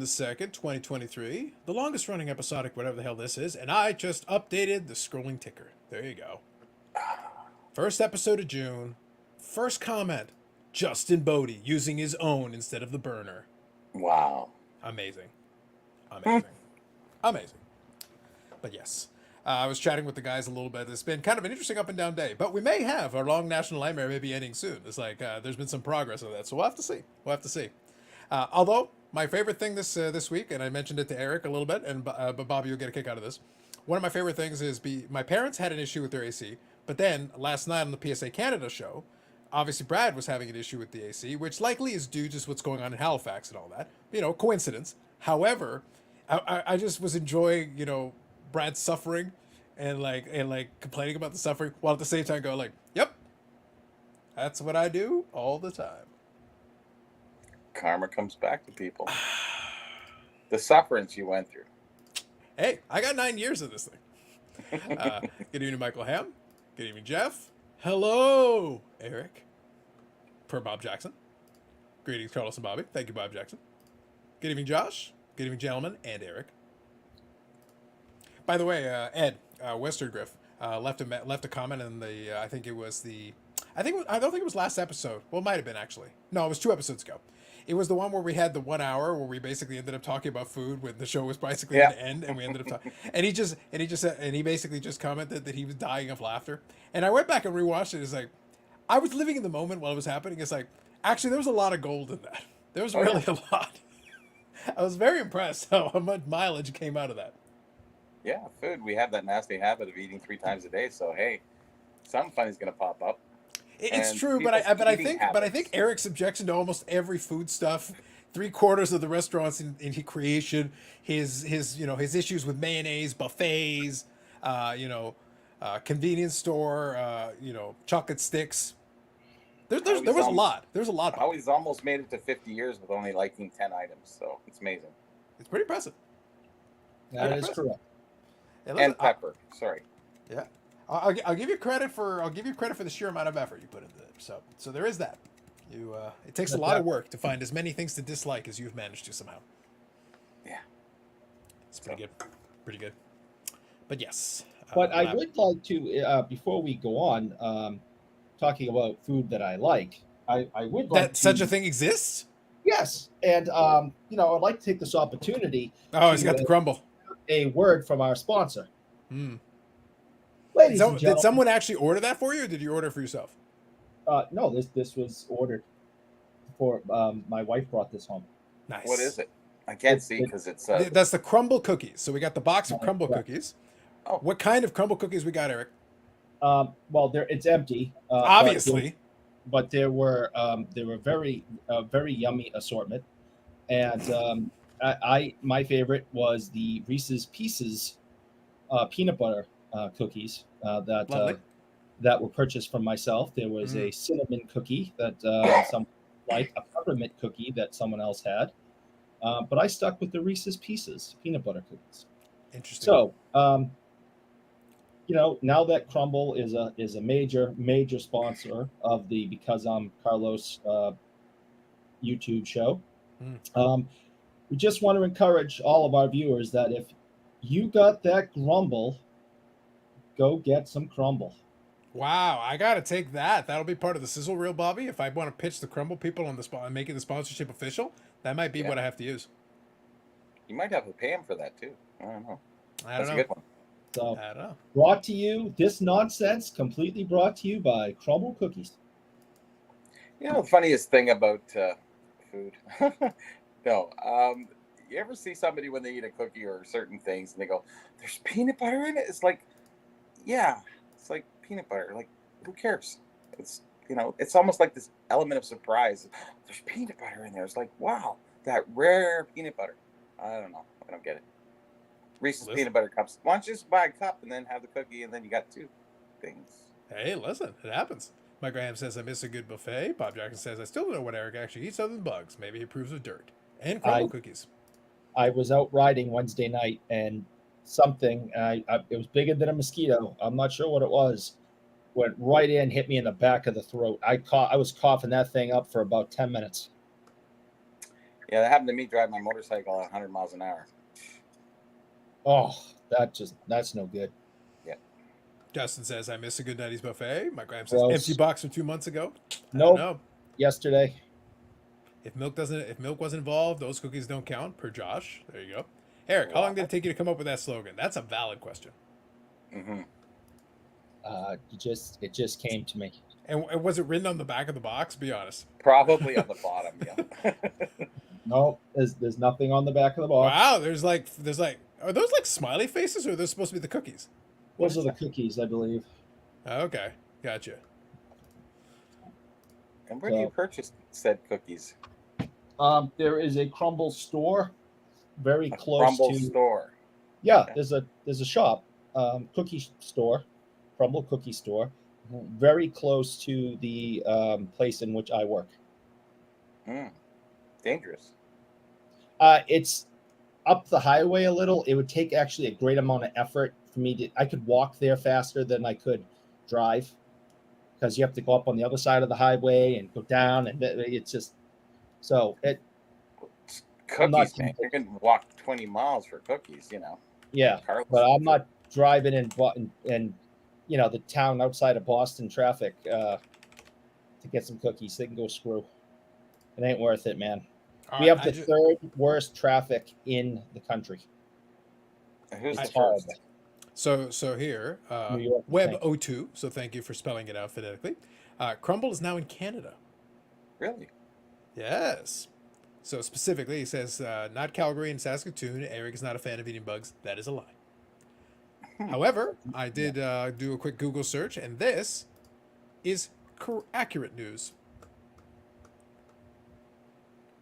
the 2nd, 2023, the longest running episodic, whatever the hell this is, and I just updated the scrolling ticker. There you go. First episode of June. First comment Justin Bodie using his own instead of the burner. Wow. Amazing. Amazing. Amazing. But yes. I was chatting with the guys a little bit. It's been kind of an interesting up and down day, but we may have our long national nightmare may be ending soon. It's like there's been some progress on that, so we'll have to see. We'll have to see. Although my favorite thing this week, and I mentioned it to Eric a little bit, and but Bobby, you'll get a kick out of this. One of my favorite things is my parents had an issue with their AC, but then last night on the PSA Canada show, obviously Brad was having an issue with the AC, which likely is due to what's going on in Halifax and all that. Coincidence. However, I just was enjoying Brad's suffering and complaining about the suffering while at the same time go like, yep, that's what I do all the time. Karma comes back to people. The sufferance you went through. Hey, I got 9 years of this thing. Good evening, Michael Ham. Good evening, Jeff. Hello, Eric. Per Bob Jackson. Greetings, Carlos and Bobby. Thank you, Bob Jackson. Good evening, Josh. Good evening, gentlemen, and Eric. By the way, Ed Westergriff left a comment in the I don't think it was last episode. Well, it might have been actually. No, it was 2 episodes ago. It was the one where we had the 1 hour where we basically ended up talking about food when the show was basically at the end, and we ended up talking. And he basically just commented that he was dying of laughter. And I went back and rewatched it. It's like I was living in the moment while it was happening. It's like actually there was a lot of gold in that. There was really a lot. I was very impressed how much mileage came out of that. Yeah, food. We have that nasty habit of eating 3 times a day. So hey, something funny's gonna pop up. It's true, but I think Eric's objection to almost every food stuff, 3/4 of the restaurants in creation, his issues with mayonnaise, buffets, convenience store, chocolate sticks. There was a lot. There's a lot. I always almost made it to 50 years with only liking 10 items, so it's amazing. It's pretty impressive. That is correct. And pepper. Sorry. Yeah. I'll give you credit for the sheer amount of effort you put into it. So there is that. It takes a lot of work to find as many things to dislike as you've managed to somehow. Yeah. It's pretty good. But yes. But I would like to before we go on, talking about food that I like. I would like that such a thing exists. Yes, and I'd like to take this opportunity. Oh, he's got the crumble. A word from our sponsor. Ladies and gentlemen, did someone actually order that for you, or did you order it for yourself? No, this was ordered for my wife brought this home. Nice. What is it? I can't see because it's that's the crumble cookies. So we got the box of crumble cookies. Oh. What kind of crumble cookies we got, Eric? Well, it's empty. Obviously. But there were very yummy assortment, and my favorite was the Reese's Pieces peanut butter cookies that were purchased from myself. There was a cinnamon cookie that some like, a peppermint cookie that someone else had, but I stuck with the Reese's Pieces peanut butter cookies. Interesting. So, now that Crumble is a major sponsor of the Because I'm Carlos YouTube show, we just want to encourage all of our viewers that if you got that grumble, go get some crumble. Wow, I gotta take that. That'll be part of the sizzle reel, Bobby. If I want to pitch the crumble people on the spot and making the sponsorship official, that might be what I have to use. You might have to pay him for that too. I don't know. That's a good one. So, I don't know. Brought to you, this nonsense completely brought to you by Crumble Cookies. The funniest thing about food. No, you ever see somebody when they eat a cookie or certain things and they go, "There's peanut butter in it"? It's like, yeah, it's like peanut butter. Like, who cares? It's it's almost like this element of surprise. There's peanut butter in there. It's like, wow, that rare peanut butter. I don't know. I don't get it. Reese's peanut butter cups. Why don't you just buy a cup and then have the cookie and then you got 2 things? Hey, listen, it happens. Mike Graham says, I miss a good buffet. Bob Jackson says, I still don't know what Eric actually eats other than bugs. Maybe he approves of dirt. And crumble cookies. I was out riding Wednesday night and something, it was bigger than a mosquito. I'm not sure what it was. Went right in, hit me in the back of the throat. I was coughing that thing up for about 10 minutes. Yeah, that happened to me driving my motorcycle at 100 miles an hour. Oh, that's no good. Yeah. Justin says, I miss a good Nutty's buffet. My Graham says, empty Gross. box from 2 months ago. I don't Nope. know. Yesterday. If milk wasn't involved, those cookies don't count. Per Josh, there you go. Eric, how long did it take you to come up with that slogan? That's a valid question. Mm-hmm. It just came to me. And was it written on the back of the box? Be honest. Probably on the bottom. Yeah. No, there's nothing on the back of the box. Wow, there's like, are those like smiley faces or are those supposed to be the cookies? Those are the cookies, I believe. Okay, gotcha. And where do you purchase said cookies? There is a Crumble store very close Crumble to. store. Yeah, Okay. there's a shop, cookie store, Crumble cookie store, very close to the place in which I work. Dangerous. It's up the highway a little. It would take actually a great amount of effort for me to. I could walk there faster than I could drive, because you have to go up on the other side of the highway and go down, and it's just so it. Cookies, man. You can walk 20 miles for cookies, you know. Yeah, but I'm not driving in the town outside of Boston traffic to get some cookies. They can go screw. It ain't worth it, man. We have the third worst traffic in the country. Who's the first? So here, Web02. So thank you for spelling it out phonetically. Crumble is now in Canada. Really? Yes. So specifically, he says, not Calgary and Saskatoon. Eric is not a fan of eating bugs. That is a lie. However, I did do a quick Google search, and this is accurate news.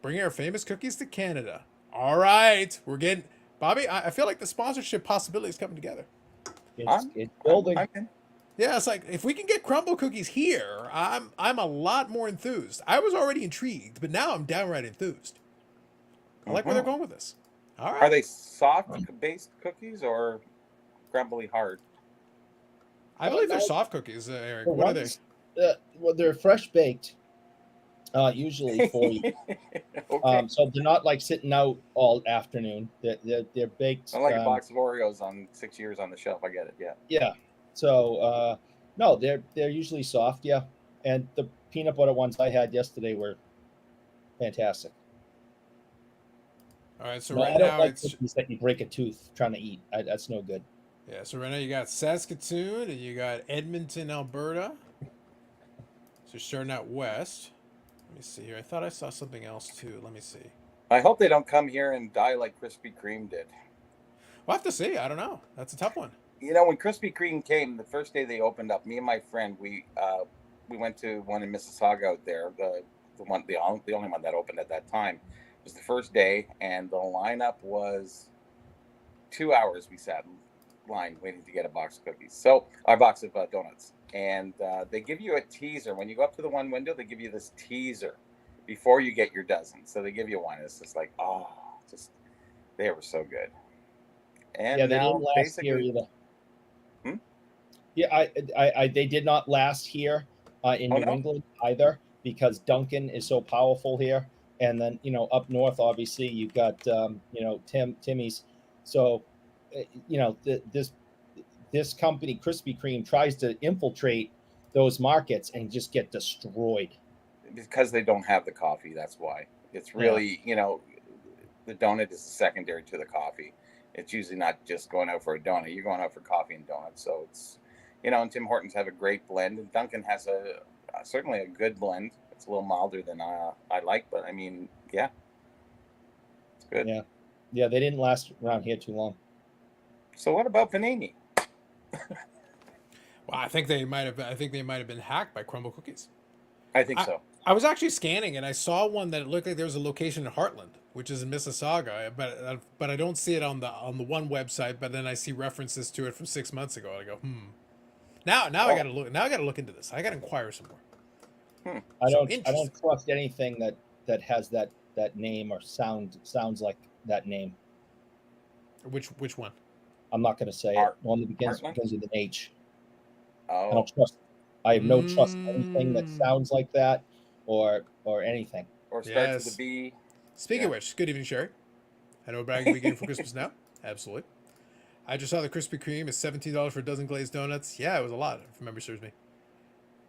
Bringing our famous cookies to Canada. All right. We're getting... Bobby, I feel like the sponsorship possibility is coming together. It's building. Yeah, it's like, if we can get Crumble cookies here, I'm a lot more enthused. I was already intrigued, but now I'm downright enthused. I like where they're going with this. All right. Are they soft-based cookies or crumbly hard? I believe they're soft cookies, Eric. What are they? Well, they're fresh baked, usually for you. Okay. So they're not like sitting out all afternoon. They're baked. I like a box of Oreos on 6 years on the shelf. I get it. Yeah. Yeah. So no, they're usually soft. Yeah, and the peanut butter ones I had yesterday were fantastic. All right, so no, right I don't now like it's cookies that you break a tooth trying to eat. That's no good. Yeah, so right now you got Saskatoon and you got Edmonton, Alberta. So starting out west. Let me see here. I thought I saw something else too. Let me see. I hope they don't come here and die like Krispy Kreme did. We'll have to see. I don't know. That's a tough one. You know, when Krispy Kreme came, the first day they opened up, me and my friend, we went to one in Mississauga out there, the only one that opened at that time. It was the first day, and the lineup was 2 hours. We sat in line waiting to get a box of cookies. So our box of donuts, and they give you a teaser when you go up to the one window. They give you this teaser before you get your dozen. So they give you one. It's just like, they were so good. And yeah, they didn't last here either. Yeah, they did not last here in New England either, because Dunkin' is so powerful here. And then, up north, obviously, you've got, Timmy's. So, this company, Krispy Kreme, tries to infiltrate those markets and just get destroyed. Because they don't have the coffee, that's why. It's really, the donut is secondary to the coffee. It's usually not just going out for a donut. You're going out for coffee and donuts. So it's, and Tim Hortons have a great blend. And Dunkin' has certainly a good blend. It's a little milder than I like, but I mean, yeah, it's good. Yeah, they didn't last around here too long. So what about Panini? Well, I think they might have been hacked by Crumble Cookies. I think so. I was actually scanning and I saw one that it looked like there was a location in Heartland, which is in Mississauga, but I don't see it on the one website. But then I see references to it from 6 months ago. I go, Now I gotta look. Now I gotta look into this. I gotta inquire some more. I don't trust anything that has that name or sounds like that name. Which one? I'm not going to say it. One that begins with an H. Oh. I don't trust. I have no trust in anything that sounds like that or anything. Or starts with a B. Speaking of which, good evening, Sherry. I know we're bragging beginning for Christmas now. Absolutely. I just saw the Krispy Kreme is $17 for a dozen glazed donuts. Yeah, it was a lot, if memory serves me.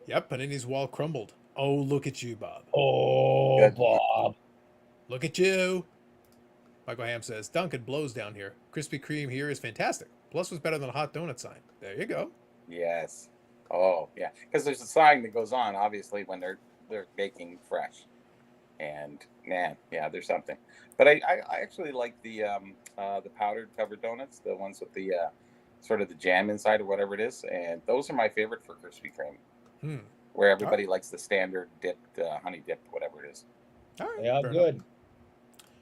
Yep, Panini's wall crumbled. Oh, look at you, Bob. Oh, Good. Bob. Look at you. Michael Ham says, Dunkin' blows down here. Krispy Kreme here is fantastic. Plus was better than a hot donut sign. There you go. Yes. Oh, yeah. Because there's a sign that goes on, obviously, when they're baking fresh. And man, yeah, there's something. But I actually like the powdered covered donuts, the ones with the sort of the jam inside or whatever it is, and those are my favorite for Krispy Kreme. Where everybody likes the standard dipped honey dipped, whatever it is. All right. They are fair good. enough.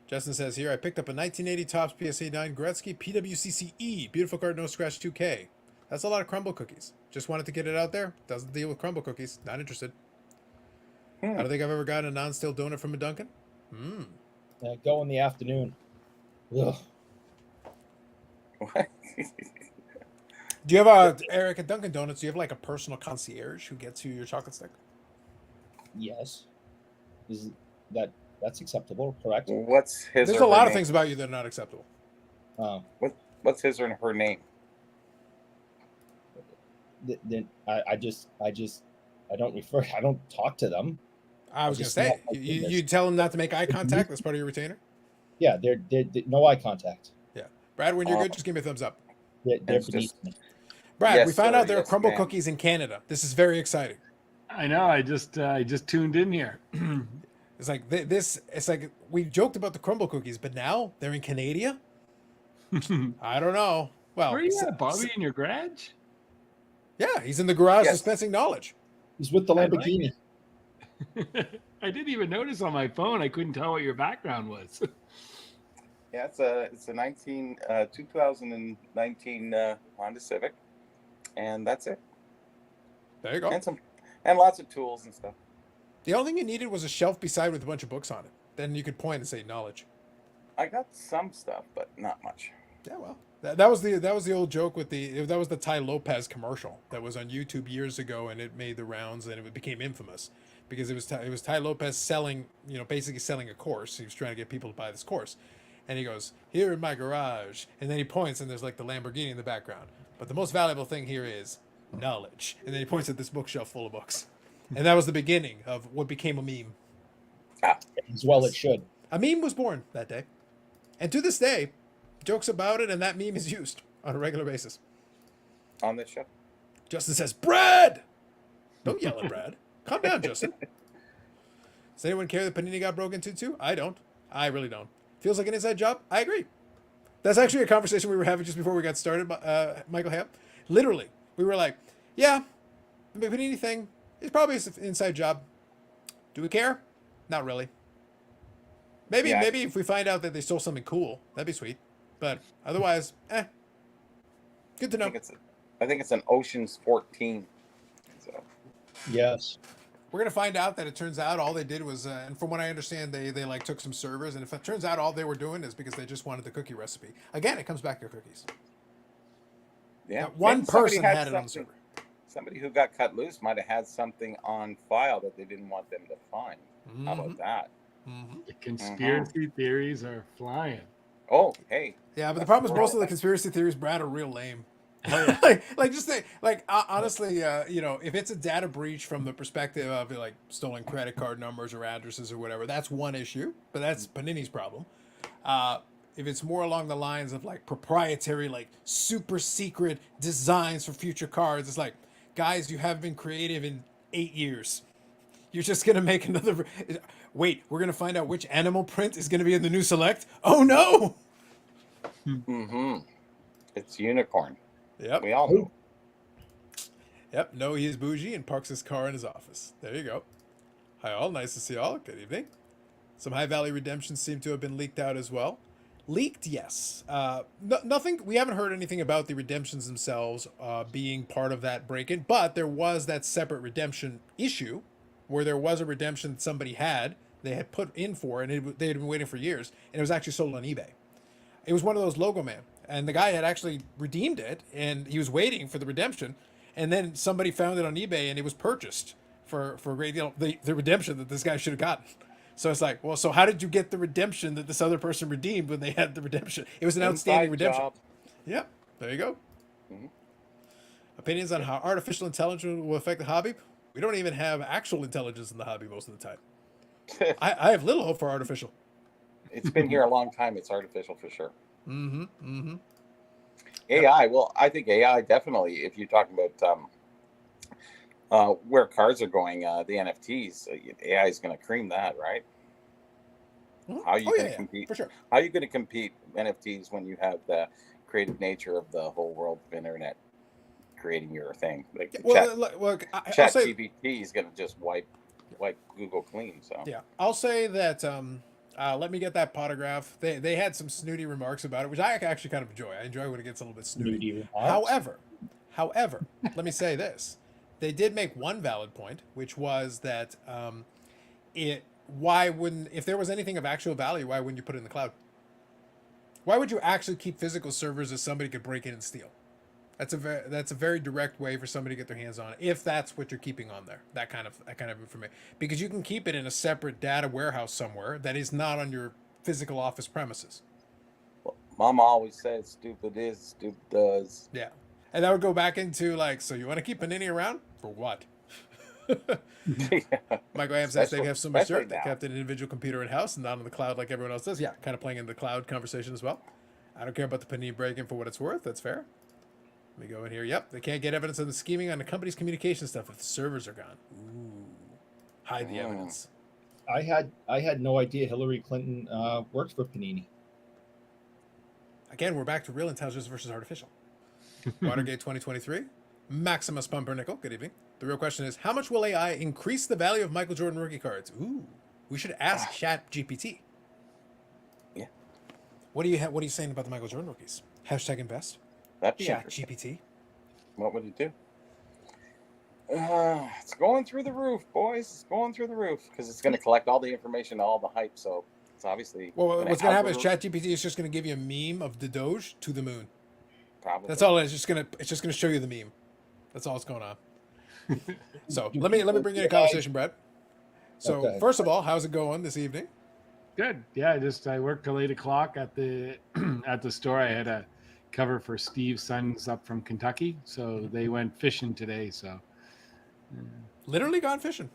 Justin says here, I picked up a 1980 Topps PSA 9 Gretzky PWCCE Beautiful Card No Scratch 2K. That's a lot of crumble cookies. Just wanted to get it out there. Doesn't deal with crumble cookies. Not interested. I don't think I've ever gotten a non-stale donut from a Dunkin'. Go in the afternoon. Ugh. What? Do you have Eric, at Dunkin' Donuts, do you have like a personal concierge who gets you your chocolate stick? Yes. That's acceptable, correct? What's his? There's or a lot her of name? things about you that are not acceptable. What's his or her name? Then I don't refer. I don't talk to them. I was going to just say, not my you business. tell them not to make eye contact. That's part of your retainer. Yeah, they're no eye contact. Yeah. Brad, when you're good, just give me a thumbs up. They're It's beneath just- me. Brad, Yes, we found sir. out there are Yes, crumble ma'am. cookies in Canada. This is very exciting. I know. I just tuned in here. It's like it's like we joked about the crumble cookies, but now they're in Canada. I don't know. Well, Where are you at, Bobby? In your garage? yeah, he's in the garage Yes. dispensing knowledge. He's with the I like Lamborghini. I didn't even notice on my phone. I couldn't tell what your background was. Yeah, it's a 2019 Honda Civic, and that's it. There you go. And lots of tools and stuff. The only thing you needed was a shelf beside with a bunch of books on it. Then you could point and say knowledge. I got some stuff, but not much. Yeah, well, that was the old joke with that was the Ty Lopez commercial that was on YouTube years ago, and it made the rounds and it became infamous because it was Ty Lopez selling, basically selling a course. He was trying to get people to buy this course, and he goes, "Here in my garage," and then he points and there's like the Lamborghini in the background. But the most valuable thing here is knowledge, and then he points at this bookshelf full of books, and that was the beginning of what became a meme. As well, it should. A meme was born that day, and to this day, jokes about it and that meme is used on a regular basis. On this show. Justin says, Brad! Don't yell at Brad. Calm down, Justin. Does anyone care that Panini got broken into too? I don't. I really don't. Feels like an inside job? I agree. That's actually a conversation we were having just before we got started, Michael Ham. Literally, we were like, yeah, the Panini thing is probably an inside job. Do we care? Not really. Maybe if we find out that they stole something cool, that'd be sweet. But otherwise, good to know. I think it's an Ocean's 14. So Yes. We're gonna find out that it turns out all they did was, and from what I understand, they like took some servers, and if it turns out all they were doing is because they just wanted the cookie recipe. Again, it comes back to cookies. yeah, One maybe somebody person had it on the something- server. Somebody who got cut loose might have had something on file that they didn't want them to find. How about that? Mm-hmm. The conspiracy theories are flying. Oh, hey. Yeah, but the That's problem is the most of the world. conspiracy theories, Brad, are real lame. Oh, like just say, honestly, if it's a data breach from the perspective of like stolen credit card numbers or addresses or whatever, that's one issue, but that's Panini's problem. If it's more along the lines of like proprietary, like super secret designs for future cards, it's like, guys, you have been creative in 8 years. You're just gonna make another. Wait, we're gonna find out which animal print is gonna be in the new select. Oh no! Mm-hmm. It's unicorn. Yep. We all know. Yep. No, he is bougie and parks his car in his office. There you go. Hi all. Nice to see all. Good evening. Some High Valley redemptions seem to have been leaked out as well. Leaked, yes. Nothing. We haven't heard anything about the redemptions themselves being part of that break-in, but there was that separate redemption issue where there was a redemption that somebody had, they had put in for, and they had been waiting for years, and it was actually sold on eBay. It was one of those Logo Man, and the guy had actually redeemed it, and he was waiting for the redemption, and then somebody found it on eBay, and it was purchased for a great deal. The redemption that this guy should have gotten. So it's like, well, so how did you get the redemption that this other person redeemed when they had the redemption? It was an outstanding Inside redemption. job. Yep. There you go. Mhm. Opinions on how artificial intelligence will affect the hobby? We don't even have actual intelligence in the hobby most of the time. I have little hope for artificial. It's been here a long time. It's artificial for sure. Mm-hmm. Mm-hmm. AI, well, I think AI definitely. If you're talking about where cards are going, the NFTs, AI is going to cream that, right? How are you going to compete? For sure. How are you going to compete NFTs when you have the creative nature of the whole world of internet creating your thing? Like I'll say, GPT is going to just wipe Google clean. So yeah, I'll say that. Let me get that potograph. They had some snooty remarks about it, which I actually kind of enjoy. I enjoy when it gets a little bit snooty. However, let me say this: they did make one valid point, which was that why wouldn't, if there was anything of actual value, why wouldn't you put it in the cloud? Why would you actually keep physical servers if somebody could break in and steal? That's a very direct way for somebody to get their hands on it, if that's what you're keeping on there. That kind of information, because you can keep it in a separate data warehouse somewhere that is not on your physical office premises. well, Mama always says, "Stupid is, stupid does." Yeah, and that would go back into like, so you want to keep Panini around for what? Michael Ham says they have so much dirt they kept an individual computer in house and not on the cloud like everyone else does. Yeah, kind of playing in the cloud conversation as well. I don't care about the Panini break-in for what it's worth. That's fair. Let me go in here. Yep, they can't get evidence of the scheming on the company's communication stuff if the servers are gone. Ooh, hide the evidence. I had no idea Hillary Clinton worked for Panini. Again, we're back to real intelligence versus artificial. Watergate 2023. Maximus Pumpernickel. Good evening. The real question is, how much will AI increase the value of Michael Jordan rookie cards? Ooh, we should ask Chat GPT. Yeah. What are you saying about the Michael Jordan rookies? Hashtag invest. That'd be Chat interesting. GPT. What would it do? It's going through the roof, boys. It's going through the roof because it's going to collect all the information, all the hype. So it's obviously. Well, what's going to happen is ChatGPT is just going to give you a meme of the Doge to the moon. Probably. That's all it is. It's just going to show you the meme. That's all that's going on. So let me bring in a conversation, Brett. So first of all, how's it going this evening? Good. Yeah, I worked till 8 o'clock at the at the store. I had a cover for Steve's sons up from Kentucky, so they went fishing today. So literally gone fishing.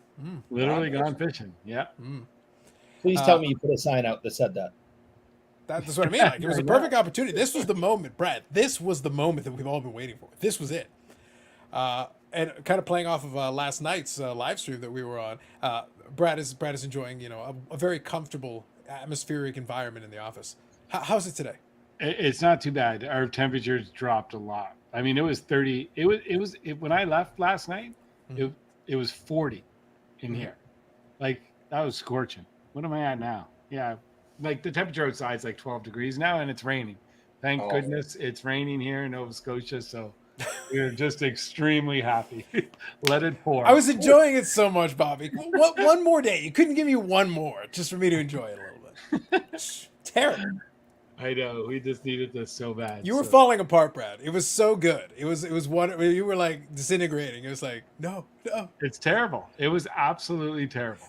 Literally gone fishing. Yeah. Please tell me you put a sign out that said that. That's what I mean. Like, it was a perfect opportunity. This was the moment, Brad. This was the moment that we've all been waiting for. This was it. And kind of playing off of last night's live stream that we were on, Brad is enjoying, a very comfortable atmospheric environment in the office. How's it today? It's not too bad. Our temperatures dropped a lot. I mean, it was 30. When I left last night, it was 40 in here. Like, that was scorching. What am I at now? Yeah. Like, the temperature outside is like 12 degrees now, and it's raining. Thank goodness it's raining here in Nova Scotia. So we're just extremely happy. Let it pour. I was enjoying it so much, Bobby. One more day. You couldn't give me one more just for me to enjoy it a little bit. Terrible. I know. We just needed this so bad. You were falling apart, Brad. It was so good. It was one. You were like disintegrating. It was like, no. It's terrible. It was absolutely terrible.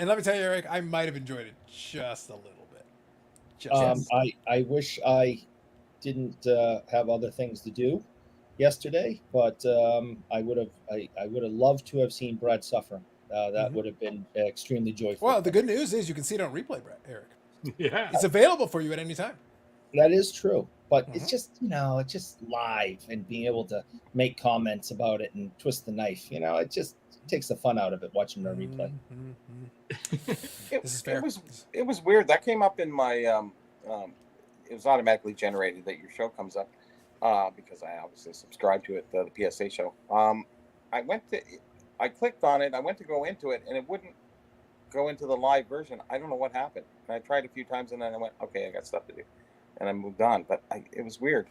And let me tell you, Eric, I might have enjoyed it just a little bit. I wish I didn't have other things to do yesterday, but I would have loved to have seen Brad suffer. That would have been extremely joyful. Well, the good news is you can see it on replay, Brad, Eric. Yeah, it's available for you at any time. That is true, but it's just it's just live and being able to make comments about it and twist the knife. It just takes the fun out of it watching the replay. This is fair. It was weird. That came up in my. It was automatically generated that your show comes up because I obviously subscribe to it, the PSA show. I clicked on it. I went to go into it, and it wouldn't go into the live version. I don't know what happened. And I tried a few times, and then I went, okay, I got stuff to do. And I moved on. But it was weird.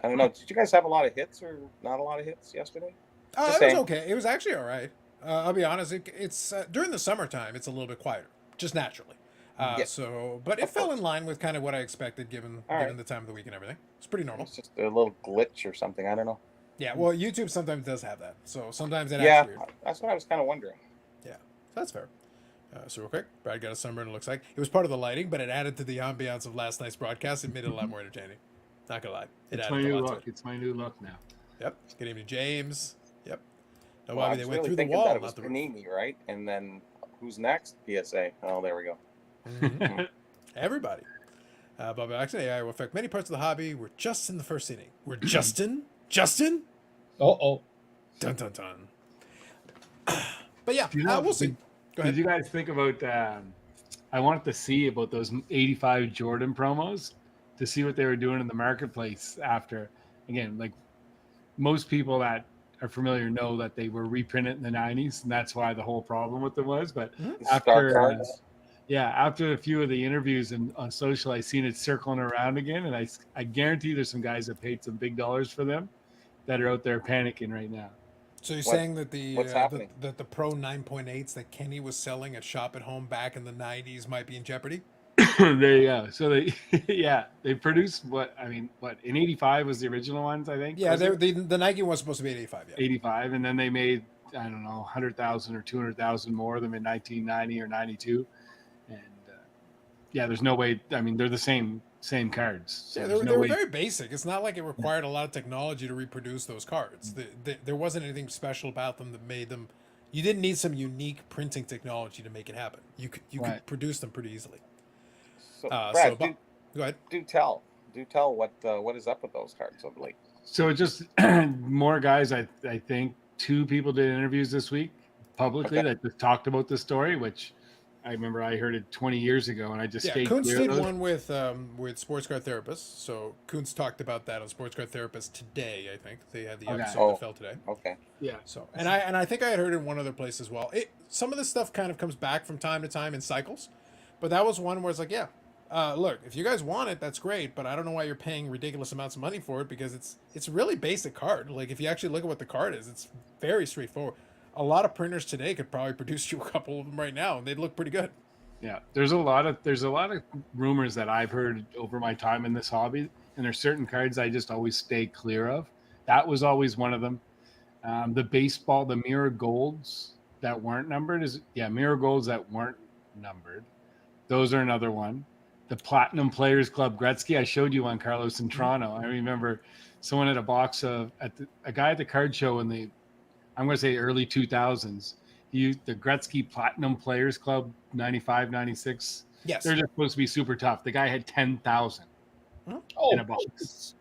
I don't know. Did you guys have a lot of hits or not a lot of hits yesterday? It was okay. It was actually all right. I'll be honest. It's during the summertime, it's a little bit quieter, just naturally. But it fell in line with kind of what I expected given the time of the week and everything. It's pretty normal. It's just a little glitch or something. I don't know. Yeah, well, YouTube sometimes does have that. So sometimes it acts weird. That's what I was kind of wondering. Yeah. That's fair. So real quick, Brad got a sunburn. It looks like it was part of the lighting, but it added to the ambiance of last night's broadcast. It made it a lot more entertaining. Not gonna lie, it It's my added a new lot to look. it. It's my new look now. Yep. Good evening, James. Yep. No, Well, I Bobby, they was went really through the thinking wall, that it was not the roof. Panini, right? And then who's next? PSA. Oh, there we go. Mhm. Everybody. Bobby, actually, AI will affect many parts of the hobby. We're just in the first inning. We're Justin. Oh, Dun dun dun. But yeah, Do you know, we'll see. did, Go did ahead. you guys think about? I wanted to see about those '85 Jordan promos to see what they were doing in the marketplace after. Again, like most people that are familiar know that they were reprinted in the '90s, and that's why the whole problem with them was. But Mhm. The star after cards. yeah, after a few of the interviews and on social, I seen it circling around again, and I guarantee there's some guys that paid some big dollars for them that are out there panicking right now. So you're What- saying that what's happening? the Pro 9.8s that Kenny was selling at Shop at Home back in the 90s might be in jeopardy? There you go. So they, yeah, they produced what I mean. What in '85 was the original ones, I think. Yeah, was it? the Nike was supposed to be at 85. Yeah. '85, and then they made I don't know 100,000 or 200,000 more of them in 1990 or '92, and yeah, there's no way. I mean, they're the same cards. So Yeah, there's they no were way. very basic. It's not like it required a lot of technology to reproduce those cards. There wasn't anything special about them that made them. You didn't need some unique printing technology to make it happen. You could Right. could produce them pretty easily. So, So Brad, go ahead. do tell what is up with those cards of late. So it just more guys. I think two people did interviews this week publicly Okay. that just talked about the story, which I remember I heard it 20 years ago, and I just Yeah, stayed Kuntz clear did of those. one with Sports Card Therapists. So Kuntz talked about that on Sports Card Therapist today. I think they had the Okay. episode Oh. that fell today. Okay. Yeah. So and I think I had heard it in one other place as well. Some of this stuff kind of comes back from time to time in cycles, but that was one where it's like, yeah, look, if you guys want it, that's great, but I don't know why you're paying ridiculous amounts of money for it because it's a really basic card. Like if you actually look at what the card is, it's very straightforward. A lot of printers today could probably produce you a couple of them right now, and they'd look pretty good. Yeah, there's a lot of rumors that I've heard over my time in this hobby, and there's certain cards I just always stay clear of. That was always one of them. The baseball, the mirror golds that weren't numbered mirror golds that weren't numbered. Those are another one. The Platinum Players Club Gretzky I showed you on Carlos in Toronto. I remember someone had a box of a guy at the card show in the I'm going to say early 2000s. He used the Gretzky Platinum Players Club 95, 96. Yes. They're just supposed to be super tough. The guy had 10,000 oh, in a box.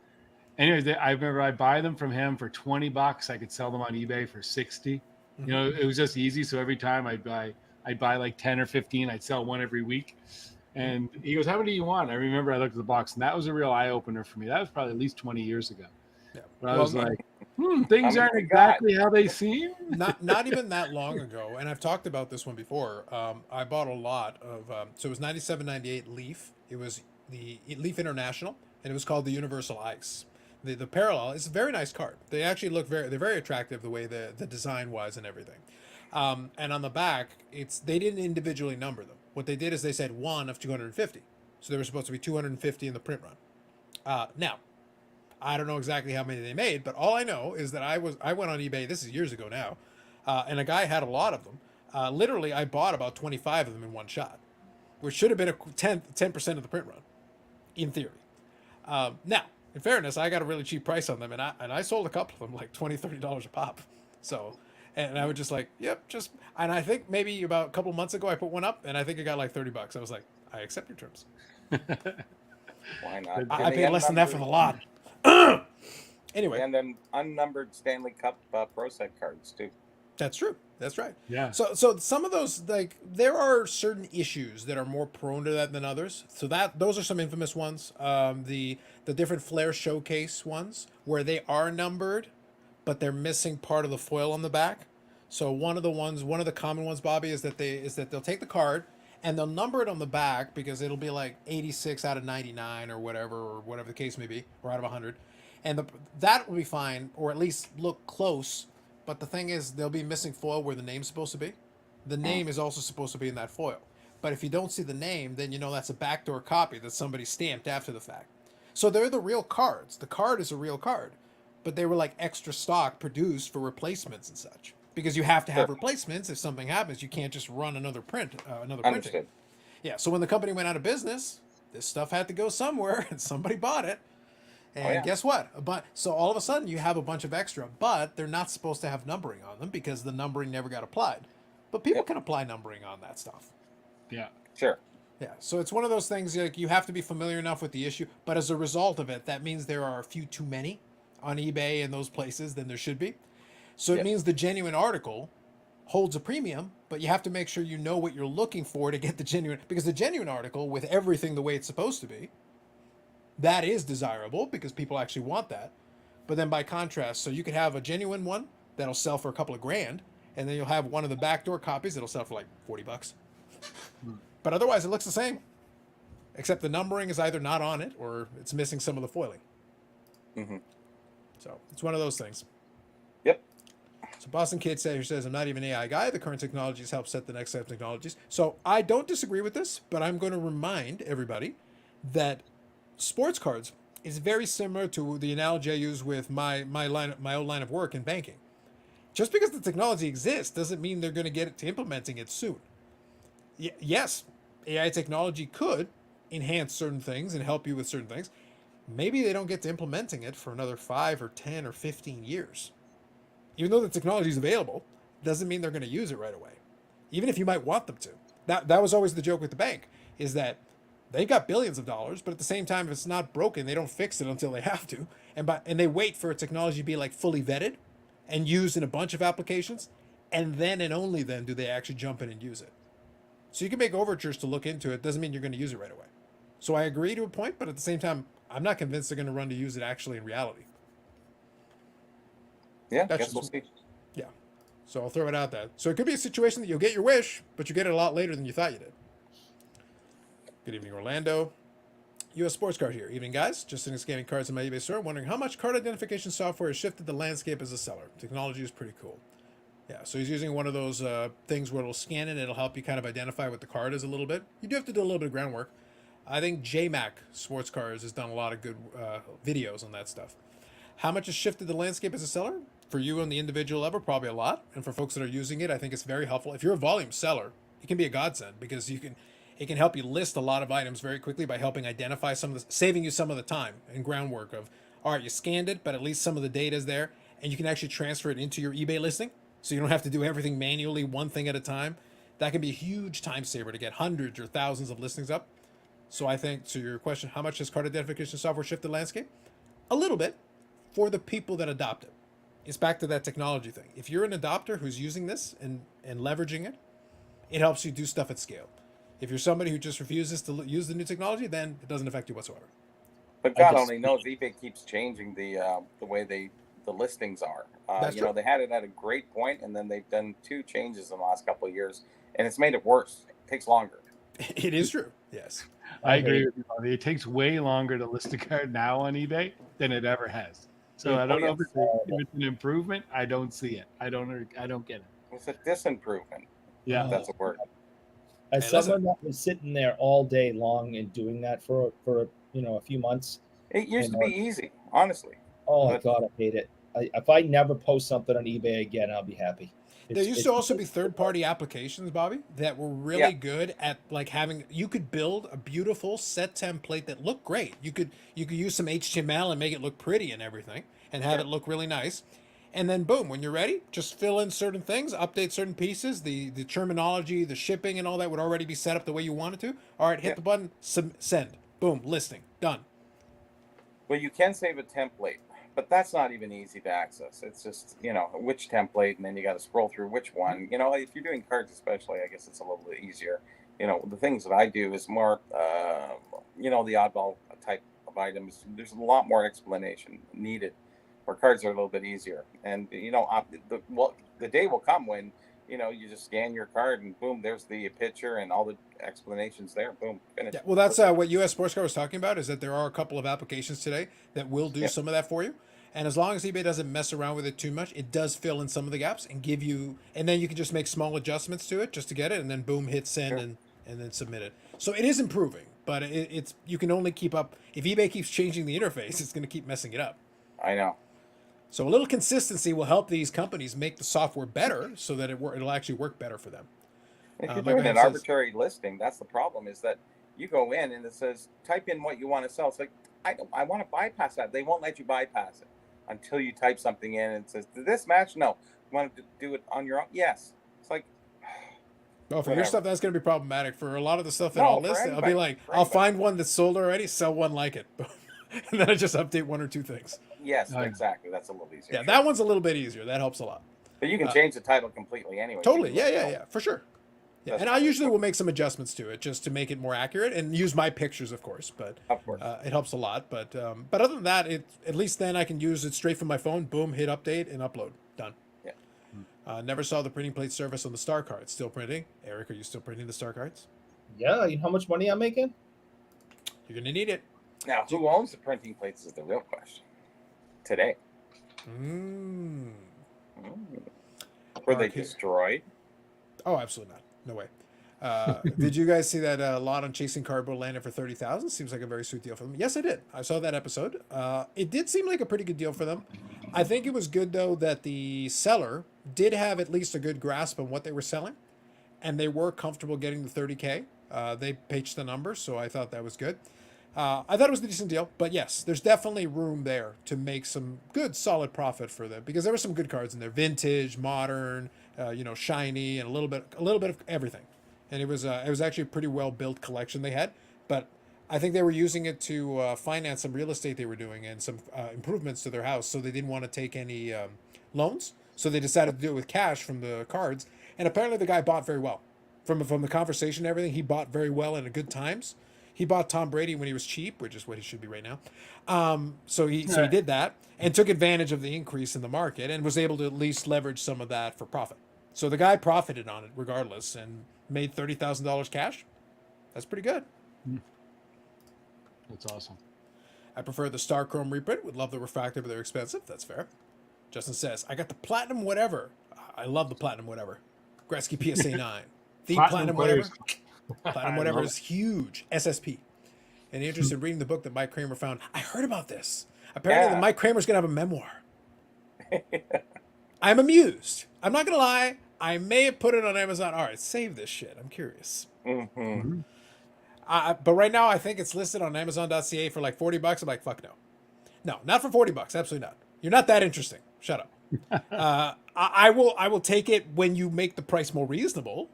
Anyways, I remember I buy them from him for $20. I could sell them on eBay for 60. You know, it was just easy. So every time I'd buy like 10 or 15. I'd sell one every week. And he goes, "How many do you want?" I remember I looked at the box, and that was a real eye opener for me. That was probably at least 20 years ago. Yeah. But I was Well, like, things How aren't many you got? exactly how they seem. not even that long ago, and I've talked about this one before. I bought a lot of so it was 97, 98 Leaf. It was the Leaf International, and it was called the Universal Ice. The parallel is a very nice card. They actually look they're very attractive the way the design was and everything. And on the back, they didn't individually number them. What they did is they said 1 of 250. So there were supposed to be 250 in the print run. Now, I don't know exactly how many they made, but all I know is that I went on eBay. This is years ago now, and a guy had a lot of them. Literally, I bought about 25 of them in one shot, which should have been a 10% of the print run, in theory. Now, in fairness, I got a really cheap price on them, and I sold a couple of them like $20, $30 a pop. So, and I was just like, yep, and I think maybe about a couple months ago I put one up, and I think it got like $30. I was like, I accept your terms. Why not? I paid less than that for the lot. Anyway, And then unnumbered Stanley Cup Pro Set cards too. that's true. That's right. Yeah. So some of those, like, there are certain issues that are more prone to that than others. So those are some infamous ones. The different Flair Showcase ones where they are numbered, but they're missing part of the foil on the back. So one of the common ones, Bobby, is that they'll take the card and they'll number it on the back because it'll be like 86 out of 99 or whatever the case may be, or out of 100. And that will be fine, or at least look close. But the thing is, they'll be missing foil where the name's supposed to be. The name is also supposed to be in that foil. But if you don't see the name, then you know that's a backdoor copy that somebody stamped after the fact. So they're the real cards. The card is a real card. But they were like extra stock produced for replacements and such. because you have to have Sure. replacements. If something happens, you can't just run another printing. Understood. Yeah. So when the company went out of business, this stuff had to go somewhere, and somebody bought it. Oh And yeah. guess what? So all of a sudden you have a bunch of extra, but they're not supposed to have numbering on them because the numbering never got applied. But people Yep. can apply numbering on that stuff. Yeah. Sure. Yeah, so it's one of those things like you have to be familiar enough with the issue, but as a result of it, that means there are a few too many on eBay and those places than there should be. So it Yep. means the genuine article holds a premium, but you have to make sure you know what you're looking for to get the genuine, because the genuine article with everything the way it's supposed to be, that is desirable because people actually want that. But then by contrast, so you could have a genuine one that'll sell for a couple of grand, and then you'll have one of the backdoor copies that'll sell for like $40. But otherwise, it looks the same, except the numbering is either not on it or it's missing some of the foiling. Hmm. So it's one of those things. Yep. So Boston Kid says, I'm not even an AI guy. The current technologies help set the next set of technologies. So I don't disagree with this, but I'm going to remind everybody that sports cards is very similar to the analogy I use with my old line of work in banking. Just because the technology exists doesn't mean they're going to get it to implementing it soon. Yes, AI technology could enhance certain things and help you with certain things. Maybe they don't get to implementing it for another 5 or 10 or 15 years. Even though the technology is available, doesn't mean they're going to use it right away. Even if you might want them to. That was always the joke with the bank, is that they've got billions of dollars, but at the same time, if it's not broken, they don't fix it until they have to. And they wait for a technology to be like fully vetted and used in a bunch of applications, and then and only then do they actually jump in and use it. So you can make overtures to look into it. Doesn't mean you're going to use it right away. So I agree to a point, but at the same time, I'm not convinced they're going to run to use it actually in reality. Yeah. That's Guess we'll just- see. Yeah. So I'll throw it out there. So it could be a situation that you'll get your wish, but you get it a lot later than you thought you did. Good evening, Orlando. U.S. Sports Card here. Evening, guys. Just sitting scanning cards in my eBay store, wondering how much card identification software has shifted the landscape as a seller. Technology is pretty cool. Yeah, so he's using one of those things where it'll scan it and it'll help you kind of identify what the card is a little bit. You do have to do a little bit of groundwork. I think JMac Sports Cards has done a lot of good videos on that stuff. How much has shifted the landscape as a seller? For you on the individual level, probably a lot. And for folks that are using it, I think it's very helpful. If you're a volume seller, it can be a godsend because it can help you list a lot of items very quickly by helping identify saving you some of the time and groundwork of, all right, you scanned it, but at least some of the data is there, and you can actually transfer it into your eBay listing. So you don't have to do everything manually, one thing at a time. That can be a huge time saver to get hundreds or thousands of listings up. So I think, to your question, how much has card identification software shifted the landscape? A little bit for the people that adopt it. It's back to that technology thing. If you're an adopter who's using this and leveraging it, it helps you do stuff at scale. If you're somebody who just refuses to use the new technology, then it doesn't affect you whatsoever. But God only knows eBay keeps changing the way the listings are. That's You know, true. they had it at a great point, and then they've done 2 changes in the last couple of years, and it's made it worse. It takes longer. It is true. Yes. I agree with you, Bobby. It takes way longer to list a card now on eBay than it ever has. So I don't know if it's an improvement. I don't see it. I don't get it. It's a disimprovement. Yeah. If that's a word. As Hey, listen. someone that was sitting there all day long and doing that for a few months, It used to be easy, honestly. oh But- God, I hate it. If I never post something on eBay again, I'll be happy. There used to also be third-party applications, Bobby, that were really Yeah. good at like you could build a beautiful set template that looked great. You could use some HTML and make it look pretty and everything, and have it look really nice. And then boom, when you're ready, just fill in certain things, update certain pieces, the terminology, the shipping, and all that would already be set up the way you want it to. All right, hit the button, send, boom, listing, done. Well, you can save a template, but that's not even easy to access. It's just, which template, and then you got to scroll through which one. If you're doing cards especially, I guess it's a little bit easier. The things that I do is more, the oddball type of items. There's a lot more explanation needed, where cards are a little bit easier. And, the day will come when, you just scan your card and boom, there's the picture and all the explanations there. Boom, finished. Yeah, well, that's what U.S. Sports Card was talking about, is that there are a couple of applications today that will do some of that for you. And as long as eBay doesn't mess around with it too much, it does fill in some of the gaps and give you, and then you can just make small adjustments to it just to get it, and then boom, hit send and then submit it. So it is improving, but it's you can only keep up. If eBay keeps changing the interface, it's going to keep messing it up. I know. So a little consistency will help these companies make the software better, so that it'll actually work better for them. If you're My doing man an says- arbitrary listing, that's the problem. Is that you go in and it says type in what you want to sell. It's like I want to bypass that. They won't let you bypass it until you type something in and it says, "Did this match?" No. You want to do it on your own? Yes. It's like, Well, for your whatever. stuff, that's going to be problematic. For a lot of the stuff that No, I'll for list, I'll be anybody, like, for I'll anybody. find one that's sold already, sell one like it, and then I just update one or two things. yes, Oh, yeah. exactly. That's a little easier. Yeah, sure. that one's a little bit easier. That helps a lot. But you can change the title completely anyway. Totally. You can Yeah, let yeah, go. for sure. Yeah, That's and I fine. usually will make some adjustments to it just to make it more accurate and use my pictures, of course. But Of course. it helps a lot. But other than that, at least then I can use it straight from my phone. Boom, hit update and upload. Done. Yeah. Never saw the printing plate service on the star cards. Still printing. Eric, are you still printing the star cards? Yeah, you know how much money I'm making? You're gonna need it. Now, who owns the printing plates is the real question. Today. Mm. Were they Okay. destroyed? Oh, absolutely not. No way. Did you guys see that lot on Chasing Cardboard landed for 30,000? Seems like a very sweet deal for them. Yes, I did. I saw that episode. It did seem like a pretty good deal for them. I think it was good though that the seller did have at least a good grasp on what they were selling, and they were comfortable getting the 30K. They pitched the numbers, so I thought that was good. I thought it was a decent deal, but yes, there's definitely room there to make some good, solid profit for them because there were some good cards in there: vintage, modern, shiny, and a little bit of everything. And it was actually a pretty well built collection they had. But I think they were using it to finance some real estate they were doing and some improvements to their house, so they didn't want to take any loans. So they decided to do it with cash from the cards. And apparently the guy bought very well. From the conversation and everything, he bought very well and at good times. He bought Tom Brady when he was cheap, which is what he should be right now. So he did that and took advantage of the increase in the market and was able to at least leverage some of that for profit. So the guy profited on it regardless and made $30,000 cash. That's pretty good. That's awesome. I prefer the Star Chrome reprint. Would love the refractor, but they're expensive. That's fair. Justin says, I got the Platinum whatever. I love the Platinum whatever. Gretzky PSA 9. The Platinum whatever. players. Platinum I whatever love is huge. SSP. Any interest in reading the book that Mike Kramer found? I heard about this. Apparently, Yeah. that Mike Kramer's going to have a memoir. I'm amused. I'm not going to lie. I may have put it on Amazon. All right, save this shit. I'm curious. Mm-hmm. But right now, I think it's listed on Amazon.ca for like $40. I'm like, fuck no. No, not for $40. Absolutely not. You're not that interesting. Shut up. I will take it when you make the price more reasonable.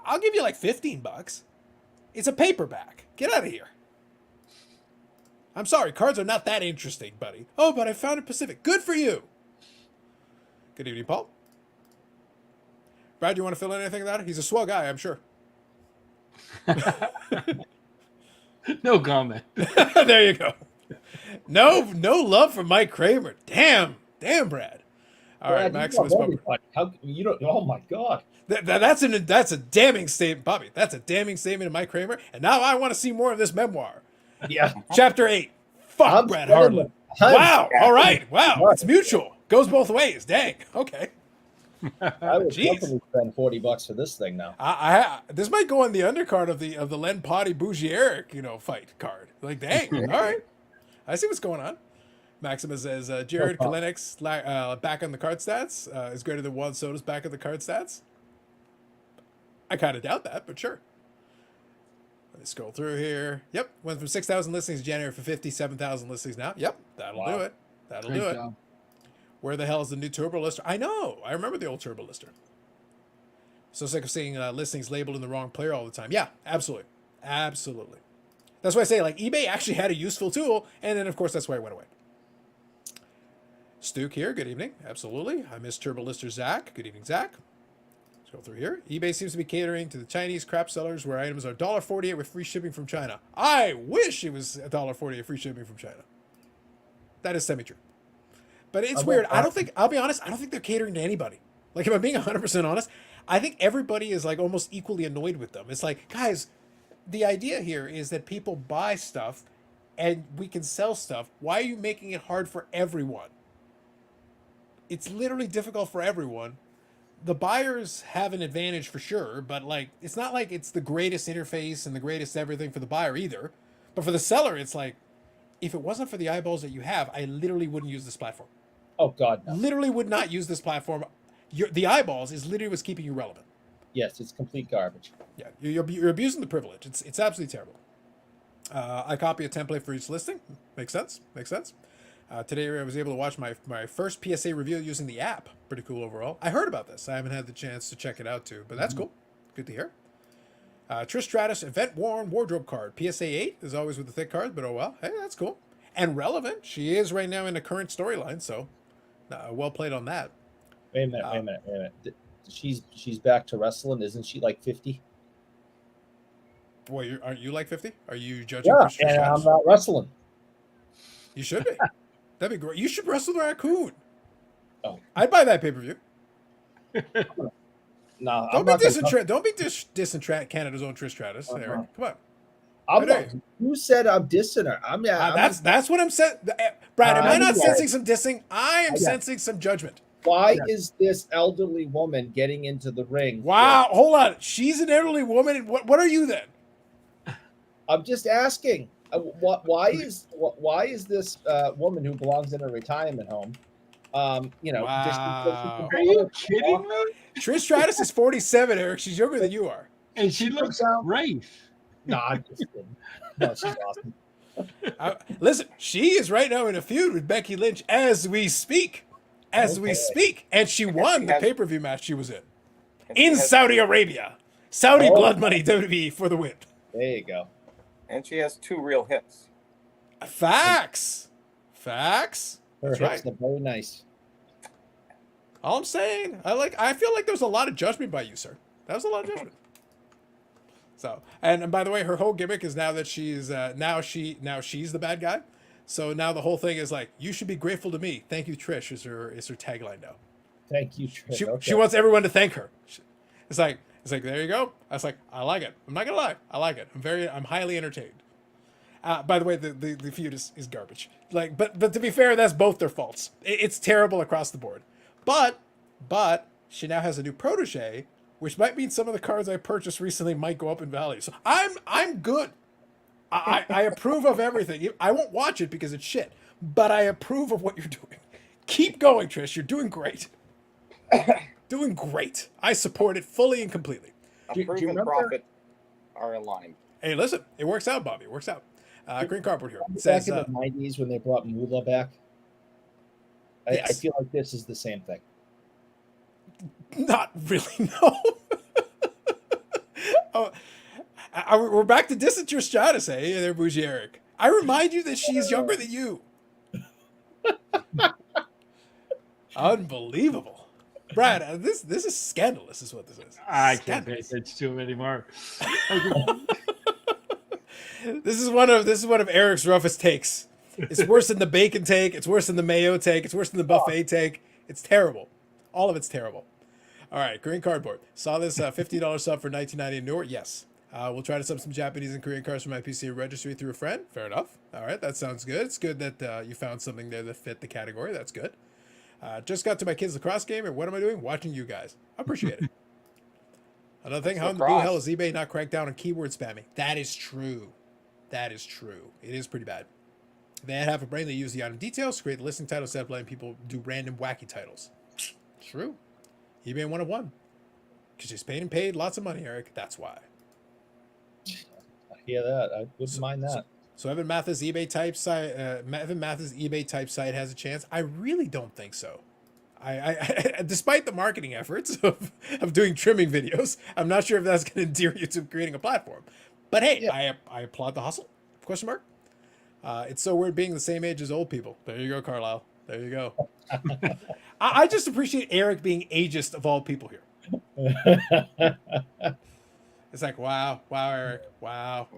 I'll give you like $15. It's a paperback. Get out of here. I'm sorry, cards are not that interesting, buddy. Oh, but I found it Pacific. Good for you. Good evening, Paul. Brad, do you want to fill in anything about it? He's a swell guy, I'm sure. No comment. There you go. No love for Mike Kramer. Damn, Brad. All right, Brad, Maximus you love Bumper. everybody. How you don't? Oh my God! That's a damning statement, Bobby. That's a damning statement of Mike Kramer. And now I want to see more of this memoir. Yeah, Chapter 8. Fuck I'm Brad telling Harlan. you. Wow. Yeah. All right. Wow. Right. It's mutual. Goes both ways. Dang. Okay. I would Jeez. definitely spend $40 for this thing now. This might go on the undercard of the Len Potty Bougie Eric, fight card. Like, dang. All right. I see what's going on. Maximus says, Jared Kalinix back on the card stats is greater than Juan Soto's back on the card stats. I kind of doubt that, but sure. Let me scroll through here. Yep. Went from 6,000 listings in January for 57,000 listings now. Yep. That'll do it. That'll Great do it. job. Where the hell is the new Turbo Lister? I know. I remember the old Turbo Lister. So sick of seeing listings labeled in the wrong player all the time. Yeah, absolutely. Absolutely. That's why I say, like, eBay actually had a useful tool, and then, of course, that's why it went away. Stuke here. Good evening. Absolutely. I miss Turbo Lister Zach. Good evening, Zach. Let's go through here. eBay seems to be catering to the Chinese crap sellers where items are $1.48 with free shipping from China. I wish it was $1.48 free shipping from China. That is semi-true. But it's weird. I'll be honest, I don't think they're catering to anybody. Like, if I'm being 100% honest, I think everybody is, like, almost equally annoyed with them. It's like, guys, the idea here is that people buy stuff and we can sell stuff. Why are you making it hard for everyone? It's literally difficult for everyone. The buyers have an advantage for sure, but, like, it's not like it's the greatest interface and the greatest everything for the buyer either. But for the seller, it's like, if it wasn't for the eyeballs that you have, I literally wouldn't use this platform. Oh God, no. Literally would not use this platform. The eyeballs is literally what's keeping you relevant. Yes, it's complete garbage. Yeah, you're abusing the privilege. It's absolutely terrible. I copy a template for each listing. Makes sense. Makes sense. Today I was able to watch my first PSA review using the app. Pretty cool overall. I heard about this. I haven't had the chance to check it out too, but that's cool. Good to hear. Trish Stratus event worn wardrobe card. PSA 8 is always with the thick cards, but oh well. Hey, that's cool. And relevant. She is right now in the current storyline, so well played on that. Wait a minute. She's back to wrestling, isn't she like 50? Boy, aren't you like 50? Are you judging Yeah, Trish and Stratus? I'm not wrestling. You should be. That'd be great. You should wrestle the raccoon. Oh. I'd buy that pay-per-view. No, Don't be dissing Canada's own Trish Stratus. Eric. Come on. I'm not, who said I'm dissing her? That's what I'm saying. Brad, am I not anyway. sensing some dissing? I am sensing some judgment. Why is this elderly woman getting into the ring? Wow, hold on. She's an elderly woman. And what are you then? I'm just asking. Why is this woman who belongs in a retirement home? Wow. Are you kidding me? Trish Stratus is 47, Eric. She's younger than you are. And she looks great. No, I'm just kidding. No, she's awesome. Listen, she is right now in a feud with Becky Lynch as we speak. We speak. And she won the pay-per-view match she was in Saudi Arabia. Saudi blood money WWE for the win. There you go. And she has 2 real hits. Facts. Her That's hips right. are very nice. All I'm saying, I feel like there was a lot of judgment by you, sir. That was a lot of judgment. So, and by the way, her whole gimmick is now that she's now she's the bad guy. So now the whole thing is like, you should be grateful to me. Thank you, Trish. Is her tagline now. Thank you, Trish. She wants everyone to thank her. It's like there you go. I was like, I like it. I'm not gonna lie, I like it. I'm highly entertained. By the way, the feud is garbage. Like, but to be fair, that's both their faults. It's terrible across the board. But she now has a new protege, which might mean some of the cards I purchased recently might go up in value. So I'm good. I approve of everything. I won't watch it because it's shit, but I approve of what you're doing. Keep going, Trish. You're doing great. Doing great. I support it fully and completely. Approve and profit are aligned. Hey, listen, it works out, Bobby. It works out. Green cardboard here. It Back says, in the 90s when they brought Moolah back, I feel like this is the same thing. Not really, no. We're back to distance your status, eh? There, Bougie Eric. I remind you that she's younger than you. Unbelievable. Brad, this is scandalous, is what this is. I can't pay attention to him anymore. This is one of Eric's roughest takes. It's worse than the bacon take. It's worse than the mayo take. It's worse than the buffet take. It's terrible. All of it's terrible. All right, green cardboard. Saw this $50 sub for $19.90 in Newark. Yes. We'll try to sub some Japanese and Korean cards from my PCA registry through a friend. Fair enough. All right, that sounds good. It's good that you found something there that fit the category. That's good. Just got to my kids' lacrosse game, and what am I doing? Watching you guys. I appreciate it. Another thing, how in the blue hell is eBay not cracked down on keyword spamming? That is true. That is true. It is pretty bad. They have a brain. They use the item details to create the listing titles instead of letting people do random wacky titles. True. eBay 101. Because she's paid lots of money, Eric. That's why. I hear that. I wouldn't mind that. So Evan Mathis' eBay type site. Evan Mathis' eBay type site has a chance. I really don't think so. I despite the marketing efforts of doing trimming videos, I'm not sure if that's going to endear you to creating a platform. But hey, yeah. I applaud the hustle. Question mark. It's so weird being the same age as old people. There you go, Carlisle. There you go. I just appreciate Eric being ageist of all people here. It's like, wow, Eric, wow.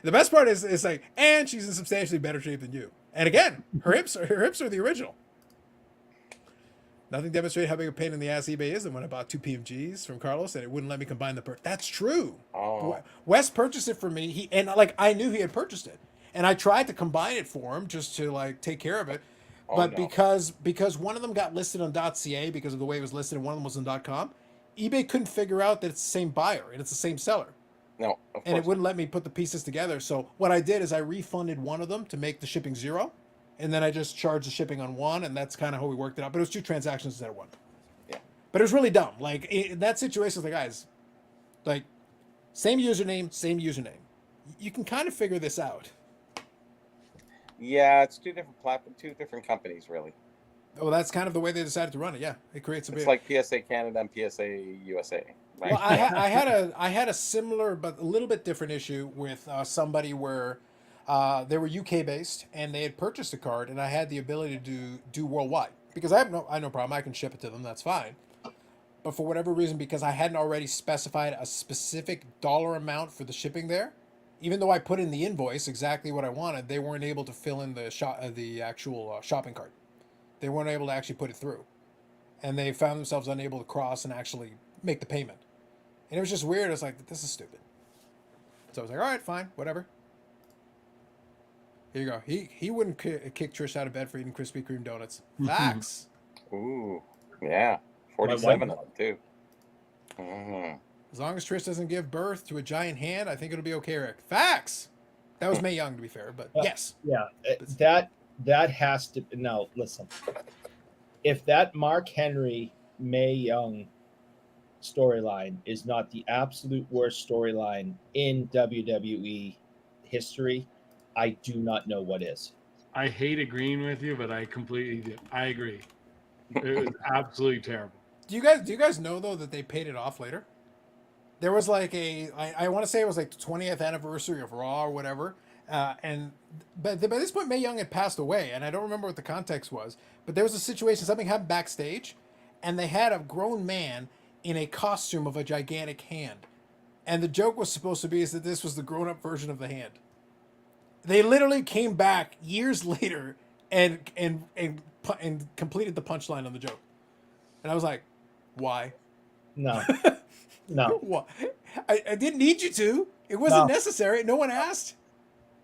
The best part is it's like, and she's in substantially better shape than you. And again, her hips are the original. Nothing demonstrated how big a pain in the ass eBay is than when I bought 2 PMGs from Carlos and it wouldn't let me combine the That's true. Oh. Wes purchased it for me. I knew he had purchased it. And I tried to combine it for him just to like take care of it. But because one of them got listed on .ca because of the way it was listed and one of them was on .com, eBay couldn't figure out that it's the same buyer and it's the same seller. No, of course and it wouldn't let me put the pieces together. So what I did is I refunded one of them to make the shipping 0, and then I just charged the shipping on one, and that's kind of how we worked it out. But it was 2 transactions instead of 1. Yeah. But it was really dumb. Like in that situation, the guys, like same username. You can kind of figure this out. Yeah, it's 2 different platforms, 2 different companies, really. Well, that's kind of the way they decided to run it. Yeah, it creates a bit. It's like PSA Canada and PSA USA. Right? Well, I had a similar but a little bit different issue with somebody where they were UK based and they had purchased a card, and I had the ability to do worldwide because I have no problem. I can ship it to them. That's fine. But for whatever reason, because I hadn't already specified a specific dollar amount for the shipping there, even though I put in the invoice exactly what I wanted, they weren't able to fill in the actual shopping cart. They weren't able to actually put it through, and they found themselves unable to cross and actually make the payment. And it was just weird. I was like, this is stupid. So I was like, all right, fine, whatever. Here you go. He wouldn't kick Trish out of bed for eating Krispy Kreme donuts. Facts. Ooh, yeah. 47 of them, too. Mm-hmm. As long as Trish doesn't give birth to a giant hand, I think it'll be okay, Rick. Facts. That was Mae Young, to be fair, but yes. Yeah, that has to. Now, listen. If that Mark Henry Mae Young storyline is not the absolute worst storyline in WWE history, I do not know what is. I hate agreeing with you, but I agree. It was absolutely terrible. Do you guys know though that they paid it off later? There was like I want to say it was like the 20th anniversary of Raw or whatever, but by this point Mae Young had passed away, and I don't remember what the context was, but there was a situation, something happened backstage, and they had a grown man in a costume of a gigantic hand, and the joke was supposed to be is that this was the grown-up version of the hand. They literally came back years later and completed the punchline on the joke, and I was like, why? No, no. What? I didn't need you to. It wasn't necessary. No one asked.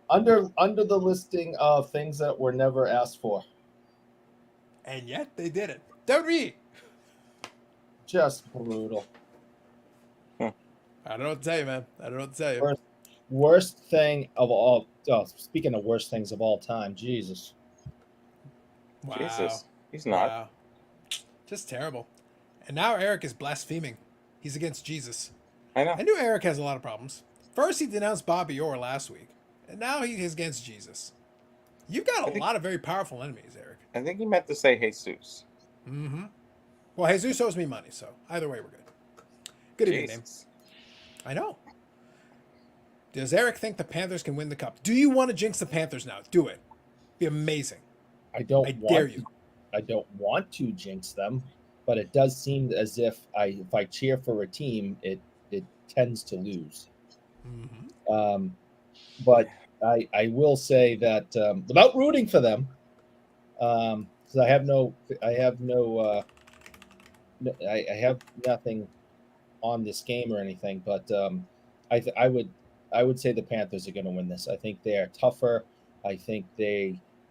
Under the listing of things that were never asked for. And yet they did it. Don't read. Just brutal. I don't know what to tell you, man. I don't know what to tell you. Worst thing of all. Oh, speaking of worst things of all time, Jesus. Wow. Jesus. He's not. Wow. Just terrible. And now Eric is blaspheming. He's against Jesus. I know. I knew Eric has a lot of problems. First he denounced Bobby Orr last week, and now he is against Jesus. You've got a lot of very powerful enemies, Eric. I think he meant to say Jesus. Mm-hmm. Well, Jesus owes me money, so either way we're good. Good evening, name. I know. Does Eric think the Panthers can win the cup? Do you want to jinx the Panthers now? Do it. Be amazing. I dare you. I don't want to jinx them, but it does seem as if if I cheer for a team, it tends to lose. Mm-hmm. But I will say that without rooting for them, because I have nothing on this game or anything, but I would say the Panthers are going to win this. I think they are tougher. I think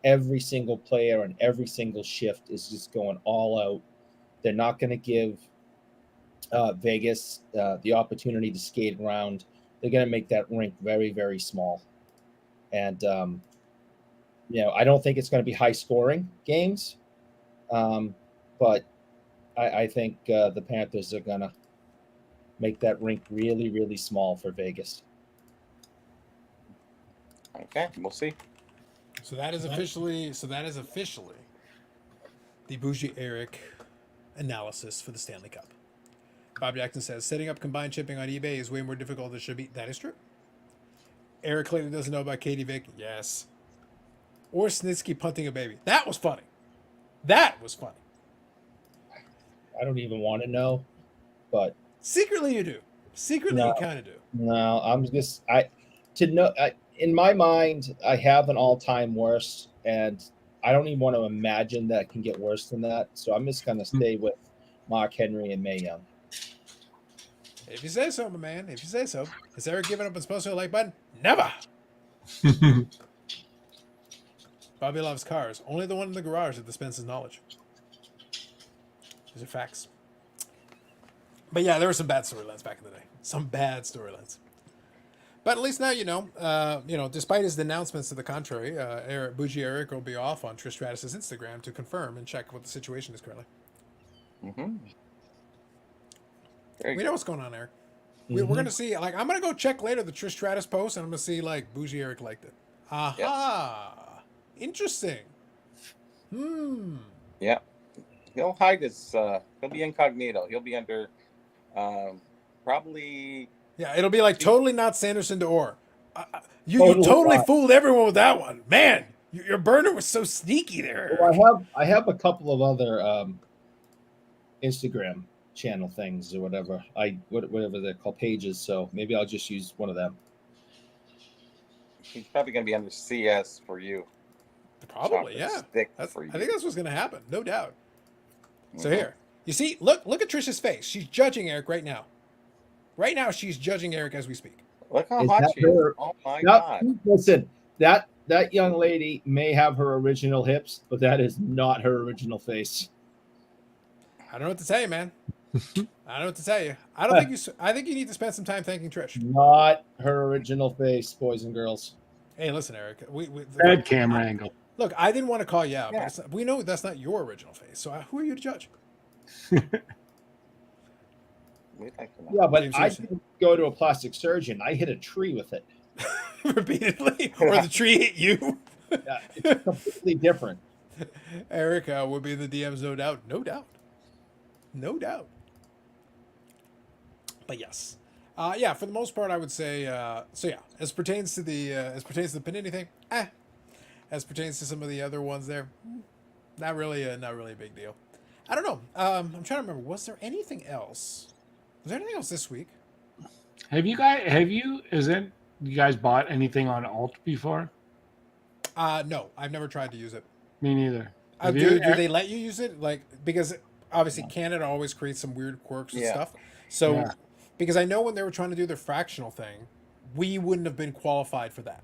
every single player and every single shift is just going all out. They're not going to give Vegas the opportunity to skate around. They're going to make that rink very, very small. And, I don't think it's going to be high scoring games. But I think the Panthers are going to make that rink really, really small for Vegas. Okay, we'll see. So that is officially the Bougie Eric analysis for the Stanley Cup. Bob Jackson says, setting up combined shipping on eBay is way more difficult than it should be. That is true. Eric clearly doesn't know about Katie Vick. Yes. Or Snitsky punting a baby. That was funny. That was funny. I don't even want to know, but secretly you do. Secretly you kind of do. No, I'm just in my mind, I have an all-time worst, and I don't even want to imagine that it can get worse than that. So I'm just going to stay with Mark Henry and Mae Young. If you say so, my man. If you say so. Has Eric given up on supposed to like button? Never. Bobby loves cars. Only the one in the garage that dispenses knowledge. These are facts. But yeah, there were some bad storylines back in the day. Some bad storylines. But at least now despite his announcements to the contrary, Bougie Eric will be off on Trish Stratus's Instagram to confirm and check what the situation is currently. Mm-hmm. We know what's going on, Eric. We're going to see, like, I'm going to go check later the Trish Stratus post, and I'm going to see, like, Bougie Eric liked it. Aha! Yep. Interesting. Yeah. He'll hide his, he'll be incognito. He'll be under, probably... Yeah, it'll be like totally not Sanderson to Orr. You totally fooled everyone with that one. Man, your burner was so sneaky there. Well, I have a couple of other Instagram channel things or whatever whatever they're called, pages, so maybe I'll just use one of them. He's probably going to be under CS for you. Probably, yeah. I think that's what's going to happen, no doubt. So here, you see, look at Trish's face. She's judging Eric right now. Right now, she's judging Eric as we speak. Look how hot she is. Oh my God. Listen, that young lady may have her original hips, but that is not her original face. I don't know what to tell you, man. I don't know what to tell you. I think you need to spend some time thanking Trish. Not her original face, boys and girls. Hey, listen, Eric. Bad camera angle. Look, I didn't want to call you out, but we know that's not your original face. So who are you to judge? Yeah, but I didn't go to a plastic surgeon. I hit a tree with it. Repeatedly? Or the tree hit you? Yeah, it's completely different. Eric will be in the DMs, no doubt. No doubt. No doubt. But yes. Yeah, for the most part, I would say, so yeah, as pertains to the Panini thing, as pertains to some of the other ones there, not really a big deal. I don't know. I'm trying to remember, was there anything else? Was there anything else this week? You guys bought anything on Alt before? No, I've never tried to use it. Me neither. Do they let you use it? Like, because obviously Canada always creates some weird quirks and stuff. So, because I know when they were trying to do their fractional thing, we wouldn't have been qualified for that.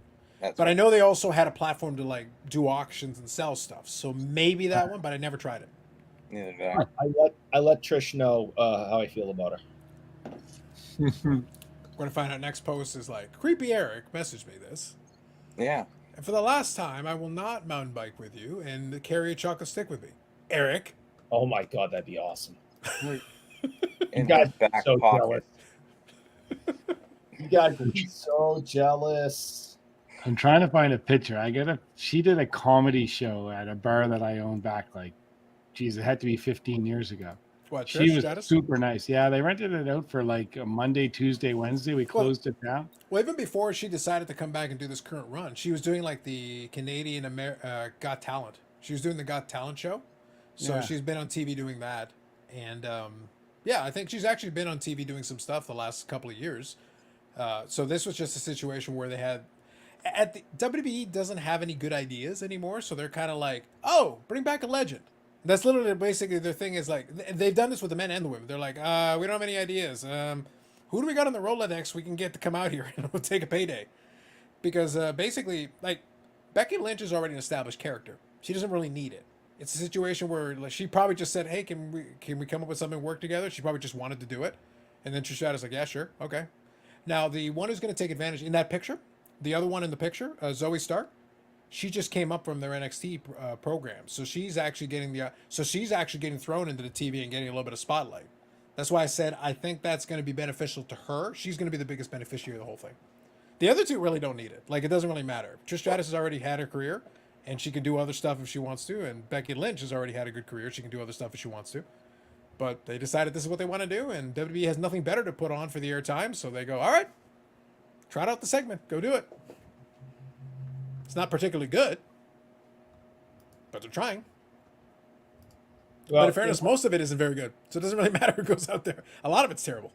But I know they also had a platform to like do auctions and sell stuff. So maybe that one, but I never tried it. Neither did I let Trish know how I feel about her. We're gonna find out next post is like, creepy Eric messaged me this. Yeah. And for the last time, I will not mountain bike with you and carry a chocolate stick with me. Eric. Oh my God, that'd be awesome. In his back so pocket. You guys would be so jealous. I'm trying to find a picture. She did a comedy show at a bar that I owned back it had to be 15 years ago. What, she was super nice. Yeah, they rented it out for like a Monday, Tuesday, Wednesday. We closed it down. Well, even before she decided to come back and do this current run, she was doing like the Canadian Got Talent. She was doing the Got Talent show. So she's been on TV doing that. And I think she's actually been on TV doing some stuff the last couple of years. So this was just a situation where they had... WWE doesn't have any good ideas anymore, so they're kind of like, oh, bring back a legend. That's literally basically their thing is like, they've done this with the men and the women. They're like, we don't have any ideas. Who do we got on the Rolodex we can get to come out here and we'll take a payday? Because basically, like, Becky Lynch is already an established character. She doesn't really need it. It's a situation where like, she probably just said, hey, can we come up with something, work together? She probably just wanted to do it. And then Trish Stratus like, yeah, sure, okay. Now, the one who's going to take advantage in that picture, the other one in the picture, Zoe Stark, she just came up from their NXT program, so she's actually getting thrown into the TV and getting a little bit of spotlight. That's why I said I think that's going to be beneficial to her. She's going to be the biggest beneficiary of the whole thing. The other two really don't need it. Like, it doesn't really matter. Trish Stratus has already had her career, and she can do other stuff if she wants to. And Becky Lynch has already had a good career; she can do other stuff if she wants to. But they decided this is what they want to do, and WWE has nothing better to put on for the airtime, so they go, all right, try out the segment, go do it. It's not particularly good, but they're trying. Well, but in fairness, most of it isn't very good, so it doesn't really matter who goes out there. A lot of it's terrible.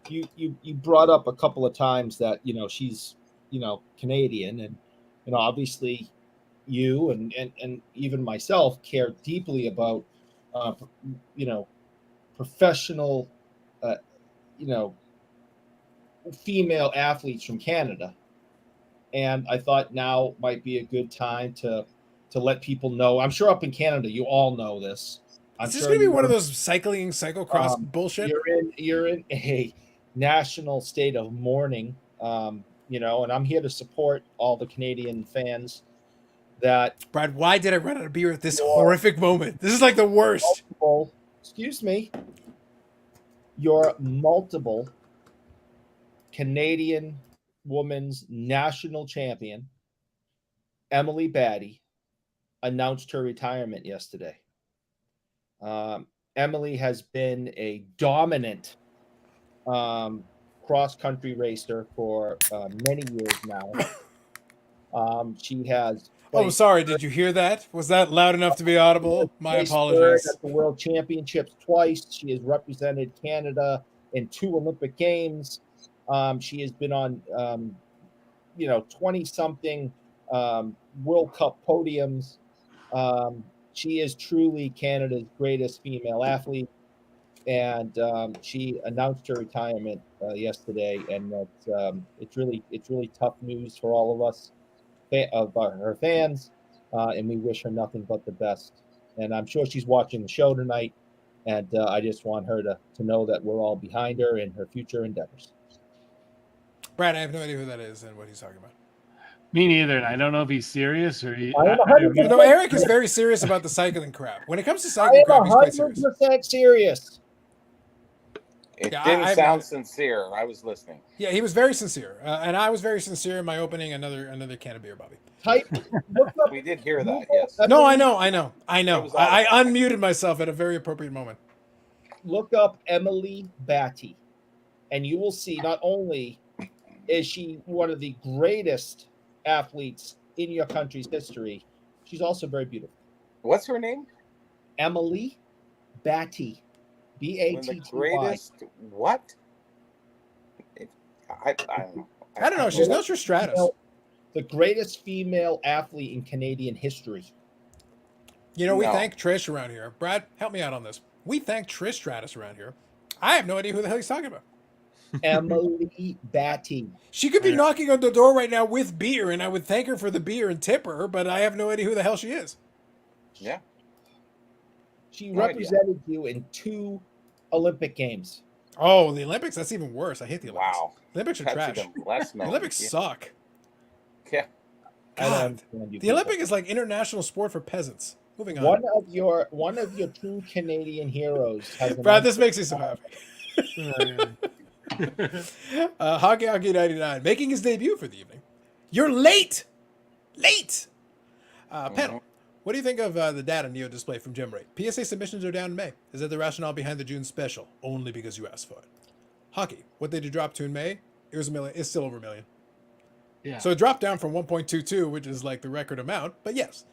You brought up a couple of times that she's Canadian, and obviously you and even myself care deeply about professional female athletes from Canada. And I thought now might be a good time to let people know. I'm sure up in Canada, you all know this. Is this going to be one of those cyclocross bullshit? You're in a national state of mourning You know, and I'm here to support all the Canadian fans that Brad, why did I run out of beer at this Your- horrific moment? This is like the worst. multiple, excuse me, your multiple Canadian women's national champion, Emily Batty, announced her retirement yesterday. Emily has been a dominant cross-country racer for many years now. She has Oh, placed sorry. Did you hear that? Was that loud enough to be audible? My placed third apologies. at the World Championships twice. She has represented Canada in 2 Olympic Games. She has been on, 20-something World Cup podiums. She is truly Canada's greatest female athlete, and she announced her retirement yesterday. And it's really tough news for all of us, of her fans, and we wish her nothing but the best. And I'm sure she's watching the show tonight, and I just want her to know that we're all behind her in her future endeavors. Brad, I have no idea who that is and what he's talking about. Me neither. And I don't know if he's serious or he. I am I don't know. No, Eric is very serious about the cycling crap. When it comes to I cycling am crap, he's quite serious. 100% serious. It Yeah, didn't I've sound not- sincere. I was listening. Yeah, he was very sincere, and I was very sincere in my opening another can of beer, Bobby. Look up, We did hear that, yes. No, I know. It was I audible. unmuted myself at a very appropriate moment. look up Emily Batty, and you will see not only is she one of the greatest athletes in your country's history, she's also very beautiful. What's her name? Emily Batty, One of the Batty. greatest. What? I don't know. I don't know. She's no Trish Stratus. The greatest female athlete in Canadian history. You know, we No. thank Trish around here. Brad, help me out on this. We thank Trish Stratus around here. I have no idea who the hell he's talking about. Emily Batty. She could be Yeah. knocking on the door right now with beer, and I would thank her for the beer and tip her, but I have no idea who the hell she is. Yeah. She No idea. represented you in 2 Olympic Games. Oh, the Olympics? That's even worse. I hate the Olympics. Wow. The Olympics are That's trash. even less The known. Olympics Yeah. suck. Yeah. I don't God. understand you The people. Olympic is like international sport for peasants. Moving on. One of your true Canadian heroes has Brad, announced- this makes me so happy. Hockey 99 making his debut for the evening. You're late. Panel, what do you think of the data Neo display from Gem Rate? PSA submissions are down in May. Is that the rationale behind the June special? Only because you asked for it. Hockey, what did you drop to in May? It was $1 million. It's still over $1 million. Yeah. So it dropped down from 1.22, which is like the record amount. But yes,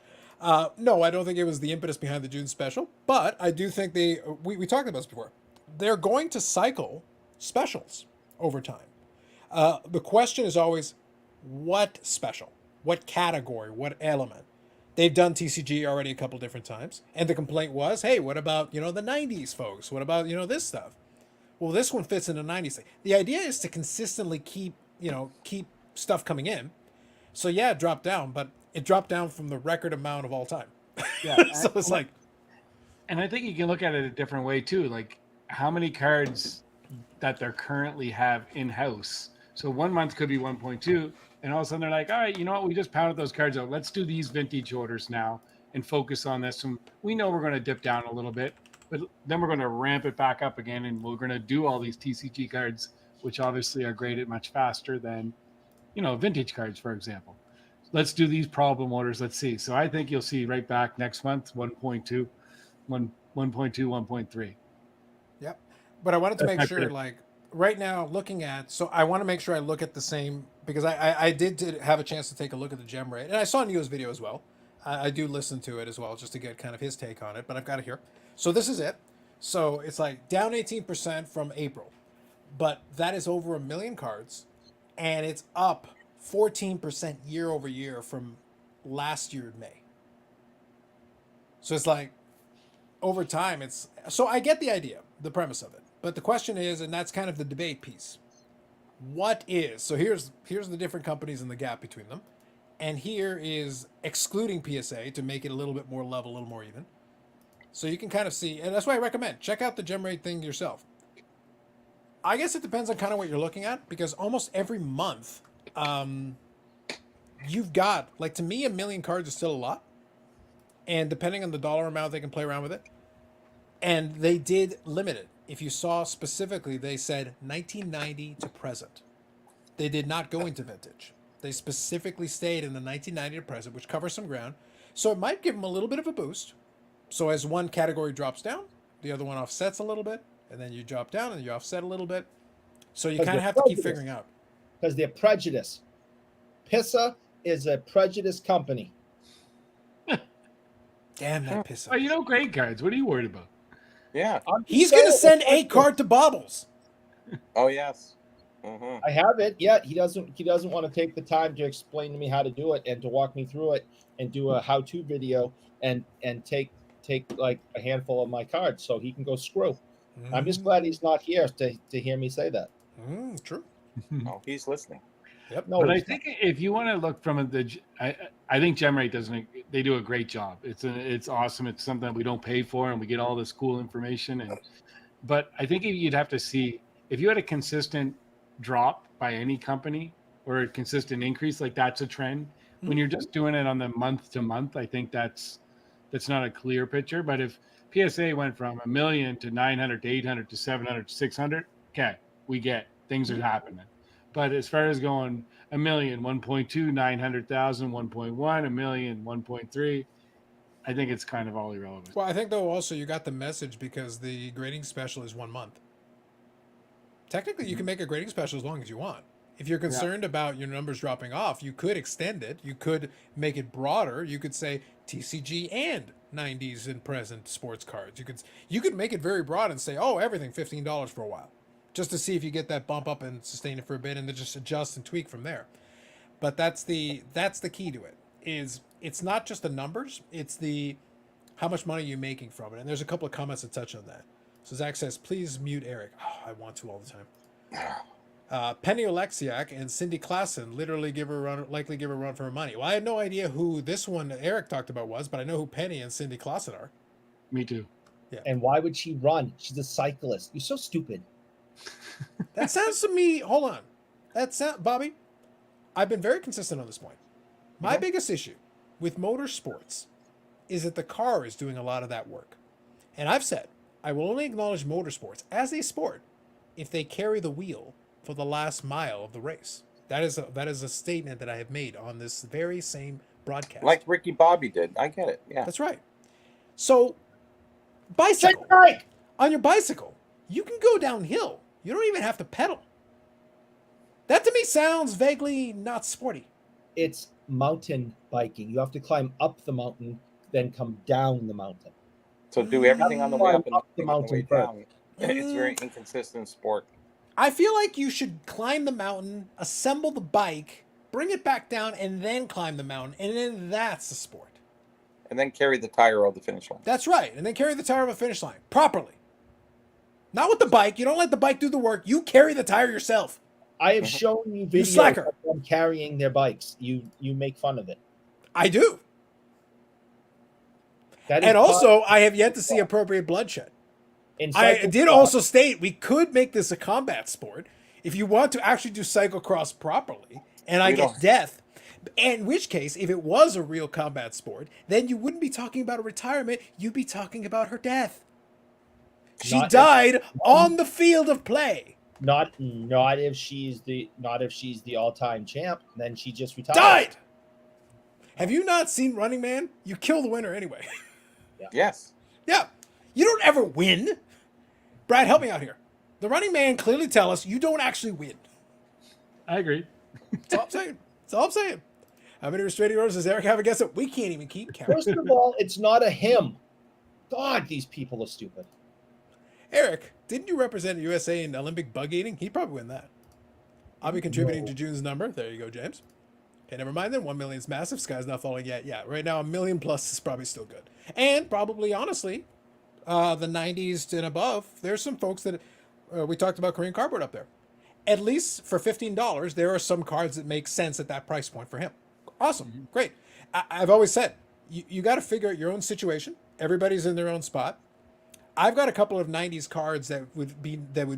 no, I don't think it was the impetus behind the June special. But I do think we talked about this before. They're going to cycle specials over time. The question is always, what special? What category? What element? They've done TCG already a couple different times. And the complaint was, hey, what about, the 90s folks? What about, this stuff? Well, this one fits in the 90s thing. The idea is to consistently keep stuff coming in. So yeah, it dropped down, but it dropped down from the record amount of all time. Yeah. So it's like, And I think you can look at it a different way too. Like how many cards that they currently have in house. So 1 month could be 1.2, and all of a sudden they're like, all right, you know what? We just pounded those cards out. Let's do these vintage orders now and focus on this. And we know we're going to dip down a little bit, but then we're going to ramp it back up again, and we're going to do all these TCG cards, which obviously are graded much faster than, vintage cards, for example. Let's do these problem orders. Let's see. So I think you'll see right back next month, 1.2, 1.2, 1.3. yep. But I wanted to make That's sure, good. like, right now, so I want to make sure I look at the same, because I did have a chance to take a look at the gem rate, and I saw Neo's video as well. I do listen to it as well, just to get kind of his take on it, but I've got it here. So this is it. So it's like down 18% from April, but that is over 1 million cards, and it's up 14% year over year from last year in May. So it's like, over time, so I get the idea, the premise of it. But the question is, and that's kind of the debate piece. What is, so here's the different companies and the gap between them. And here is excluding PSA to make it a little bit more level, a little more even. So you can kind of see, and that's why I recommend, check out the gem rate thing yourself. I guess it depends on kind of what you're looking at, because almost every month, you've got, like, to me, 1,000,000 cards is still a lot. And depending on the dollar amount, they can play around with it. And they did limit it. If you saw specifically, they said 1990 to present. They did not go into vintage. They specifically stayed in the 1990 to present, which covers some ground. So it might give them a little bit of a boost. So as one category drops down, the other one offsets a little bit, and then you drop down and you offset a little bit. So you kind of have to keep figuring out. Because they're prejudiced. PSA is a prejudiced company. Damn that piss off. Oh, you know, great cards. What are you worried about? Yeah. He's going to send a card to Bobbles. Oh yes. Mm-hmm. I have it. Yeah, he doesn't want to take the time to explain to me how to do it and to walk me through it and do a how-to video and take like a handful of my cards so he can go screw. I'm just glad he's not here to hear me say that. True. Oh, he's listening. Yep. No, But I he's think if you want to look from I think GemRate they do a great job. It's awesome. It's something that we don't pay for, and we get all this cool information. But I think you'd have to see if you had a consistent drop by any company or a consistent increase, like that's a trend. When you're just doing it on the month to month, I think that's not a clear picture. But if PSA went from 1,000,000 to 900 to 800 to 700 to 600, okay, we get things are happening. But as far as going 1,000,000, 1.2, 900,000, 1.1, 1,000,000, 1.3, I think it's kind of all irrelevant. Well, I think, though, also you got the message because the grading special is 1 month. Technically, you can make a grading special as long as you want. If you're concerned about your numbers dropping off, you could extend it. You could make it broader. You could say TCG and 90s and present sports cards. You could make it very broad and say, oh, everything $15 for a while, just to see if you get that bump up and sustain it for a bit, and then just adjust and tweak from there. But that's the key to it. Is it's not just the numbers, it's the how much money you're making from it. And there's a couple of comments that touch on that. So Zach says, please mute Eric. Oh, I want to all the time. Penny Oleksiak and Cindy Klassen literally likely give her a run for her money. Well, I had no idea who this one Eric talked about was, but I know who Penny and Cindy Klassen are. Me too. Yeah. And why would she run? She's a cyclist. You're so stupid. That sounds to me. Hold on. Bobby, I've been very consistent on this point. My biggest issue with motorsports is that the car is doing a lot of that work. And I've said, I will only acknowledge motorsports as a sport if they carry the wheel for the last mile of the race. That is a statement that I have made on this very same broadcast. Like Ricky Bobby did. I get it. Yeah. That's right. So, bicycle. On your bicycle, you can go downhill. You don't even have to pedal. That to me sounds vaguely not sporty. It's mountain biking. You have to climb up the mountain, then come down the mountain. So do everything on the way up and Up the nothing on the way mountain first. down. It's very inconsistent sport. I feel like you should climb the mountain, assemble the bike, bring it back down, and then climb the mountain, and then that's a sport. And then carry the tire over the finish line. That's right, and then carry the tire over the finish line properly. Not with the bike. You don't let the bike do the work. You carry the tire yourself. I have shown you videos slacker. of them carrying their bikes. You make fun of it. I do. That is And also, I have yet to see appropriate bloodshed. I did also state we could make this a combat sport if you want to actually do cyclocross properly, and I get death. In which case, if it was a real combat sport, then you wouldn't be talking about a retirement. You'd be talking about her death. She died on the field of play. Not if she's the all-time champ. Then she just retired. Died. Have you not seen Running Man? You kill the winner anyway. Yes. Yeah. You don't ever win. Brad, help me out here. The Running Man clearly tell us you don't actually win. I agree. That's all I'm saying. That's all I'm saying. How many restraining orders does Eric have against it? We can't even keep count. First of all, it's not a him. God, these people are stupid. Eric, didn't you represent USA in Olympic bug eating? He'd probably win that. I'll be contributing to June's number. There you go, James. Okay, never mind then. 1 million is massive. Sky's not falling yet. Yeah, right now 1 million plus is probably still good. And probably, honestly, the 90s and above, there's some folks that we talked about Korean cardboard up there. At least for $15, there are some cards that make sense at that price point for him. Awesome. Great. I've always said, you got to figure out your own situation. Everybody's in their own spot. I've got a couple of '90s cards that would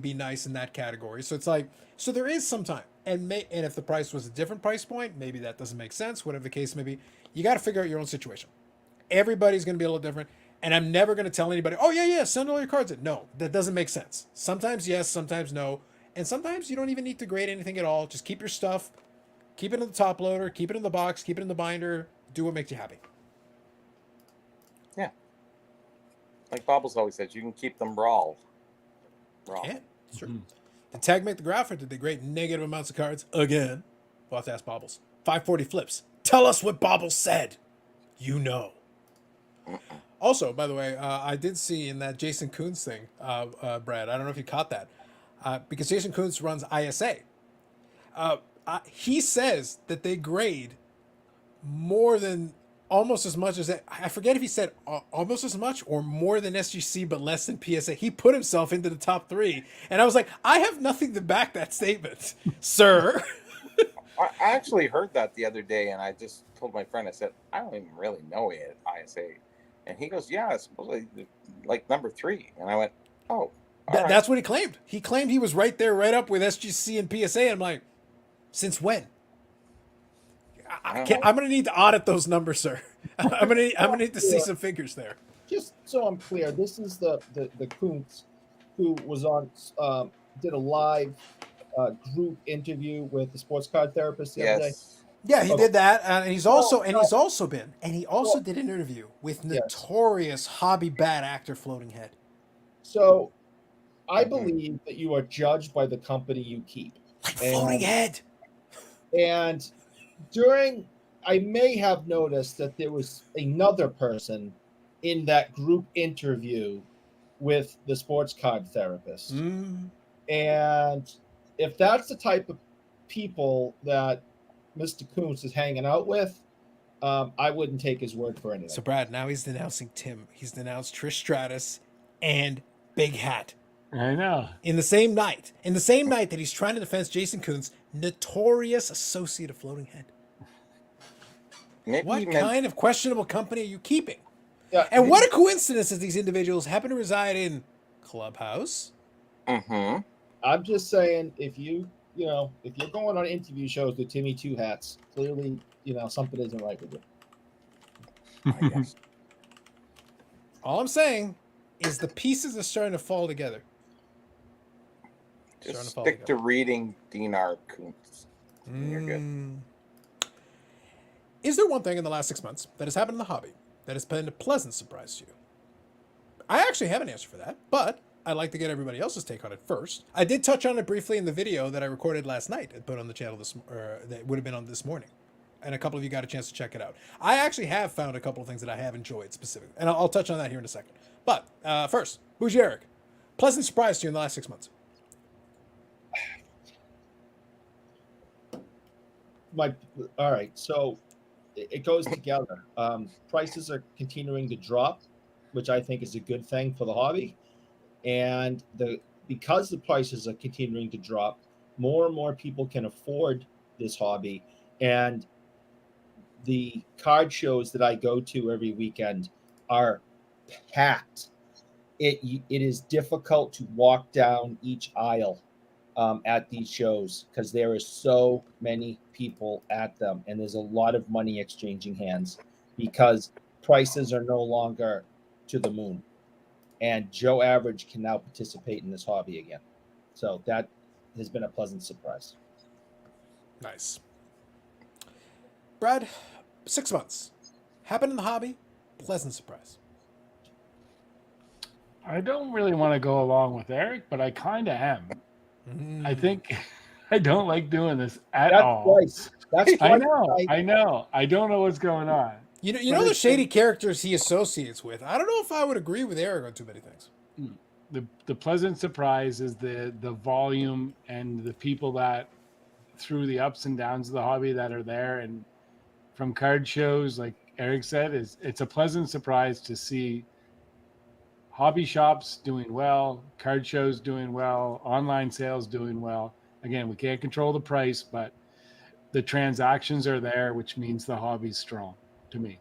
be nice in that category. So it's like, so there is some time, and if the price was a different price point, maybe that doesn't make sense. Whatever the case may be, you got to figure out your own situation. Everybody's going to be a little different, and I'm never going to tell anybody, oh yeah, send all your cards in. No, that doesn't make sense. Sometimes yes, sometimes no, and sometimes you don't even need to grade anything at all. Just keep your stuff, keep it in the top loader, keep it in the box, keep it in the binder. Do what makes you happy. Yeah. Like Bobbles always says, you can keep them raw. Yeah, it's true. Did Tag make the graph, or did they grade negative amounts of cards again? We'll have to ask Bobbles. 540 flips. Tell us what Bobbles said. You know. Also, by the way, I did see in that Jason Kuntz thing, Brad, I don't know if you caught that, because Jason Kuntz runs ISA. He says that they grade more than almost as much as that. I forget if he said almost as much or more than SGC, but less than PSA. He put himself into the top 3, and I was like, I have nothing to back that statement, sir. I actually heard that the other day, and I just told my friend, I said, I don't even really know ISA. And he goes, yeah, it's supposedly like number 3. And I went, oh, right. That's what he claimed. He claimed he was right there, right up with SGC and PSA. And I'm like, since when? I'm going to need to audit those numbers, sir. I'm going to need to see some figures there. Just so I'm clear, this is the Kuntz who was on, did a live group interview with the sports card therapist the other day. Yeah, he did that, and he also did an interview with notorious hobby bad actor Floating Head. So, I believe that you are judged by the company you keep. Like Floating Head. And I may have noticed that there was another person in that group interview with the sports card therapist. And if that's the type of people that Mr. Kuntz is hanging out with, I wouldn't take his word for anything. So, Brad, now he's denouncing Tim. He's denounced Trish Stratus and Big Hat. I know. In the same night that he's trying to defend Jason Kuntz, notorious associate of Floating Head. What kind of questionable company are you keeping? Yeah, and what a coincidence that these individuals happen to reside in Clubhouse. I'm just saying, if you're going on interview shows with Timmy Two Hats, clearly, something isn't right with you. All I'm saying is the pieces are starting to fall together. Just stick to reading Dinar Kuntz. You're good. Is there one thing in the last 6 months that has happened in the hobby that has been a pleasant surprise to you? I actually have an answer for that, but I'd like to get everybody else's take on it first. I did touch on it briefly in the video that I recorded last night and put on the channel that would have been on this morning. And a couple of you got a chance to check it out. I actually have found a couple of things that I have enjoyed specifically. And I'll touch on that here in a second. But first, Bougie Eric, pleasant surprise to you in the last 6 months. All right, so it goes together. Prices are continuing to drop, which I think is a good thing for the hobby. And because the prices are continuing to drop, more and more people can afford this hobby. And the card shows that I go to every weekend are packed. It is difficult to walk down each aisle at these shows because there are so many people at them, and there's a lot of money exchanging hands because prices are no longer to the moon. And Joe Average can now participate in this hobby again. So that has been a pleasant surprise. Nice. Brad, 6 months. Happened in the hobby, pleasant surprise. I don't really want to go along with Eric, but I kind of am. I think I don't like doing this at all. That's I know. I don't know what's going on. You know the shady characters he associates with. I don't know if I would agree with Eric on too many things. The pleasant surprise is the volume and the people that through the ups and downs of the hobby that are there, and from card shows, like Eric said, it's a pleasant surprise to see hobby shops doing well, card shows doing well, online sales doing well. Again, we can't control the price, but the transactions are there, which means the hobby's strong to me.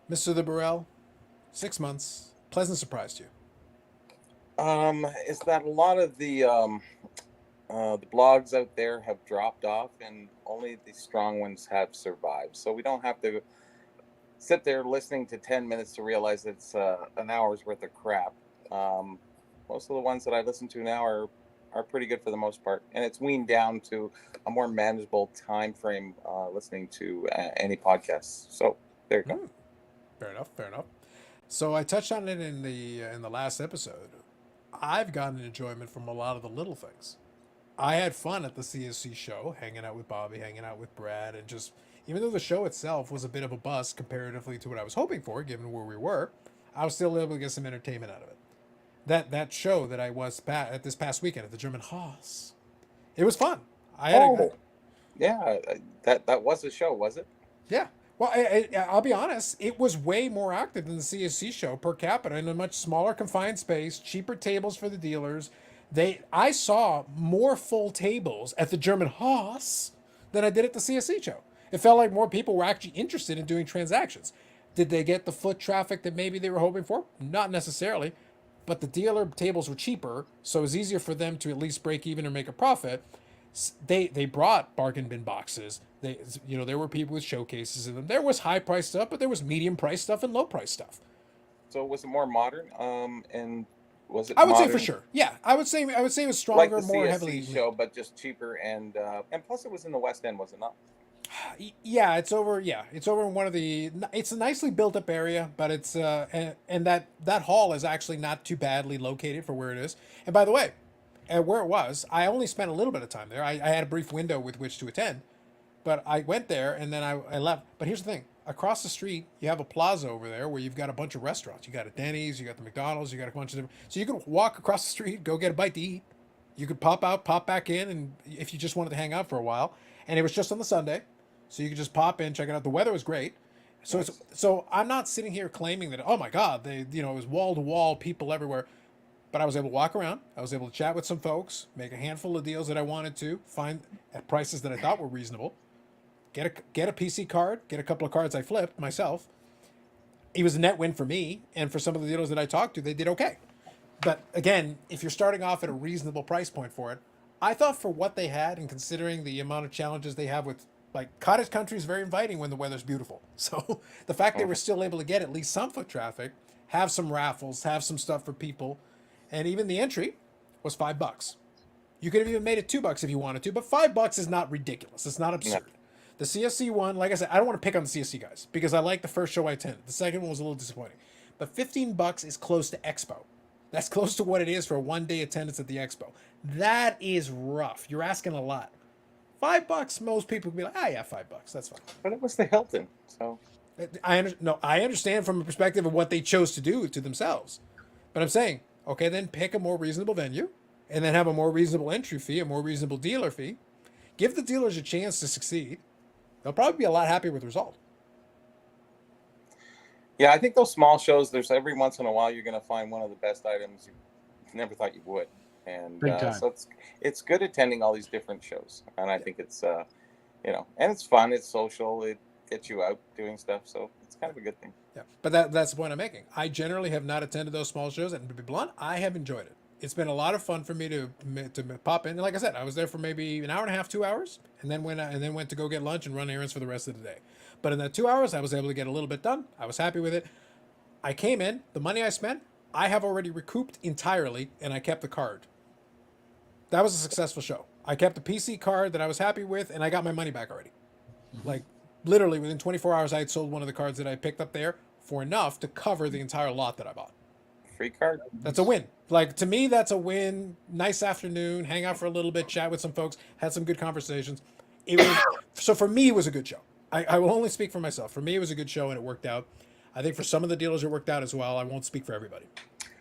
Mr. The Burrell, 6 months, pleasant surprise to you? Is that a lot of the blogs out there have dropped off, and only the strong ones have survived. So we don't have to sit there listening to 10 minutes to realize it's an hour's worth of crap. Um, Most of the ones that I listen to now are pretty good for the most part, and it's weaned down to a more manageable time frame listening to any podcasts. So there you go. Mm, fair enough. Fair enough. So I touched on it in the last episode. I've gotten enjoyment from a lot of the little things. I had fun at the CSC show, hanging out with Bobby, hanging out with Brad, and just even though the show itself was a bit of a bust comparatively to what I was hoping for, given where we were, I was still able to get some entertainment out of it. That show that I was at this past weekend at the German Haus, it was fun. I had a Oh, yeah, that was a show, was it? Yeah. Well, I'll be honest. It was way more active than the CSC show per capita in a much smaller confined space, cheaper tables for the dealers. I saw more full tables at the German Haus than I did at the CSC show. It felt like more people were actually interested in doing transactions. Did they get the foot traffic that maybe they were hoping for? Not necessarily, but the dealer tables were cheaper, so it was easier for them to at least break even or make a profit. They brought bargain bin boxes. There were people with showcases in them. There was high price stuff, but there was medium price stuff and low price stuff. So was it more modern? And was it I would say for modern sure. Yeah, I would say it was like stronger, the more CSC heavily. show, but just cheaper and plus it was in the West End, was it not? Yeah, it's over. Yeah, it's over in one of the. It's a nicely built up area, but it's and that hall is actually not too badly located for where it is. And by the way, where it was, I only spent a little bit of time there. I had a brief window with which to attend, but I went there and then I left. But here's the thing: across the street, you have a plaza over there where you've got a bunch of restaurants. You got a Denny's, you got the McDonald's, you got a bunch of different. So you can walk across the street, go get a bite to eat. You could pop out, pop back in, and if you just wanted to hang out for a while, and it was just on the Sunday, so you could just pop in, check it out. The weather was great. Nice. So I'm not sitting here claiming that, oh my God, it was wall to wall, people everywhere. But I was able to walk around. I was able to chat with some folks, make a handful of deals that I wanted to, find at prices that I thought were reasonable. Get a PC card, get a couple of cards I flipped myself. It was a net win for me, and for some of the dealers that I talked to, they did okay. But again, if you're starting off at a reasonable price point for it, I thought for what they had and considering the amount of challenges they have with like cottage country is very inviting when the weather's beautiful. So the fact they were still able to get at least some foot traffic, have some raffles, have some stuff for people, and even the entry was $5. You could have even made it $2 if you wanted to, but $5 is not ridiculous. It's not No. absurd. The CSC one, like I said, I don't want to pick on the CSC guys because I like the first show I attended. The second one was a little disappointing, but $15 is close to Expo. That's close to what it is for a 1 day attendance at the Expo. That is rough. You're asking a lot. $5, most people would be like, yeah, $5. That's fine. But it was the Hilton, so I understand from a perspective of what they chose to do to themselves. But I'm saying, okay, then pick a more reasonable venue and then have a more reasonable entry fee, a more reasonable dealer fee. Give the dealers a chance to succeed. They'll probably be a lot happier with the result. yeah, I think those small shows. There's every once in a while you're going to find one of the best items you never thought you would, and Big time. so it's good attending all these different shows, and I think it's and it's fun, it's social, it gets you out doing stuff, so it's kind of a good thing. Yeah, but that's the point I'm making. I generally have not attended those small shows, and to be blunt, I have enjoyed it. It's been a lot of fun for me to pop in. And like I said, I was there for maybe an hour and a half, 2 hours, and then went to go get lunch and run errands for the rest of the day. But in that 2 hours, I was able to get a little bit done. I was happy with it. I came in, the money I spent, I have already recouped entirely, and I kept the card. That was a successful show. I kept the PC card that I was happy with, and I got my money back already. Like, literally within 24 hours, I had sold one of the cards that I picked up there for enough to cover the entire lot that I bought. Free card. That's a win. Like, to me, that's a win. Nice afternoon, hang out for a little bit, chat with some folks, had some good conversations. So for me, it was a good show. I will only speak for myself. For me, it was a good show, and it worked out. I think for some of the dealers, it worked out as well. I won't speak for everybody.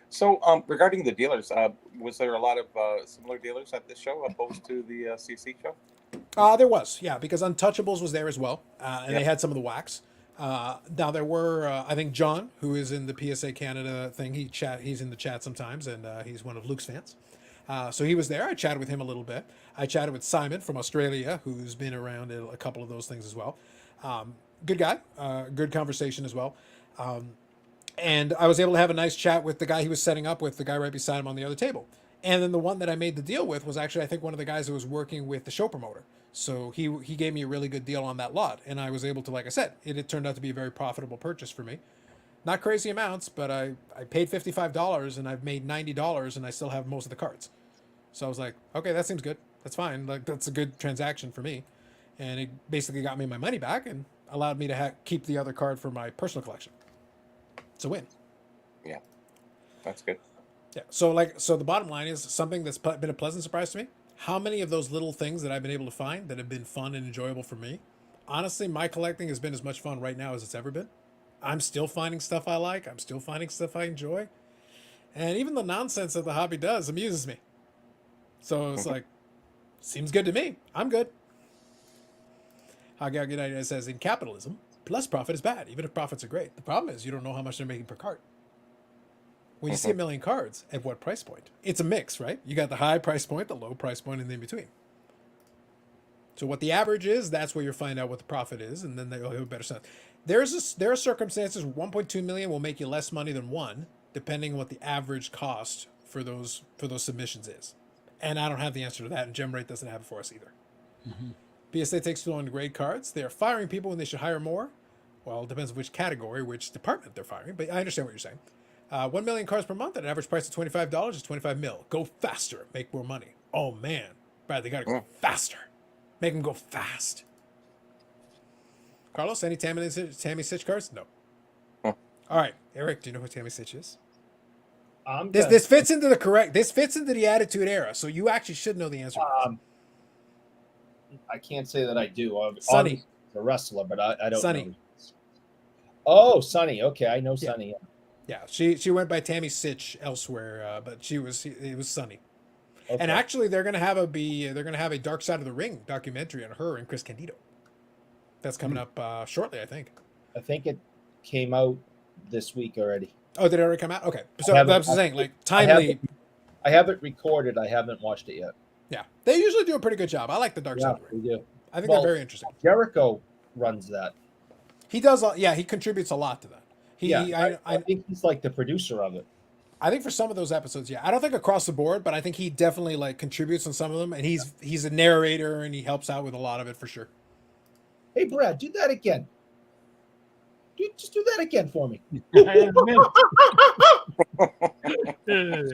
So regarding the dealers, was there a lot of similar dealers at this show opposed to the CC show? There was, yeah, because Untouchables was there as well, and they Yep. had some of the wax. Now there were, I think John, who is in the PSA Canada thing, he's in the chat sometimes, and he's one of Luke's fans. So he was there. I chatted with him a little bit. I chatted with Simon from Australia, who's been around a couple of those things as well. Good guy, good conversation as well. And I was able to have a nice chat with the guy he was setting up with, the guy right beside him on the other table. And then the one that I made the deal with was actually, I think, one of the guys that was working with the show promoter. So he gave me a really good deal on that lot. And I was able to, like I said, it turned out to be a very profitable purchase for me. Not crazy amounts, but I paid $55 and I've made $90 and I still have most of the cards. So I was like, okay, that seems good. That's fine. Like, that's a good transaction for me. And it basically got me my money back and allowed me to keep the other card for my personal collection. It's a win. Yeah, that's good. Yeah. So the bottom line is something that's been a pleasant surprise to me. How many of those little things that I've been able to find that have been fun and enjoyable for me? Honestly, my collecting has been as much fun right now as it's ever been. I'm still finding stuff I like. I'm still finding stuff I enjoy. And even the nonsense that the hobby does amuses me. So it's like, seems good to me. I'm good. Hagi Hagi says, in capitalism, plus profit is bad, even if profits are great. The problem is you don't know how much they're making per card. When you see 1 million cards, at what price point? It's a mix, right? You got the high price point, the low price point, and the in between. So what the average is, that's where you'll find out what the profit is, and then they'll have a better sense. There are circumstances where 1.2 million will make you less money than 1, depending on what the average cost for those submissions is. And I don't have the answer to that, and GemRate doesn't have it for us either. PSA takes too long to grade cards. They are firing people when they should hire more. Well, it depends on which category, which department they're firing, but I understand what you're saying. 1 million cards per month at an average price of $25 is 25 mil. Go faster, make more money. Oh man, Brad, they gotta go faster. Make them go fast. Carlos, any Tammy Sitch cards? No. All right, Eric, do you know who Tammy Sitch is? This fits into the Attitude Era, so you actually should know the answer. I can't say that I do. Sonny, the wrestler, but I don't Sonny. know. Oh, Sonny. Okay, I know Sonny. Yeah, she went by Tammy Sitch elsewhere, but it was Sonny. Okay. And actually, they're gonna have a Dark Side of the Ring documentary on her and Chris Candido. That's coming up shortly, I think. I think it came out this week already. Oh, did it already come out? Okay, so I was saying, like, timely. I have it recorded. I haven't watched it yet. Yeah, they usually do a pretty good job. I like the Dark Side of the Ring. They do. I think they're very interesting. Jericho runs that. He does. Yeah, he contributes a lot to that. I think he's like the producer of it. I think for some of those episodes, yeah. I don't think across the board, but I think he definitely like contributes on some of them, and he's a narrator and he helps out with a lot of it for sure. Hey, Brad, do that again. Just do that again for me.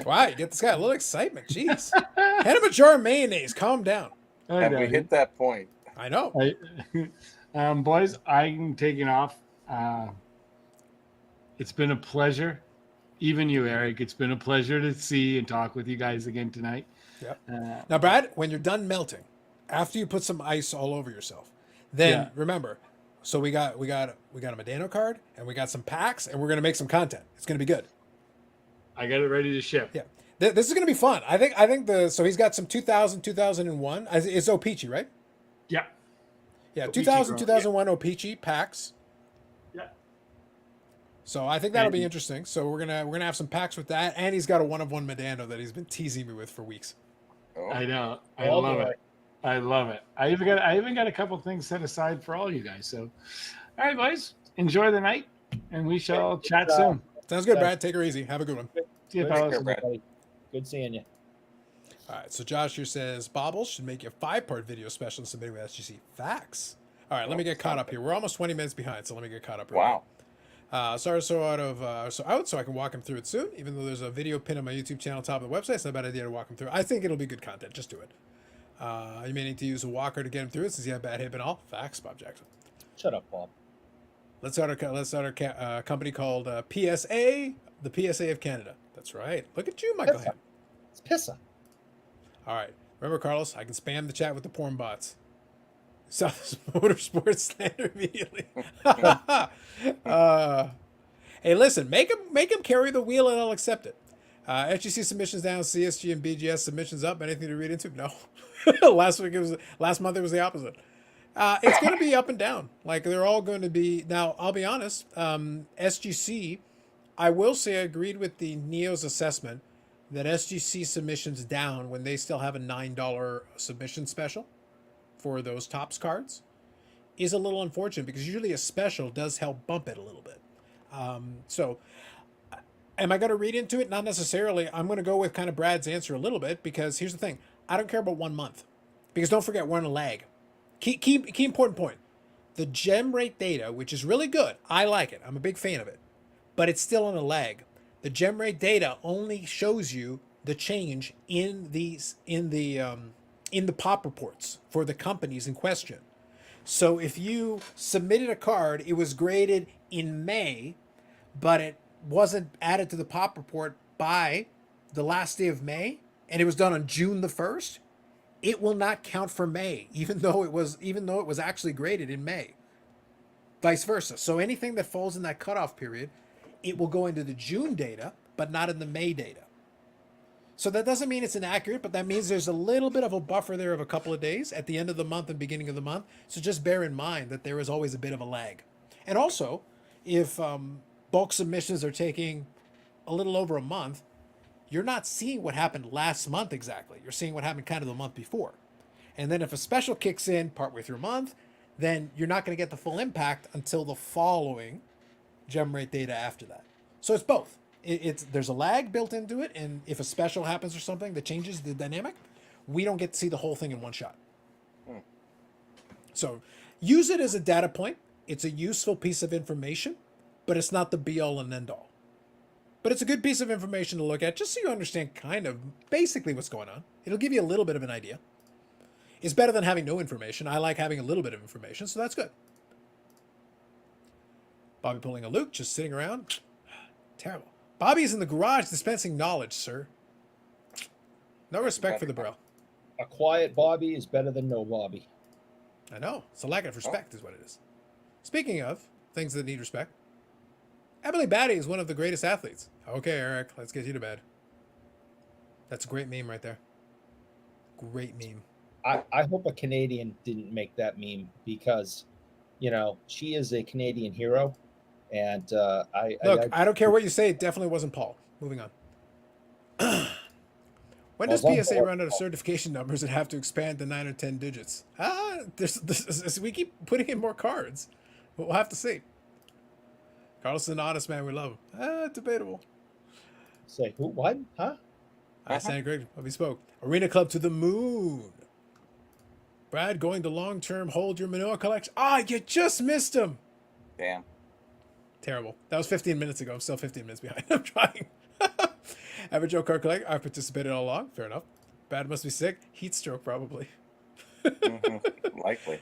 Wow, you get this guy a little excitement. Jeez. Hand him a jar of mayonnaise. Calm down. And we hit that point. I know. Boys, I'm taking off. It's been a pleasure. Even you, Eric. It's been a pleasure to see and talk with you guys again tonight. Yeah. Now, Brad, when you're done melting, after you put some ice all over yourself, then remember. So we got a Medano card and we got some packs and we're gonna make some content. It's gonna be good. I got it ready to ship. Yeah, this is gonna be fun. I think so he's got some 2000, 2001. It's O-Pee-Chee, right? Yeah. Yeah, O-Pee-Chee 2000, 2001 O-Pee-Chee packs. Yeah. So I think that'll be interesting. So we're gonna have some packs with that, and he's got a 1-of-1 Medano that he's been teasing me with for weeks. Oh. I know. I love it. I love it. I even got a couple things set aside for all you guys. So, all right, boys, enjoy the night, and we shall chat soon. Sounds good, Brad. Take her easy. Have a good one. See you, fellas. Good seeing you. All right. So Josh here says Bobbles should make a 5-part video special and submit with SGC. Facts. All right. Let me get caught up here. We're almost 20 minutes behind, so let me get caught up. Wow. So I can walk him through it soon. Even though there's a video pin on my YouTube channel, top of the website, it's not a bad idea to walk him through. I think it'll be good content. Just do it. You may need to use a walker to get him through it since you have bad hip and all. Facts, Bob Jackson. Shut up, Bob. Let's start a company called PSA, the PSA of Canada. That's right. Look at you, Michael. It's Pissa. All right. Remember, Carlos, I can spam the chat with the porn bots. South Motorsports slander immediately. Hey, listen, make him carry the wheel and I'll accept it. HGC submissions down, CSG and BGS submissions up. Anything to read into? No. Last month it was the opposite. It's going to be up and down. Like they're all going to be. Now, I'll be honest. SGC, I will say I agreed with the Neo's assessment that SGC submissions down when they still have a $9 submission special for those tops cards is a little unfortunate because usually a special does help bump it a little bit. So Am I going to read into it? Not necessarily. I'm going to go with kind of Brad's answer a little bit, because here's the thing. I don't care about 1 month, because don't forget, we're on a lag. Key important point. The gem rate data, which is really good. I like it. I'm a big fan of it. But it's still on a lag. The gem rate data only shows you the change in the pop reports for the companies in question. So if you submitted a card, it was graded in May, but it wasn't added to the pop report by the last day of May, and it was done on June the 1st, it will not count for May, even though it was actually graded in May. Vice versa. So anything that falls in that cutoff period, it will go into the June data, but not in the May data. So that doesn't mean it's inaccurate, but that means there's a little bit of a buffer there of a couple of days at the end of the month and beginning of the month. So just bear in mind that there is always a bit of a lag. And also, if bulk submissions are taking a little over a month, you're not seeing what happened last month exactly. You're seeing what happened kind of the month before. And then if a special kicks in partway through a month, then you're not going to get the full impact until the following gem rate data after that. So it's both. There's a lag built into it, and if a special happens or something that changes the dynamic, we don't get to see the whole thing in one shot. So use it as a data point. It's a useful piece of information, but it's not the be all and end all. But it's a good piece of information to look at, just so you understand kind of basically what's going on. It'll give you a little bit of an idea. It's better than having no information. I like having a little bit of information, so that's good. Bobby pulling a Luke, just sitting around. Terrible. Bobby's in the garage dispensing knowledge, sir. No respect for the bro. A quiet Bobby is better than no Bobby. I know. It's a lack of respect is what it is. Speaking of things that need respect, Emily Batty is one of the greatest athletes. Okay, Eric, let's get you to bed. That's a great meme right there. Great meme. I hope a Canadian didn't make that meme, because, she is a Canadian hero. And I don't care what you say. It definitely wasn't Paul. Moving on. When does PSA run out of certification numbers and have to expand to 9 or 10 digits? We keep putting in more cards. We'll have to see. Carlos is an honest man. We love him. Debatable. Say who? What? Huh? I sounded great. We spoke. Arena Club to the moon. Brad going to long-term hold your Manoa collection. You just missed him. Damn. Terrible. That was 15 minutes ago. I'm still 15 minutes behind. I'm trying. Average Joe Card Collect. I've participated all along. Fair enough. Brad must be sick. Heat stroke, probably. Likely.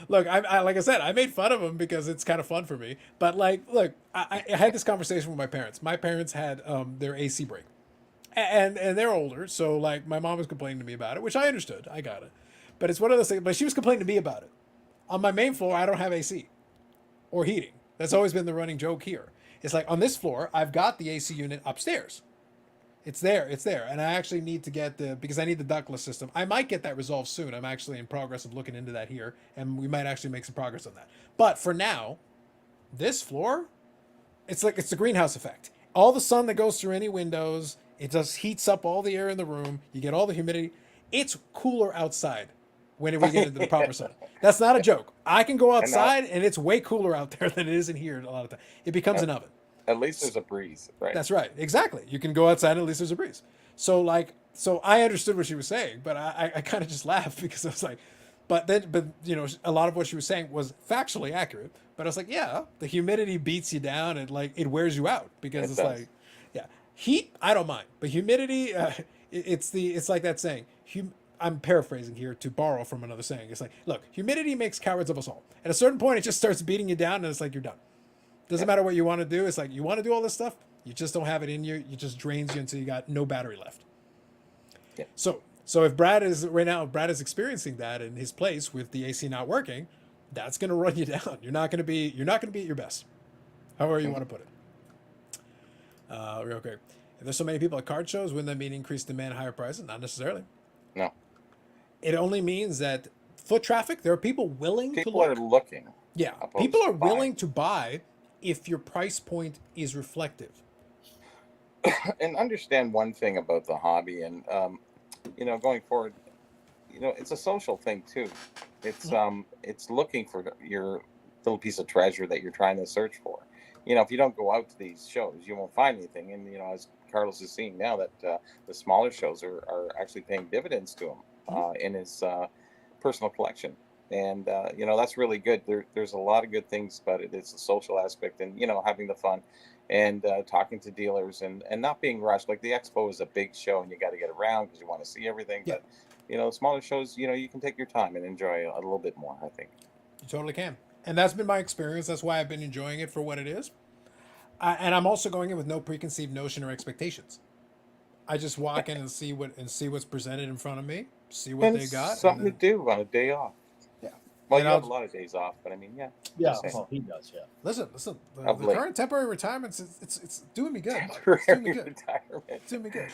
Look, I like I said, I made fun of him because it's kind of fun for me. But look, I had this conversation with my parents. My parents had their AC break, and they're older, so my mom was complaining to me about it, which I understood. I got it. But it's one of those things. But she was complaining to me about it. On my main floor, I don't have AC or heating. That's always been the running joke here. It's on this floor, I've got the AC unit upstairs. It's there. And I actually need to get because I need the ductless system. I might get that resolved soon. I'm actually in progress of looking into that here, and we might actually make some progress on that. But for now, this floor, it's the greenhouse effect. All the sun that goes through any windows, it just heats up all the air in the room. You get all the humidity. It's cooler outside when we get into the proper sun. That's not a joke. I can go outside, and it's way cooler out there than it is in here a lot of time. It becomes an oven. At least there's a breeze, right? That's right. Exactly. You can go outside, and at least there's a breeze. So I understood what she was saying, but I kind of just laughed because I was like, but a lot of what she was saying was factually accurate. But I was like, yeah, the humidity beats you down, and it wears you out because heat, I don't mind, but humidity, it's like that saying. I'm paraphrasing here to borrow from another saying. It's look, humidity makes cowards of us all. At a certain point, it just starts beating you down, and it's you're done. Doesn't matter what you want to do. It's you want to do all this stuff, you just don't have it in you. It just drains you until you got no battery left. Yeah. So if Brad is experiencing that in his place with the AC not working, that's going to run you down. You're not going to be at your best. However you want to put it. Real quick. If there's so many people at card shows, wouldn't that mean increased demand, higher prices? Not necessarily. No. It only means that foot traffic, there are people willing to look. People are looking. Yeah. People are willing to buy if your price point is reflective. And understand one thing about the hobby, and going forward, it's a social thing too. It's looking for your little piece of treasure that you're trying to search for. if you don't go out to these shows, you won't find anything. And as Carlos is seeing now that the smaller shows are actually paying dividends to him in his personal collection. And that's really good. There's a lot of good things about it. It's the social aspect, and having the fun, and talking to dealers, and not being rushed. Like the expo is a big show, and you got to get around because you want to see everything. Yeah. But smaller shows, you can take your time and enjoy a little bit more, I think. You totally can. And that's been my experience. That's why I've been enjoying it for what it is. And I'm also going in with no preconceived notion or expectations. I just walk in and see what's presented in front of me, see what And they got. something to do on a day off. Yeah. Well, And you I'll- have a lot of days off, but I mean, yeah. Yeah, Just saying. well, he does. Yeah. Listen. The Of late. current temporary retirement, it's doing me good. It's doing Temporary me good. retirement. It's doing me good.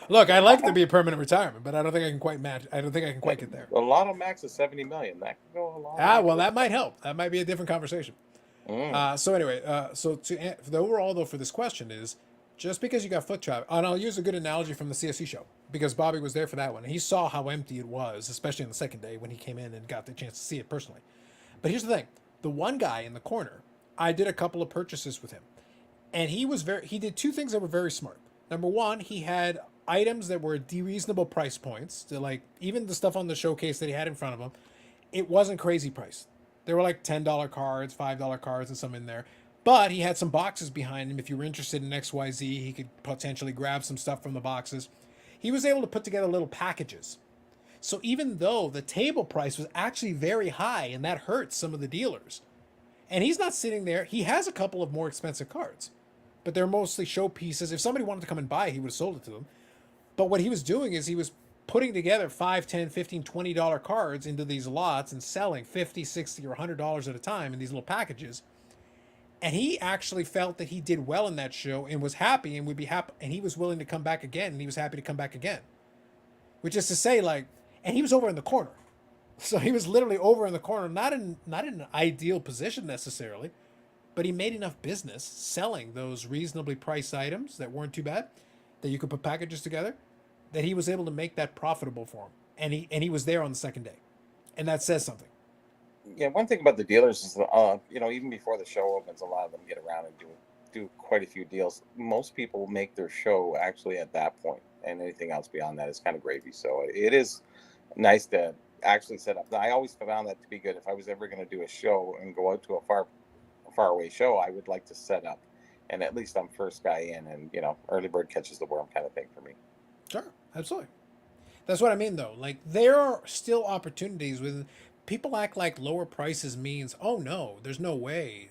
Look, I'd like to be a permanent retirement, but I don't think I can quite match. I don't think I can quite get there. A Lotto Max is 70 million. That could go a long way. Well, that might help. That might be a different conversation. So anyway, the overall though for this question is just because you got foot traffic, and I'll use a good analogy from the CSC show because Bobby was there for that one. And he saw how empty it was, especially on the second day when he came in and got the chance to see it personally. But here's the thing: the one guy in the corner, I did a couple of purchases with him, and he did two things that were very smart. Number one, he had items that were at reasonable price points. To like even the stuff on the showcase that he had in front of him, it wasn't crazy priced. There were like $10 cards, $5 cards, and some in there. But he had some boxes behind him. If you were interested in XYZ, he could potentially grab some stuff from the boxes. He was able to put together little packages. So even though the table price was actually very high, and that hurts some of the dealers, and he's not sitting there, he has a couple of more expensive cards, but they're mostly showpieces. If somebody wanted to come and buy, he would have sold it to them. But what he was doing is he was putting together $5, $10, $15, $20 cards into these lots and selling $50, $60, or $100 at a time in these little packages. And he actually felt that he did well in that show and was happy and would be happy. And he was willing to come back again, and he was happy to come back again. Which is to say, and he was over in the corner. So he was literally over in the corner, not in an ideal position necessarily, but he made enough business selling those reasonably priced items that weren't too bad, that you could put packages together, that he was able to make that profitable for him. And he was there on the second day. And that says something. Yeah, one thing about the dealers is, even before the show opens, a lot of them get around and do quite a few deals. Most people make their show actually at that point, and anything else beyond that is kind of gravy. So it is nice to actually set up. I always found that to be good. If I was ever going to do a show and go out to a far away show, I would like to set up, and at least I'm first guy in, and early bird catches the worm kind of thing for me. Sure, absolutely. That's what I mean, though. Like, there are still opportunities with people act like lower prices means, oh no, there's no way.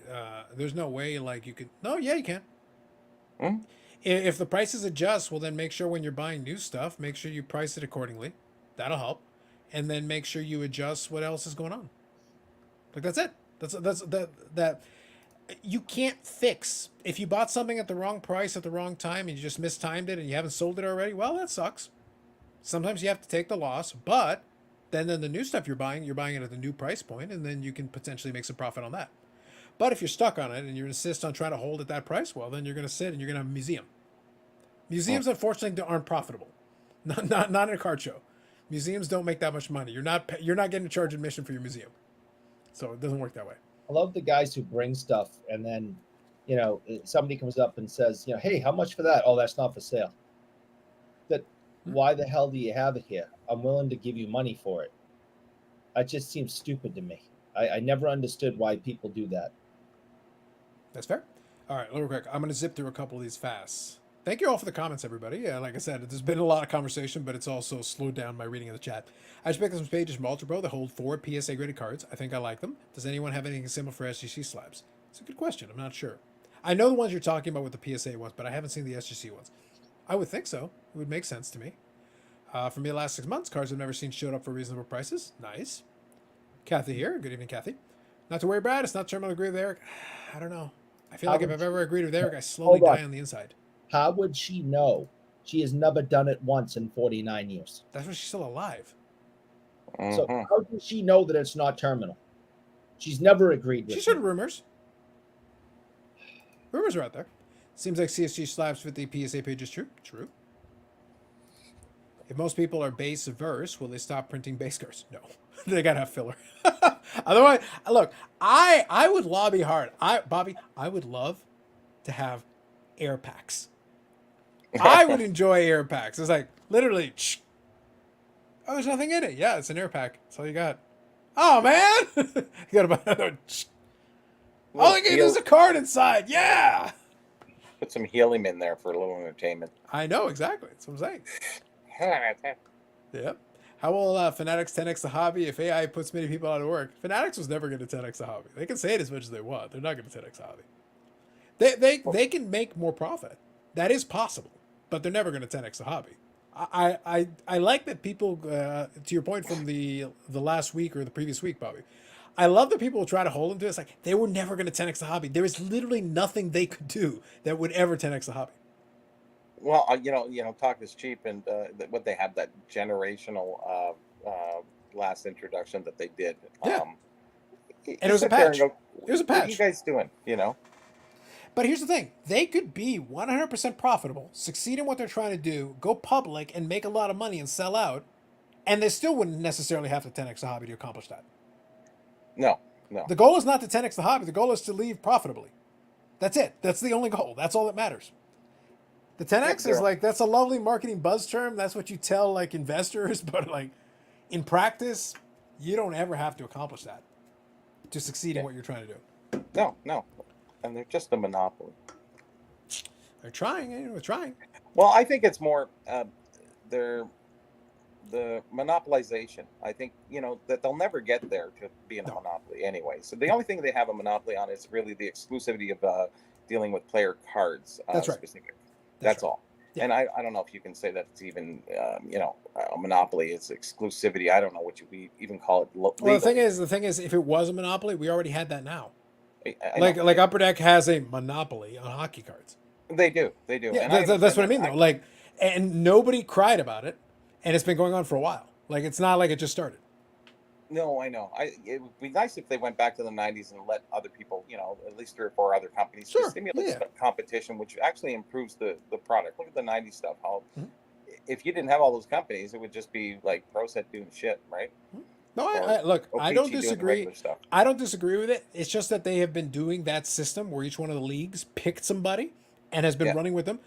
There's no way like you could. No, yeah, you can. Mm-hmm. If the prices adjust, well, then make sure when you're buying new stuff, make sure you price it accordingly. That'll help. And then make sure you adjust what else is going on. Like, that's it. That you can't fix. If you bought something at the wrong price at the wrong time and you just mistimed it and you haven't sold it already, well, that sucks. Sometimes you have to take the loss, but then the new stuff you're buying it at the new price point, and then you can potentially make some profit on that. But if you're stuck on it and you insist on trying to hold at that price, well, then you're going to sit and you're going to have a museum. Museums, unfortunately, aren't profitable. Not in a card show. Museums don't make that much money. You're not getting a charge admission for your museum, so it doesn't work that way. I love the guys who bring stuff and then, somebody comes up and says, hey, how much for that? Oh, that's not for sale. Why the hell do you have it here? I'm willing to give you money for it. That just seems stupid to me. I never understood why people do that. That's fair. All right, real quick. I'm going to zip through a couple of these fast. Thank you all for the comments, everybody. Yeah, like I said, there's been a lot of conversation, but it's also slowed down my reading of the chat. I just picked up some pages from Ultra Pro that hold 4 PSA graded cards. I think I like them. Does anyone have anything similar for SGC slabs? It's a good question. I'm not sure. I know the ones you're talking about with the PSA ones, but I haven't seen the SGC ones. I would think so. It would make sense to me. For me, the last 6 months, cards I've never seen showed up for reasonable prices. Nice. Kathy here. Good evening, Kathy. Not to worry, Brad. It's not terminal agree with Eric. I don't know. I feel like if I've ever agreed with Eric, I slowly die on the inside. How would she know? She has never done it once in 49 years. That's why she's still alive. Mm-hmm. So how does she know that it's not terminal? She's never agreed with She's heard rumors. Rumors are out there. Seems like CSG slabs fit the PSA page is true. True. If most people are base averse, will they stop printing base cards? No. They gotta have filler. Otherwise, look, I would lobby hard. Bobby, I would love to have air packs. I would enjoy air packs. It's like literally, oh, there's nothing in it. Yeah, it's an air pack. That's all you got. Oh man, you got to buy another. All they gave is a card inside. Yeah. Put some helium in there for a little entertainment. I know exactly. That's what I'm saying. Yep. How will Fanatics 10x the hobby if AI puts many people out of work? Fanatics was never going to 10x the hobby. They can say it as much as they want. They're not going to 10x the hobby. They can make more profit. That is possible, but they're never going to 10x the hobby. I like that people, to your point from the last week or the previous week, Bobby, I love that people will try to hold them to it. It's like they were never going to 10x the hobby. There is literally nothing they could do that would ever 10x the hobby. Well, talk is cheap, and what they have that generational last introduction that they did. Yeah. And it was a patch. It was a patch. What are you guys doing? But here's the thing. They could be 100% profitable, succeed in what they're trying to do, go public and make a lot of money and sell out, and they still wouldn't necessarily have to 10x the hobby to accomplish that. No. The goal is not to 10x the hobby. The goal is to leave profitably. That's it. That's the only goal. That's all that matters. The 10x is like, that's a lovely marketing buzz term. That's what you tell like investors, but like in practice, you don't ever have to accomplish that to succeed in what you're trying to do. No. And they're just a monopoly. They're trying. They're trying. Well, I think it's more the monopolization. I think, that they'll never get there to be a monopoly anyway. So the only thing they have a monopoly on is really the exclusivity of dealing with player cards. That's right. Specific. That's all. Yeah. And I don't know if you can say that it's even, a monopoly. It's exclusivity. I don't know what you even call it. Well, the thing is, if it was a monopoly, we already had that now. Like Upper Deck has a monopoly on hockey cards. They do. Yeah, and that's what I mean, though. Like, and nobody cried about it, and it's been going on for a while. Like, it's not like it just started. No, I know. It would be nice if they went back to the 90s and let other people, at least 3 or 4 other companies stimulate competition, which actually improves the product. Look at the 90s stuff. How if you didn't have all those companies, it would just be like ProSet doing shit, right? No, look, I don't disagree. I don't disagree with it. It's just that they have been doing that system where each one of the leagues picked somebody and has been running with them.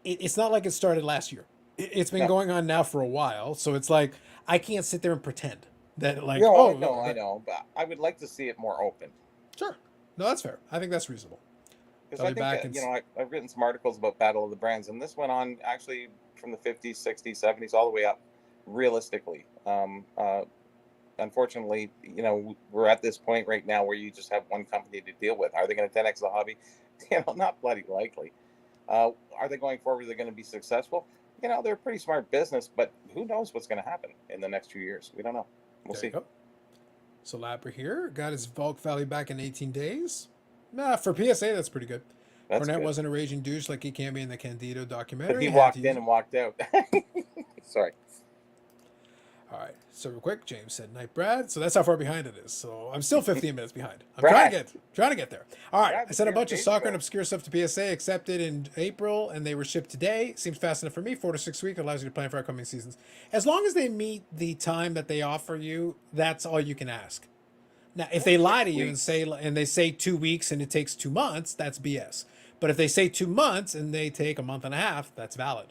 It's not like it started last year. It's been going on now for a while. So it's like, I can't sit there and pretend that like, I know, but I would like to see it more open. Sure. No, that's fair. I think that's reasonable. Because I think, I've written some articles about Battle of the Brands, and this went on actually from the 50s, 60s, 70s, all the way up realistically. Unfortunately, we're at this point right now where you just have one company to deal with. Are they going to 10x the hobby? Not bloody likely. Are they going forward? They're going to be successful? They're a pretty smart business, but who knows what's going to happen in the next few years? We don't know. We'll see. So Lapper here got his Volk Valley back in 18 days. For PSA, that's pretty good. Cornette wasn't a raging douche like he can be in the Candido documentary. But he walked in and walked out. Sorry. All right. So real quick, James said night, Brad. So that's how far behind it is. So I'm still 15 minutes behind. I'm trying to get there. All right. Brad, I sent a bunch of soccer and obscure stuff to PSA, accepted in April, and they were shipped today. Seems fast enough for me. 4 to 6 weeks allows you to plan for upcoming seasons. As long as they meet the time that they offer you, that's all you can ask. Now, if they lie to you and they say 2 weeks and it takes 2 months, that's BS. But if they say 2 months and they take a month and a half, that's valid.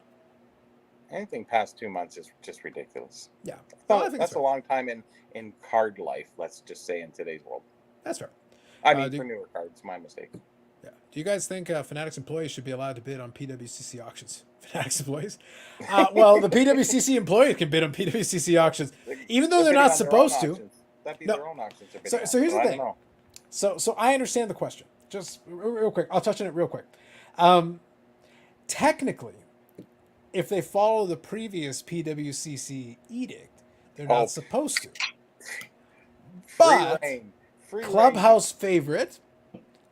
Anything past 2 months is just ridiculous. Yeah. I think that's a long time in card life, let's just say, in today's world. That's fair. I mean, for newer cards, my mistake. Yeah. Do you guys think Fanatics employees should be allowed to bid on PWCC auctions? Fanatics employees? Well, the PWCC employees can bid on PWCC auctions, even though they're not supposed to. That'd be their own auctions. So here's the thing. So I understand the question. Just real quick. I'll touch on it real quick. Technically, if they follow the previous PWCC edict, they're not supposed to. But Clubhouse favorite,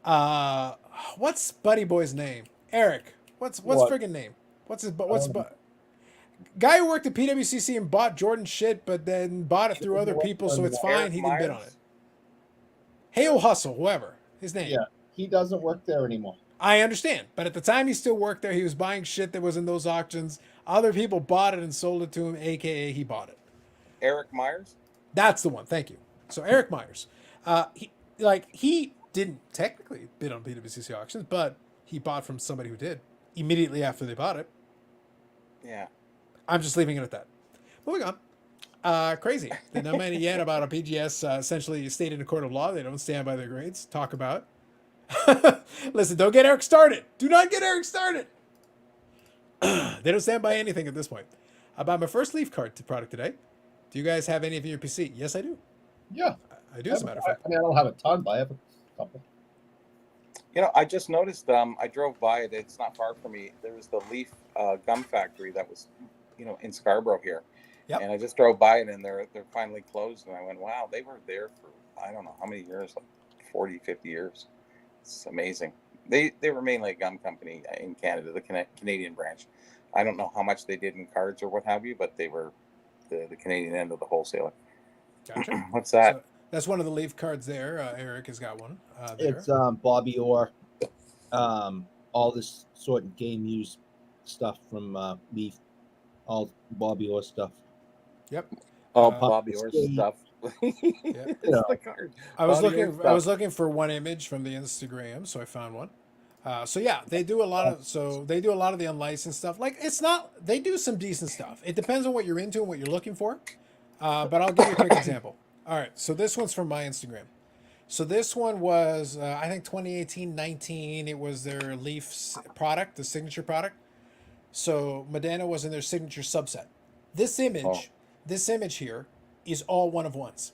what's Buddy Boy's name? Eric. What's friggin' name? Guy who worked at PWCC and bought Jordan shit, but then bought it through other people, so it's fine. Eric he can Myers? bid on it. Hayo Hustle, whoever his name. Yeah, he doesn't work there anymore. I understand, but at the time he still worked there. He was buying shit that was in those auctions. Other people bought it and sold it to him, aka he bought it. Eric Myers? That's the one. Thank you. So Eric Myers, he didn't technically bid on PWCC auctions, but he bought from somebody who did immediately after they bought it. Yeah. I'm just leaving it at that. Moving on. Crazy. The no money yet about a PGS essentially stated in a court of law. They don't stand by their grades. Talk about. Listen, don't get Eric started. Do not get Eric started. They don't stand by anything at this point. I bought my first Leaf card product today. Do you guys have any of your PC? Yes, I do. Yeah, I do, as a matter of fact. I mean, I don't have a ton, but I have a couple. You know, I just noticed. I drove by it. It's not far from me. There was the Leaf gum factory that was, in Scarborough here. Yep. And I just drove by it, and they're finally closed. And I went, wow, they were there for I don't know how many years, like 40, 50 years. It's amazing. They were mainly a gum company in Canada, the Canadian branch. I don't know how much they did in cards or what have you, but they were the Canadian end of the wholesaler. Gotcha. What's that? So that's one of the Leaf cards there. Eric has got one there. It's Bobby Orr, all this sort of game use stuff from Leaf, all Bobby Orr stuff. Yep. Oh, Uh, Bobby Orr's stuff. It's the card. I was Bobby Orr's looking stuff. for one image from the Instagram, so I found one. So yeah, they do a lot of the unlicensed stuff. Like they do some decent stuff. It depends on what you're into and what you're looking for. But I'll give you a quick example. All right, so this one's from my Instagram. So this one was I think 2018-19. It was their Leaf product, the signature product. So Medana was in their signature subset. This image here is all one of ones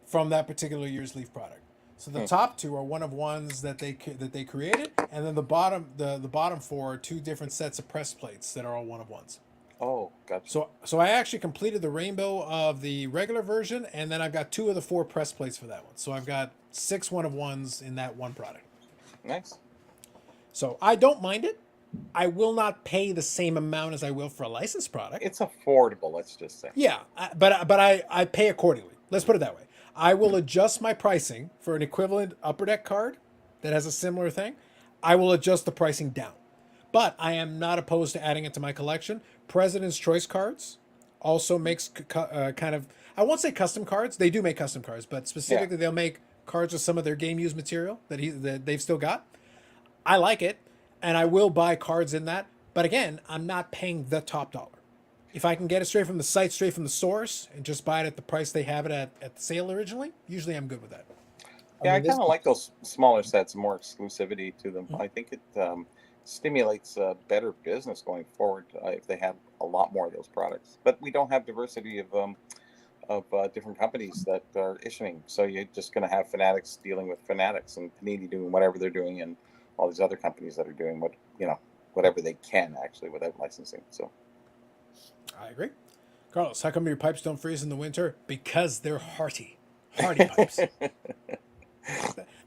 from that particular year's Leaf product. So the top two are one of ones that they created, and then the bottom four are two different sets of press plates that are all one of ones. Oh, gotcha. So I actually completed the rainbow of the regular version, and then I've got 2 of the 4 press plates for that one. So I've got 6 one of ones in that one product. Nice. So I don't mind it. I will not pay the same amount as I will for a licensed product. It's affordable, let's just say. Yeah, but I pay accordingly. Let's put it that way. I will adjust my pricing for an equivalent Upper Deck card that has a similar thing. I will adjust the pricing down. But I am not opposed to adding it to my collection. President's Choice cards also makes kind of, I won't say custom cards. They do make custom cards, but specifically they'll make cards with some of their game used material that they've still got. I like it, and I will buy cards in that. But again, I'm not paying the top dollar. If I can get it straight from the site, straight from the source, and just buy it at the price they have it at the sale originally, usually I'm good with that. Yeah, I kind of like those smaller sets, more exclusivity to them. Mm-hmm. I think it stimulates better business going forward if they have a lot more of those products. But we don't have diversity of different companies that are issuing. So you're just going to have Fanatics dealing with Fanatics and Panini doing whatever they're doing, and all these other companies that are doing whatever they can actually without licensing. So I agree. Carlos, how come your pipes don't freeze in the winter? Because they're hardy pipes.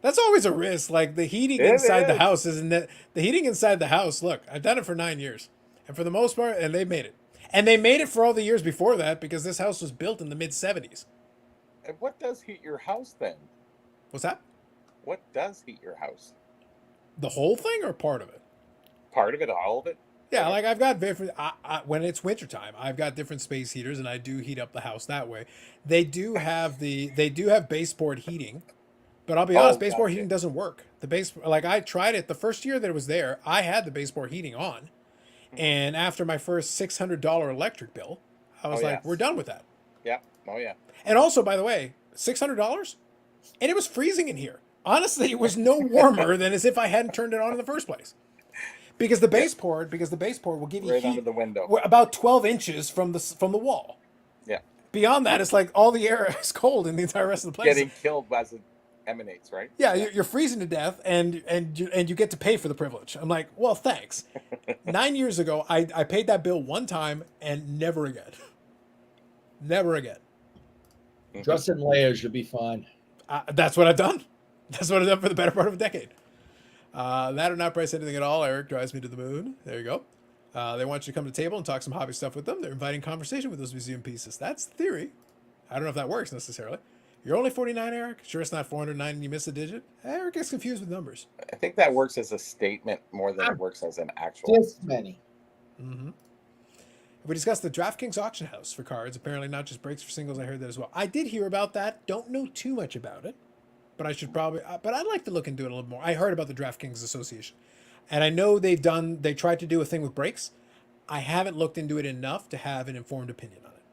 That's always a risk. Like the heating inside the house isn't it? The heating inside the house. Look, I've done it for 9 years, and for the most part, and they made it. And they made it for all the years before that because this house was built in the mid 70s. And what does heat your house then? What's that? What does heat your house? The whole thing or part of it? Part of it, all of it? Yeah, like I've got different. When it's wintertime, I've got different space heaters, and I do heat up the house that way. They do have baseboard heating, but I'll be honest, baseboard heating doesn't work. I tried it the first year that it was there. I had the baseboard heating on, and after my first $600 electric bill, I was like, "We're done with that." Yeah. Oh yeah. And also, by the way, $600, and it was freezing in here. Honestly, it was no warmer than as if I hadn't turned it on in the first place. Because the baseboard will give you right heat under the window, about 12 inches from the wall. Yeah. Beyond that, it's like all the air is cold in the entire rest of the place. Getting killed as it emanates, right? Yeah, you're freezing to death, and you get to pay for the privilege. I'm like, well, thanks. 9 years ago, I paid that bill one time and never again. Never again. Dress in layers, you'll be fine. That's what I've done. That's what I've done for the better part of a decade. That or not price anything at all. Eric drives me to the moon. There you go. They want you to come to the table and talk some hobby stuff with them. They're inviting conversation with those museum pieces. That's the theory. I don't know if that works necessarily. You're only 49, Eric? Sure it's not 409 and you miss a digit? Eric gets confused with numbers. I think that works as a statement more than it works as an actual. This many. Mm-hmm. We discussed the DraftKings auction house for cards. Apparently not just breaks for singles. I heard that as well. I did hear about that. Don't know too much about it. But I should probably... but I'd like to look into it a little more. I heard about the DraftKings Association. And I know they tried to do a thing with brakes. I haven't looked into it enough to have an informed opinion on it.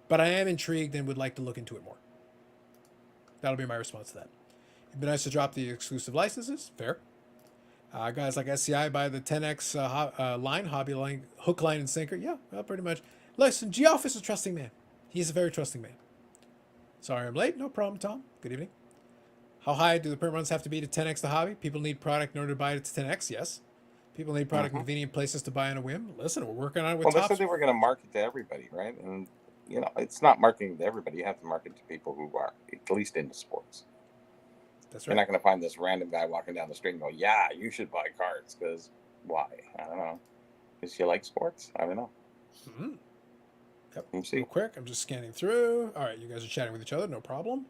But I am intrigued and would like to look into it more. That'll be my response to that. It'd be nice to drop the exclusive licenses. Fair. Guys like SCI buy the 10X line, hobby line, hook, line, and sinker. Yeah, well, pretty much. Listen, Geoff is a trusting man. He is a very trusting man. Sorry I'm late. No problem, Tom. Good evening. How high do the print runs have to be to 10X the hobby? People need product in order to buy it to 10X? Yes. People need product in convenient places to buy on a whim? Listen, we're working on it with Well, they Topps. said they were going to market to everybody, right? And, you know, it's not marketing to everybody. You have to market to people who are at least into sports. That's You're right. not going to find this random guy walking down the street and go, yeah, you should buy cards. Because why? I don't know. Because you like sports? I don't know. Mm-hmm. Yep. Let me see. Real quick, I'm just scanning through. All right, you guys are chatting with each other. No problem.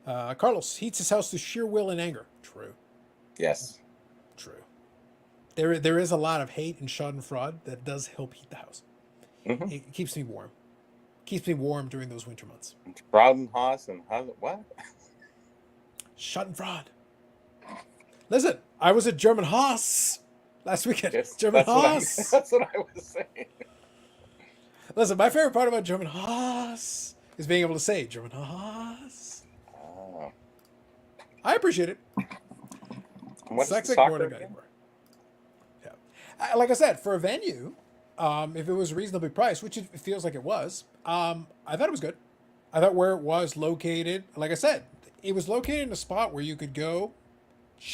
Carlos heats his house through sheer will and anger. True. Yes. True. There is a lot of hate and schadenfreude that does help heat the house. Mm-hmm. It keeps me warm. Keeps me warm during those winter months. Fraudenhaus and what? Schadenfreude. Listen, I was at German Haas last weekend. Yes, German that's what Haas. that's what I was saying. Listen, my favorite part about German Haas is being able to say German Haas. Oh. I appreciate it. What's the Sexic soccer more than again? anymore. Yeah. Like I said, for a venue, if it was reasonably priced, which it feels like it was, I thought it was good. I thought where it was located, like I said, it was located in a spot where you could go,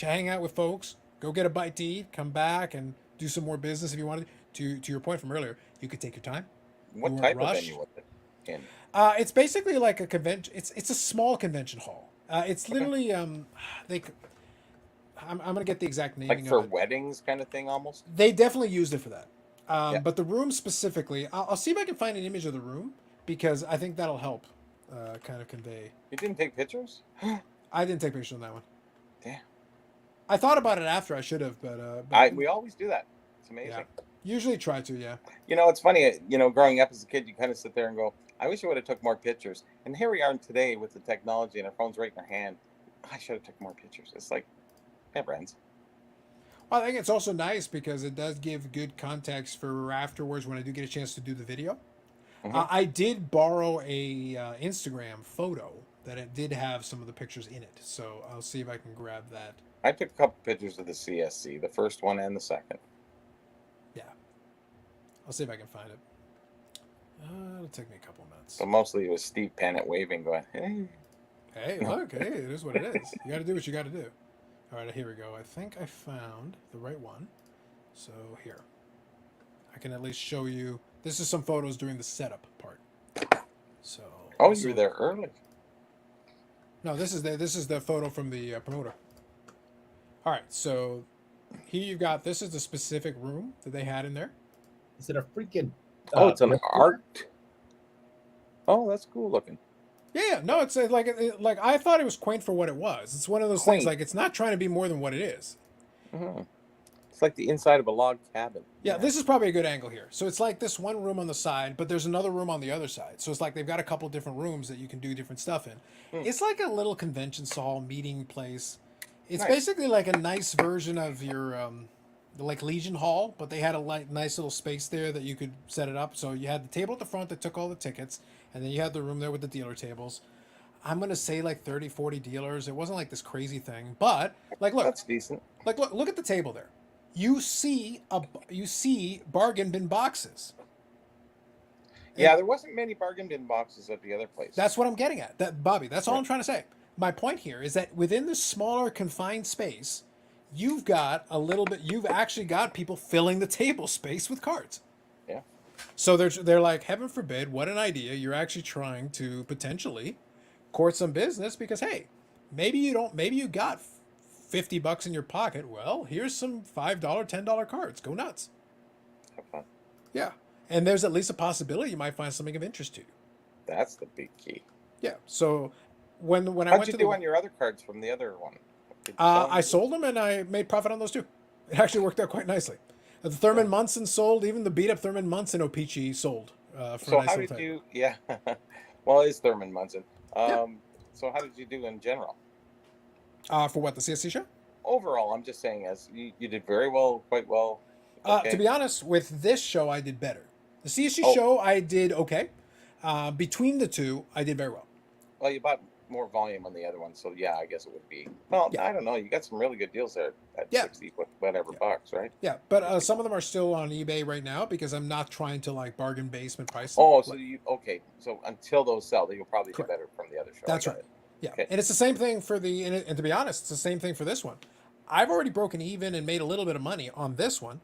hang out with folks, go get a bite to eat, come back and do some more business if you wanted. To your point from earlier, you could take your time. What You weren't type of rushed. venue was it in? It's basically like a convention. It's a small convention hall. It's literally I'm gonna get the exact naming Like for of it. weddings kind of thing almost? They definitely used it for that. Yeah. But the room specifically, I'll see if I can find an image of the room because I think that'll help kind of convey. You didn't take pictures? I didn't take pictures on that one. Damn. I thought about it after I should have, but We always do that. It's amazing. Yeah. Usually try to, yeah. You know, it's funny, growing up as a kid, you kind of sit there and go, I wish I would have took more pictures. And here we are today with the technology and our phone's right in our hand. I should have took more pictures. It's like, never ends. Well, I think it's also nice because it does give good context for afterwards when I do get a chance to do the video. Mhm. I did borrow a Instagram photo that it did have some of the pictures in it, so I'll see if I can grab that. I took a couple pictures of the CSC, the first one and the second. Yeah, I'll see if I can find it. It'll take me a couple minutes. So mostly it was Steve Pennant waving, going, hey. Hey, look, hey, it is what it is. You got to do what you got to do. All right, here we go. I think I found the right one. So here, I can at least show you. This is some photos during the setup part. So. Oh, you were there early. No, this is the photo from the promoter. All right, so here you've got. This is the specific room that they had in there. Is it a freaking? It's an art. Oh, that's cool looking. Yeah, no, it's like I thought it was quaint for what it was. It's one of those things Quaint. like it's not trying to be more than what it is. Mm-hmm. It's like the inside of a log cabin. Yeah, this is probably a good angle here. So it's like this one room on the side, but there's another room on the other side. So it's like they've got a couple different rooms that you can do different stuff in. It's like a little convention hall meeting place. It's Nice. basically like a nice version of your like Legion Hall, but they had a nice little space there that you could set it up. So you had the table at the front that took all the tickets, and then you had the room there with the dealer tables. I'm going to say like 30, 40 dealers. It wasn't like this crazy thing, but like look, That's decent. like look at the table there. You see bargain bin boxes. Yeah, there wasn't many bargain bin boxes at the other place. That's what I'm getting at. That Bobby, that's all Yeah. I'm trying to say. My point here is that within this smaller confined space, you've got you've actually got people filling the table space with cards. Yeah. So they're like, heaven forbid, what an idea. You're actually trying to potentially court some business because hey, maybe you got $50 in your pocket. Well, here's some $5, $10 cards. Go nuts. Have fun. Yeah. And there's at least a possibility you might find something of interest to you. That's the big key. Yeah. So when I How'd went you to do the on your other cards from the other one? Did you sell them? I sold them and I made profit on those too. It actually worked out quite nicely. The Thurman Munson sold, even the beat up Thurman Munson O-Pee-Chee sold. For So a nice how little did time. you? Yeah. Well, it's Thurman Munson. Yeah. So how did you do in general? For what, the CSC show? overall, I'm just saying, as you did very well, quite well. To be honest, with this show, I did better. The CSG Oh. show, I did okay. Between the two, I did very well. Well, you bought more volume on the other one, so yeah, I guess it would be. Well, Yeah. I don't know. You got some really good deals there at Yeah. 60 whatever bucks, right? Yeah, but some of them are still on eBay right now because I'm not trying to like bargain basement price. Oh, so you okay? So until those sell, you'll probably Correct. do better from the other show. That's I get right. it. Yeah, Okay. and it's the same thing for the and to be honest, it's the same thing for this one. I've already broken even and made a little bit of money on this one,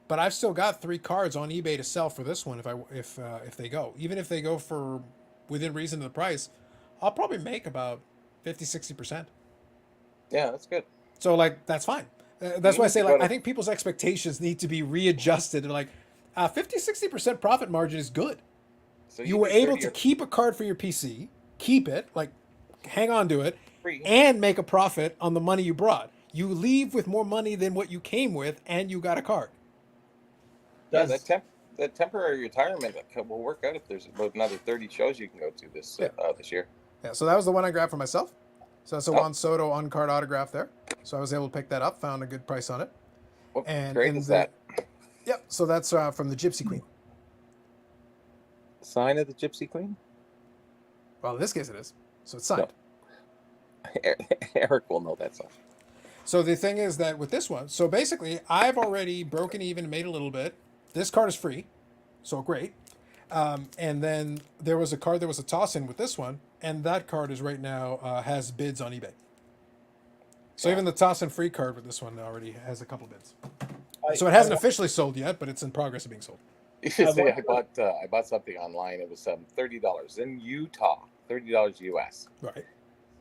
but I've still got 3 cards on eBay to sell for this one if they go. Even if they go for within reason of the price, I'll probably make about 50-60%. Yeah, that's good. So like that's fine. That's You why I need say to like go to- I think people's expectations need to be readjusted. And like 50-60% profit margin is good. So You were do able 30 to or keep a card for your PC, keep it, like hang on to it, free. and make a profit on the money you brought. You leave with more money than what you came with, and you got a card. Yeah, Does- that temporary retirement will work out if there's about another 30 shows you can go to this this year. Yeah, so that was the one I grabbed for myself. So that's a Oh. Juan Soto on-card autograph there. So I was able to pick that up, found a good price on it. What And grade in is the- that? Yep, so that's from the Gypsy Queen. Sign of the Gypsy Queen? Well, in this case it is. So it's signed. Eric will know that song. So the thing is that with this one, so basically I've already broken even, made a little bit. This card is free, so great. And then there was a card, there was a toss-in with this one, and that card is right now has bids on eBay. So even the toss-in free card with this one already has a couple bids. So it hasn't officially sold yet, but it's in progress of being sold. You should I say I wonder- bought something online. It was $30 in Utah, $30 US. Right.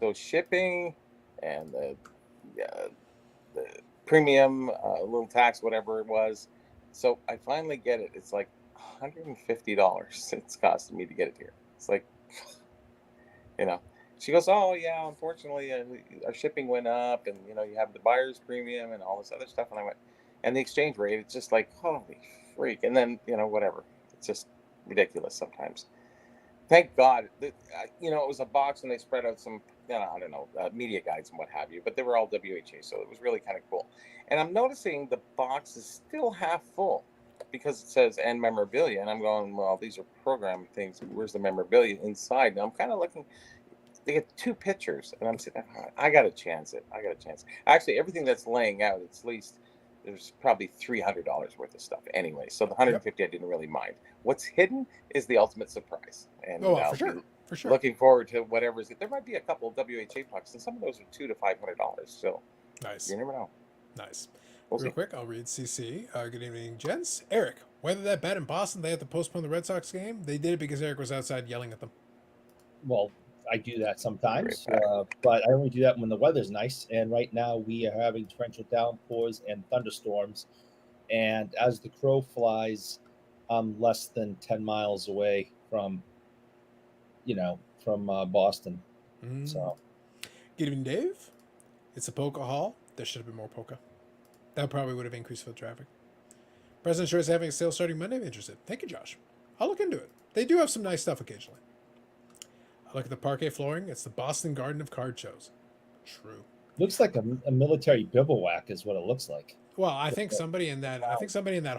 So shipping and the premium, little tax, whatever it was. So I finally get it. It's like $150. It's costing me to get it here. It's like, you know. She goes, oh yeah, unfortunately, our shipping went up, and you have the buyer's premium and all this other stuff. And I went, and the exchange rate, it's just like, holy freak. And then whatever, it's just ridiculous sometimes. Thank God that it was a box, and they spread out some, I don't know, media guides and what have you, but they were all WHA, so it was really kind of cool. And I'm noticing the box is still half full because it says and memorabilia, and I'm going, well, these are program things. Where's the memorabilia inside? Now I'm kind of looking. They get 2 pictures, and I'm saying, I got to chance it. Actually, everything that's laying out, it's least there's probably $300 worth of stuff anyway. So the 150 I didn't really mind. What's hidden is the ultimate surprise. And For sure. For sure. looking forward to whatever's. There might be a couple of WHA pucks, and some of those are $200 to $500. So Nice. you never know. Nice. We'll Real see. quick, I'll read CC. Good evening, gents. Eric, whether that bad in Boston, they had to postpone the Red Sox game. They did it because Eric was outside yelling at them. Well, I do that sometimes, Great back. but I only do that when the weather's nice. And right now we are having torrential downpours and thunderstorms. And as the crow flies, I'm less than 10 miles away from Boston. Mm. So Good evening, Dave. It's a polka hall. There should have been more polka. That probably would have increased foot traffic. President Sure is having a sale starting Monday. I'm interested. Thank you, Josh. I'll look into it. They do have some nice stuff occasionally. I look at the parquet flooring. It's the Boston Garden of Card Shows. True. looks like a military bivouac is what it looks like. Well, I think somebody in that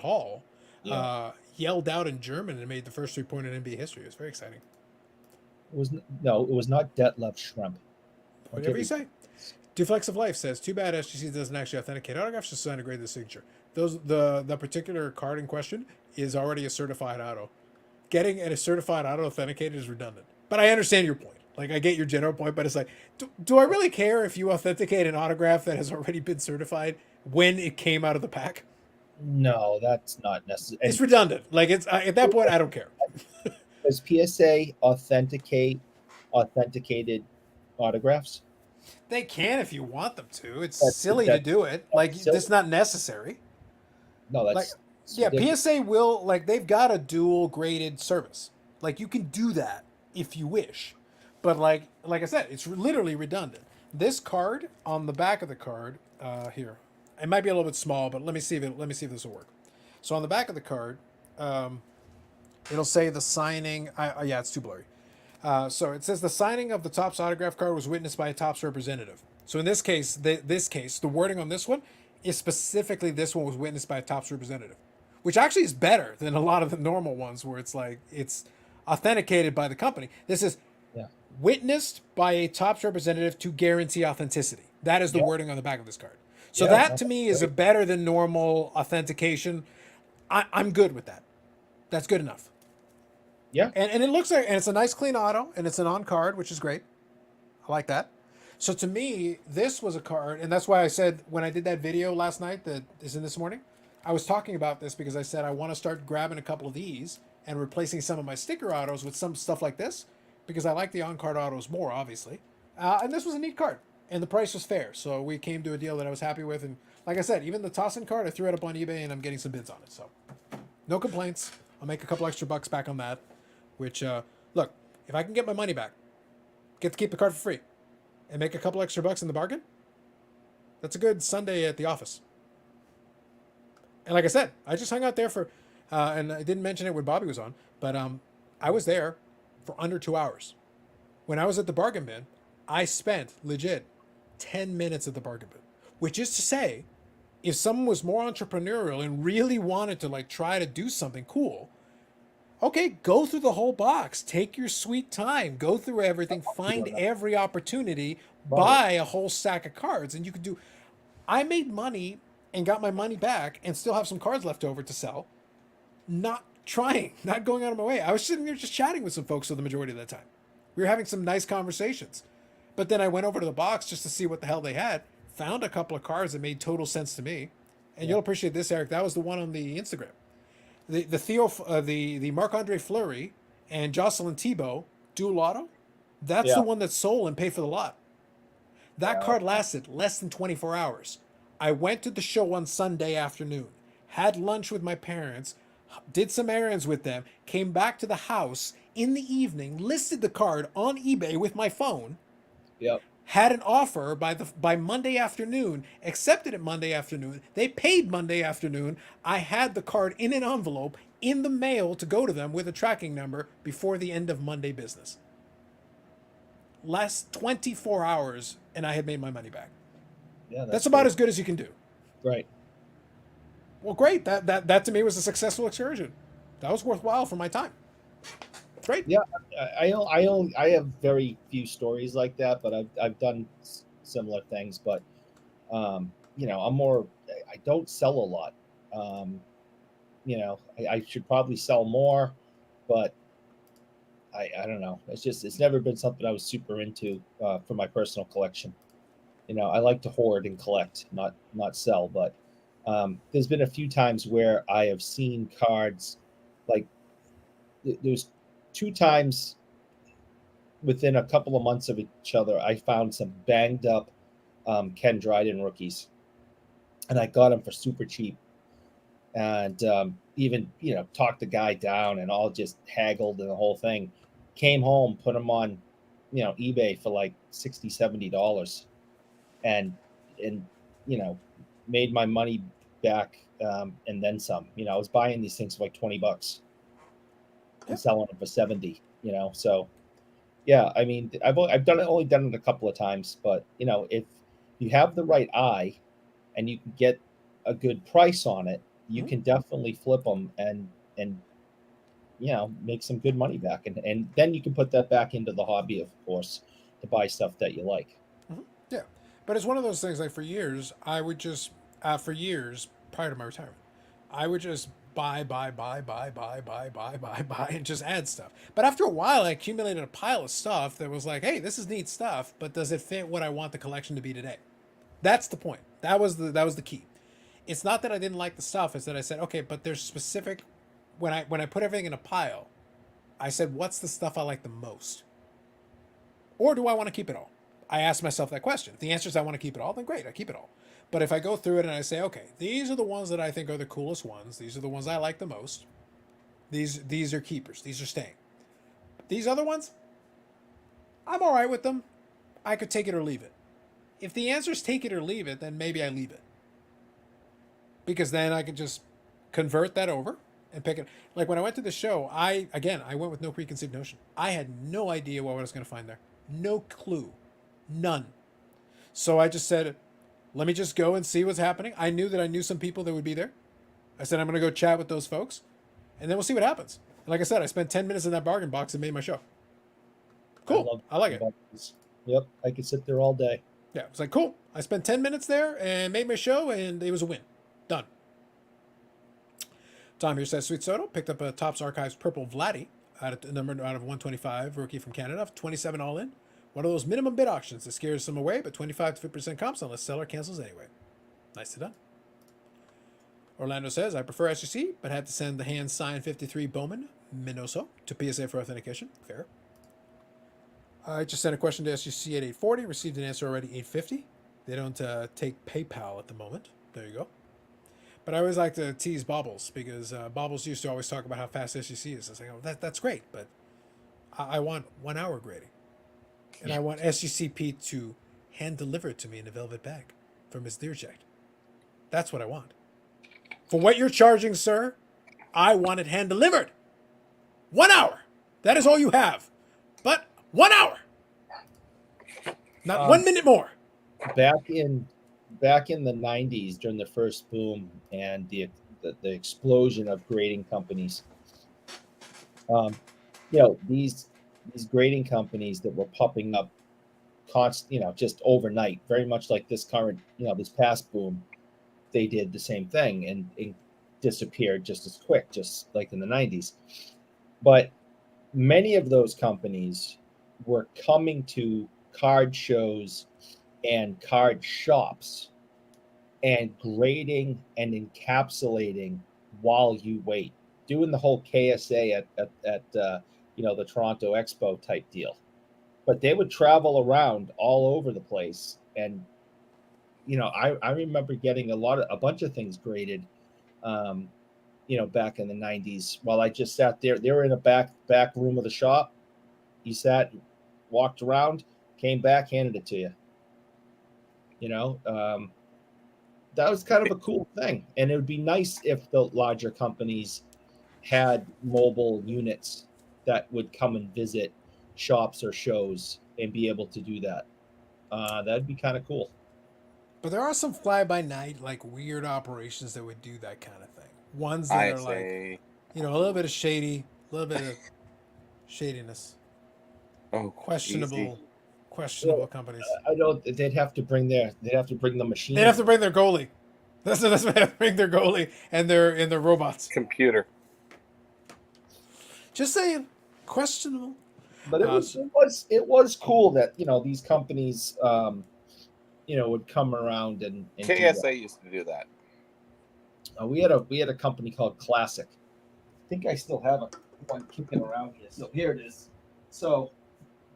hall Yeah. yelled out in German and made the first 3-pointer in NBA history. It was very exciting. It was not Detlef Schrempf. Whatever you say. Duflex of Life says, too bad SGC doesn't actually authenticate autographs, just sign a grade the signature. The particular card in question is already a certified auto. Getting a certified auto authenticated is redundant. But I understand your point. Like, I get your general point, but it's like, do I really care if you authenticate an autograph that has already been certified when it came out of the pack? No, that's not necessary. It's redundant. Like, it's at that point, I don't care. Does PSA authenticated autographs? They can if you want them to. It's That's- silly to do it. Like, silly. it's not necessary. No, that's Yeah, ridiculous. PSA will, like, they've got a dual graded service. Like, you can do that if you wish. But like I said, it's literally redundant. This card on the back of the card, here, it might be a little bit small, but let me see if this will work. So on the back of the card, it'll say the signing. Yeah, it's too blurry. So it says the signing of the Topps autograph card was witnessed by a Topps representative. So in this case, the wording on this one is specifically this one was witnessed by a Topps representative, which actually is better than a lot of the normal ones where it's like it's authenticated by the company. This is Yeah. witnessed by a Topps representative to guarantee authenticity. That is the Yeah. wording on the back of this card. So Yeah, that that's to me is a great. better than normal authentication. I'm good with that. That's good enough. Yeah. And it looks like, and it's a nice clean auto, and it's an on card, which is great. I like that. So to me, this was a card, and that's why I said when I did that video last night that is in this morning, I was talking about this because I said I want to start grabbing a couple of these and replacing some of my sticker autos with some stuff like this because I like the on card autos more, obviously. And this was a neat card, and the price was fair, so we came to a deal that I was happy with. And like I said, even the toss-in card, I threw it up on eBay, and I'm getting some bids on it. So no complaints. I'll make a couple extra bucks back on that. Which, look, if I can get my money back, get to keep the card for free, and make a couple extra bucks in the bargain, that's a good Sunday at the office. And like I said, I just hung out there for, and I didn't mention it when Bobby was on, but I was there for under 2 hours. When I was at the bargain bin, I spent legit 10 minutes at the bargain bin, which is to say, if someone was more entrepreneurial and really wanted to like try to do something cool, okay, go through the whole box. Take your sweet time. Go through everything. Find every opportunity. Buy a whole stack of cards. And you could do... I made money and got my money back and still have some cards left over to sell. Not trying. Not going out of my way. I was sitting there just chatting with some folks for the majority of that time. We were having some nice conversations. But then I went over to the box just to see what the hell they had. Found a couple of cards that made total sense to me. And you'll appreciate this, Eric. That was the one on the Instagram. The Marc-Andre Fleury and Jocelyn Thibault dual auto, that's the one that sold and paid for the lot. That card lasted less than 24 hours. I went to the show on Sunday afternoon, had lunch with my parents, did some errands with them, came back to the house in the evening, listed the card on eBay with my phone. Yep. Had an offer by Monday afternoon, accepted it Monday afternoon. They paid Monday afternoon. I had the card in an envelope in the mail to go to them with a tracking number before the end of Monday business. Last 24 hours, and I had made my money back. Yeah, that's about as good as you can do. Right. Well, great. That to me was a successful excursion. That was worthwhile for my time. Great. Yeah, I have very few stories like that, but I've done similar things. But you know, I don't sell a lot. You know, I should probably sell more, but I don't know. It's never been something I was super into for my personal collection. You know, I like to hoard and collect, not sell. But there's been a few times where I have seen cards like there's 2 times within a couple of months of each other, I found some banged up Ken Dryden rookies, and I got them for super cheap. And even talked the guy down and all just haggled and the whole thing. Came home, put them on, eBay for like $60-$70, and made my money back and then some. I was buying these things for like $20 and selling them for 70. So yeah, I mean, I've only done it a couple of times, but if you have the right eye and you can get a good price on it, you can definitely flip them and make some good money back, and then you can put that back into the hobby, of course, to buy stuff that you like. Yeah, but it's one of those things. Like for years, I would just prior to my retirement, I would just buy, and just add stuff. But after a while, I accumulated a pile of stuff that was like, hey, this is neat stuff, but does it fit what I want the collection to be today? That's the point. That was the key. It's not that I didn't like the stuff. It's that I said, okay, but there's specific. When I put everything in a pile, I said, what's the stuff I like the most? Or do I want to keep it all? I asked myself that question. If the answer is I want to keep it all, then great, I keep it all. But if I go through it and I say, okay, these are the ones that I think are the coolest ones. These are the ones I like the most. These are keepers. These are staying. These other ones, I'm all right with them. I could take it or leave it. If the answer is take it or leave it, then maybe I leave it. Because then I can just convert that over and pick it. Like when I went to the show, I went with no preconceived notion. I had no idea what I was going to find there. No clue. None. So I just said, let me just go and see what's happening. I knew that I knew some people that would be there. I said, I'm going to go chat with those folks, and then we'll see what happens. And like I said, I spent 10 minutes in that bargain box and made my show. Cool. I like it. Yep, I could sit there all day. Yeah, it's like, cool. I spent 10 minutes there and made my show, and it was a win. Done. Tom here says, Sweet Soto picked up a Topps Archives Purple Vladdy out of 125, rookie from Canada, 27 all in. One of those minimum bid auctions that scares some away, but 25 to 50% comps unless seller cancels anyway. Nicely done. Orlando says, I prefer SGC, but had to send the hand-signed 53 Bowman Minoso to PSA for authentication. Fair. I just sent a question to SGC at 840, received an answer already 850. They don't take PayPal at the moment. There you go. But I always like to tease Bobbles because Bobbles used to always talk about how fast SGC is. I was like, oh, that's great, but I want 1 hour grading. And I want SGCP to hand deliver it to me in a velvet bag from Miss Learjet. That's what I want. For what you're charging, sir, I want it hand delivered. 1 hour. That is all you have. But 1 hour. Not 1 minute more. Back in the 90s, during the first boom and the explosion of grading companies, these grading companies that were popping up just overnight, very much like this current, this past boom, they did the same thing and disappeared just as quick, just like in the 90s. But many of those companies were coming to card shows and card shops and grading and encapsulating while you wait, doing the whole KSA at the Toronto Expo type deal. But they would travel around all over the place, and I remember getting a bunch of things graded back in the 90s while I just sat there. They were in a back room of the shop. You sat, walked around, came back, handed it to you. That was kind of a cool thing. And it would be nice if the larger companies had mobile units that would come and visit shops or shows and be able to do that. That'd be kind of cool. But there are some fly-by-night, like, weird operations that would do that kind of thing. Ones that are like, a little bit of shady, a little bit of shadiness. Oh, questionable companies. I don't. They'd have to bring the machine. They'd have to bring their goalie. That's what they have to bring, their goalie and their robots. Computer. Just saying, questionable. But it was cool that these companies would come around and KSA used to do that. We had a company called Classic. I think I still have one kicking around here. So here it is. So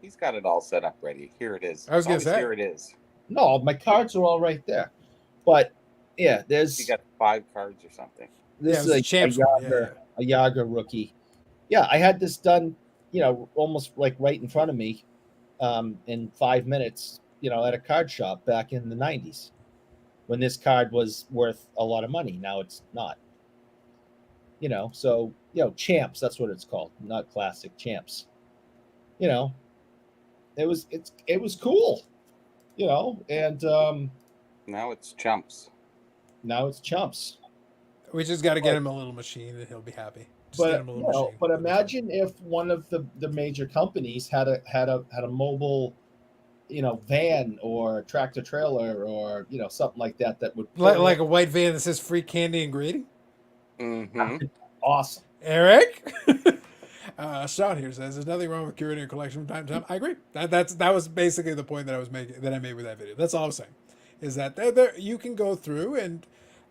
he's got it all set up ready. Here it is. I was going to say. Here it is. No, my cards are all right there. But yeah, you got 5 cards or something. This is a Yaga rookie. Yeah, I had this done, almost like right in front of me, in 5 minutes, at a card shop back in the 90s, when this card was worth a lot of money. Now it's not. So Champs, that's what it's called, not Classic, Champs. It was cool, and now it's Chumps. We just got to get him a little machine and he'll be happy. But imagine if one of the major companies had a mobile, van or tractor trailer or something like that would like a white van that says free candy and grading. Mm-hmm. Awesome, Eric. Sean here says there's nothing wrong with curating a collection from time to time. I agree. That was basically the point that I made with that video. That's all I was saying, is that there you can go through and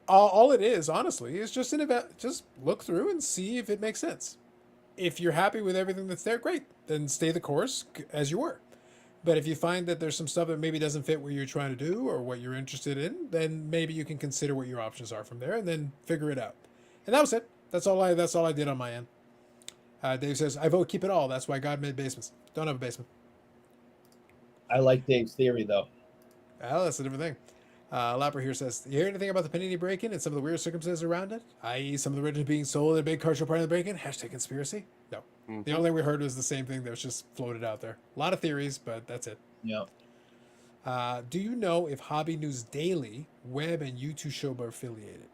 all it is, honestly, is just just look through and see if it makes sense. If you're happy with everything that's there, great. Then stay the course as you were. But if you find that there's some stuff that maybe doesn't fit what you're trying to do or what you're interested in, then maybe you can consider what your options are from there and then figure it out. And that was it. That's all I did on my end. Dave says, I vote keep it all. That's why God made basements. Don't have a basement. I like Dave's theory, though. Well, that's a different thing. Lapper here says, you hear anything about the Panini break-in and some of the weird circumstances around it? I.e. some of the originals being sold at a big card show part of the break-in? # conspiracy? No. Mm-hmm. The only thing we heard was the same thing that was just floated out there. A lot of theories, but that's it. Yeah. Do you know if Hobby News Daily, Web, and YouTube Show are affiliated?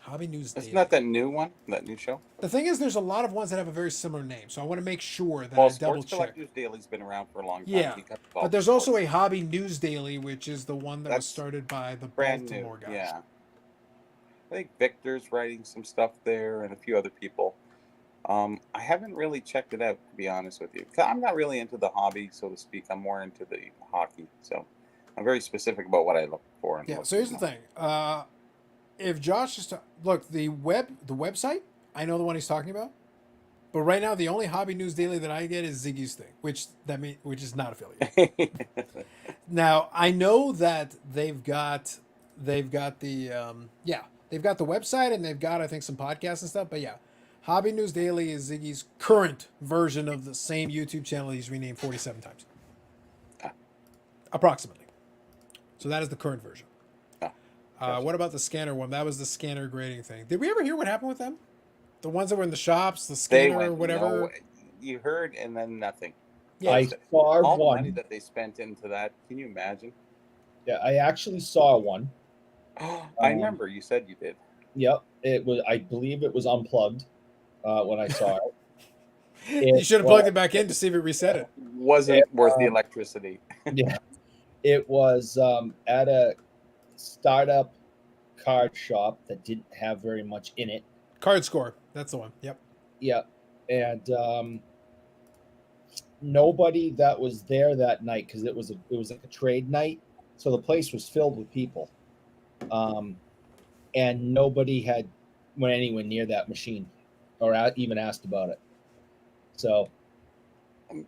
Hobby News Isn't Daily. that that new one, that new show? The thing is, there's a lot of ones that have a very similar name, so I want to make sure that Well, I double Sports check. Collectors Daily's been around for a long time. Yeah, because of all but the there's also sports. a Hobby News Daily, which is the one that was That's started by the brand Baltimore new. guys. Yeah, I think Victor's writing some stuff there, and a few other people. I haven't really checked it out, to be honest with you. 'Cause I'm not really into the hobby, so to speak. I'm more into the hockey, so I'm very specific about what I look for. And Yeah. look So here's the for. thing. If Josh is look the website, I know the one he's talking about. But right now, the only Hobby News Daily that I get is Ziggy's thing, which is not affiliated. Now I know that they've got the they've got the website and they've got I think some podcasts and stuff. But yeah, Hobby News Daily is Ziggy's current version of the same YouTube channel he's renamed 47 times, approximately. So that is the current version. Gotcha. What about the scanner one? That was the scanner grading thing. Did we ever hear what happened with them? The ones that were in the shops, the They scanner or went, whatever. no, you heard, and then nothing. Yeah, I saw All the money one. that they spent into that. Can you imagine? Yeah, I actually saw one. I remember you said you did. Yep, it was. I believe it was unplugged when I saw it. You should have plugged it back in to see if it reset it. Wasn't worth the electricity. Yeah, it was at a startup card shop that didn't have very much in it. Card Score, that's the one. Yep. Yeah, and nobody that was there that night because it was like a trade night, so the place was filled with people, and nobody had went anywhere near that machine or even asked about it. So I'm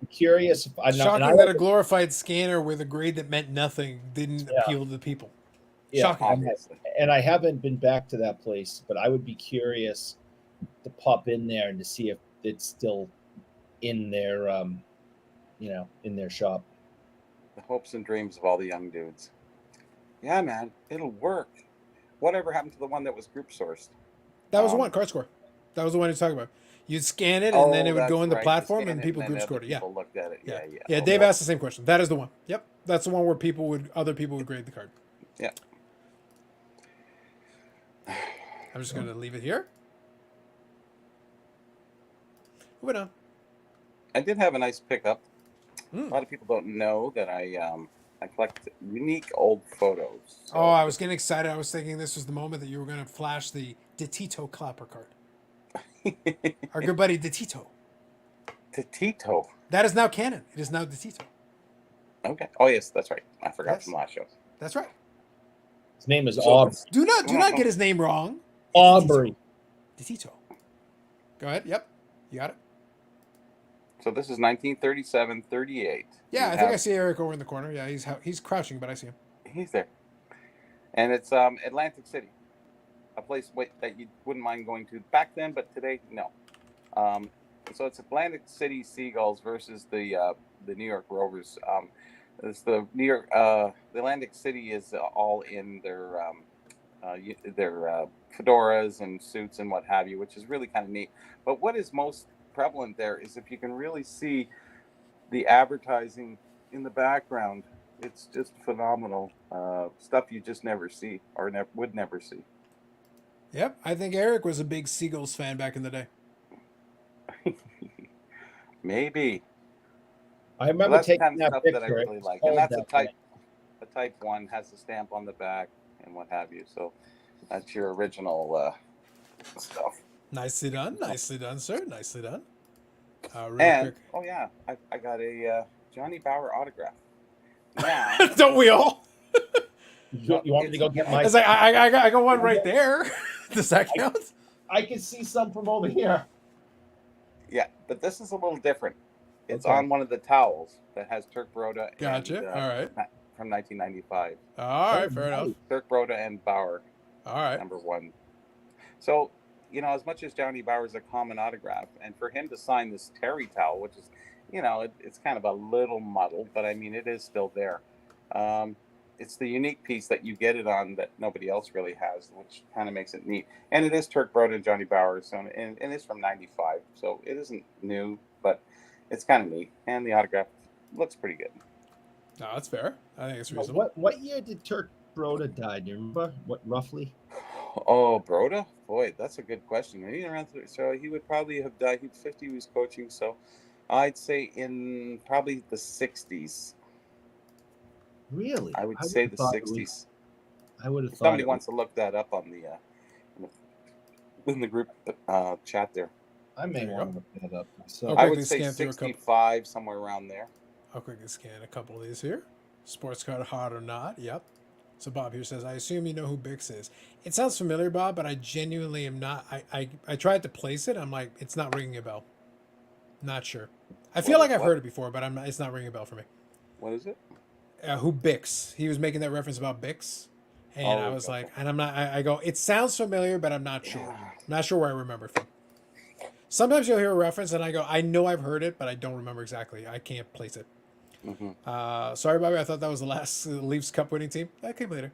curious. If Shocking that a glorified scanner with a grade that meant nothing didn't appeal to the people. Yeah, Shocking. Obviously. and I haven't been back to that place, but I would be curious to pop in there and to see if it's still in their, in their shop. The hopes and dreams of all the young dudes. Yeah, man, it'll work. Whatever happened to the one that was group sourced? That was the one, Card Score. That was the one you're talking about. You'd scan it, and then it would go in the platform, and people group scored it. Yeah. People looked at it. Yeah. Yeah. Yeah, Dave asked the same question. That is the one. Yep. That's the one where other people would grade the card. Yeah. I'm just going to leave it here. Moving on. I did have a nice pickup. A Mm. lot of people don't know that I collect unique old photos. So. Oh, I was getting excited. I was thinking this was the moment that you were going to flash the DeTito Clapper card. Our good buddy DeTito. Tito. That is now canon. It is now DeTito. Okay. Oh yes, that's right. I forgot Yes. from last show. That's right. His name is So Aubrey. Do not get his name wrong. Aubrey. DeTito. Go ahead. Yep. You got it. So this is 1937, 38. Yeah, I think I see Eric over in the corner. Yeah, he's crouching, but I see him. He's there. And it's Atlantic City, a place that you wouldn't mind going to back then, but today, no. So it's Atlantic City Seagulls versus the New York Rovers. It's the New York, the Atlantic City is all in their fedoras and suits and what have you, which is really kind of neat. But what is most prevalent there is if you can really see the advertising in the background. It's just phenomenal stuff you just never see or would never see. Yep, I think Eric was a big Seagulls fan back in the day. Maybe. I remember That's the taking kind of that stuff picture. that I really It was like, cold and that's that a type 1 has the stamp on the back and what have you. So that's your original stuff. Nicely done, sir. Nicely done. Real And quick. oh yeah, I got a Johnny Bauer autograph. Now, Don't we all? You want me to go get my? It's like I got one right there. Does that count? I can see some from over here. yeah, but this is a little different. It's Okay. on one of the towels that has Turk Broda. Gotcha. And, All right. From 1995. All right. Fair enough. Turk Broda and Bauer. All right. Number 1. So, as much as Johnny Bauer is a common autograph, and for him to sign this Terry towel, which is, it's kind of a little muddled, but I mean, it is still there. It's the unique piece that you get it on that nobody else really has, which kind of makes it neat. And it is Turk Broda and Johnny Bauer, so, and it's from 95, so it isn't new, but it's kind of neat. And the autograph looks pretty good. No, that's fair. I think it's Now, reasonable. what year did Turk Broda die? Do you remember? What roughly? Oh, Broda? Boy, that's a good question. He around so he would probably have died. He was 50. He was coaching, so I'd say in probably the 60s. Really? I would I would say have the thought it was. 60s. I would have If thought somebody it was. wants to look that up on in the group chat there, I may There you want go. to look that up I'll myself. I quickly would say scan through a couple. 65, somewhere around there. I'll quickly scan a couple of these here. Sports card hot or not? Yep. So Bob here says, I assume you know who Bix is. It sounds familiar, Bob, but I genuinely am not. I tried to place it. I'm like, it's not ringing a bell. Not sure. I feel like I've heard it before, but I'm not, it's not ringing a bell for me. What is it? Who Bix? He was making that reference about Bix. And I was like, and I'm not, I go, it sounds familiar, but I'm not sure. Yeah. I'm not sure where I remember it from. Sometimes you'll hear a reference and I go, I know I've heard it, but I don't remember exactly. I can't place it. Sorry, Bobby. I thought that was the last Leafs Cup winning team. That came later.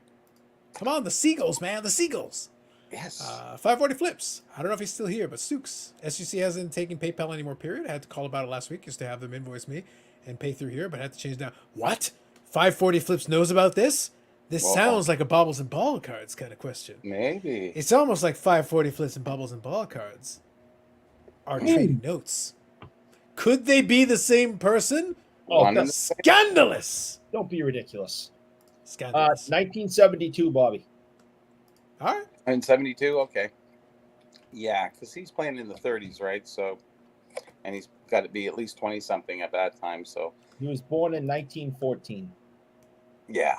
Come on, the Seagulls, man. The Seagulls. Yes. 540 flips. I don't know if he's still here, but Sukes. SUC hasn't taken PayPal anymore, period. I had to call about it last week just to have them invoice me and pay through here, but I had to change now. What? 540 flips knows about this? This sounds like a baubles and ball cards kind of question. Maybe. It's almost like 540 flips and bubbles and ball cards are trading notes. Could they be the same person? Oh, One Scandalous! don't be ridiculous. Scandalous. 1972, Bobby. All right. in 72. Okay. Yeah, because he's playing in the 30s, right? So, and he's got to be at least 20 something at that time. So, He was born in 1914. yeah.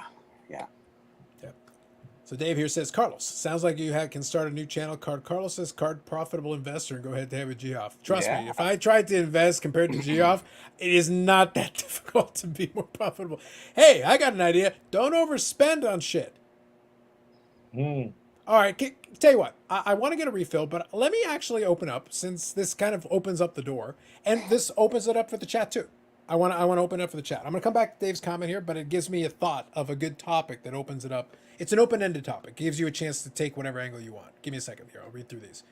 So Dave here says, Carlos, sounds like you can start a new channel called Carlos says Card Profitable Investor and go head to head with Geoff. Trust me, if I tried to invest compared to Geoff, it is not that difficult to be more profitable. Hey, I got an idea. Don't overspend on shit. All right, tell you what, I want to get a refill, but let me actually open up, since this kind of opens up the door, and this opens it up for the chat too. I want to open it up for the chat. I'm going to come back to Dave's comment here, but it gives me a thought of a good topic that opens it up. It's an open-ended topic. Gives you a chance to take whatever angle you want. Give me a second here. I'll read through these.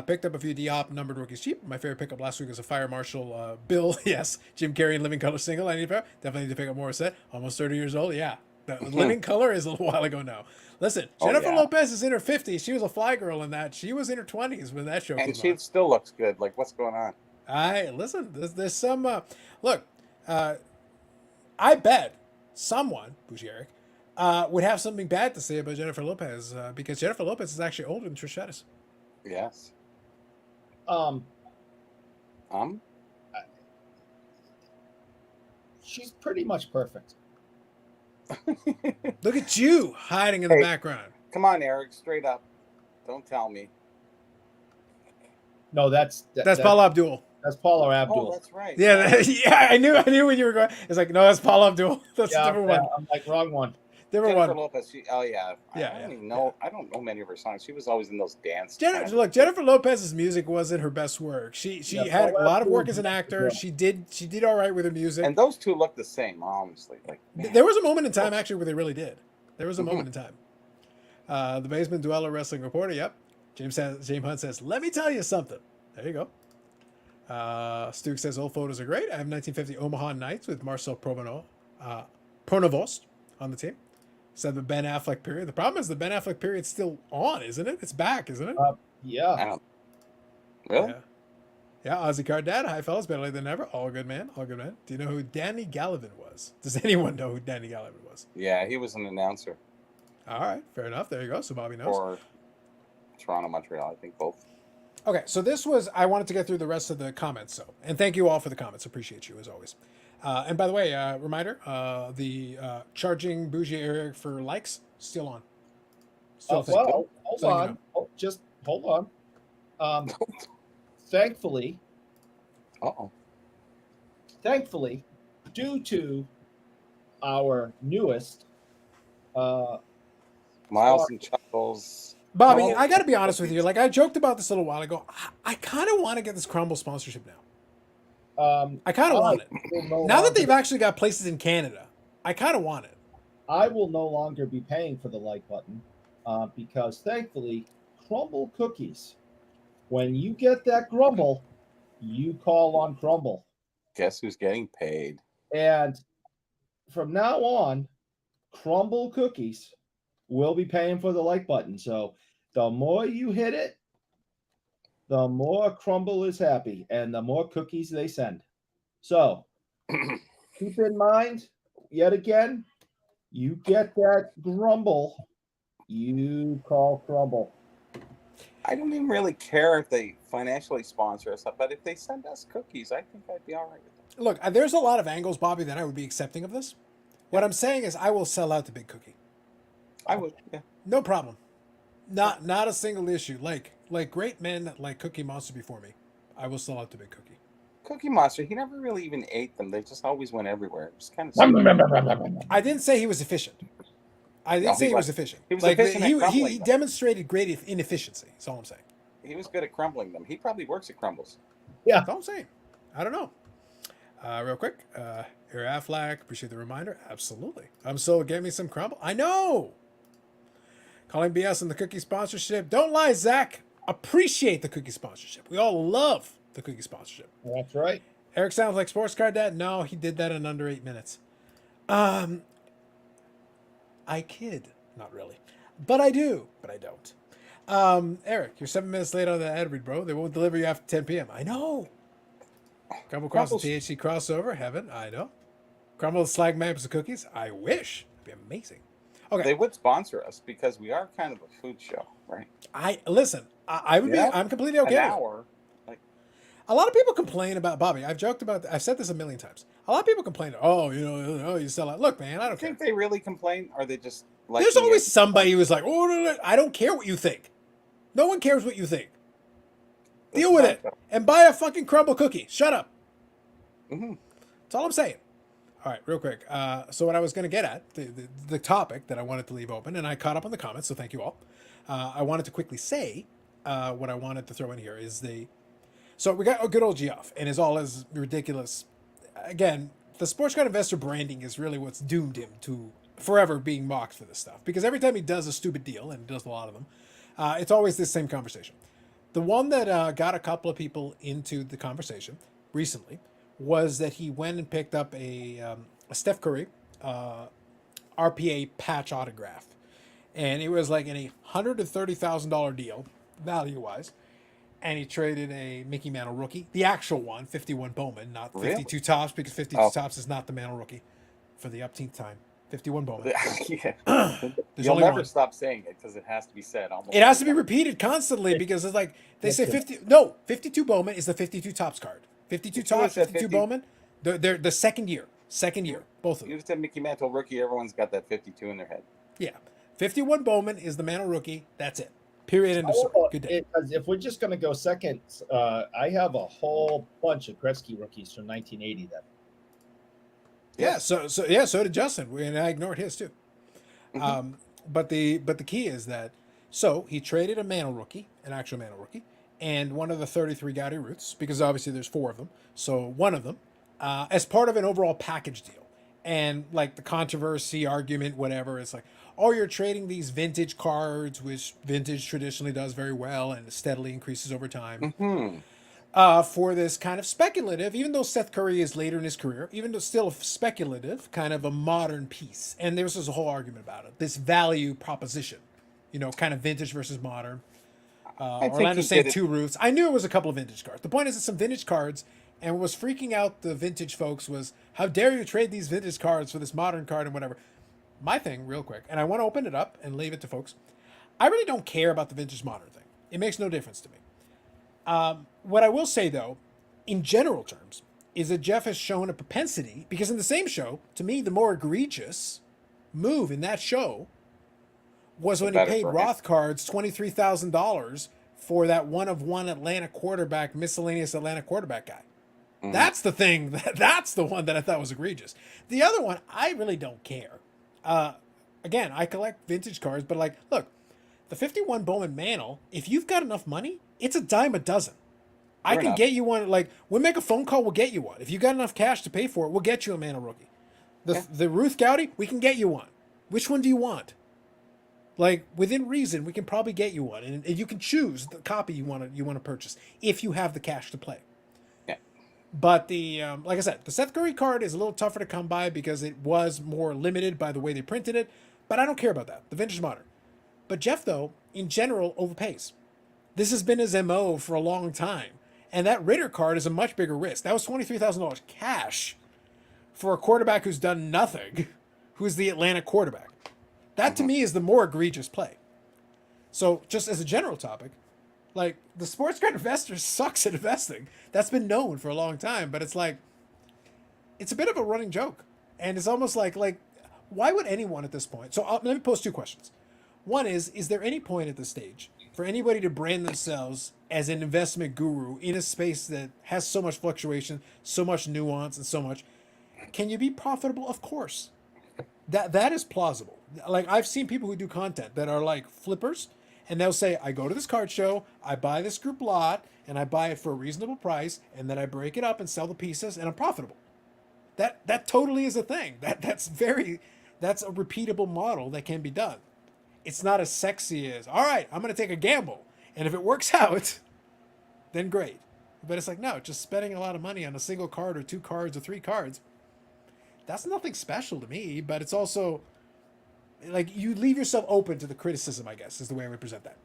Picked up a few D-Hop numbered rookies cheap. My favorite pickup last week was a Fire Marshal Bill. Yes. Jim Carrey in Living Color single. I need to definitely need to pick up more set. Almost 30 years old. Yeah. The Living Color is a little while ago now. Listen, Jennifer Lopez is in her 50s. She was a fly girl in that. She was in her 20s when that show came out. And she still looks good. Like, what's going on? Listen, there's some, look, I bet someone, Bougie Eric, would have something bad to say about Jennifer Lopez because Jennifer Lopez is actually older than Trish Stratus. Yes. She's pretty much perfect. Look at you hiding in the background. Come on, Eric, straight up. Don't tell me. No, that's Paula Abdul. That's Paula Abdul. Oh, that's right. Yeah, yeah, I knew when you were going. It's like, no, that's Paula Abdul. That's a different one. I'm like, wrong one. Different Jennifer one. Lopez. I don't even know. I don't know many of her songs. She was always in those dance. Look, Jennifer Lopez's music wasn't her best work. She had a lot of work as an actor. She did all right with her music. And those two look the same, honestly. Like, man. There was a moment in time actually where they really did. There was a moment in time. The Basement Dweller Wrestling Reporter. Yep. James Hunt says, "Let me tell you something." There you go. Stuke says old photos are great. I have 1950 Omaha Nights with Marcel Pronovost on the team. Said the Ben Affleck period. The problem is the Ben Affleck period's still on, isn't it? It's back, isn't it? Yeah. Really? Yeah. Ozzy Cardad. Hi, fellas. Better late than never. All good, man. All good, man. Do you know who Danny Gallivan was? Does anyone know who Danny Gallivan was? Yeah, he was an announcer. All right. Fair enough. There you go. So Bobby knows. For Toronto, Montreal, I think both. Okay, so this was, I wanted to get through the rest of the comments, so, and thank you all for the comments. Appreciate you, as always. And by the way, reminder, the charging Bougie Eric for likes, still on. Hold on. Just hold on. Thankfully, due to our newest Miles and Chuckles. Bobby, I got to be honest with you. Like, I joked about this a little while ago. I kind of want to get this Crumble sponsorship now. I kind of want it. Now that they've actually got places in Canada, I kind of want it. I will no longer be paying for the like button because, thankfully, Crumble cookies, when you get that grumble, you call on Crumble. Guess who's getting paid? And from now on, crumble cookies will be paying for the like button. So the more you hit it, the more Crumble is happy and the more cookies they send. So keep in mind, yet again, you get that grumble, you call Crumble. I don't even really care if they financially sponsor us, but if they send us cookies, I think I'd be all right with that. Look, there's a lot of angles, Bobby, that I would be accepting of this. What I'm saying is, I will sell out the big cookie. I would, yeah. No problem. Not a single issue. Like great men like Cookie Monster before me, I will sell out the big cookie. Cookie Monster, he never really even ate them. They just always went everywhere. It was kind of. I didn't say he was efficient. I didn't say he was efficient. He was efficient at crumbling he them. demonstrated great inefficiency. That's all I'm saying. He was good at crumbling them. He probably works at Crumbles. Yeah. That's all I'm saying. I don't know. Real quick, Air Aflac, appreciate the reminder. Absolutely. I'm still getting me some crumble. I know. Calling BS on the cookie sponsorship. Don't lie, Zach. Appreciate the cookie sponsorship. We all love the cookie sponsorship. That's right. Eric sounds like sports card dad. No, he did that in under 8 minutes. I kid. Not really. But I do. But I don't. Eric, you're 7 minutes late on the ad read, bro. They won't deliver you after 10 p.m. I know. Crumble Cross the THC crossover. Heaven. I know. Crumble the slag maps of cookies. I wish. It'd be amazing. Okay. They would sponsor us because we are kind of a food show, right? I would be. I'm completely okay. An hour. A lot of people complain about Bobby. I've said this a million times. A lot of people complain. Oh, you sell out. Look, man, I don't think care. they really complain, or they just like. There's always somebody who's like, oh, no, I don't care what you think. No one cares what you think. Deal with it and buy a fucking crumble cookie. Shut up. Mm-hmm. That's all I'm saying. All right, real quick. So what I was going to get at, the topic that I wanted to leave open, and I caught up on the comments, so thank you all. I wanted to quickly say what I wanted to throw in here is so we got a good old Geoff, and is all as ridiculous. Again, the sports card investor branding is really what's doomed him to forever being mocked for this stuff. Because every time he does a stupid deal, and he does a lot of them, it's always this same conversation. The one that got a couple of people into the conversation recently was that he went and picked up a Steph Curry RPA patch autograph. And it was like a $130,000 deal, value-wise. And he traded a Mickey Mantle rookie, the actual one, 51 Bowman, not 52 Tops, because 52 Tops is not the Mantle rookie for the upteenth time. 51 Bowman. Yeah. You'll never stop saying it because it has to be said. It has to be repeated constantly because it's like they say 52 Bowman is the 52 Tops card. 52 Tops, 52 Bowman. They're the second year, both of them. You just said Mickey Mantle rookie. Everyone's got that 52 in their head. Yeah, 51 Bowman is the Mantle rookie. That's it. Period. End of story. Good day. If we're just going to go second, I have a whole bunch of Gretzky rookies from 1980 then. Yeah, so did Justin, and I ignored his too. Mm-hmm. But the key is that he traded a Mantle rookie, an actual Mantle rookie, and one of the 33 Gaudy Roots, because obviously there's 4 of them. So one of them, as part of an overall package deal, and like the controversy, argument, whatever, it's like, oh, you're trading these vintage cards, which vintage traditionally does very well and steadily increases over time. Mm-hmm. For this kind of speculative, even though Seth Curry is later in his career, even though still speculative, kind of a modern piece. And there was this whole argument about it, this value proposition, kind of vintage versus modern. Orlando saying 2 Roots. I knew it was a couple of vintage cards. The point is, it's some vintage cards, and what was freaking out the vintage folks was, how dare you trade these vintage cards for this modern card and whatever. My thing, real quick, and I want to open it up and leave it to folks. I really don't care about the vintage modern thing. It makes no difference to me. What I will say, though, in general terms, is that Jeff has shown a propensity, because in the same show, to me, the more egregious move in that show was when he paid Roth cards $23,000 for that one-of-one Atlanta quarterback, miscellaneous Atlanta quarterback guy. Mm-hmm. That's the thing. That's the one that I thought was egregious. The other one, I really don't care. Again, I collect vintage cards, but look, the 51 Bowman Mantle, if you've got enough money, it's a dime a dozen. I can get you one. We'll make a phone call, we'll get you one. If you got enough cash to pay for it, we'll get you a Mantle rookie. The Ruth Gowdy, we can get you one. Which one do you want? Within reason, we can probably get you one, and you can choose the copy you want to purchase if you have the cash to play. Yeah. But like I said, the Seth Curry card is a little tougher to come by because it was more limited by the way they printed it. But I don't care about that. The vintage modern. But Jeff, though, in general, overpays. This has been his MO for a long time. And that Ritter card is a much bigger risk. That was $23,000 cash for a quarterback who's done nothing, who's the Atlanta quarterback. That to me is the more egregious play. So just as a general topic, like the sports card investor sucks at investing. That's been known for a long time, but it's like, it's a bit of a running joke. And it's almost like why would anyone at this point? So let me pose two questions. One is there any point at this stage for anybody to brand themselves as an investment guru in a space that has so much fluctuation, so much nuance, and so much? Can you be profitable? Of course. That is plausible. Like I've seen people who do content that are like flippers, and they'll say, I go to this card show, I buy this group lot, and I buy it for a reasonable price, and then I break it up and sell the pieces, and I'm profitable. That totally is a thing. That's a repeatable model that can be done. It's not as sexy as, all right, I'm going to take a gamble. And if it works out, then great. But it's like, no, just spending a lot of money on a single card or two cards or three cards, that's nothing special to me. But it's also like you leave yourself open to the criticism, I guess, is the way I would present that.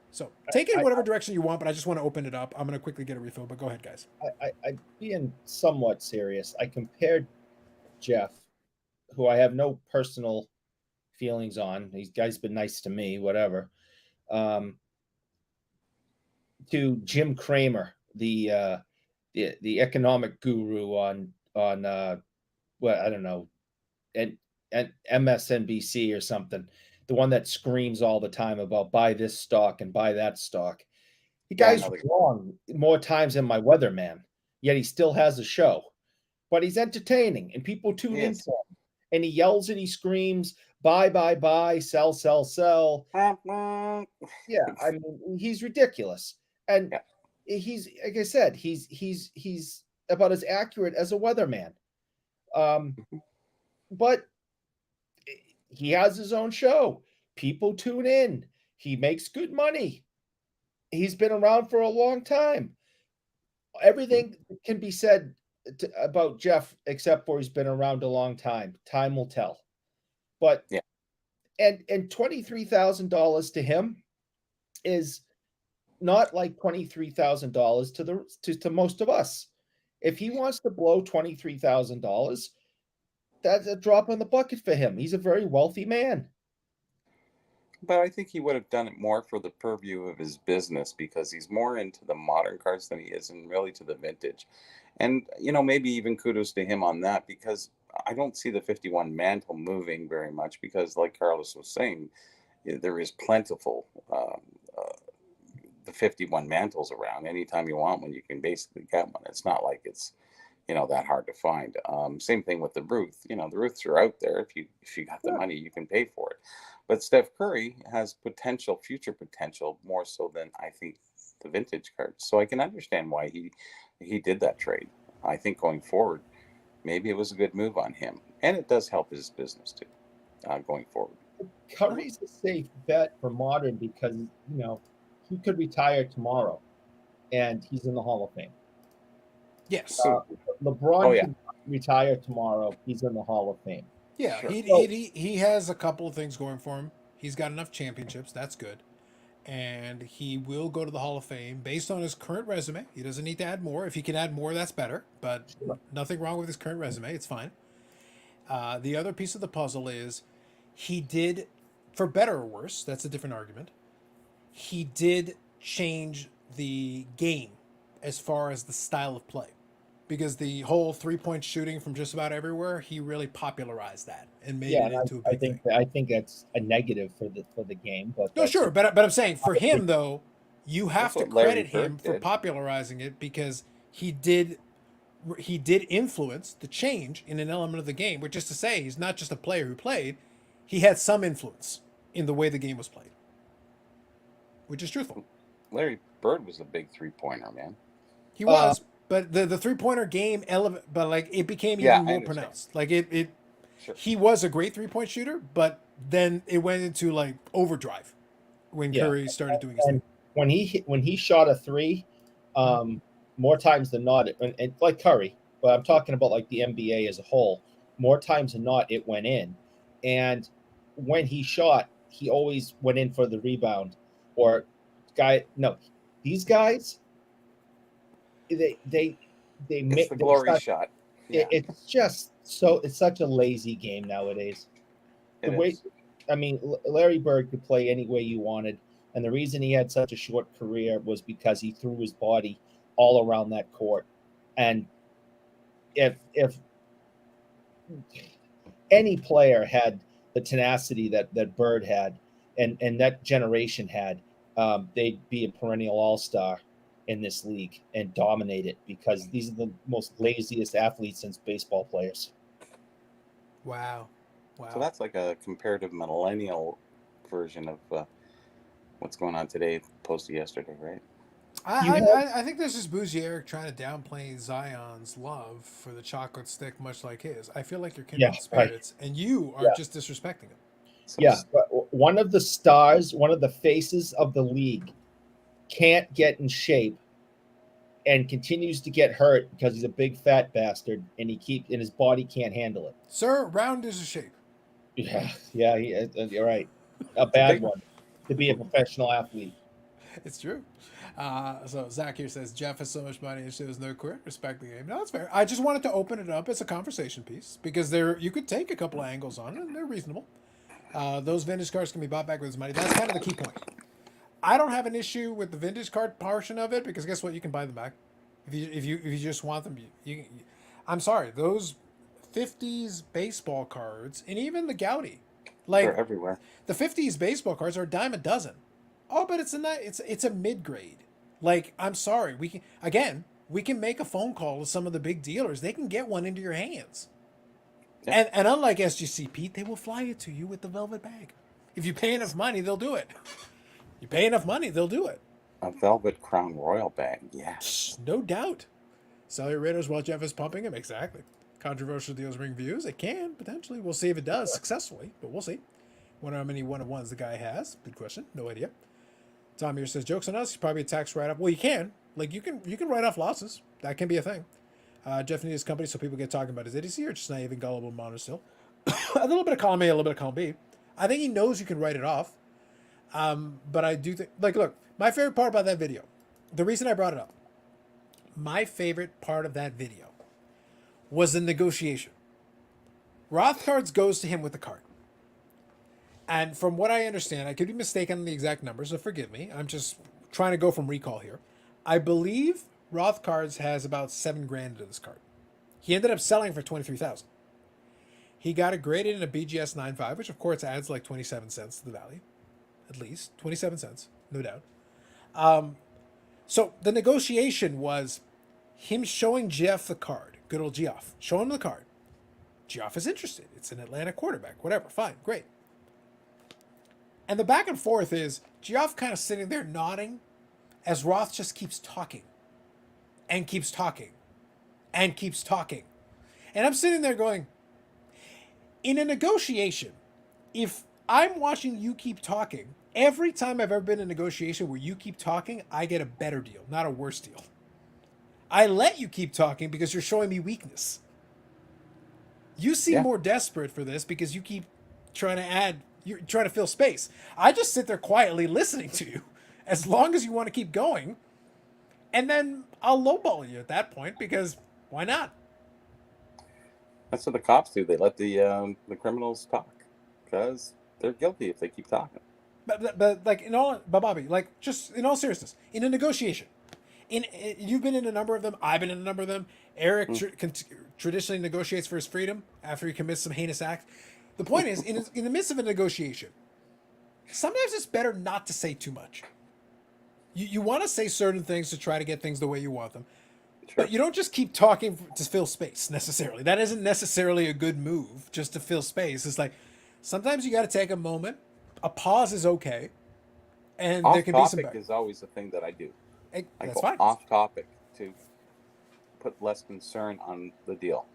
So take it in whatever direction you want, but I just want to open it up. I'm going to quickly get a refill, but go ahead, guys. I being somewhat serious, I compared Jeff, who I have no personal feelings on. He's guy's been nice to me, whatever. To Jim Cramer, the economic guru on what I don't know, and MSNBC or something, the one that screams all the time about buy this stock and buy that stock. The guy's wrong more times than my weatherman, yet he still has a show. But he's entertaining and people tune into him. And he yells and he screams, buy, sell, sell, sell. Yeah, I mean, he's ridiculous. And he's, like I said, he's about as accurate as a weatherman. But he has his own show. People tune in. He makes good money. He's been around for a long time. Everything can be said about Jeff, except for he's been around a long time. Time will tell. But and $23,000 to him is not like $23,000 to most of us. If he wants to blow $23,000, that's a drop in the bucket for him. He's a very wealthy man. But I think he would have done it more for the purview of his business because he's more into the modern cards than he is and really to the vintage. And, maybe even kudos to him on that because I don't see the 51 mantle moving very much because, like Carlos was saying, there is plentiful the 51 mantles around. Anytime you want one, you can basically get one. It's not like it's that hard to find. Same thing with the Ruth. The Ruths are out there. If you got the money, you can pay for it. But Steph Curry has future potential, more so than I think the vintage cards. So I can understand why he did that trade. I think going forward, maybe it was a good move on him, and it does help his business too, going forward. Curry's a safe bet for modern because he could retire tomorrow, and he's in the Hall of Fame. Yes. LeBron can retire tomorrow. He's in the Hall of Fame. Yeah, sure. He has a couple of things going for him. He's got enough championships. That's good. And he will go to the Hall of Fame based on his current resume. He doesn't need to add more. If he can add more, that's better. But nothing wrong with his current resume. It's fine. The other piece of the puzzle is he did, for better or worse, that's a different argument, he did change the game as far as the style of play. Because the whole three-point shooting from just about everywhere, he really popularized that and made it into a big thing. I think that's a negative for the game. But no, sure, but I'm saying for him though, you have to credit him for popularizing it because he did influence the change in an element of the game. Which is to say, he's not just a player who played; he had some influence in the way the game was played, which is truthful. Larry Bird was a big three-pointer, man. He was. But the three-pointer game, it became even more pronounced. Like sure. He was a great three-point shooter, but then it went into like overdrive when Curry started doing his thing. When he shot a three, more times than not, and like Curry, but I'm talking about like the NBA as a whole. More times than not, it went in, and when he shot, he always went in for the rebound. Or no, these guys, they It's make the glory shot. Yeah, it's just so it's such a lazy game nowadays. The it way, is. I mean, Larry Bird could play any way you wanted, and the reason he had such a short career was because he threw his body all around that court. And if any player had the tenacity that Bird had, and that generation had, they'd be a perennial all-star in this league and dominate it, because these are the most laziest athletes since baseball players. Wow. So that's like a comparative millennial version of what's going on today, opposed to yesterday, right? You have I think this is Bougie Eric trying to downplay Zion's love for the chocolate stick, much like his. I feel like you're Yeah, kindred right. spirits, and you are Yeah. just disrespecting him. So Yeah, but one of the stars, one of the faces of the league, can't get in shape and continues to get hurt because he's a big fat bastard, and his body can't handle it. Sir, round is a shape. Yeah, you're right. A it's a bad big one to be a professional athlete. It's true. So Zach here says Jeff has so much money and shows no quit. Respect the game. No, that's fair. I just wanted to open it up as a conversation piece because you could take a couple of angles on it and they're reasonable. Those vintage cards can be bought back with his money. That's kind of the key point. I don't have an issue with the vintage card portion of it because guess what? You can buy them back if you just want them. I'm sorry, those '50s baseball cards and even the Gaudy, they're like everywhere. the '50s baseball cards are a dime a dozen. Oh, but it's a mid grade. Like I'm sorry, we can make a phone call to some of the big dealers. They can get one into your hands. Yeah. And unlike SGC Pete, they will fly it to you with the velvet bag. If you pay enough money, they'll do it. You pay enough money, they'll do it. A velvet Crown Royal bag, yeah. No doubt. Sell your Raiders while Jeff is pumping them. Exactly. Controversial deals bring views. It can, potentially. We'll see if it does successfully, but we'll see. Wonder how many one-on-ones the guy has. Good question. No idea. Tom here says, jokes on us. Probably a tax write-off. Well, you can. Like, you can write off losses. That can be a thing. Jeff needs his company so people get talking about his idiocy or just naive and gullible monitor still. A little bit of column A, a little bit of column B. I think he knows you can write it off. But I do think, like, look, my favorite part about that video, the reason I brought it up, my favorite part of that video was the negotiation. Rothcards goes to him with the card. And from what I understand, I could be mistaken on the exact numbers, so forgive me. I'm just trying to go from recall here. I believe Rothcards has about $7,000 into this card. He ended up selling for $23,000. He got it graded in a BGS 9.5, which of course adds like 27 cents to the value. At least 27 cents, no doubt. So the negotiation was him showing Jeff the card. Good old Geoff. Show him the card. Geoff is interested. It's an Atlanta quarterback. Whatever. Fine. Great. And the back and forth is Geoff kind of sitting there nodding as Roth just keeps talking and keeps talking and keeps talking. And I'm sitting there going, in a negotiation, if I'm watching you keep talking, every time I've ever been in a negotiation where you keep talking, I get a better deal, not a worse deal. I let you keep talking because you're showing me weakness. You seem more desperate for this because you keep trying to you're trying to fill space. I just sit there quietly listening to you as long as you want to keep going. And then I'll lowball you at that point because why not? That's what the cops do. They let the criminals talk because they're guilty if they keep talking. But like Bobby, like just in all seriousness, in a negotiation, you've been in a number of them. I've been in a number of them. Eric traditionally negotiates for his freedom after he commits some heinous act. The point is, in the midst of a negotiation, sometimes it's better not to say too much. You want to say certain things to try to get things the way you want them. Sure. But you don't just keep talking to fill space necessarily. That isn't necessarily a good move just to fill space. It's like sometimes you got to take a moment. A pause is okay. And there can be some... Off topic is always the thing that I do. I that's go fine. Off topic to put less concern on the deal.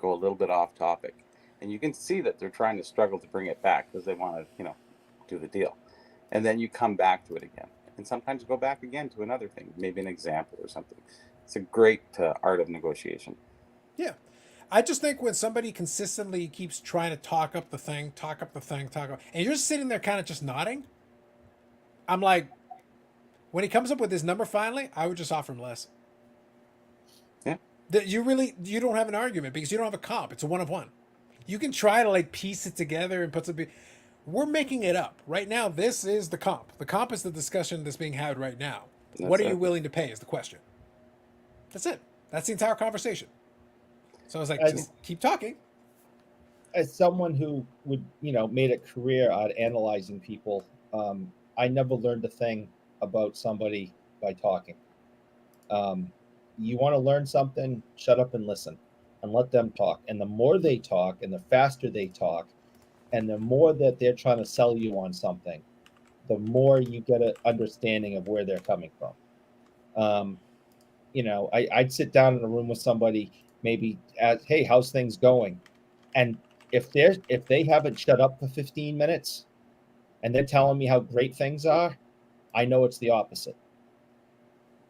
Go a little bit off topic. And you can see that they're trying to struggle to bring it back because they want to, do the deal. And then you come back to it again. And sometimes go back again to another thing, maybe an example or something. it's a great art of negotiation. Yeah. I just think when somebody consistently keeps trying to talk up the thing, and you're just sitting there kind of just nodding, I'm like, when he comes up with his number finally, I would just offer him less. Yeah. You don't have an argument because you don't have a comp. It's a one of one. You can try to like piece it together and put some. We're making it up right now. This is the comp. The comp is the discussion that's being had right now. What are you willing to pay is the question. That's it. That's the entire conversation. So I was like, just keep talking. As someone who would, made a career out of analyzing people, I never learned a thing about somebody by talking. You want to learn something, shut up and listen and let them talk. And the more they talk and the faster they talk and the more that they're trying to sell you on something, the more you get an understanding of where they're coming from. I'd sit down in a room with somebody, maybe ask, hey, how's things going? And if they haven't shut up for 15 minutes and they're telling me how great things are, I know it's the opposite.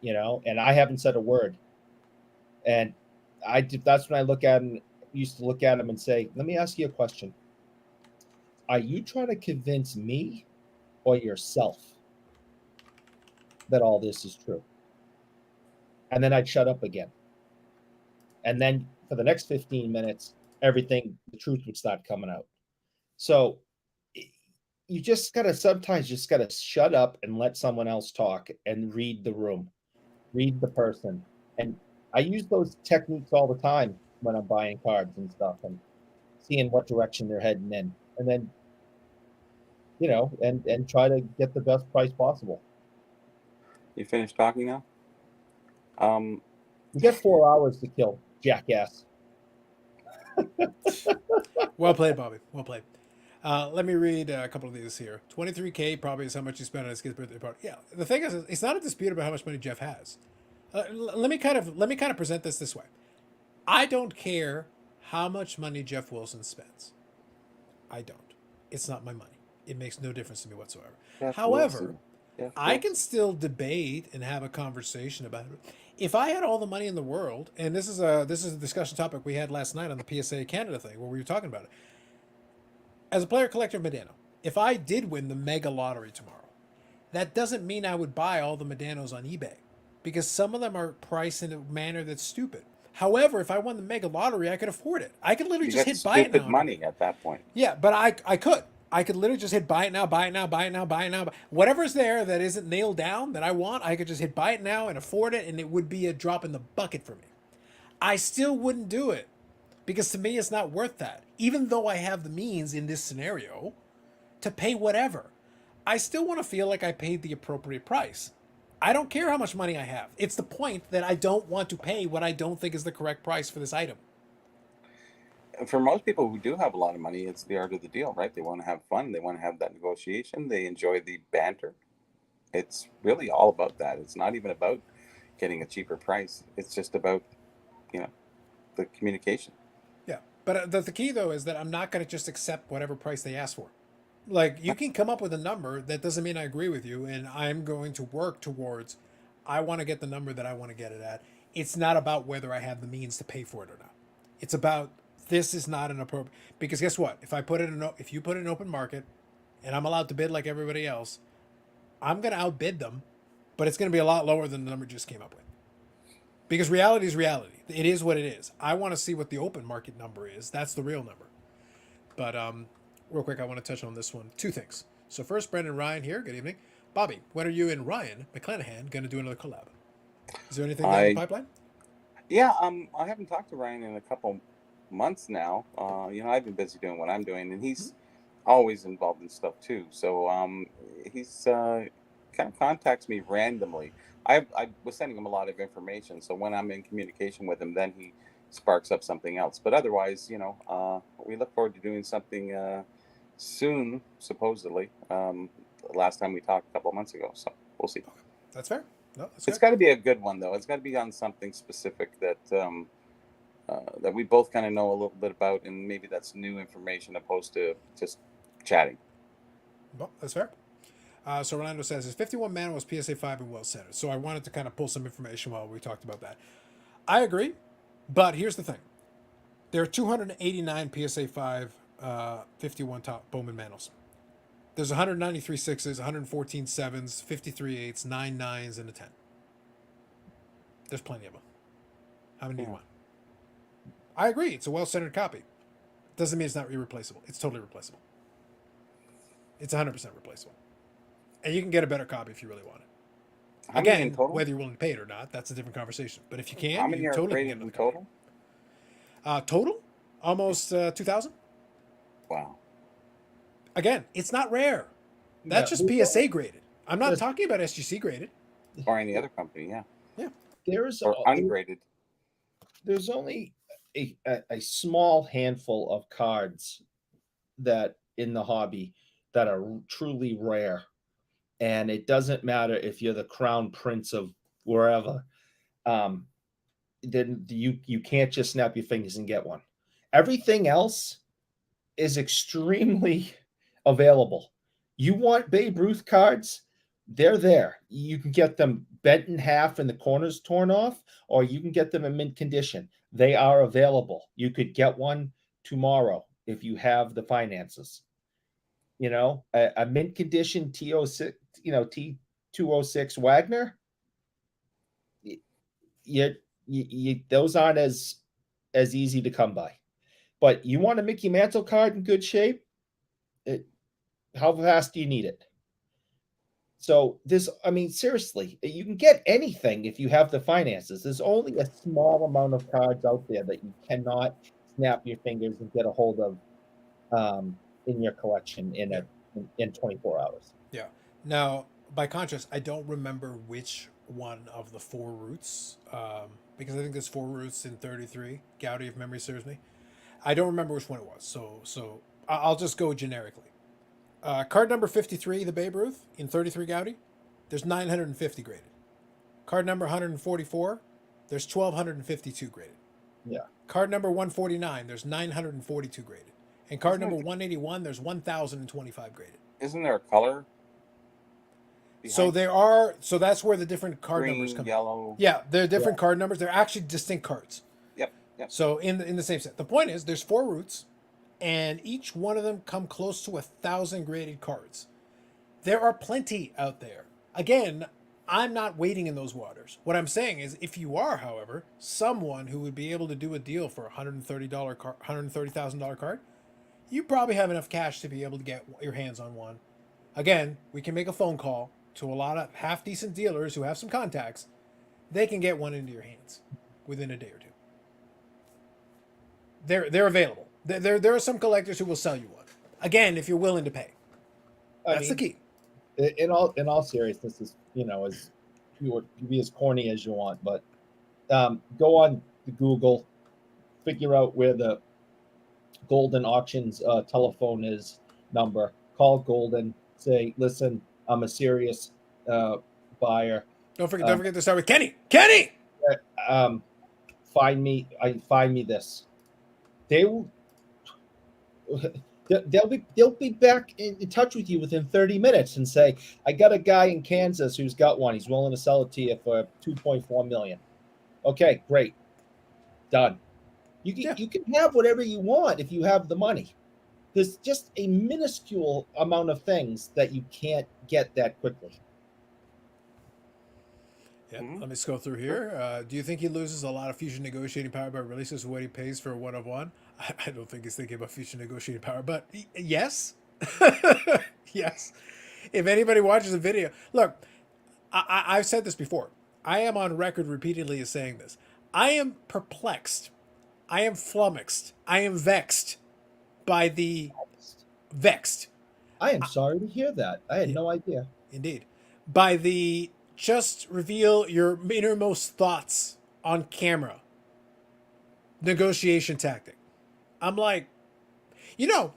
And I haven't said a word. And that's when I used to look at him and say, let me ask you a question. Are you trying to convince me or yourself that all this is true? And then I'd shut up again. And then for the next 15 minutes, the truth would start coming out. So you just sometimes gotta shut up and let someone else talk and read the room, read the person. And I use those techniques all the time when I'm buying cards and stuff and seeing what direction they're heading in. And then, and try to get the best price possible. You finished talking now? You get 4 hours to kill, jackass. Well played, Bobby. Well played. Let me read a couple of these here. 23K probably is how much you spent on his kid's birthday party. Yeah, the thing is, it's not a dispute about how much money Jeff has. Let me kind of present this way. I don't care how much money Jeff Wilson spends. I don't. It's not my money. It makes no difference to me whatsoever. However, I can still debate and have a conversation about it. If I had all the money in the world, and this is a discussion topic we had last night on the PSA Canada thing where we were talking about it. As a player collector of Medano, if I did win the mega lottery tomorrow, that doesn't mean I would buy all the Medanos on eBay because some of them are priced in a manner that's stupid. However, if I won the mega lottery, I could afford it. I could literally just hit buy it now. Stupid money at that point. Yeah, but I could. I could literally just hit buy it now, buy it now, buy it now, buy it now. Whatever's there that isn't nailed down that I want, I could just hit buy it now and afford it, and it would be a drop in the bucket for me. I still wouldn't do it because to me it's not worth that. Even though I have the means in this scenario to pay whatever, I still want to feel like I paid the appropriate price. I don't care how much money I have. It's the point that I don't want to pay what I don't think is the correct price for this item. For most people who do have a lot of money, it's the art of the deal, right? They want to have fun. They want to have that negotiation. They enjoy the banter. It's really all about that. It's not even about getting a cheaper price. It's just about, the communication. Yeah. But the key, though, is that I'm not going to just accept whatever price they ask for. Like, you can come up with a number. That doesn't mean I agree with you. And I'm going to work towards, I want to get the number that I want to get it at. It's not about whether I have the means to pay for it or not. It's about, this is not an appropriate, because guess what? If you put it in open market and I'm allowed to bid like everybody else, I'm going to outbid them, but it's going to be a lot lower than the number just came up with. Because reality is reality. It is what it is. I want to see what the open market number is. That's the real number. But real quick, I want to touch on this one. Two things. So first, Brendan Ryan here. Good evening. Bobby, when are you and Ryan McClanahan going to do another collab? Is there anything down the pipeline? Yeah, I haven't talked to Ryan in a couple months now. I've been busy doing what I'm doing, and he's always involved in stuff too. So he's kind of contacts me randomly. I was sending him a lot of information, so when I'm in communication with him, then he sparks up something else. But otherwise, we look forward to doing something soon, supposedly. Last time we talked a couple of months ago, so we'll see. That's fair. No, that's it's got to be a good one, though. It's got to be on something specific that we both kind of know a little bit about, and maybe that's new information opposed to just chatting. Well, that's fair. So Orlando says his 51 man was PSA 5 and well centered. So I wanted to kind of pull some information while we talked about that. I agree, but here's the thing: there are 289 PSA 5 51 top Bowman Manos. There's 193 sixes, 114 sevens, 53 eights, 9 nines, and a 10. There's plenty of them. How many do you want? I agree. It's a well-centered copy. Doesn't mean it's not irreplaceable. It's totally replaceable. It's 100% replaceable. And you can get a better copy if you really want it. How many in Again, total? whether you're willing to pay it or not, that's a different conversation. But if you can, How many you are totally can created get in another copy. total? Total? Almost 2,000? Wow. Again, it's not rare. That's just PSA graded. I'm not talking about SGC graded. Or any other company, yeah. There's Or ungraded. there's only a small handful of cards that in the hobby that are truly rare, and it doesn't matter if you're the crown prince of wherever. Then you can't just snap your fingers and get one. Everything else is extremely available. You want Babe Ruth cards? They're there. You can get them bent in half and the corners torn off, or you can get them in mint condition. They are available. You could get one tomorrow if you have the finances. You know, a mint condition T06, T206 Wagner. You those aren't as easy to come by. But you want a Mickey Mantle card in good shape? How fast do you need it? So seriously, you can get anything if you have the finances. There's only a small amount of cards out there that you cannot snap your fingers and get a hold of in your collection in 24 hours. Yeah. Now, by contrast, I don't remember which one of the 4 routes, because I think there's 4 routes in 33. Goudy, if memory serves me. I don't remember which one it was. So I'll just go generically. Card number 53, the Babe Ruth, in 33 Goudy, there's 950 graded. Card number 144, there's 1,252 graded. Yeah. Card number 149, there's 942 graded. And card number 181, there's 1,025 graded. Isn't there a color? So there are. So that's where the different card Green, numbers come. yellow. Yeah, they're different card numbers. They're actually distinct cards. Yep. So in the same set. The point is, there's 4 routes, and each one of them come close to 1,000 graded cards. There are plenty out there. Again, I'm not wading in those waters. What I'm saying is, if you are, however, someone who would be able to do a deal for $130,000 card, you probably have enough cash to be able to get your hands on one. Again, we can make a phone call to a lot of half decent dealers who have some contacts. They can get one into your hands within a day or two. They're available. There are some collectors who will sell you one. Again, if you're willing to pay. That's the key. In all seriousness, as you would be as corny as you want, but go on Google, figure out where the Golden Auctions telephone number. Call Golden. Say, listen, I'm a serious buyer. Don't forget to start with Kenny. Kenny. Find me this. They'll be back in touch with you within 30 minutes and say, I got a guy in Kansas who's got one. He's willing to sell it to you for $2.4 million. Okay, great. Done. You can have whatever you want if you have the money. There's just a minuscule amount of things that you can't get that quickly. Yeah, Let me scroll through here. Do you think he loses a lot of future negotiating power by releases what he pays for a one-of-one? I don't think he's thinking about future negotiating power, but yes. Yes. If anybody watches the video, look, I've said this before. I am on record repeatedly as saying this. I am perplexed. I am flummoxed. I am vexed by the vexed. I am sorry to hear that. I had no idea. Indeed. By the just reveal your innermost thoughts on camera negotiation tactic. I'm like, and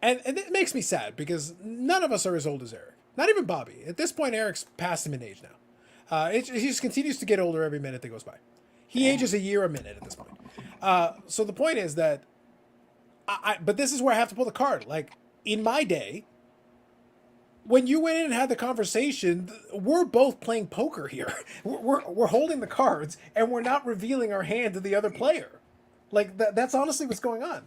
it makes me sad because none of us are as old as Eric. Not even Bobby. At this point, Eric's past him in age now. He just continues to get older every minute that goes by. He ages a year a minute at this point. So the point is that but this is where I have to pull the card. Like, in my day, when you went in and had the conversation, we're both playing poker here. We're holding the cards and we're not revealing our hand to the other player. Like that's honestly what's going on.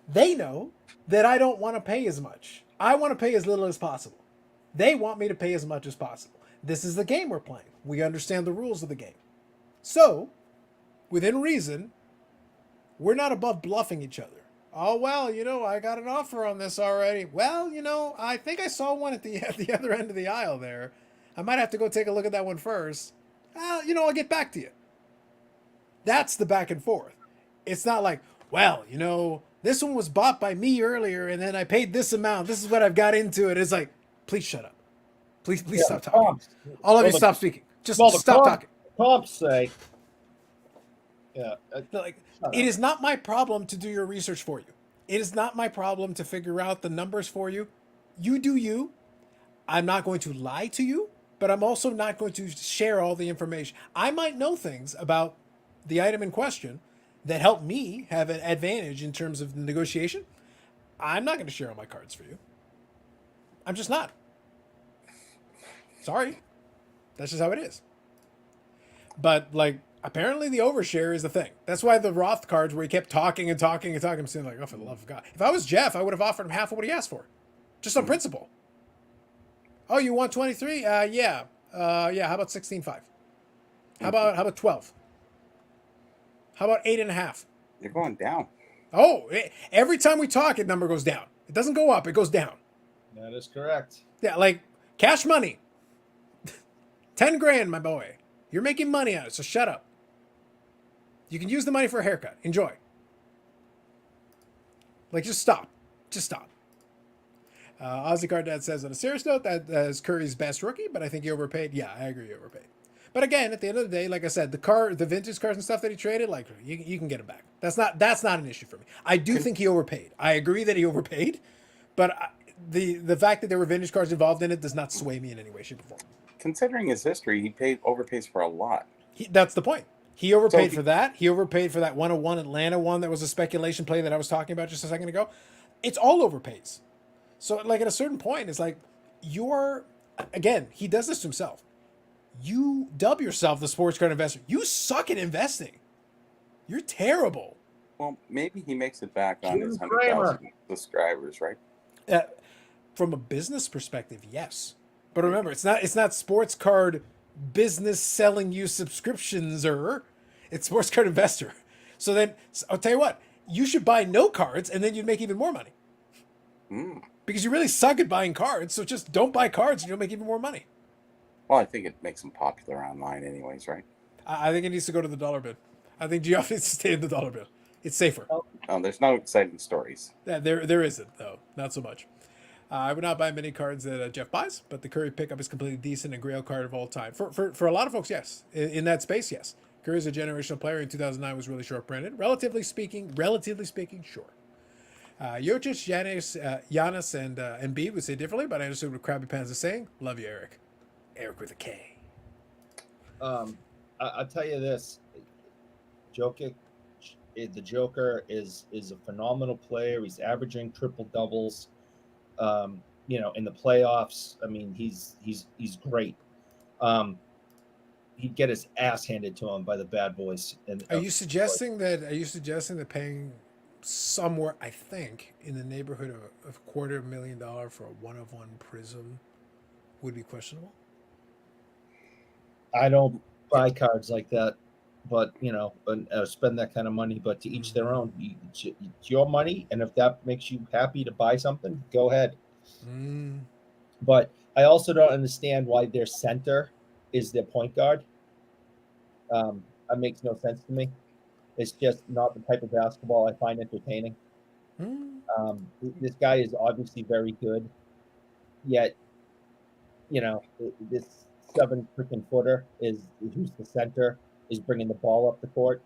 They know that I don't want to pay as much. I want to pay as little as possible. They want me to pay as much as possible. This is the game we're playing. We understand the rules of the game. So, within reason, we're not above bluffing each other. Oh, well, I got an offer on this already. Well, I think I saw one at the other end of the aisle there. I might have to go take a look at that one first. I'll get back to you. That's the back and forth. It's not like, well, this one was bought by me earlier and then I paid this amount. This is what I've got into it. It's like, please shut up. Please stop talking. All of you stop speaking. Just stop talking. Comps say, yeah. Like, it is not my problem to do your research for you. It is not my problem to figure out the numbers for you. You do you. I'm not going to lie to you, but I'm also not going to share all the information. I might know things about the item in question that help me have an advantage in terms of the negotiation. I'm not going to share all my cards for you. I'm just not. Sorry. That's just how it is. But, like, apparently the overshare is the thing. That's why the Roth cards where he kept talking and talking and talking, I'm saying, like, oh, for the love of God. If I was Jeff, I would have offered him half of what he asked for. Just on principle. Oh, you want 23? Yeah. How about 16.5? How about 12? How about 8.5? You're going down. Oh, every time we talk, it number goes down. It doesn't go up, it goes down. That is correct. Yeah, like cash money. 10 grand, my boy. You're making money on it, so shut up. You can use the money for a haircut. Enjoy. Like, just stop. Just stop. Ozzy Card Dad says, on a serious note, that is Curry's best rookie, but I think he overpaid. Yeah, I agree, he overpaid. But again, at the end of the day, like I said, the vintage cars and stuff that he traded, like, you can get them back. That's not an issue for me. I do think he overpaid. I agree that he overpaid, but the fact that there were vintage cars involved in it does not sway me in any way, shape, or form. Considering his history, he overpays for a lot. That's the point. He overpaid for that. He overpaid for that 101 Atlanta one that was a speculation play that I was talking about just a second ago. It's all overpays. So, like, at a certain point, it's like, again, he does this to himself. You dub yourself the sports card investor. You suck at investing. You're terrible. Well, maybe he makes it back on his 100,000 subscribers, right? From a business perspective, yes. But remember, it's not sports card business selling you subscriptions, it's sports card investor. So then, I'll tell you what, you should buy no cards and then you'd make even more money. Because you really suck at buying cards, so just don't buy cards and you'll make even more money. Well, I think it makes them popular online anyways, right? I think it needs to go to the dollar bill. I think Geoff needs to stay in the dollar bill. It's safer. Oh, there's no exciting stories. Yeah, there isn't, though. Not so much. I would not buy many cards that Jeff buys, but the Curry pickup is completely decent and grail card of all time. For a lot of folks, yes. In that space, yes. Curry's a generational player. In 2009 was really short printed. Relatively speaking, sure. Jokic, Giannis, and Embiid would say differently, but I understood what Krabby Pants is saying. Love you, Eric. Eric with a K. I'll tell you this. Jokic, the Joker is a phenomenal player. He's averaging triple doubles. In the playoffs. I mean, he's great. He'd get his ass handed to him by the bad boys. Are you suggesting that paying somewhere, I think, in the neighborhood of $250,000 for a 1-of-1 Prism would be questionable? I don't buy cards like that, but spend that kind of money. But to each their own. It's your money, and if that makes you happy to buy something, go ahead. But I also don't understand why their center is their point guard. That makes no sense to me. It's just not the type of basketball I find entertaining. This guy is obviously very good, yet this 7 freaking footer is who's the center is bringing the ball up the court,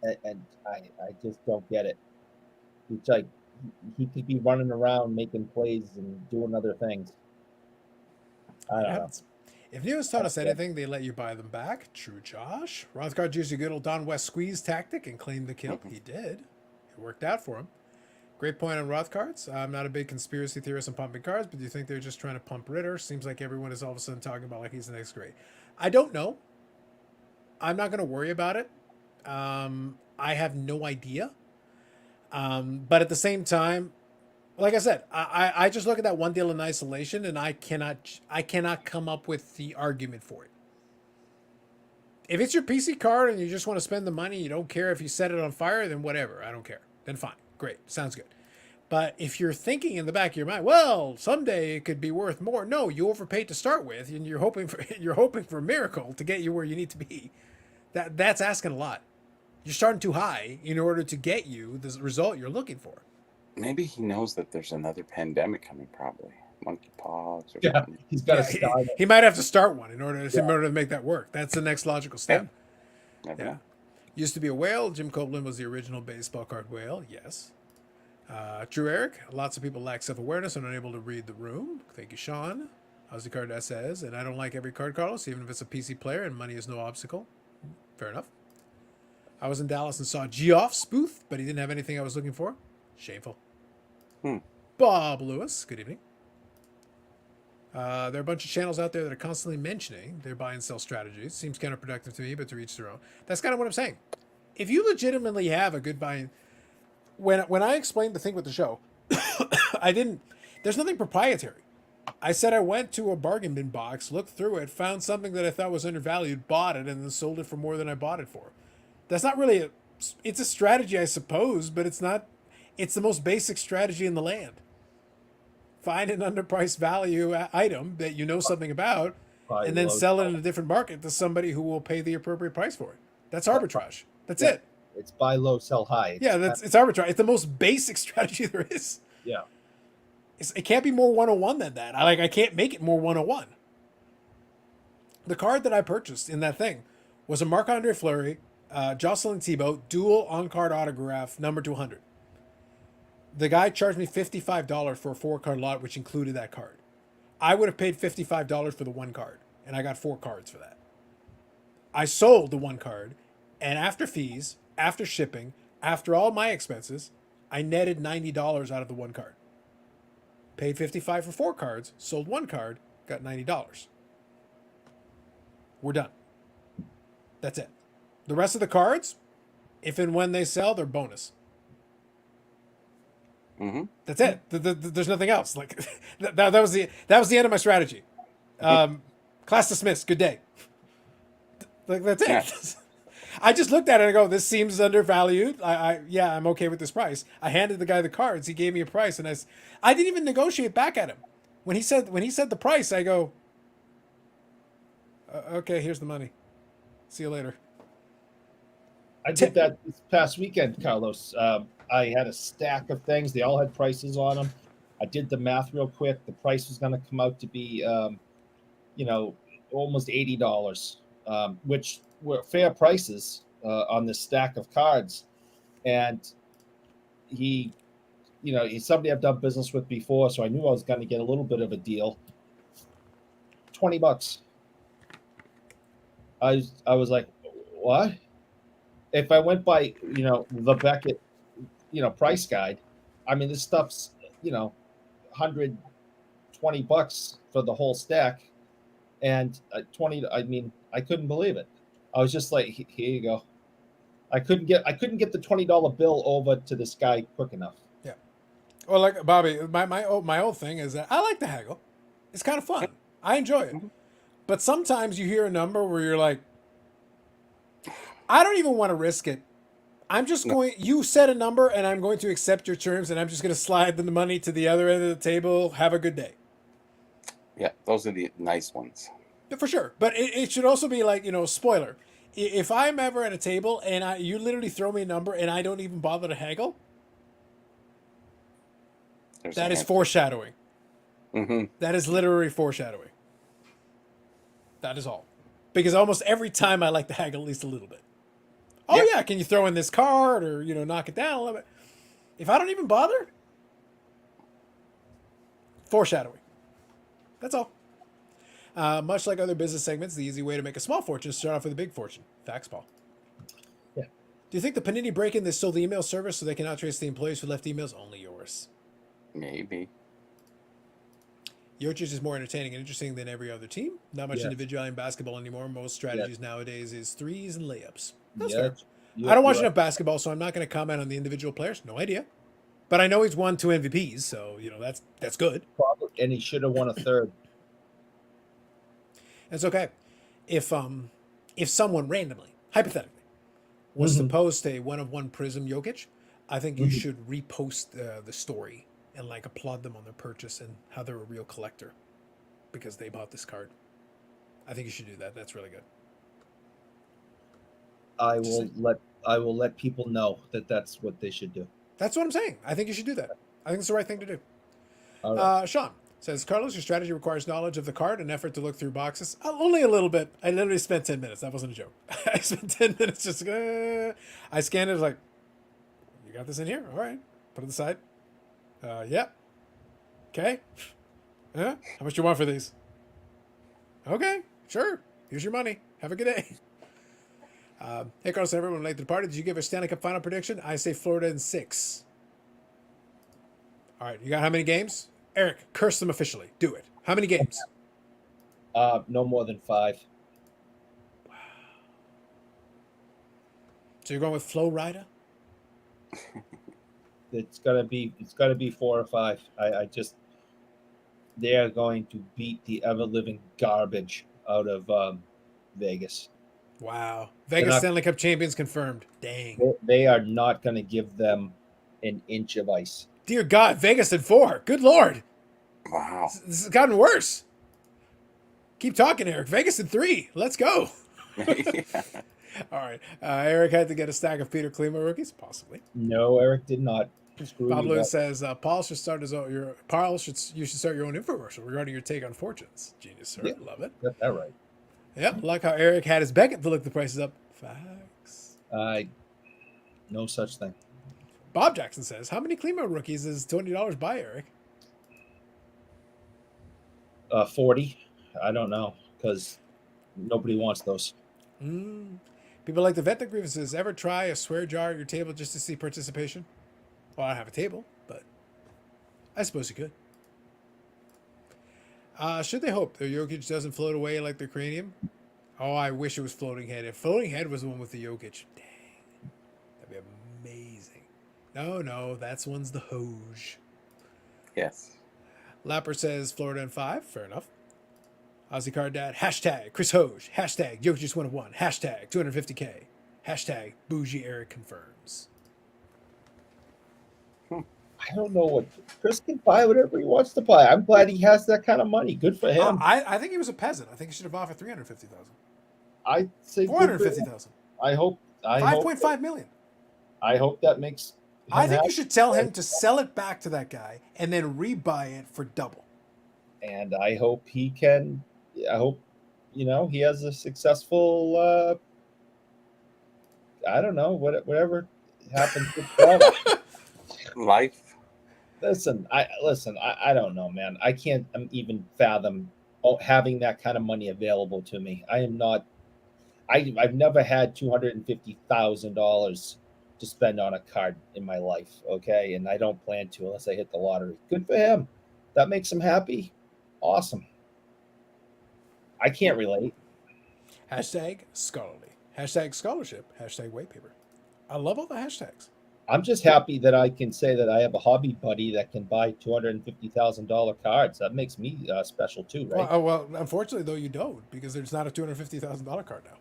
and I just don't get it. It's like he could be running around making plays and doing other things. I don't know. If News taught us anything, they let you buy them back. True, Josh. Rothgard used a good old Don West squeeze tactic and claimed the kill. He did. It worked out for him. Great point on Roth cards. I'm not a big conspiracy theorist on pumping cards, but do you think they're just trying to pump Ritter? Seems like everyone is all of a sudden talking about like he's the next great. I don't know. I'm not going to worry about it. I have no idea. But at the same time, like I said, I just look at that one deal in isolation, and I cannot come up with the argument for it. If it's your PC card and you just want to spend the money, you don't care if you set it on fire, then whatever. I don't care. Then fine. Great. Sounds good. But if you're thinking in the back of your mind, well, someday it could be worth more. No, you overpaid to start with, and you're hoping for a miracle to get you where you need to be. That's asking a lot. You're starting too high in order to get you the result you're looking for. Maybe he knows that there's another pandemic coming, probably monkeypox or something. He's got to start. He might have to start one in order to make that work. That's the next logical step. Never know. Used to be a whale. Jim Copeland was the original baseball card whale. Yes. True, Eric. Lots of people lack self-awareness and unable to read the room. Thank you, Sean. Aussie Card says, and I don't like every card, Carlos, even if it's a PC player and money is no obstacle. Fair enough. I was in Dallas and saw Geoff's booth, but he didn't have anything I was looking for. Shameful. Bob Lewis, good evening. There are a bunch of channels out there that are constantly mentioning their buy and sell strategies. Seems counterproductive to me, but to each their own. That's kind of what I'm saying. If you legitimately have a good buy, when I explained the thing with the show, there's nothing proprietary. I said I went to a bargain bin box, looked through it, found something that I thought was undervalued, bought it, and then sold it for more than I bought it for. That's not really it's a strategy, I suppose, but it's not. It's the most basic strategy in the land. Find an underpriced value item that you know something about, and then sell it in a different market to somebody who will pay the appropriate price for it. That's arbitrage. That's it. It's buy low, sell high. It's arbitrage. It's the most basic strategy there is. Yeah. It can't be more 101 than that. I can't make it more 101. The card that I purchased in that thing was a Marc-Andre Fleury, Jocelyn Thibault, dual on-card autograph, number 200. The guy charged me $55 for a 4-card lot, which included that card. I would have paid $55 for the 1 card, and I got 4 cards for that. I sold the 1 card, and after fees, after shipping, after all my expenses, I netted $90 out of the 1 card. Paid $55 for 4 cards, sold 1 card, got $90. We're done. That's it. The rest of the cards, if and when they sell, they're bonus. That's it. There's nothing else. Like that was the end of my strategy. Class dismissed. Good day. Like that's it. Yeah. I just looked at it and I go, this seems undervalued. I'm okay with this price. I handed the guy the cards. He gave me a price, and I didn't even negotiate back at him. When he said the price, I go, okay, here's the money. See you later. I did that this past weekend, Carlos. I had a stack of things. They all had prices on them. I did the math real quick. The price was going to come out to be, almost $80, which were fair prices on this stack of cards. And he's somebody I've done business with before, so I knew I was going to get a little bit of a deal. $20. I was like, what? If I went by, the Beckett, price guide, I mean, this stuff's, $120 for the whole stack, and 20. I mean, I couldn't believe it. I was just like, here you go. I couldn't get the $20 bill over to this guy quick enough. Yeah. Well, like Bobby, my old thing is that I like to haggle. It's kind of fun. I enjoy it. But sometimes you hear a number where you're like, I don't even want to risk it. I'm just going, you set a number and I'm going to accept your terms, and I'm just going to slide the money to the other end of the table. Have a good day. Yeah, those are the nice ones. For sure. But it should also be like, spoiler. If I'm ever at a table and you literally throw me a number and I don't even bother to haggle, that is foreshadowing. That is literally foreshadowing. That is all. Because almost every time I like to haggle at least a little bit. Oh, yeah, can you throw in this card or, knock it down a little bit? If I don't even bother, foreshadowing. That's all. Much like other business segments, the easy way to make a small fortune is to start off with a big fortune. Facts, Paul. Yeah. Do you think the Panini break-in, they stole the email service so they can out trace the employees who left emails? Only yours. course. Maybe. Jokic is more entertaining and interesting than every other team. Not much Yes. individuality in basketball anymore. Most strategies nowadays is threes and layups. That's Yeah, fair. I don't watch enough basketball, so I'm not going to comment on the individual players. No idea. But I know he's won 2 MVPs, so that's good. Probably, and he should have won a third. It's okay. If someone randomly, hypothetically, was to Mhm. post a 1-of-1 Prism Jokic, I think you Mhm. should repost the story and like applaud them on their purchase and how they're a real collector because they bought this card. I think you should do that. That's really good. I Just will saying. let people know that that's what they should do. That's what I'm saying. I think you should do that. I think it's the right thing to do. All right. Sean says, Carlos, your strategy requires knowledge of the card and effort to look through boxes. Only a little bit. I literally spent 10 minutes. That wasn't a joke. I spent 10 minutes just, I scanned it like, you got this in here? All right. Put it aside. Yeah. Okay. How much you want for these? Okay. Sure. Here's your money. Have a good day. Hey, Carlos, everyone late to the party. Did you give a Stanley Cup final prediction? I say Florida in 6. All right. You got how many games? Eric, curse them officially. Do it. How many games? No more than 5. So you're going with Flo Rida? It's gotta be 4 or 5. I just they are going to beat the ever living garbage out of Vegas. Wow. They're Vegas not- Stanley Cup champions confirmed. Dang. They are not going to give them an inch of ice. Dear God, Vegas in 4. Good Lord. Wow. This has gotten worse. Keep talking, Eric. Vegas in 3. Let's go. Yeah. All right. Eric had to get a stack of Peter Klima rookies, possibly. No, Eric did not. Screw Bob you Lewis up. says you should start your own infomercial regarding your take on fortunes. Genius, sir. Yeah. Love it. Got that right. Yep. Like how Eric had his Beckett to look the prices up. Facts. No such thing. Bob Jackson says, how many Klima rookies is $20 by, Eric? 40. I don't know because nobody wants those. People like the vet that grievances. Ever try a swear jar at your table just to see participation? Well, I don't have a table, but I suppose you could. Should they hope that Jokic doesn't float away like the cranium? Oh, I wish it was floating head. If floating head was the one with the Jokic, dang, that'd be amazing. No, that's one's the Hoj. Yes. Lapper says Florida in 5. Fair enough. Aussie Card Dad. Hashtag Chris Hoj. Hashtag Jokic 1-of-1. Hashtag 250K. Hashtag Bougie Eric confirms. I don't know what Chris can buy whatever he wants to buy. I'm glad he has that kind of money. Good for him. I think he was a peasant. I think he should have offered 350,000. I say good for him. 450,000. I hope 5.5 million. I hope that makes. I think you happy. should tell him to sell it back to that guy and then rebuy it for double. And I hope he can. I hope he has a successful. I don't know whatever happens with that. Life. Listen. I don't know, man. I can't even fathom having that kind of money available to me. I am not. I've never had $250,000 to spend on a card in my life. Okay, and I don't plan to unless I hit the lottery. Good for him. That makes him happy. Awesome. I can't relate. Hashtag scholarly. Hashtag scholarship. Hashtag white paper. I love all the hashtags. I'm just happy that I can say that I have a hobby buddy that can buy $250,000 cards. That makes me special too, right? Well, unfortunately, though, you don't because there's not a $250,000 card now.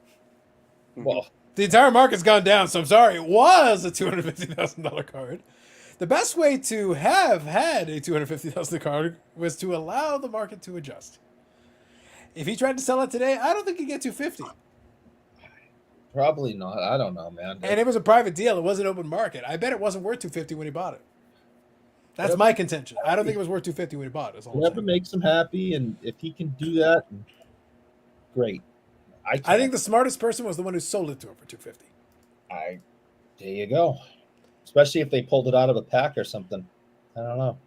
Well, The entire market's gone down, so I'm sorry. It was a $250,000 card. The best way to have had a $250,000 card was to allow the market to adjust. If he tried to sell it today, I don't think he'd get 250. probably not. I don't know, man. And it was a private deal. It wasn't open market. I bet it wasn't worth 250 when he bought it. That's my contention. I don't think it was worth 250 when he bought it. That's all I'm Whatever saying. makes him happy, and if he can do that, great. I think the smartest person was the one who sold it to him for 250. There you go. Especially if they pulled it out of a pack or something. I don't know.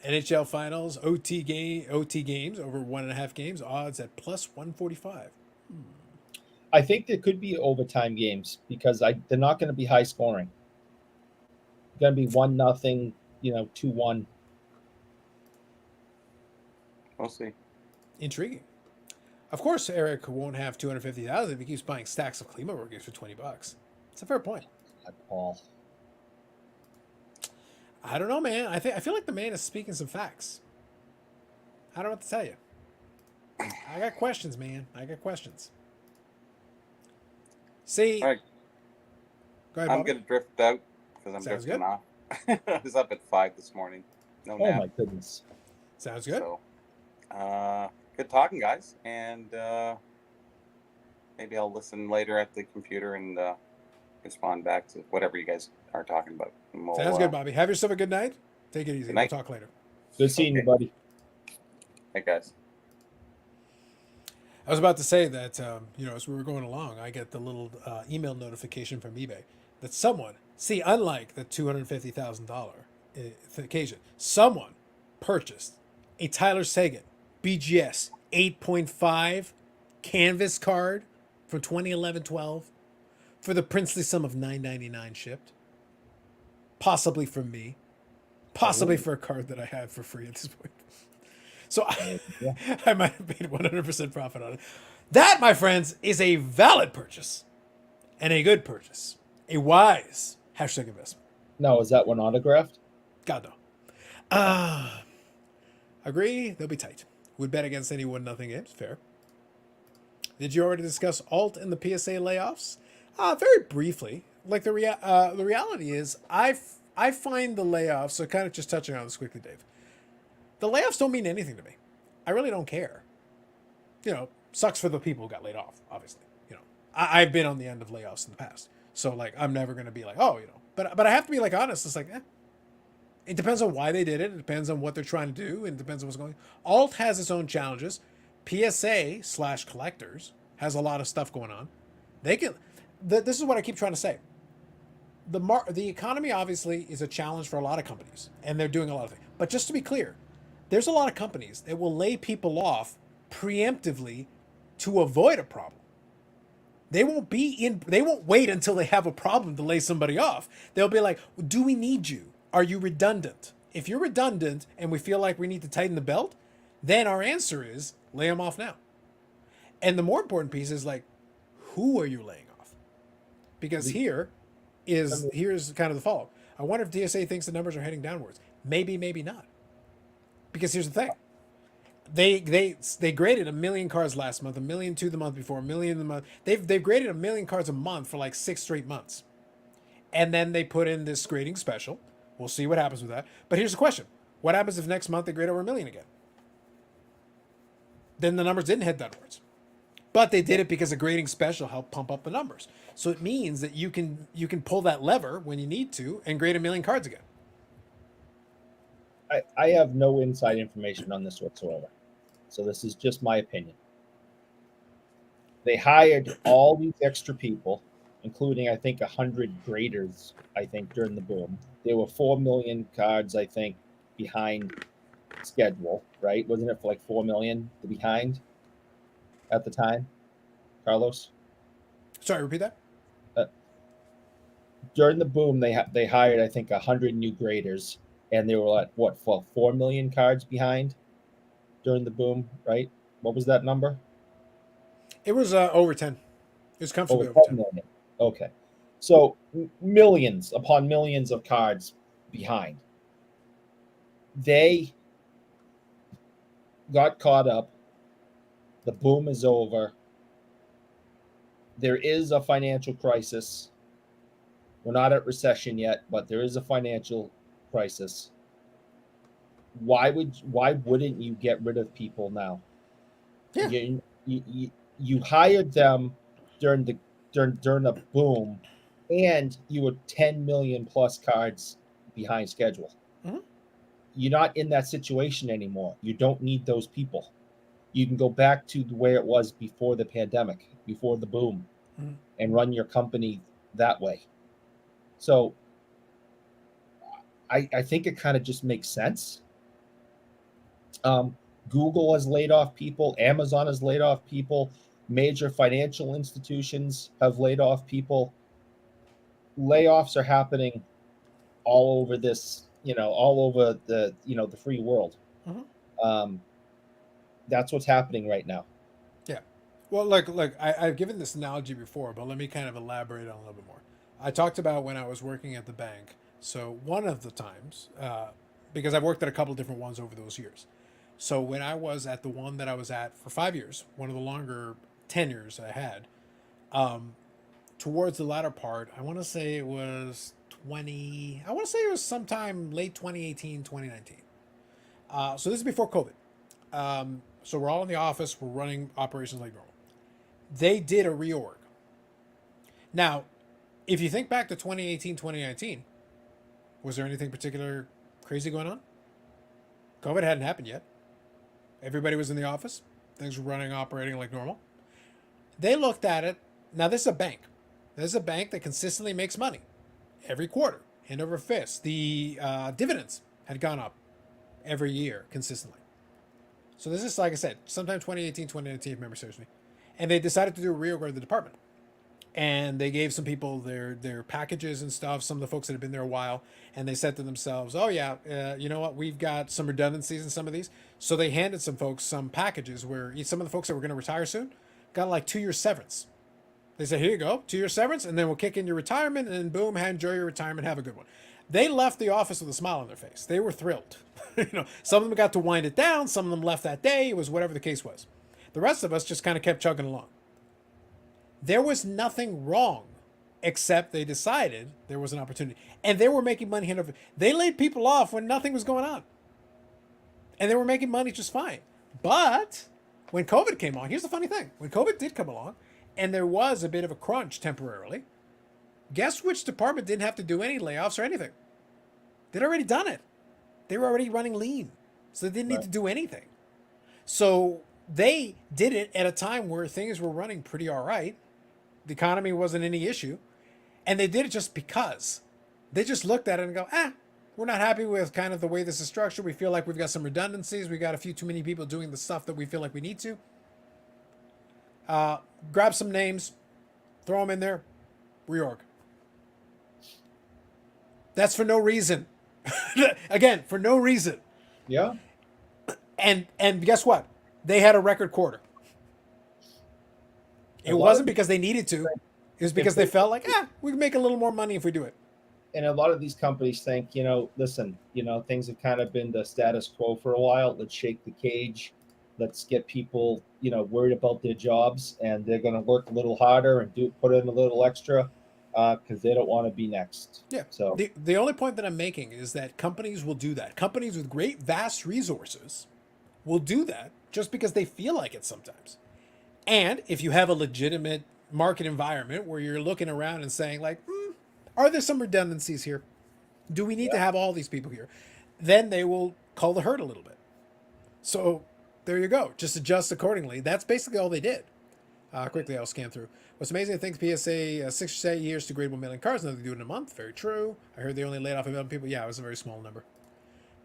NHL Finals, OT games over 1.5 games, odds at plus 145. I think there could be overtime games because they're not going to be high scoring. Going to be 1-0, 2-1. We'll see. Intriguing. Of course, Eric won't have 250,000 if he keeps buying stacks of Klima burgers for $20. It's a fair point. Paul. I don't know, man. I feel like the man is speaking some facts. I don't know what to tell you. I got questions, man. I got questions. See, All right, go ahead, I'm Bobby. gonna drift out because I'm Sounds drifting good. off. I was up at 5 this morning. No Oh nap. my goodness. Sounds good. So, good talking, guys, and maybe I'll listen later at the computer and respond back to whatever you guys are talking about. And we'll, Sounds good, Bobby. Have yourself a good night. Take it easy. Good We'll night. talk later. Good seeing you, Okay. buddy. Hey, guys. I was about to say that, as we were going along, I get the little email notification from eBay that someone, unlike the $250,000 occasion, someone purchased a Tyler Sagan BGS 8.5 canvas card from 2011-12 for the princely sum of $9.99 shipped. Possibly from me. Possibly for a card that I have for free at this point. So I might have made 100% profit on it. That, my friends, is a valid purchase and a good purchase. A wise #investment. Now, is that one autographed? God no. Agree, they'll be tight. Would bet against any 1-0 games. Fair. Did you already discuss alt and the PSA layoffs? Very briefly. Like the reality is, I find the layoffs. So kind of just touching on this quickly, Dave. The layoffs don't mean anything to me. I really don't care. Sucks for the people who got laid off, obviously. I've been on the end of layoffs in the past. So, like, I'm never going to be like, but I have to be, like, honest. It's like, It depends on why they did it. It depends on what they're trying to do. And it depends on what's going on. Alt has its own challenges. PSA/collectors has a lot of stuff going on. This is what I keep trying to say. The economy, obviously, is a challenge for a lot of companies. And they're doing a lot of things. But just to be clear, there's a lot of companies that will lay people off preemptively to avoid a problem. They won't wait until they have a problem to lay somebody off. They'll be like, do we need you? Are you redundant? If you're redundant and we feel like we need to tighten the belt, then our answer is lay them off now. And the more important piece is like, who are you laying off? Because here's kind of the follow-up. I wonder if DSA thinks the numbers are heading downwards. Maybe, maybe not. Because here's the thing. They graded 1 million cards last month, 1 million the month before, 1 million the month. They've graded 1 million cards a month for like 6 straight months. And then they put in this grading special. We'll see what happens with that. But here's the question. What happens if next month they grade over 1 million again? Then the numbers didn't head downwards. But they did it because a grading special helped pump up the numbers. So it means that you can pull that lever when you need to and grade 1 million cards again. I have no inside information on this whatsoever. So this is just my opinion. They hired all these extra people, including, I think, 100 graders, during the boom. There were 4 million cards, behind schedule, right? Wasn't it for like 4 million behind at the time, Carlos? Sorry, repeat that? During the boom, they hired, I think, 100 new graders, and they were at, 4 million cards behind during the boom, right? What was that number? It was over 10. It was comfortably Over over 10 10. million. Okay. So millions upon millions of cards behind. They got caught up. The boom is over. There is a financial crisis. We're not at recession yet, but there is a financial crisis. Why wouldn't you get rid of people now? Yeah. You hired them during a boom, and you were 10 million plus cards behind schedule. Mm-hmm. You're not in that situation anymore. You don't need those people. You can go back to the way it was before the pandemic, before the boom, and run your company that way. So I think it kind of just makes sense. Google has laid off people. Amazon has laid off people. Major financial institutions have laid off people. Layoffs are happening all over this all over the free world. Mhm. Um, that's what's happening right now. Yeah. Well, look, I've given this analogy before, but let me kind of elaborate on it a little bit more. I talked about when I was working at the bank. So one of the times, because I've worked at a couple of different ones over those years. So when I was at the one that I was at for 5 years, one of the longer tenures I had, um, towards the latter part, I want to say it was 20, I want to say it was sometime late 2018, 2019. So this is before COVID. So we're all in the office, we're running operations like normal. They did a reorg. Now, if you think back to 2018, 2019, was there anything particular crazy going on? COVID hadn't happened yet. Everybody was in the office. Things were running, operating like normal. They looked at it. Now, this is a bank. This is a bank that consistently makes money every quarter, hand over fist. The dividends had gone up every year consistently. So this is, like I said, sometime 2018, 2019, if memory serves me. And they decided to do a reorg of the department. And they gave some people their packages and stuff, some of the folks that had been there a while, and they said to themselves, oh yeah, you know what, we've got some redundancies in some of these. So they handed some folks some packages where some of the folks that were going to retire soon got like 2 years severance. They said, here you go, 2 year severance, and then we'll kick in your retirement, and then boom, enjoy your retirement, have a good one. They left the office with a smile on their face. They were thrilled. Some of them got to wind it down, some of them left that day, it was whatever the case was. The rest of us just kind of kept chugging along. There was nothing wrong, except they decided there was an opportunity. And they were making money. They laid people off when nothing was going on. And they were making money just fine. But when COVID came along, here's the funny thing. When COVID did come along, and there was a bit of a crunch temporarily, guess which department didn't have to do any layoffs or anything? They'd already done it. They were already running lean. So they didn't need to do anything. So they did it at a time where things were running pretty all right. The economy wasn't any issue. And they did it just because. They just looked at it and go, we're not happy with kind of the way this is structured. We feel like we've got some redundancies. We got a few too many people doing the stuff that we feel like we need to. Grab some names, throw them in there, reorg. That's for no reason. Again, for no reason. Yeah. And guess what? They had a record quarter. It wasn't because they needed to. It was because they felt like, we can make a little more money if we do it. And a lot of these companies think, listen, things have kind of been the status quo for a while. Let's shake the cage. Let's get people, worried about their jobs, and they're going to work a little harder and put in a little extra because they don't want to be next. Yeah. So the only point that I'm making is that companies will do that. Companies with great, vast resources will do that just because they feel like it sometimes. And if you have a legitimate market environment where you're looking around and saying like, are there some redundancies here? Do we need to have all these people here? Then they will call the herd a little bit. So there you go. Just adjust accordingly. That's basically all they did. Quickly, I'll scan through. What's amazing, I think PSA 6 or 8 years to grade 1 million cars. Now they do it in a month. Very true. I heard they only laid off 1 million people. Yeah, it was a very small number.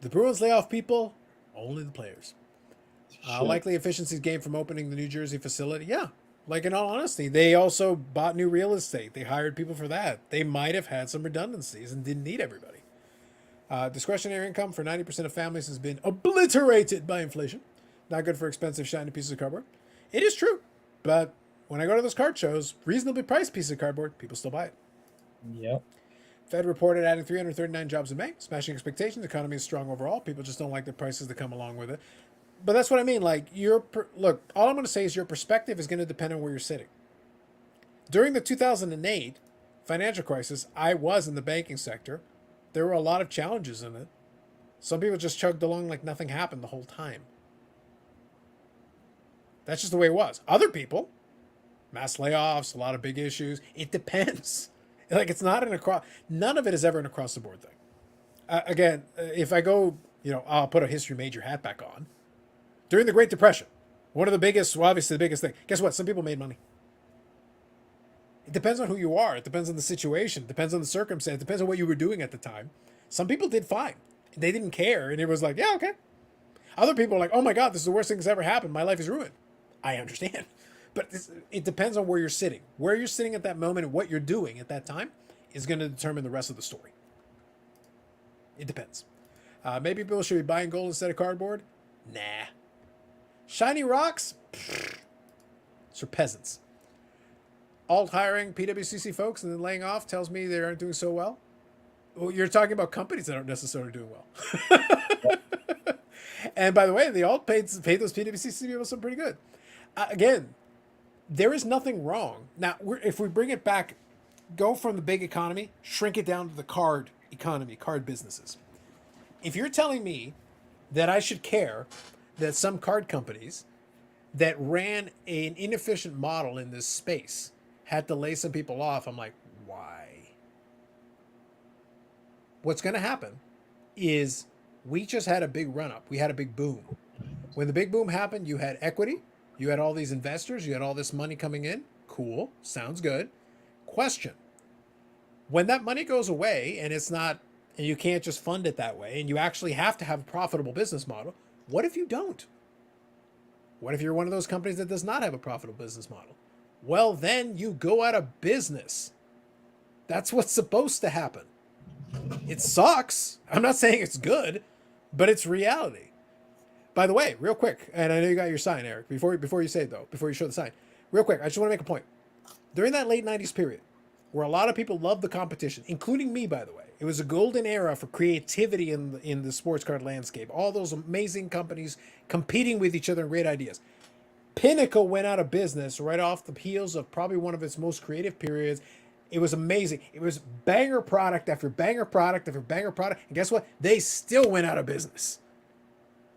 The Bruins lay off people, only the players. Likely efficiencies gained from opening the New Jersey facility. Yeah. Like, in all honesty, they also bought new real estate. They hired people for that. They might have had some redundancies and didn't need everybody. Discretionary income for 90% of families has been obliterated by inflation. Not good for expensive, shiny pieces of cardboard. It is true. But when I go to those card shows, reasonably priced pieces of cardboard, people still buy it. Yep. Fed reported adding 339 jobs in May, smashing expectations. Economy is strong overall. People just don't like the prices that come along with it. But that's what I mean. Like, look, all I'm going to say is your perspective is going to depend on where you're sitting. During the 2008 financial crisis, I was in the banking sector. There were a lot of challenges in it. Some people just chugged along like nothing happened the whole time. That's just the way it was. Other people, mass layoffs, a lot of big issues. It depends. Like, it's not none of it is ever an across the board thing. Again, if I go, I'll put a history major hat back on. During the Great Depression, one of the biggest, well, obviously the biggest thing, guess what? Some people made money. It depends on who you are. It depends on the situation. It depends on the circumstance. It depends on what you were doing at the time. Some people did fine. They didn't care. And it was like, yeah, okay. Other people are like, oh my God, this is the worst thing that's ever happened. My life is ruined. I understand. But it depends on where you're sitting. Where you're sitting at that moment and what you're doing at that time is going to determine the rest of the story. It depends. Maybe people should be buying gold instead of cardboard. Nah. Shiny rocks? It's for peasants. Alt hiring PWCC folks and then laying off tells me they aren't doing so well. Well, you're talking about companies that aren't necessarily doing well. And by the way, the alt paid those PWCC people some pretty good. Again, there is nothing wrong. Now, if we bring it back, go from the big economy, shrink it down to the card economy, card businesses. If you're telling me that I should care that some card companies that ran an inefficient model in this space had to lay some people off, I'm like, why? What's going to happen is we just had a big run up. We had a big boom. When the big boom happened, you had equity, you had all these investors, you had all this money coming in. Cool. Sounds good. Question. When that money goes away and it's not, and you can't just fund it that way, and you actually have to have a profitable business model, what if you don't? What if you're one of those companies that does not have a profitable business model? Well, then you go out of business. That's what's supposed to happen. It sucks. I'm not saying it's good, but it's reality. By the way, real quick, and I know you got your sign, Eric, before you say it though, before you show the sign, real quick, I just want to make a point. During that late 90s period, where a lot of people loved the competition, including me, by the way, it was a golden era for creativity in the sports card landscape. All those amazing companies competing with each other and great ideas. Pinnacle went out of business right off the heels of probably one of its most creative periods. It was amazing. It was banger product after banger product after banger product. And guess what? They still went out of business.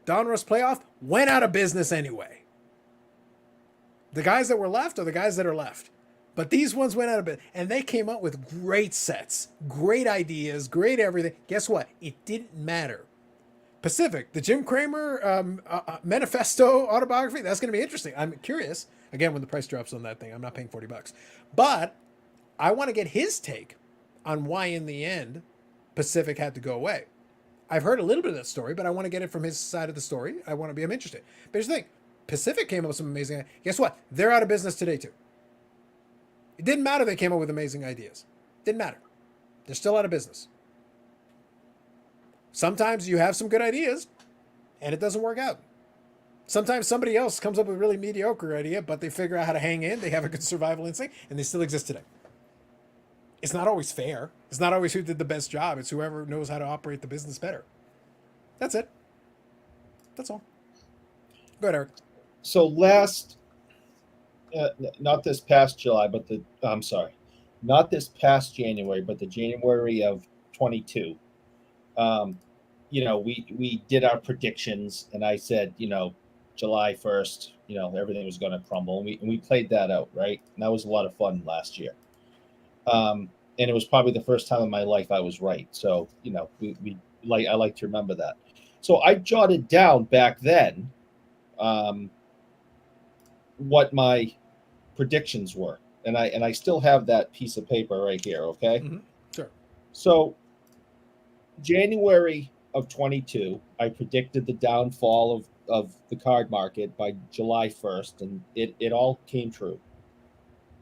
Donruss Playoff went out of business anyway. The guys that were left are the guys that are left. But these ones went out of business. And they came up with great sets, great ideas, great everything. Guess what? It didn't matter. Pacific, the Jim Cramer manifesto autobiography, that's going to be interesting. I'm curious. Again, when the price drops on that thing, I'm not paying $40. But I want to get his take on why, in the end, Pacific had to go away. I've heard a little bit of that story, but I want to get it from his side of the story. I'm interested. But here's the thing. Pacific came up with some amazing ideas. Guess what? They're out of business today, too. It didn't matter they came up with amazing ideas. Didn't matter. They're still out of business. Sometimes you have some good ideas, and it doesn't work out. Sometimes somebody else comes up with a really mediocre idea, but they figure out how to hang in, they have a good survival instinct, and they still exist today. It's not always fair. It's not always who did the best job. It's whoever knows how to operate the business better. That's it. That's all. Go ahead, Eric. So not this past July, but not this past January, but the January of 22. We did our predictions, and I said, July 1st, everything was going to crumble, and we played that out, right? And that was a lot of fun last year. And it was probably the first time in my life I was right. So, I like to remember that. So I jotted down back then what my predictions were, and I still have that piece of paper right here. Okay. Mm-hmm. Sure. So January of 22, I predicted the downfall of the card market by July 1st, and it all came true.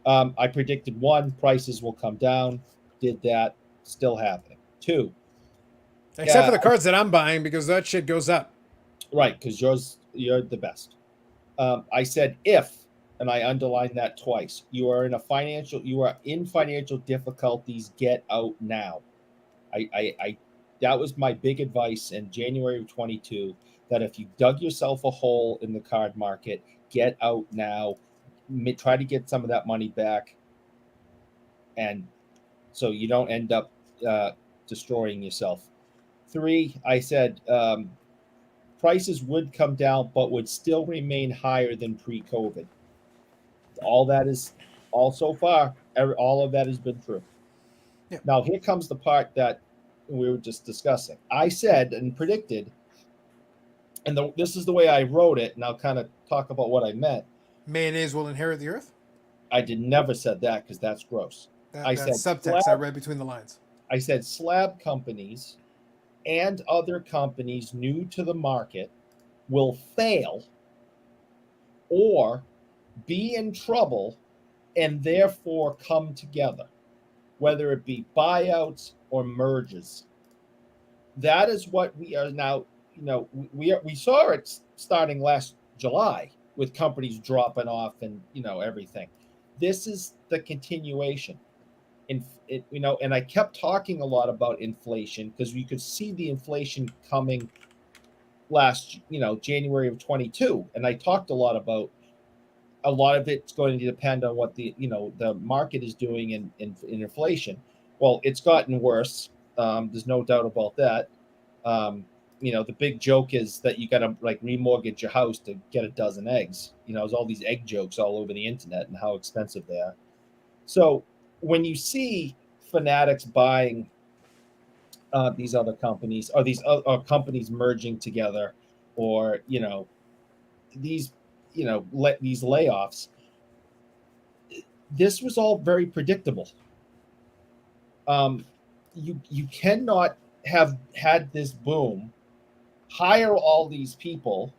I predicted 1, prices will come down. Did that. Still happening. 2. Except for the cards that I'm buying, because that shit goes up. Right, because you're the best. I said if, and I underlined that twice. You are in financial difficulties. Get out now. I that was my big advice in January of 22, that if you dug yourself a hole in the card market, get out now. Try to get some of that money back, and so you don't end up destroying yourself. 3, I said prices would come down, but would still remain higher than pre-COVID. All so far, all of that has been true. Yeah. Now, here comes the part that we were just discussing. I said and predicted, and this is the way I wrote it, and I'll kind of talk about what I meant. Mayonnaise will inherit the earth? I never said that, because that's gross. I said subtext. I read between the lines. I said slab companies and other companies new to the market will fail or be in trouble and therefore come together, whether it be buyouts or merges. that is what we are now. You know, we saw it starting last July with companies dropping off and everything. This is the continuation. And I kept talking a lot about inflation because we could see the inflation coming last January of 22, and I talked a lot about a lot of it's going to depend on what the market is doing in inflation. Well, it's gotten worse. There's no doubt about that. The big joke is that you got to like remortgage your house to get a dozen eggs. There's all these egg jokes all over the internet and how expensive they are. So when you see fanatics buying these other companies, or these companies merging together, or these these layoffs, this was all very predictable. You cannot have had this boom, hire all these people,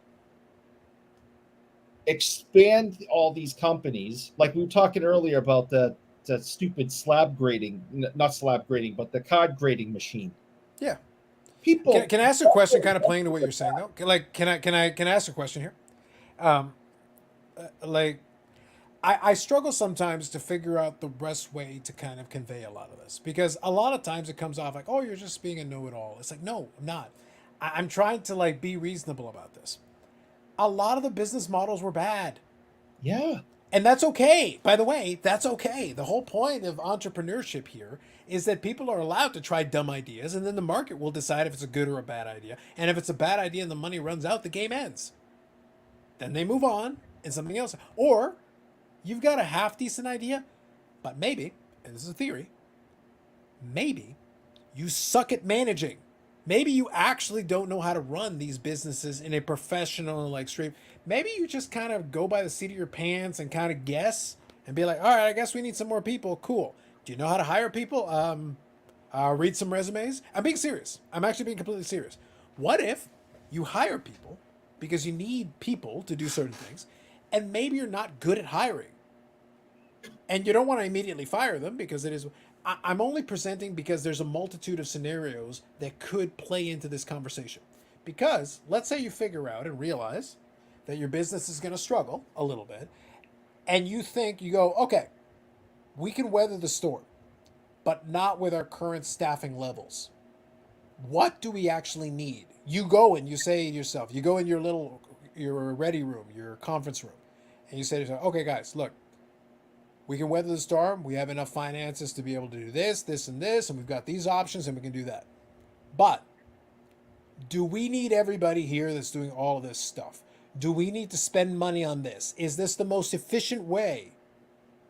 expand all these companies, like we were talking earlier about the stupid slab grading, not slab grading, but the card grading machine. Yeah. People Can I ask a question, kind of playing to what you're saying though? Like, can I ask a question here? Like, I struggle sometimes to figure out the best way to kind of convey a lot of this, because a lot of times it comes off like, oh, you're just being a know-it-all. It's like, no, I'm not. I'm trying to like be reasonable about this. A lot of the business models were bad. Yeah. And that's okay. By the way, that's okay. The whole point of entrepreneurship here is that people are allowed to try dumb ideas, and then the market will decide if it's a good or a bad idea. And if it's a bad idea and the money runs out, the game ends. Then they move on and something else. Or you've got a half decent idea, but maybe, and this is a theory, maybe you suck at managing. Maybe you actually don't know how to run these businesses in a professional, like straight. Maybe you just kind of go by the seat of your pants and kind of guess and be like, all right, I guess we need some more people. Cool. Do you know how to hire people? Read some resumes. I'm being serious. I'm actually being completely serious. What if you hire people because you need people to do certain things, and maybe you're not good at hiring, and you don't want to immediately fire them because it is. I'm only presenting because there's a multitude of scenarios that could play into this conversation. Because let's say you figure out and realize that your business is going to struggle a little bit, and you go, okay, we can weather the storm, but not with our current staffing levels. What do we actually need? You go and you say to yourself, you go in your ready room, your conference room, and you say to yourself, okay, guys, look, we can weather the storm. We have enough finances to be able to do this, this, and this, and we've got these options, and we can do that. But do we need everybody here that's doing all of this stuff? Do we need to spend money on this? Is this the most efficient way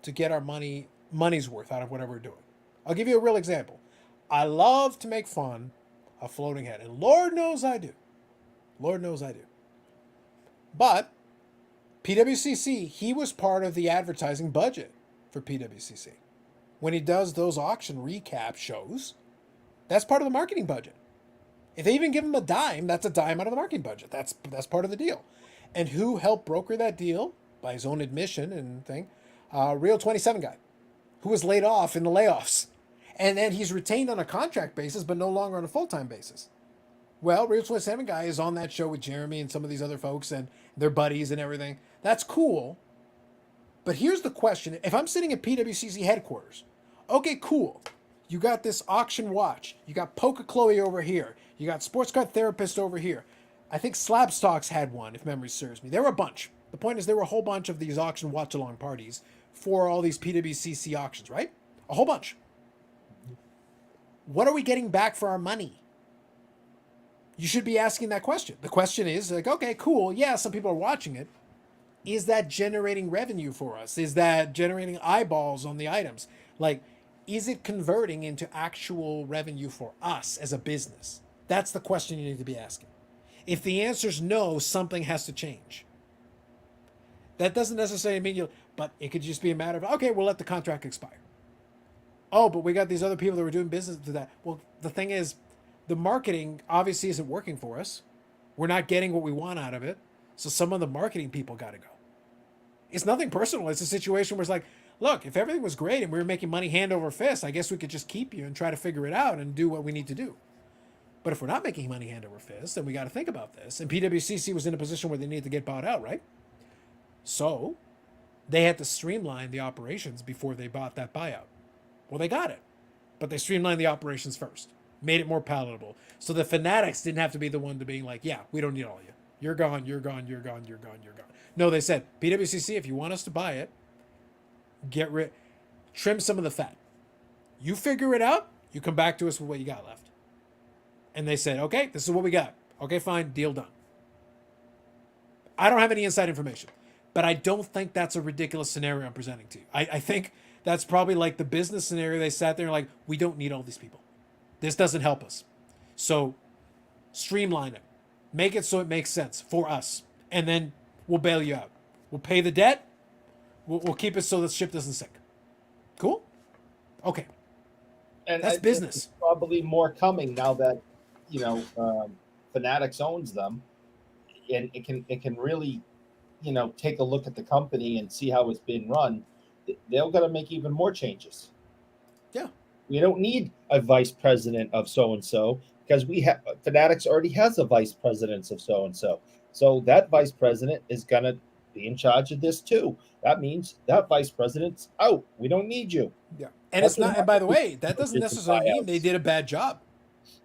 to get our money's worth out of whatever we're doing? I'll give you a real example. I love to make fun of floating head, and Lord knows I do. Lord knows I do. But PWCC, he was part of the advertising budget for PWCC. When he does those auction recap shows, that's part of the marketing budget. If they even give him a dime, that's a dime out of the marketing budget. That's part of the deal. And who helped broker that deal, by his own admission and thing? Real 27 guy, who was laid off in the layoffs. And then he's retained on a contract basis, but no longer on a full-time basis. Well, Real 27 guy is on that show with Jeremy and some of these other folks and their buddies and everything. That's cool. But here's the question. If I'm sitting at PWCC headquarters, okay, cool. You got this auction watch. You got Poker Chloe over here. You got Sports Card Therapist over here. I think Slab Stocks had one, if memory serves me. There were a bunch. The point is there were a whole bunch of these auction watch-along parties for all these PWCC auctions, right? A whole bunch. What are we getting back for our money? You should be asking that question. The question is like, okay, cool. Yeah, some people are watching it. Is that generating revenue for us? Is that generating eyeballs on the items? Like, is it converting into actual revenue for us as a business? That's the question you need to be asking. If the answer is no, something has to change. That doesn't necessarily mean but it could just be a matter of, okay, we'll let the contract expire. Oh, but we got these other people that were doing business to that. Well, the thing is, the marketing obviously isn't working for us. We're not getting what we want out of it. So some of the marketing people got to go. It's nothing personal. It's a situation where it's like, look, if everything was great and we were making money hand over fist, I guess we could just keep you and try to figure it out and do what we need to do. But if we're not making money hand over fist, then we got to think about this. And PWCC was in a position where they needed to get bought out, right? So they had to streamline the operations before they bought that buyout. Well, they got it, but they streamlined the operations first, made it more palatable. So the Fanatics didn't have to be the one to being like, yeah, we don't need all of you. You're gone, you're gone, you're gone, you're gone, you're gone. No, they said, PWCC, if you want us to buy it, trim some of the fat. You figure it out, you come back to us with what you got left. And they said, okay, this is what we got. Okay, fine, deal done. I don't have any inside information, but I don't think that's a ridiculous scenario I'm presenting to you. I think that's probably like the business scenario. They sat there and like, we don't need all these people. This doesn't help us. So streamline it. Make it so it makes sense for us. And then we'll bail you out. We'll pay the debt. We'll keep it so the ship doesn't sink. Cool? Okay. And that's business. There's probably more coming now that, Fanatics owns them. And it can really, take a look at the company and see how it's been run. They're going to make even more changes. Yeah. We don't need a vice president of so-and-so because Fanatics already has a vice president of so-and-so. So that vice president is going to be in charge of this too. That means that vice president's out. We don't need you. Yeah. And it's not, and by the way, that doesn't necessarily mean they did a bad job.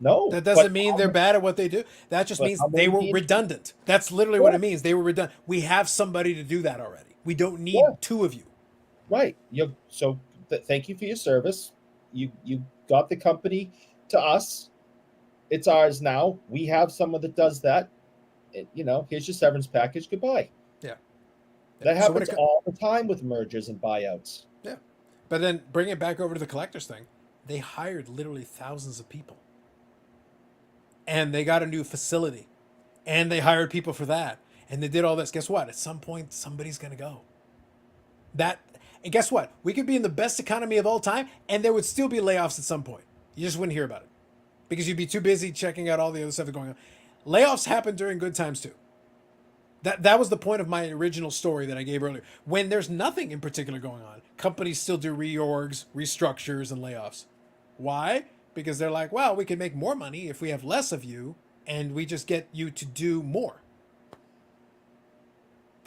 No. That doesn't mean they're bad at what they do. That just means they were redundant. That's literally what it means. They were redundant. We have somebody to do that already. We don't need two of you. Right. Thank you for your service. You got the company to us. It's ours now. We have someone that does that. Here's your severance package. Goodbye. Yeah. That happens all the time with mergers and buyouts. Yeah. But then bring it back over to the collectors thing. They hired literally thousands of people. And they got a new facility. And they hired people for that. And they did all this. Guess what? At some point, somebody's going to go. And guess what? We could be in the best economy of all time, and there would still be layoffs at some point. You just wouldn't hear about it. Because you'd be too busy checking out all the other stuff that's going on. Layoffs happen during good times too. That was the point of my original story that I gave earlier. When there's nothing in particular going on, companies still do reorgs, restructures, and layoffs. Why? Because they're like, well, we can make more money if we have less of you, and we just get you to do more.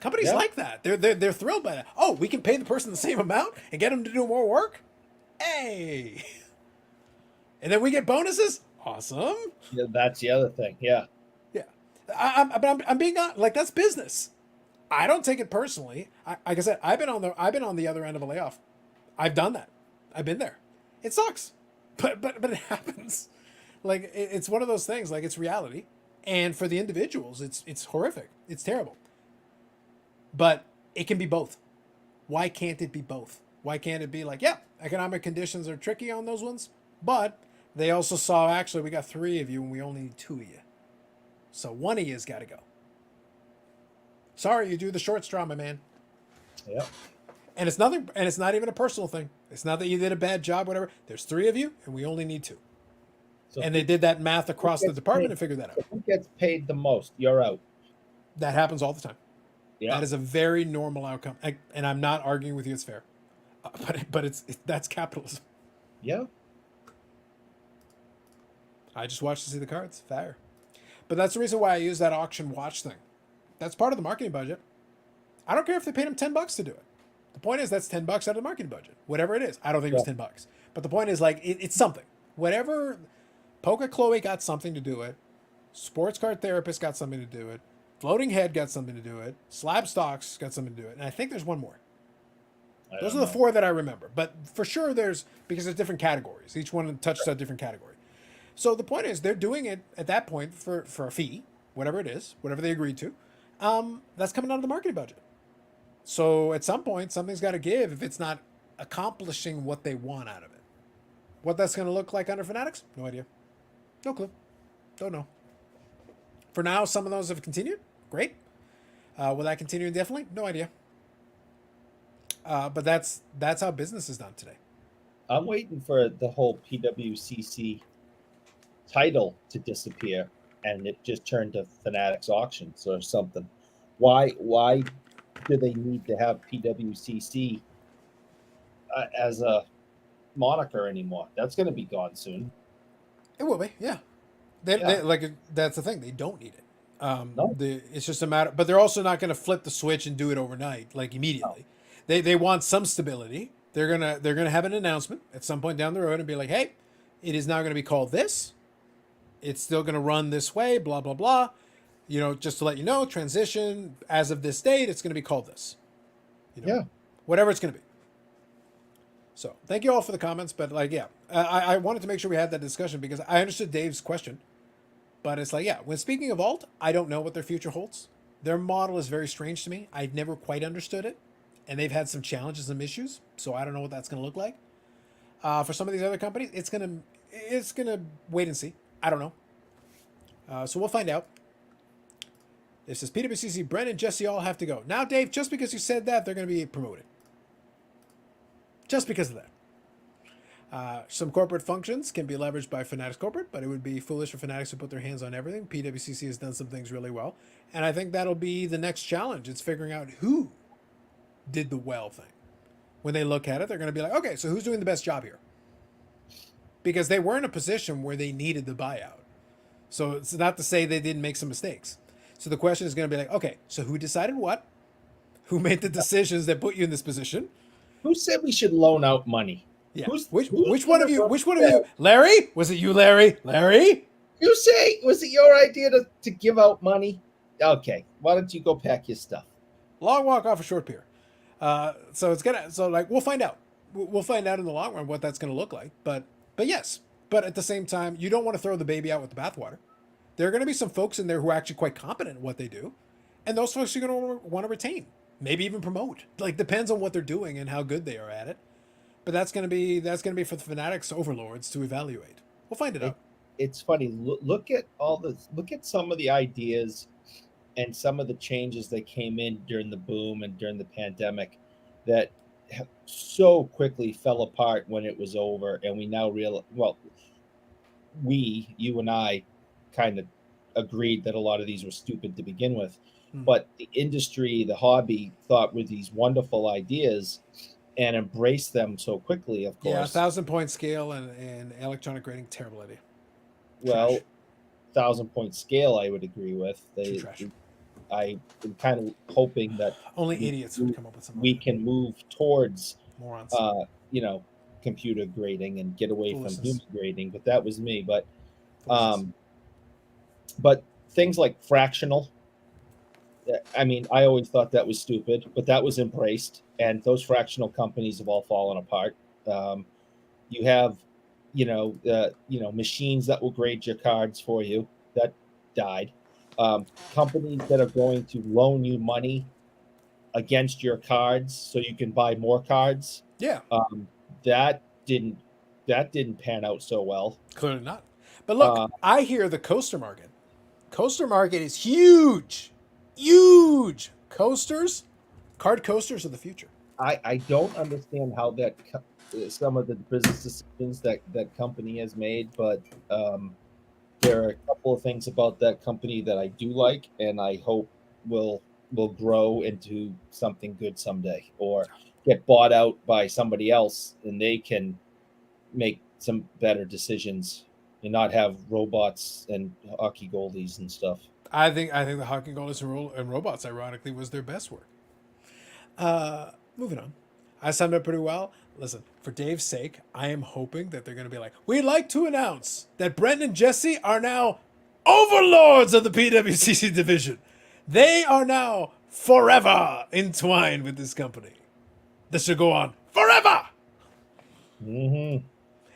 Companies like that. They're thrilled by that. Oh, we can pay the person the same amount and get them to do more work? Hey! And then we get bonuses? Awesome. Yeah, that's the other thing. Yeah. Yeah. I'm being honest. Like, that's business. I don't take it personally. Like I said, I've been on the other end of a layoff. I've done that. I've been there. It sucks. But it happens. Like, it's one of those things. Like, it's reality. And for the individuals, it's horrific. It's terrible. But it can be both. Why can't it be both? Why can't it be like, yeah, economic conditions are tricky on those ones, but they also saw, actually, we got 3 of you and we only need 2 of you. So 1 of you's got to go. Sorry, you do the short straw, my man. Yeah. And it's nothing, and it's not even a personal thing. It's not that you did a bad job, whatever. There's 3 of you and we only need 2. So and they did that math across the department and figured that out. Who gets paid the most? You're out. That happens all the time. Yeah. That is a very normal outcome. And I'm not arguing with you. It's fair. But that's capitalism. Yeah. I just watch to see the cards. Fair. But that's the reason why I use that auction watch thing. That's part of the marketing budget. I don't care if they paid him $10 to do it. The point is that's $10 out of the marketing budget. Whatever it is. I don't think it was $10. But the point is, like, it's something. Whatever. Polka Chloe got something to do it. Sports Card Therapist got something to do it. Floating Head got something to do it. Slab Stocks got something to do it. And I think there's one more. Those are the 4 that I remember. But for sure because there's different categories. Each one touches a different category. So the point is they're doing it at that point for a fee, whatever it is, whatever they agreed to. That's coming out of the marketing budget. So at some point, something's got to give if it's not accomplishing what they want out of it. What that's going to look like under Fanatics? No idea. No clue. Don't know. For now, some of those have continued. Great. Will that continue indefinitely? No idea. But that's how business is done today. I'm waiting for the whole PWCC title to disappear and it just turned to Fanatics Auctions or something. Why do they need to have PWCC as a moniker anymore? That's going to be gone soon. It will be, yeah. Yeah. like that's the thing. They don't need it. No. It's just a matter, but they're also not going to flip the switch and do it overnight, like No. immediately. They want some stability. They're gonna have an announcement at some point down the road and be like, hey, it is now going to be called this. It's still going to run this way. Blah blah blah. You know, just to let you know, transition as of this date, it's going to be called this. You know, Yeah. whatever it's going to be. So thank you all for the comments, but like, yeah, I wanted to make sure we had that discussion because I understood Dave's question, but it's like, yeah, when speaking of Alt, I don't know what their future holds. Their model is very strange to me. I've never quite understood it, and they've had some challenges, some issues, so I don't know what that's going to look like. For some of these other companies, it's gonna wait and see. I don't know. So we'll find out. This is PWCC. Brent and Jesse all have to go now. Dave, just because you said that, they're going to be promoted. Just because of that. Some corporate functions can be leveraged by Fanatics Corporate, but it would be foolish for Fanatics to put their hands on everything. PWCC has done some things really well, and I think that'll be the next challenge. It's figuring out who did the well thing. When they look at it, they're going to be like, okay, so who's doing the best job here? Because they were in a position where they needed the buyout. So it's not to say they didn't make some mistakes. So the question is going to be like, okay, so who decided what? Who made the decisions that put you in this position? Who said we should loan out money? Yeah. Who's Which who's one of gonna you? run Which one of that? you? Larry? Was it you, Larry? Larry? You say, was it your idea to give out money? Okay, why don't you go pack your stuff? Long walk off a short pier. So like we'll find out. We'll find out in the long run what that's going to look like. But yes. But at the same time, you don't want to throw the baby out with the bathwater. There are going to be some folks in there who are actually quite competent in what they do, and those folks you're going to want to retain, maybe even promote. Like depends on what they're doing and how good they are at it. But that's going to be for the Fanatics overlords to evaluate. We'll find it out. It's funny. Look at some of the ideas and some of the changes that came in during the boom and during the pandemic that so quickly fell apart when it was over, and we now realize. Well, you and I, kind of agreed that a lot of these were stupid to begin with, but the industry, the hobby, thought were these wonderful ideas and embraced them so quickly. Of course, 1,000-point scale and electronic grading, terrible idea. Well, 1,000-point scale, I would agree with. I'm kind of hoping that only idiots would come up with something. We can move towards morons. Computer grading and get away Foolishness. from human grading. But that was me. But things like fractional. I mean, I always thought that was stupid, but that was embraced, and those fractional companies have all fallen apart. You have, machines that will grade your cards for you. That died. Companies that are going to loan you money against your cards so you can buy more cards. Yeah. That didn't pan out so well. Clearly not. But look, I hear the coaster market. Coaster market is huge. Huge. Card coasters are the future. I don't understand how that some of the business decisions that company has made, but there are a couple of things about that company that I do like, and I hope will grow into something good someday, or get bought out by somebody else, and they can make some better decisions and not have robots and hockey goalies and stuff. I think the hockey goalies and robots, ironically, was their best work. Moving on. I summed up pretty well. Listen, for Dave's sake, I am hoping that they're going to be like, we'd like to announce that Brent and Jesse are now overlords of the PWCC division. They are now forever entwined with this company. This should go on forever. Mm-hmm.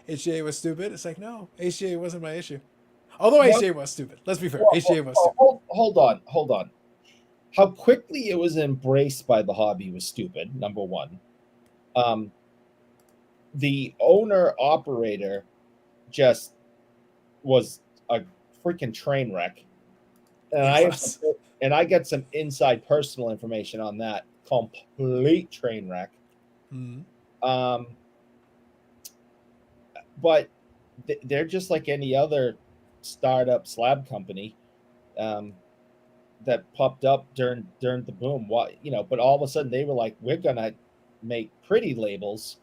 HGA was stupid. It's like, no, HGA wasn't my issue. Although HGA was stupid. Let's be fair. HGA was stupid. Hold on. How quickly it was embraced by the hobby was stupid, number one. The owner-operator just was a freaking train wreck. And I get some inside personal information on that. Complete train wreck. Mm-hmm. But they're just like any other startup slab company that popped up during the boom. But all of a sudden they were like, we're gonna make pretty labels,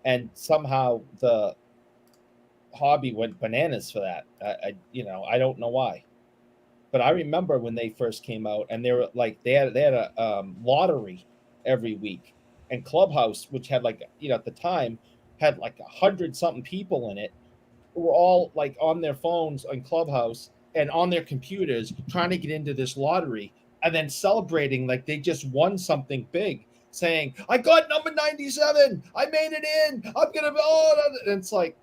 and somehow the hobby went bananas for that. I don't know why, but I remember when they first came out, and they were like they had a lottery every week, and Clubhouse, which had like at the time had like 100 something people in it, were all like on their phones on Clubhouse and on their computers trying to get into this lottery, and then celebrating like they just won something big, saying, "I got number 97. I made it in. I'm gonna." And it's like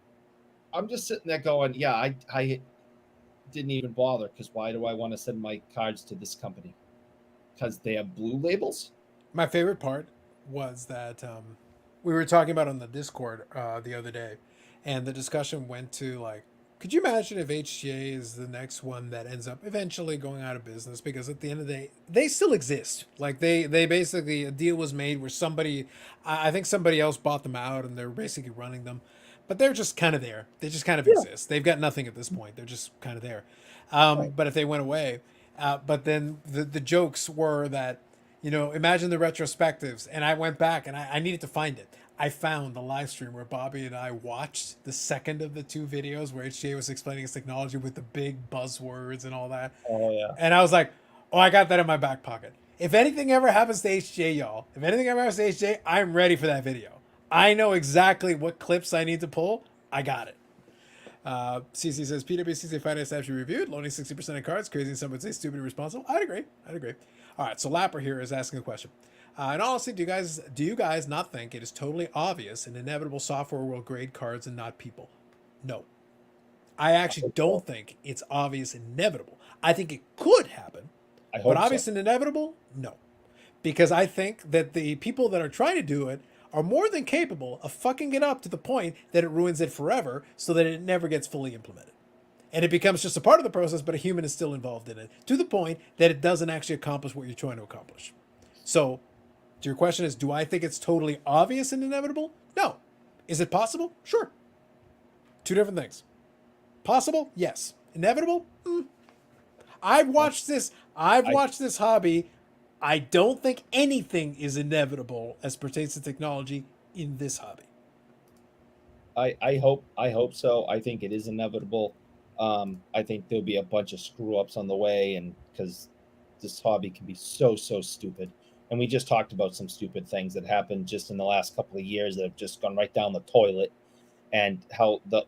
I'm just sitting there going, "Yeah, I didn't even bother, because why do I want to send my cards to this company? Because they have blue labels." My favorite part was that we were talking about on the Discord the other day, and the discussion went to like, could you imagine if HGA is the next one that ends up eventually going out of business? Because at the end of the day, they still exist. Like they basically, a deal was made where somebody, I think somebody else bought them out, and they're basically running them, but they're just kind of there. They just kind of Yeah. exist. They've got nothing at this point. They're just kind of there. Right. But if they went away, but then the jokes were that, imagine the retrospectives. And I went back and I needed to find it. I found the live stream where Bobby and I watched the second of the two videos where HJ was explaining his technology with the big buzzwords and all that. Oh yeah. And I was like, oh, I got that in my back pocket. If anything ever happens to HJ, y'all, if anything ever happens to HJ, I'm ready for that video. I know exactly what clips I need to pull. I got it. CC says PWCC finance actually reviewed, loaning 60% of cards. Crazy, and some would say stupid and irresponsible. I'd agree. All right, so Lapper here is asking a question. In all honesty, do you guys not think it is totally obvious and inevitable software will grade cards and not people? No, I actually don't think it's obvious and inevitable. I think it could happen, but obvious and inevitable, no, because I think that the people that are trying to do it are more than capable of fucking it up to the point that it ruins it forever, so that it never gets fully implemented. And it becomes just a part of the process, but a human is still involved in it, to the point that it doesn't actually accomplish what you're trying to accomplish. So, your question is, do I think it's totally obvious and inevitable? No. Is it possible? Sure. Two different things. Possible? Yes. Inevitable? I've watched this hobby. I don't think anything is inevitable as pertains to technology in this hobby. I hope so. I think it is inevitable. I think there'll be a bunch of screw ups on the way, and because this hobby can be so stupid. And we just talked about some stupid things that happened just in the last couple of years that have just gone right down the toilet, and how the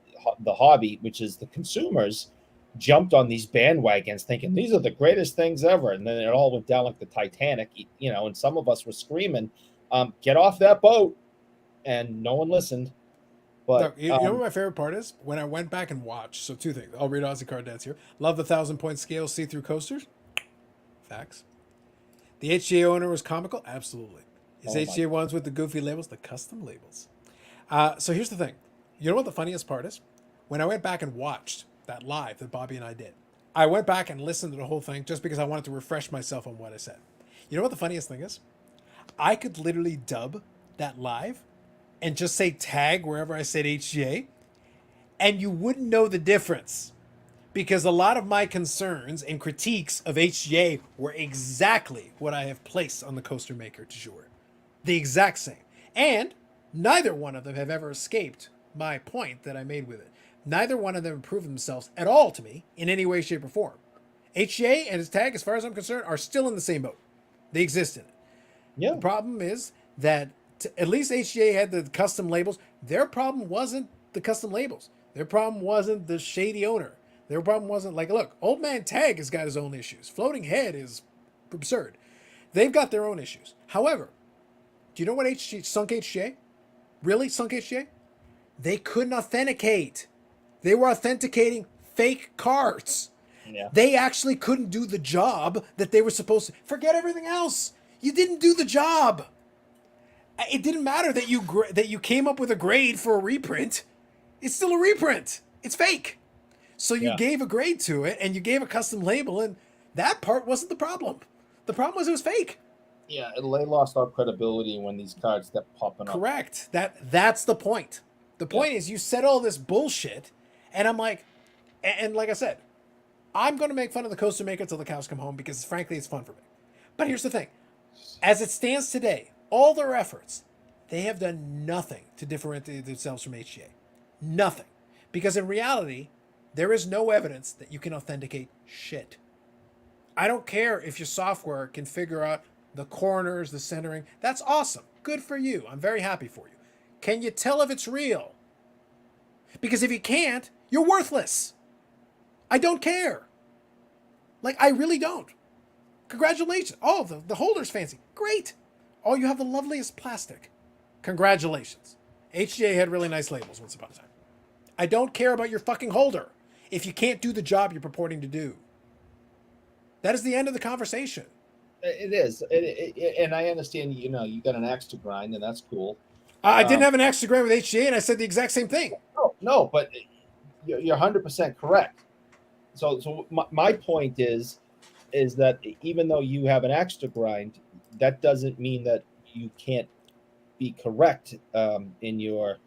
hobby, which is the consumers, jumped on these bandwagons thinking these are the greatest things ever, and then it all went down like the Titanic, and some of us were screaming, get off that boat, and no one listened. But you know what my favorite part is? When I went back and watched. So two things. I'll read Aussie Card Dance here. Love the 1,000-point scale see-through coasters. Facts. The HGA owner was comical? Absolutely. Is HGA ones with the goofy labels? The custom labels. So here's the thing. You know what the funniest part is? When I went back and watched that live that Bobby and I did, I went back and listened to the whole thing just because I wanted to refresh myself on what I said. You know what the funniest thing is? I could literally dub that live and just say tag wherever I said HGA, and you wouldn't know the difference, because a lot of my concerns and critiques of HGA were exactly what I have placed on the Coaster Maker du jour. The exact same. And neither one of them have ever escaped my point that I made with it. Neither one of them improved themselves at all to me in any way, shape, or form. HGA and its tag, as far as I'm concerned, are still in the same boat. They exist in it. yeah, The problem is that at least HGA had the custom labels. Their problem wasn't the custom labels. Their problem wasn't the shady owner. Their problem wasn't like, look, Old Man Tag has got his own issues. Floating Head is absurd. They've got their own issues. However, do you know what sunk HGA? Really sunk HGA? They couldn't authenticate. They were authenticating fake cards. yeah, They actually couldn't do the job that they were supposed to. Forget everything else. You didn't do the job. It didn't matter that you came up with a grade for a reprint. It's still a reprint. It's fake. So you gave a grade to it, and you gave a custom label, and that part wasn't the problem. The problem was it was fake. yeah. They lost all credibility when these cards kept popping up. Correct. That's the point. The point is you said all this bullshit, and I'm like, and like I said, I'm going to make fun of the Coaster Maker till the cows come home, because frankly it's fun for me. But here's the thing. As it stands today, all their efforts, they have done nothing to differentiate themselves from HGA. Nothing. Because in reality, there is no evidence that you can authenticate shit. I don't care if your software can figure out the corners, the centering. That's awesome. Good for you. I'm very happy for you. Can you tell if it's real? Because if you can't, you're worthless. I don't care. Like, I really don't. Congratulations. Oh, the holder's fancy. Great. Oh, you have the loveliest plastic. Congratulations. HGA had really nice labels once upon a time. I don't care about your fucking holder if you can't do the job you're purporting to do. That is the end of the conversation. It is. And I understand, you know, you got an axe to grind, and that's cool. I didn't have an extra grant with HGA, and I said the exact same thing. No, but you're 100% correct. So my point is that even though you have an axe to grind, that doesn't mean that you can't be correct in your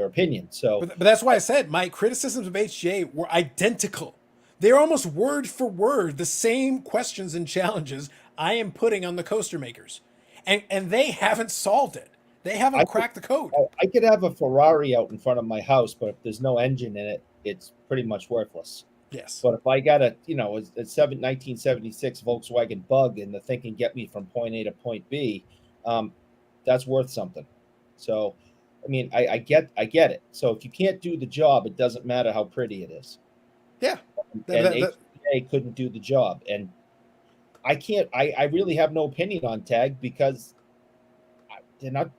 opinion. So, but that's why I said my criticisms of HGA were identical. They're almost word for word the same questions and challenges I am putting on the coaster makers, and they haven't solved it. They haven't cracked the code. I could have a Ferrari out in front of my house, but if there's no engine in it, it's pretty much worthless. Yes. But if I got a 1976 Volkswagen Bug and the thing can get me from point A to point B, that's worth something. So, I mean, I get it. So if you can't do the job, it doesn't matter how pretty it is. Yeah. And HGA couldn't do the job, and I can't. I really have no opinion on Tag because they're not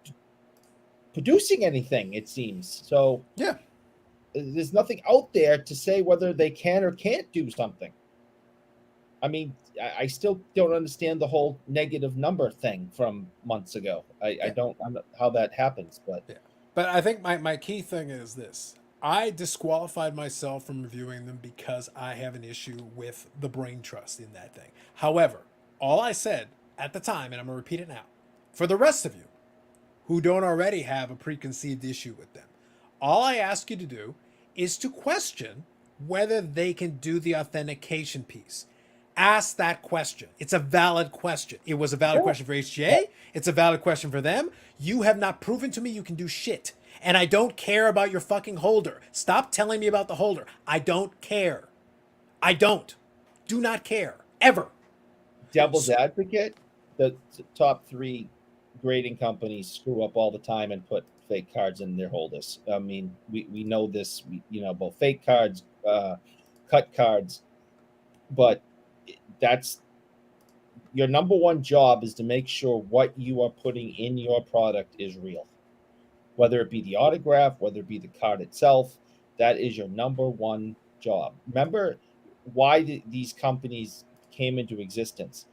producing anything, it seems. So yeah, there's nothing out there to say whether they can or can't do something. I mean, I still don't understand the whole negative number thing from months ago. I don't know how that happens, but But I think my key thing is this. I disqualified myself from reviewing them because I have an issue with the brain trust in that thing. However, all I said at the time, and I'm going to repeat it now, for the rest of you who don't already have a preconceived issue with them, all I ask you to do is to question whether they can do the authentication piece. Ask that question. It's a valid question. It was a valid question for HGA. It's a valid question for them. You have not proven to me you can do shit. And I don't care about your fucking holder. Stop telling me about the holder. I don't care. I don't. Do not care. Ever. Devil's advocate, the top 3 grading companies screw up all the time and put fake cards in their holders. I mean, we know this, both fake cards, cut cards, but that's your number one job is to make sure what you are putting in your product is real. Whether it be the autograph, whether it be the card itself, that is your number one job. Remember why these companies came into existence.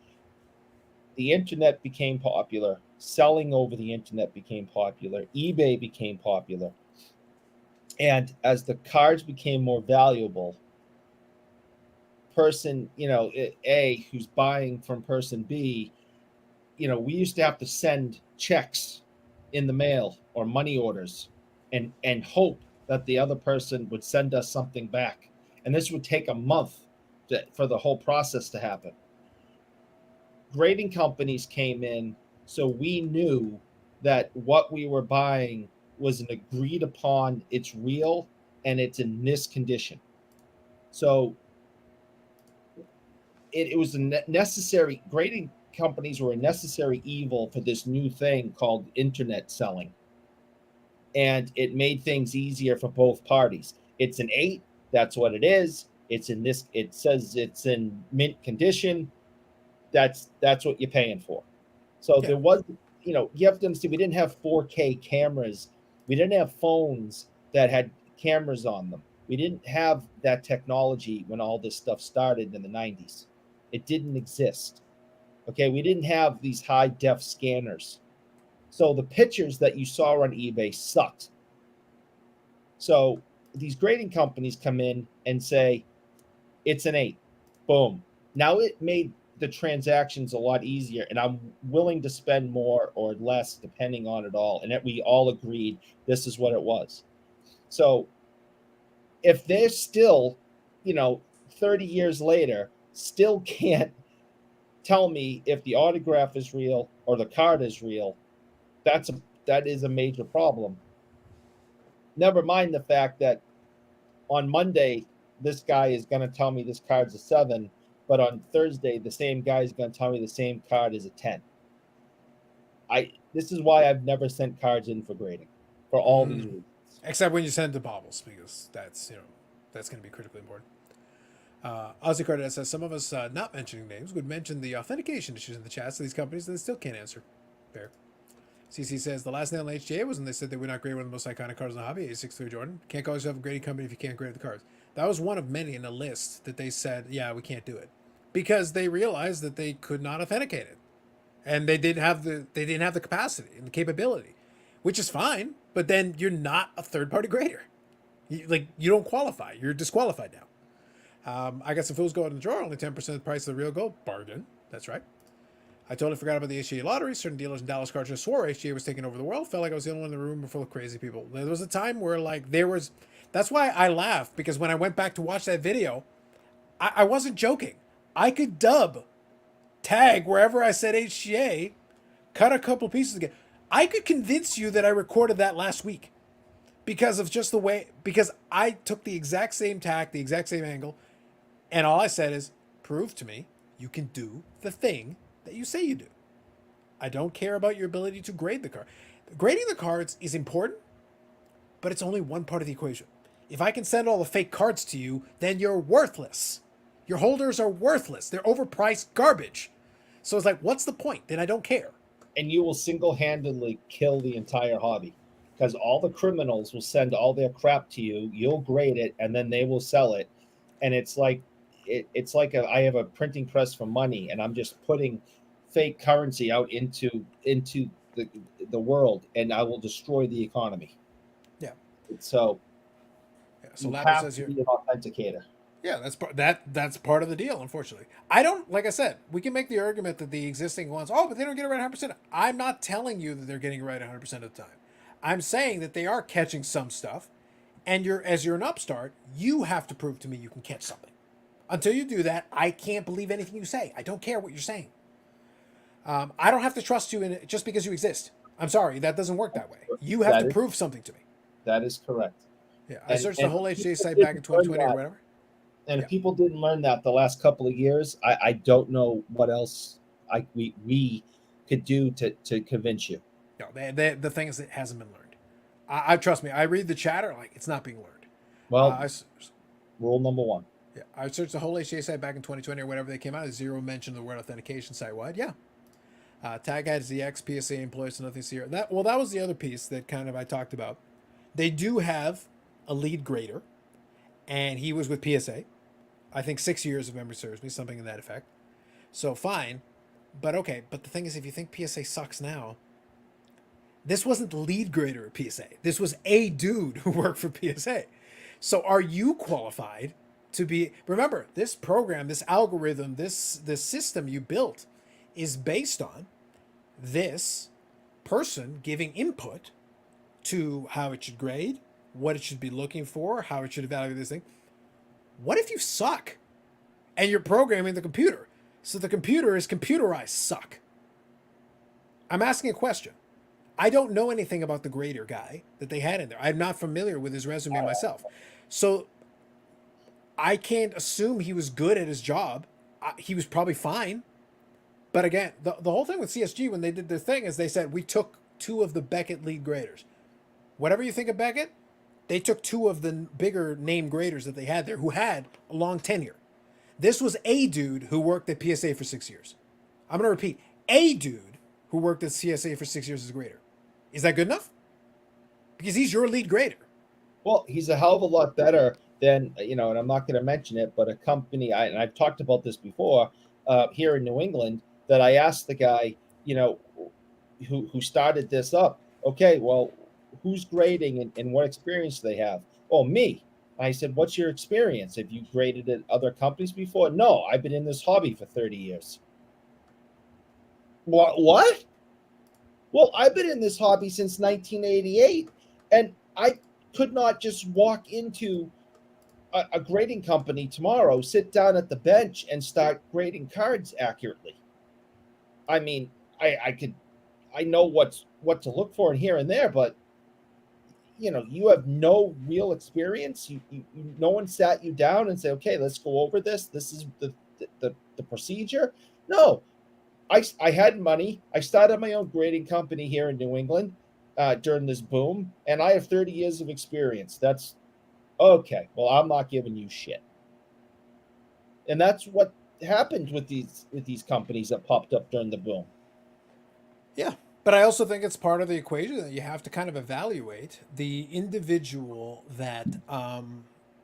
The internet became popular. Selling over the internet became popular. eBay became popular. And as the cards became more valuable, person, A, who's buying from person B, we used to have to send checks in the mail or money orders and hope that the other person would send us something back. And this would take a month for the whole process to happen. Grading companies came in, so we knew that what we were buying was an agreed upon, it's real, and it's in this condition. So it was a necessary, grading companies were a necessary evil for this new thing called internet selling. And it made things easier for both parties. It's an 8, that's what it is. It's in this, it says it's in mint condition. That's what you're paying for. So there was, you have to understand, we didn't have 4K cameras. We didn't have phones that had cameras on them. We didn't have that technology when all this stuff started in the 90s. It didn't exist. Okay, we didn't have these high def scanners. So the pictures that you saw on eBay sucked. So these grading companies come in and say, it's an 8. Boom. Now it made the transactions a lot easier, and I'm willing to spend more or less depending on it all. And that we all agreed this is what it was. So if they're still, 30 years later, still can't tell me if the autograph is real or the card is real, that's that is a major problem. Never mind the fact that on Monday this guy is going to tell me this card's a 7, but on Thursday the same guy is going to tell me the same card is a 10. This is why I've never sent cards in for grading for all these reasons. Except when you send to baubles, because that's that's going to be critically important. Ozzy Cardet says some of us not mentioning names would mention the authentication issues in the chats of these companies that they still can't answer. Fair. CC says the last nail in HGA was when they said they would not grade one of the most iconic cards in the hobby, A63 Jordan. Can't call yourself a grading company if you can't grade the cards. That was one of many in a list that they said, yeah, we can't do it, because they realized that they could not authenticate it, and they didn't have the capacity and the capability, which is fine. But then you're not a third-party grader. You don't qualify. You're disqualified now. I got some fools going in the drawer. Only 10% of the price of the real gold. Bargain. That's right. I totally forgot about the HGA lottery. Certain dealers in Dallas Card just swore HGA was taking over the world. Felt like I was the only one in the room full of crazy people. There was a time where that's why I laughed, because when I went back to watch that video, I wasn't joking. I could tag wherever I said HGA, cut a couple pieces again. I could convince you that I recorded that last week because of just the way, because I took the exact same tack, the exact same angle, and all I said is, prove to me you can do the thing that you say you do. I don't care about your ability to grade the card. Grading the cards is important, but it's only one part of the equation. If I can send all the fake cards to you, then you're worthless. Your holders are worthless. They're overpriced garbage. So it's like, what's the point? Then I don't care. And you will single-handedly kill the entire hobby, because all the criminals will send all their crap to you. You'll grade it, and then they will sell it. And it's like I have a printing press for money, and I'm just putting fake currency out into the world, and I will destroy the economy. Yeah. So So you Ladder have says to here. be an authenticator. Yeah, that's part of the deal, unfortunately. Like I said, we can make the argument that the existing ones, but they don't get it right 100%. I'm not telling you that they're getting it right 100% of the time. I'm saying that they are catching some stuff, and as you're an upstart, you have to prove to me you can catch something. Until you do that, I can't believe anything you say. I don't care what you're saying. I don't have to trust you just because you exist. I'm sorry, that doesn't work that way. You have to prove something to me. That is correct. Yeah, I searched the whole HGA site back in 2020 or whatever. And if people didn't learn that the last couple of years, I don't know what else we could do to convince you. No, the thing is, it hasn't been learned. I trust me. I read the chatter, like, it's not being learned. Well, rule number 1. Yeah, I searched the whole HGA site back in 2020 or whatever they came out. Zero mention of the word authentication site-wide. Yeah. Tag had ZX, PSA employees, so nothing here. That was the other piece that kind of I talked about. They do have a lead grader, and he was with PSA. I think 6 years, if memory serves me, something in that effect. So fine, but okay. But the thing is, if you think PSA sucks now, this wasn't the lead grader at PSA. This was a dude who worked for PSA. So are you qualified to be? Remember, this program, this algorithm, this system you built is based on this person giving input to how it should grade, what it should be looking for, how it should evaluate this thing. What if you suck and you're programming the computer? So the computer is computerized suck. I'm asking a question. I don't know anything about the grader guy that they had in there. I'm not familiar with his resume myself. So I can't assume he was good at his job. He was probably fine. But again, the whole thing with CSG when they did their thing is they said, we took 2 of the Beckett lead graders. Whatever you think of Beckett, they took 2 of the bigger name graders that they had there who had a long tenure. This was a dude who worked at PSA for 6 years. I'm going to repeat, a dude who worked at CSA for 6 years as a grader. Is that good enough? Because he's your lead grader. Well, he's a hell of a lot better than, and I'm not going to mention it, but a company, and I've talked about this before, here in New England, that I asked the guy, who started this up, okay, well, who's grading and what experience do they have? Oh, me. I said, what's your experience? Have you graded at other companies before? No, I've been in this hobby for 30 years. What? Well, I've been in this hobby since 1988, and I could not just walk into a grading company tomorrow, sit down at the bench, and start grading cards accurately. I mean, I know what's what to look for and here and there, but you have no real experience. No one sat you down and said, okay, let's go over this. This is the procedure. No, I had money. I started my own grading company here in New England during this boom, and I have 30 years of experience. That's okay. Well, I'm not giving you shit. And that's what happened with these companies that popped up during the boom. Yeah. But I also think it's part of the equation that you have to kind of evaluate the individual that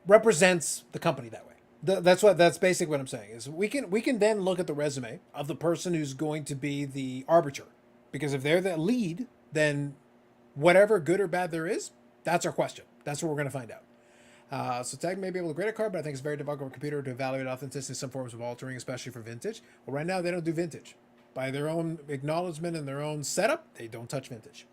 represents the company that way. That's basically what I'm saying is we can then look at the resume of the person who's going to be the arbiter, because if they're the lead, then whatever good or bad there is, that's our question. That's what we're going to find out. So Tag may be able to grade a card, but I think it's very difficult for a computer to evaluate authenticity in some forms of altering, especially for vintage. Well, right now they don't do vintage. By their own acknowledgement and their own setup, they don't touch vintage.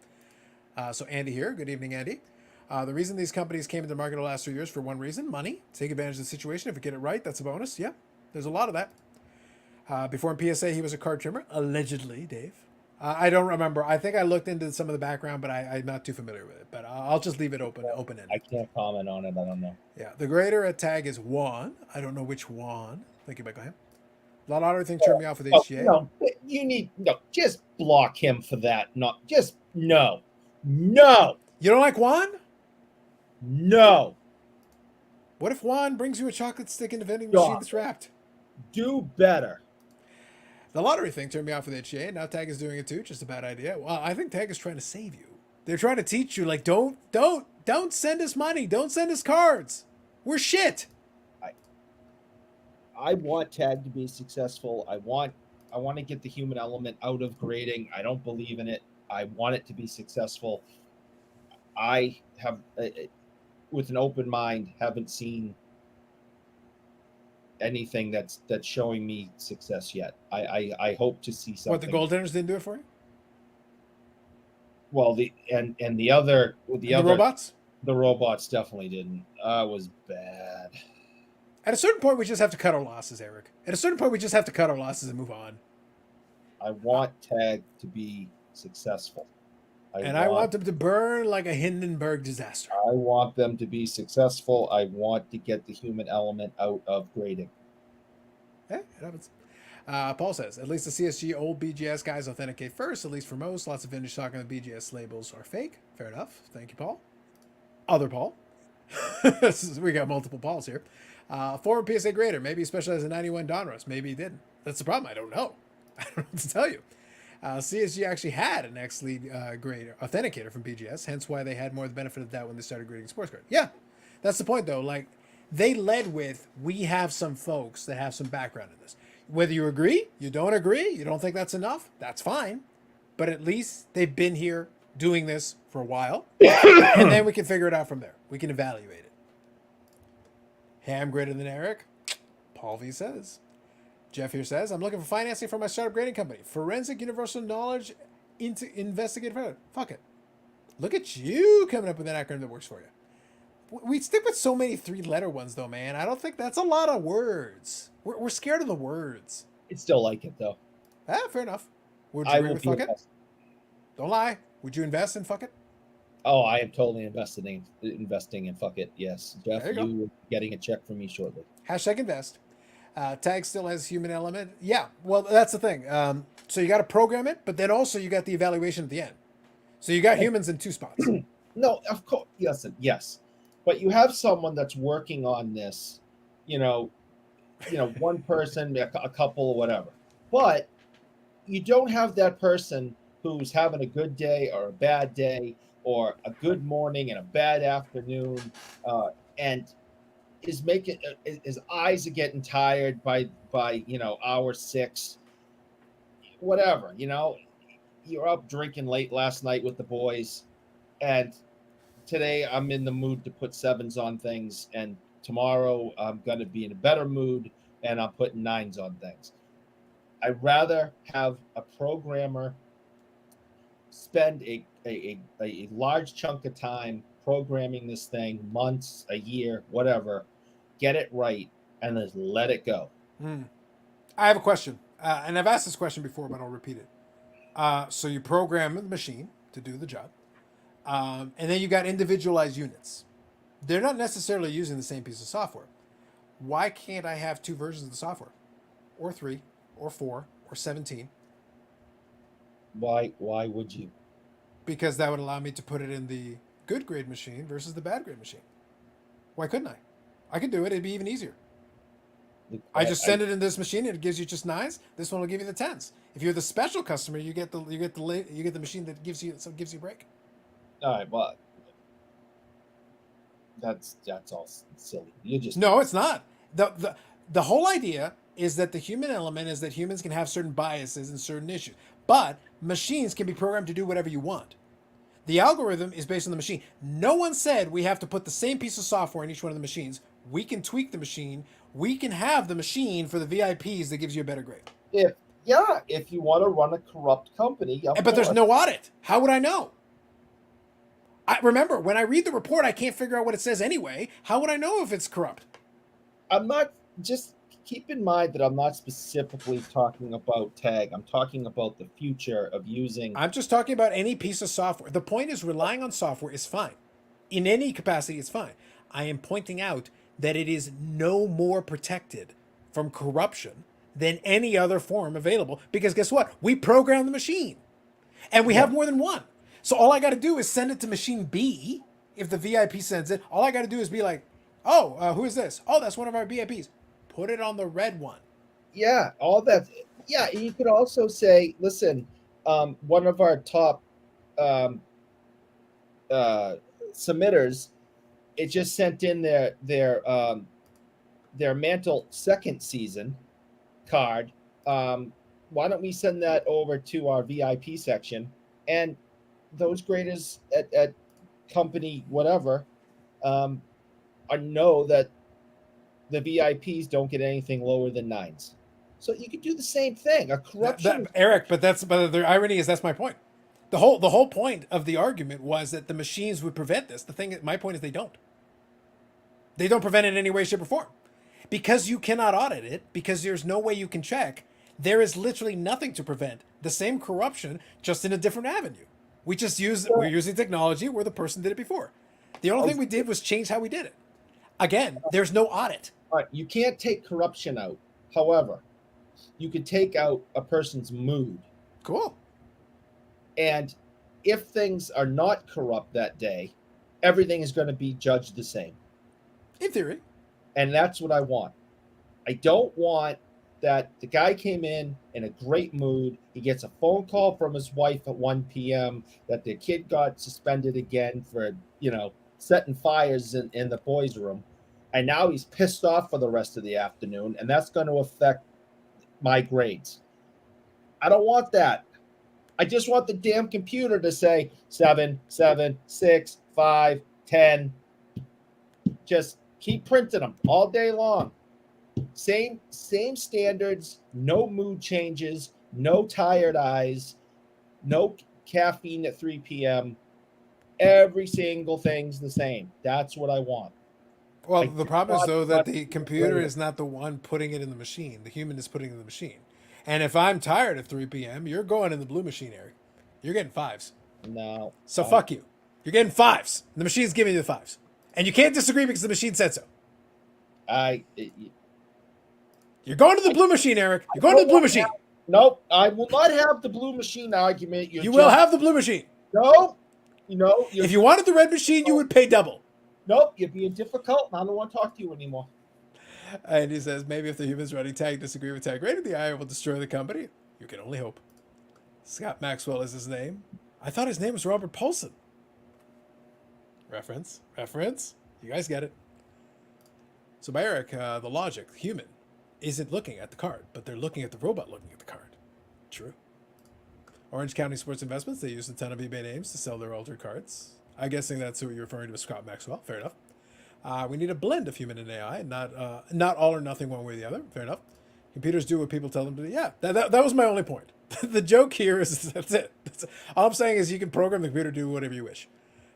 So Andy here. Good evening, Andy. The reason these companies came into the market the last 3 years for one reason, money. Take advantage of the situation. If you get it right, that's a bonus. Yeah, there's a lot of that. Before in PSA, he was a card trimmer, allegedly, Dave. I don't remember. I think I looked into some of the background, but I'm not too familiar with it. But I'll just leave it open-ended. I can't comment on it. I don't know. Yeah, the grader at Tag is Juan. I don't know which Juan. Thank you, Michael. A lot of other things turned me off with HGA. No, just block him for that. No. You don't like Juan? No. What if Juan brings you a chocolate stick in a vending machine that's wrapped? Do better. The lottery thing turned me off with HGA. Now Tag is doing it too. Just a bad idea. Well, I think Tag is trying to save you. They're trying to teach you, like, don't send us money. Don't send us cards. We're shit. I want Tag to be successful. I want to get the human element out of grading. I don't believe in it. I want it to be successful. I have, with an open mind, haven't seen anything that's showing me success yet. I hope to see something. What, the goaltenders didn't do it for you? Well, the robots? The robots definitely didn't. Was bad. At a certain point, we just have to cut our losses, Eric. At a certain point, we just have to cut our losses and move on. I want Tag to be successful. I want them to burn like a Hindenburg disaster. I want them to be successful. I want to get the human element out of grading. Yeah, it happens. Paul says, at least the CSG old BGS guys authenticate first, at least for most. Lots of vintage stock on the BGS labels are fake. Fair enough. Thank you, Paul. Other Paul. We got multiple Pauls here. Former PSA grader. Maybe he specialized in 91 Donruss. Maybe he didn't. That's the problem. I don't know. I don't know what to tell you. CSG actually had an ex-lead grader, authenticator from BGS, hence why they had more of the benefit of that when they started grading sports card. Yeah, that's the point, though. Like, they led with, we have some folks that have some background in this. Whether you agree, you don't agree, you don't think that's enough, that's fine. But at least they've been here doing this for a while, and then we can figure it out from there. We can evaluate it. Hey, I'm greater than Eric. Paul V says. Jeff here says, I'm looking for financing for my startup grading company. Forensic universal knowledge into investigative. Fuck it. Look at you coming up with an acronym that works for you. We stick with so many 3-letter ones, though, man. I don't think that's a lot of words. We're scared of the words. I still like it, though. Fair enough. Would you agree with fuck it? Don't lie. Would you invest in fuck it? Oh, I am totally investing in fuck it. Yes. Jeff, you are getting a check from me shortly. Hashtag invest. Tag still has human element. Yeah, well, that's the thing. So you got to program it, but then also you got the evaluation at the end. So you got humans in 2 spots. No, of course. Yes. But you have someone that's working on this, one person, a couple, or whatever. But you don't have that person who's having a good day or a bad day, or a good morning and a bad afternoon, and is making his eyes are getting tired by hour 6, whatever. You're up drinking late last night with the boys, and today I'm in the mood to put 7s on things, and tomorrow I'm gonna be in a better mood and I'm putting 9s on things. I'd rather have a programmer spend a large chunk of time programming this thing, months, a year, whatever, get it right, and then let it go. I have a question, and I've asked this question before, but I'll repeat it. So you program the machine, to do the job. And then you got individualized units. They're not necessarily using the same piece of software. Why can't I have 2 versions of the software? Or 3, or 4, or 17? Why would you? Because that would allow me to put it in the good grade machine versus the bad grade machine. Why couldn't I? I could do it. It'd be even easier. I just send it in this machine and it gives you just 9s. This one will give you the 10s. If you're the special customer, you get the machine that gives you a break. All right, well, that's all silly. You just No, it's not. The whole idea is that the human element is that humans can have certain biases and certain issues, but machines can be programmed to do whatever you want. The algorithm is based on the machine. No one said we have to put the same piece of software in each one of the machines. We can tweak the machine. We can have the machine for the VIPs that gives you a better grade. if you want to run a corrupt company, But there's no audit. How would I know? Remember, when I read the report, I can't figure out what it says anyway. How would I know if it's corrupt? I'm not. Just keep in mind that I'm not specifically talking about tag. I'm talking about the future of using. I'm just talking about any piece of software. The point is, relying on software is fine. In any capacity, it's fine. I am pointing out that it is no more protected from corruption than any other form available. Because guess what? We program the machine. And we have more than one. So all I got to do is send it to machine B. If the VIP sends it, all I got to do is be like, oh, who is this? Oh, that's one of our VIPs. Put it on the red one. Yeah, all that. Yeah, you could also say, listen, one of our top submitters, it just sent in their mantle second season card. Why don't we send that over to our VIP section, and those graders at company whatever know that the VIPs don't get anything lower than 9s. So you could do the same thing. A corruption, Eric, but the irony is that's my point. The whole point of the argument was that the machines would prevent this. My point is they don't. They don't prevent it in any way, shape, or form. Because you cannot audit it, because there's no way you can check, there is literally nothing to prevent the same corruption, just in a different avenue. We're using technology where the person did it before. The only thing we did was change how we did it. Again, there's no audit. All right, you can't take corruption out. However, you could take out a person's mood. Cool. And if things are not corrupt that day, everything is going to be judged the same. In theory. And that's what I want. I don't want that the guy came in a great mood. He gets a phone call from his wife at 1 p.m. that the kid got suspended again for, setting fires in the boys' room. And now he's pissed off for the rest of the afternoon, and that's going to affect my grades. I don't want that. I just want the damn computer to say 7, 7, 6, 5, 10. Just keep printing them all day long. Same standards, no mood changes, no tired eyes, no caffeine at 3 p.m. Every single thing's the same. That's what I want. Well, the problem is, though, that the computer is not the one putting it in the machine. The human is putting it in the machine. And if I'm tired at 3 p.m., you're going in the blue machine, Eric. You're getting 5s. No. So fuck you. You're getting 5s. The machine's giving you the 5s. And you can't disagree because the machine said so. You're going to the blue machine, Eric. You're going to the blue machine. Nope. I will not have the blue machine argument. You will have the blue machine. No. If you wanted the red machine, you would pay double. Nope. You're being difficult, and I don't want to talk to you anymore. And he says, maybe if the humans running tag disagree with tag rating, the AI will destroy the company. You can only hope. Scott Maxwell is his name. I thought his name was Robert Paulson. Reference. You guys get it. So by Eric, the logic, the human, isn't looking at the card, but they're looking at the robot looking at the card. True. Orange County Sports Investments, they use a ton of eBay names to sell their altered cards. I'm guessing that's who you're referring to as Scott Maxwell. Fair enough. We need a blend of human and AI, not all or nothing one way or the other. Fair enough. Computers do what people tell them to do. Yeah, that was my only point. The joke here is that's it. All I'm saying is you can program the computer to do whatever you wish.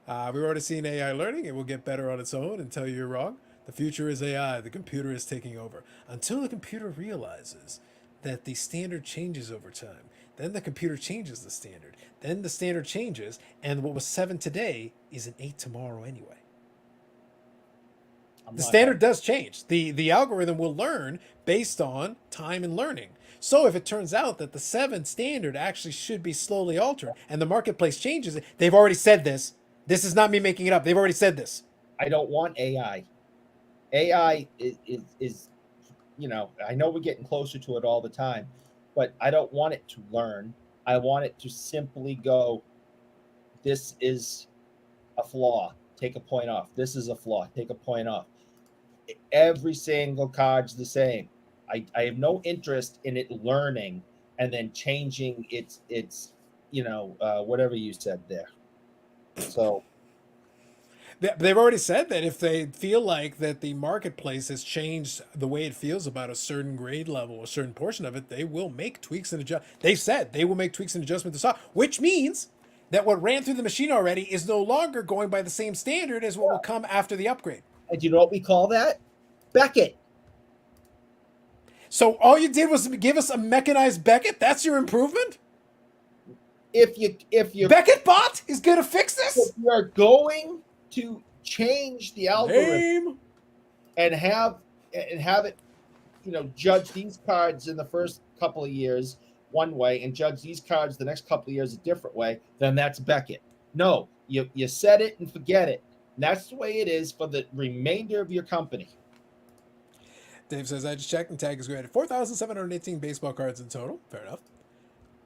We've already seen AI learning. It will get better on its own until you're wrong. The future is AI. The computer is taking over. Until the computer realizes that the standard changes over time. Then the computer changes the standard. Then the standard changes, and what was 7 today is an 8 tomorrow anyway. I'm The not standard happy. does change. The algorithm will learn based on time and learning. So if it turns out that the 7 standard actually should be slowly altered and the marketplace changes it, they've already said this. This is not me making it up. They've already said this. I don't want AI. AI is I know we're getting closer to it all the time, but I don't want it to learn. I want it to simply go, this is a flaw, take a point off. This is a flaw, take a point off. Every single card's the same. I have no interest in it learning and then changing its whatever you said there. So They've already said that if they feel like that the marketplace has changed the way it feels about a certain grade level, a certain portion of it, they will make tweaks and adjust. They said they will make tweaks and adjustments to software, which means that what ran through the machine already is no longer going by the same standard as what will come after the upgrade. and do you know what we call that? Beckett. So all you did was give us a mechanized Beckett? That's your improvement? If you Beckett bot is going to fix this? you're going to change the algorithm Lame. and have it, judge these cards in the first couple of years one way and judge these cards the next couple of years a different way, then that's Beckett. No, you set it and forget it. And that's the way it is for the remainder of your company. Dave says, I just checked and tag is graded 4,718 baseball cards in total. Fair enough.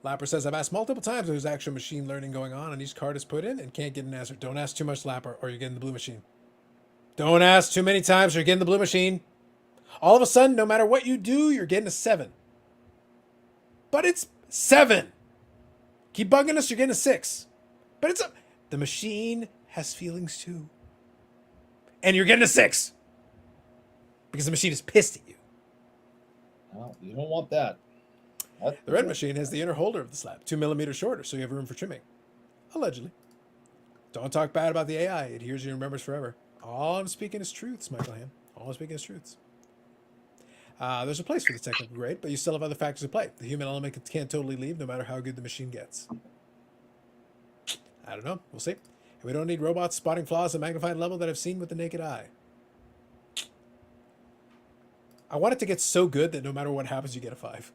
Lapper says, I've asked multiple times if there's actual machine learning going on and each card is put in and can't get an answer. Don't ask too much, Lapper, or you're getting the blue machine. Don't ask too many times or you're getting the blue machine. All of a sudden, no matter what you do, you're getting a 7. But it's 7. Keep bugging us, you're getting a 6. But the machine has feelings too. And you're getting a 6. Because the machine is pissed at you. Well, you don't want that. The red machine has the inner holder of the slab, 2 millimeters shorter, so you have room for trimming. Allegedly. Don't talk bad about the AI. It hears you and remembers forever. All I'm speaking is truths, Michael Ham. All I'm speaking is truths. There's a place for the technical grade, but you still have other factors at play. The human element can't totally leave, no matter how good the machine gets. I don't know. We'll see. And we don't need robots spotting flaws at magnified level that I've seen with the naked eye. I want it to get so good that no matter what happens, you get a 5.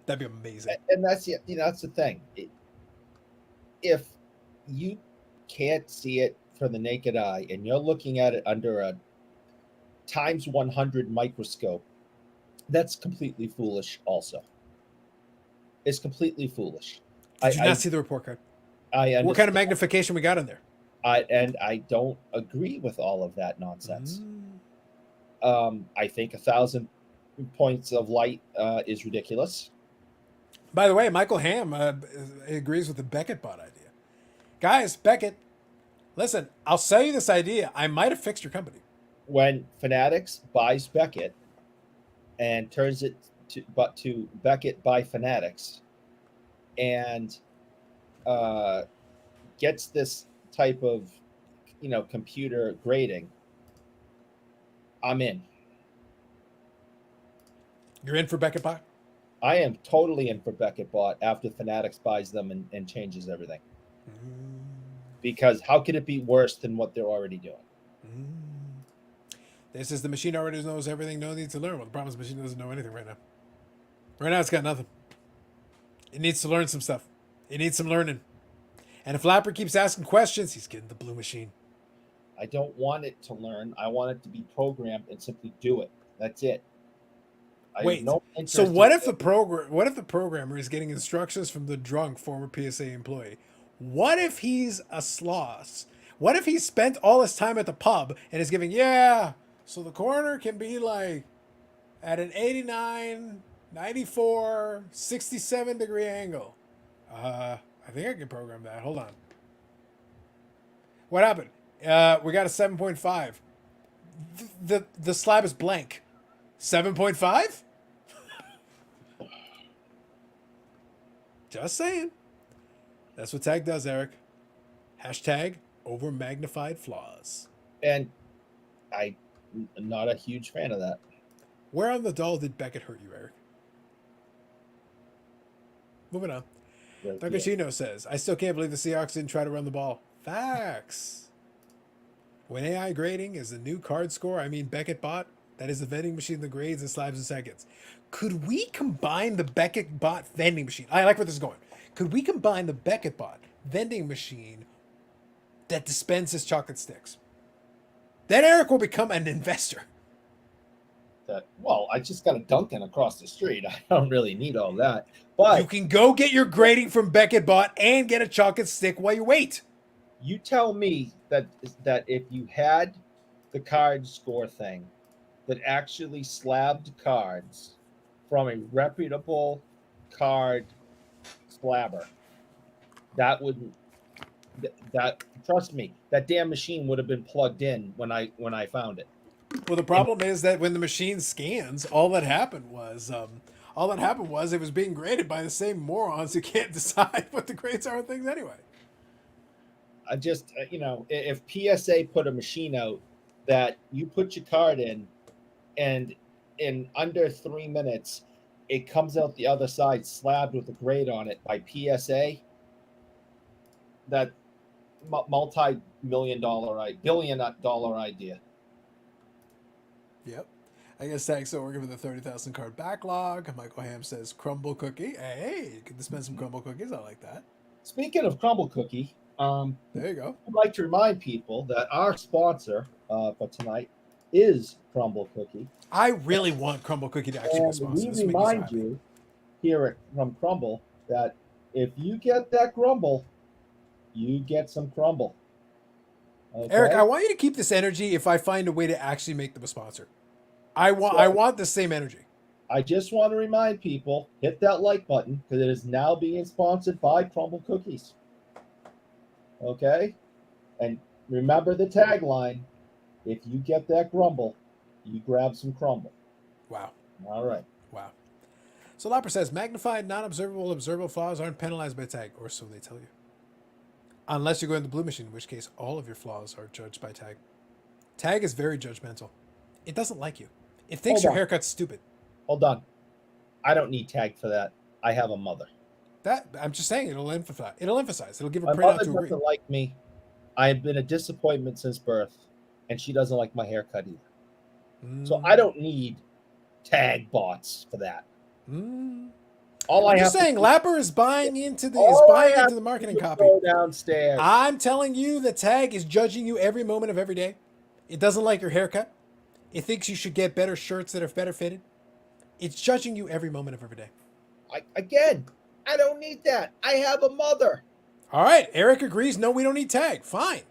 That'd be amazing. And that's that's the thing. If you can't see it from the naked eye and you're looking at it under a times 100 microscope, that's completely foolish also. It's completely foolish. Did you not see the report card? I understand. What kind of magnification we got in there? I don't agree with all of that nonsense. I think 1,000 points of light is ridiculous. By the way, Michael Ham agrees with the Beckett bot idea. Guys, Beckett, listen, I'll sell you this idea. I might have fixed your company. When Fanatics buys Beckett and turns it to Beckett by Fanatics and gets this type of computer grading, I'm in. You're in for Beckett bot? I am totally in for Beckett bot after Fanatics buys them and changes everything. Because how could it be worse than what they're already doing? This is the machine already knows everything, no need to learn. Well, the problem is the machine doesn't know anything right now. Right now, it's got nothing. It needs to learn some stuff. It needs some learning. And if Lapper keeps asking questions, he's getting the blue machine. I don't want it to learn. I want it to be programmed and simply do it. That's it. Wait, so what if the programmer is getting instructions from the drunk former PSA employee? What if he's a sloth? What if he spent all his time at the pub and is giving, so the corner can be like at an 89, 94, 67 degree angle. I think I can program that. Hold on. What happened? We got a 7.5. The slab is blank. 7.5? Just saying. That's what tag does, Eric. Hashtag over magnified flaws. And I'm not a huge fan of that. Where on the doll did Beckett hurt you, Eric? Moving on. Right, yeah. Nakashino says, I still can't believe the Seahawks didn't try to run the ball. Facts. When AI grading is the new card score, I mean Beckett bot, that is the vending machine that grades and slabs in seconds. Could we combine the Beckett bot vending machine? I like where this is going. Could we combine the Beckett bot vending machine that dispenses chocolate sticks? Then Eric will become an investor. Well, I just got a Dunkin' across the street. I don't really need all that. But You can go get your grading from Beckett bot and get a chocolate stick while you wait. you tell me that if you had the card score thing that actually slabbed cards from a reputable card slabber, that wouldn't that trust me, that damn machine would have been plugged in when I found it. Well, the problem is that when the machine scans, all that happened was it was being graded by the same morons who can't decide what the grades are on things anyway. I just if PSA put a machine out that you put your card in, and in under 3 minutes it comes out the other side slabbed with a grade on it by PSA, that multi-billion dollar idea. Yep. I guess thanks to working with the 30,000 card backlog. Michael Ham says crumble cookie. Hey, you can dispense some crumble cookies. I like that. Speaking of crumble cookie, There you go. I'd like to remind people that our sponsor for tonight is Crumble Cookie. I really want crumble cookie to actually be a And sponsor. we This would make me so remind happy. you here from Crumble that if you get that grumble, you get some crumble. Okay? Eric, I want you to keep this energy if I find a way to actually make them a sponsor. I want the same energy. I just want to remind people, hit that like button because it is now being sponsored by Crumble Cookies. Okay? And remember the tagline, if you get that grumble, you grab some crumble. Wow. All right. Wow. So Lapper says, magnified, non-observable, observable flaws aren't penalized by tag, or so they tell you. Unless you go in the blue machine, in which case all of your flaws are judged by tag. Tag is very judgmental. It doesn't like you. It thinks your haircut's stupid. Hold on. I don't need tag for that. I have a mother. That I'm just saying, it'll emphasize. It'll give a My printout mother to agree. doesn't like me. I have been a disappointment since birth, and she doesn't like my haircut either. So I don't need tag bots for that. All I'm I just have saying, to Lapper is buying into the marketing copy. go downstairs. I'm telling you, the tag is judging you every moment of every day. It doesn't like your haircut. It thinks you should get better shirts that are better fitted. It's judging you every moment of every day. I don't need that. I have a mother. All right, Eric agrees. No, we don't need tag. Fine.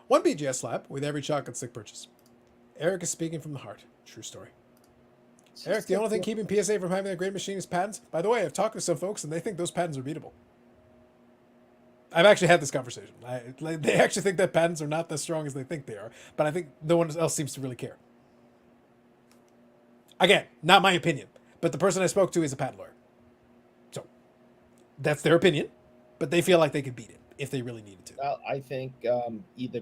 One BGS slab with every chocolate stick purchase. Eric is speaking from the heart. True story. Eric, the only thing keeping PSA from having a great machine is patents. By the way, I've talked to some folks and they think those patents are beatable. I've actually had this conversation. They actually think that patents are not as strong as they think they are, but I think no one else seems to really care. Again, not my opinion, but the person I spoke to is a patent lawyer. So that's their opinion, but they feel like they could beat it if they really needed to. Well, I think either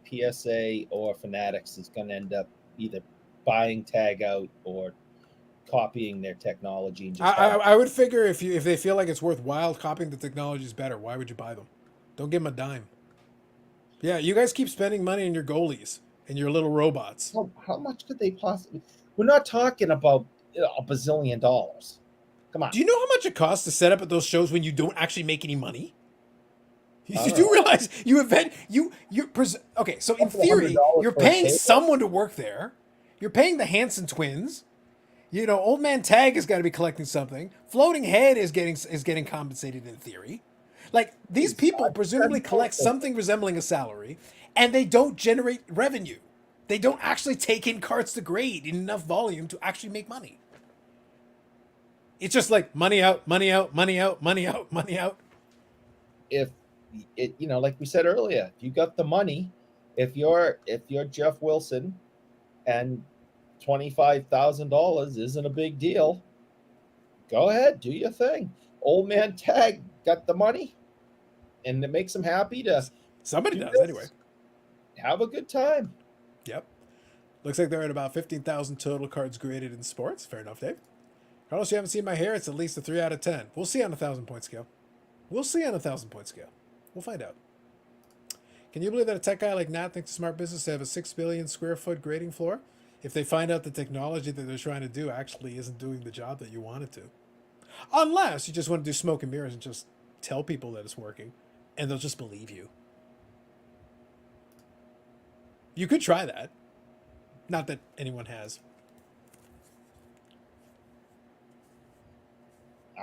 PSA or Fanatics is going to end up either buying tag out or copying their technology. And I would figure if they feel like it's worthwhile, copying the technology is better. Why would you buy them? Don't give them a dime. Yeah, you guys keep spending money on your goalies and your little robots. How much could they possibly? We're not talking about $1 bazillion. Come on. Do you know how much it costs to set up at those shows when you don't actually make any money? You do realize okay, so in theory, you're paying someone to work there. You're paying the Hanson twins. You know, Old Man Tag has got to be collecting something. Floating Head is getting compensated in theory. Like, these people presumably collect something resembling a salary, and they don't generate revenue. They don't actually take in cards to grade in enough volume to actually make money. It's just like money out, money out, money out, money out, money out. If it, like we said earlier, if you got the money, if you're Jeff Wilson, and $25,000 isn't a big deal, go ahead, do your thing. Old Man Tag got the money, and it makes him happy to. Somebody does anyway. Have a good time. Yep. Looks like they're at about 15,000 total cards graded in sports. Fair enough, Dave. Carlos, you haven't seen my hair. It's at least a 3 out of 10. We'll see on a 1,000-point scale. We'll see on a 1,000-point scale. We'll find out. Can you believe that a tech guy like Nat thinks it's smart business to have a 6 billion square foot grading floor? If they find out the technology that they're trying to do actually isn't doing the job that you want it to. Unless you just want to do smoke and mirrors and just tell people that it's working, and they'll just believe you. You could try that. Not that anyone has.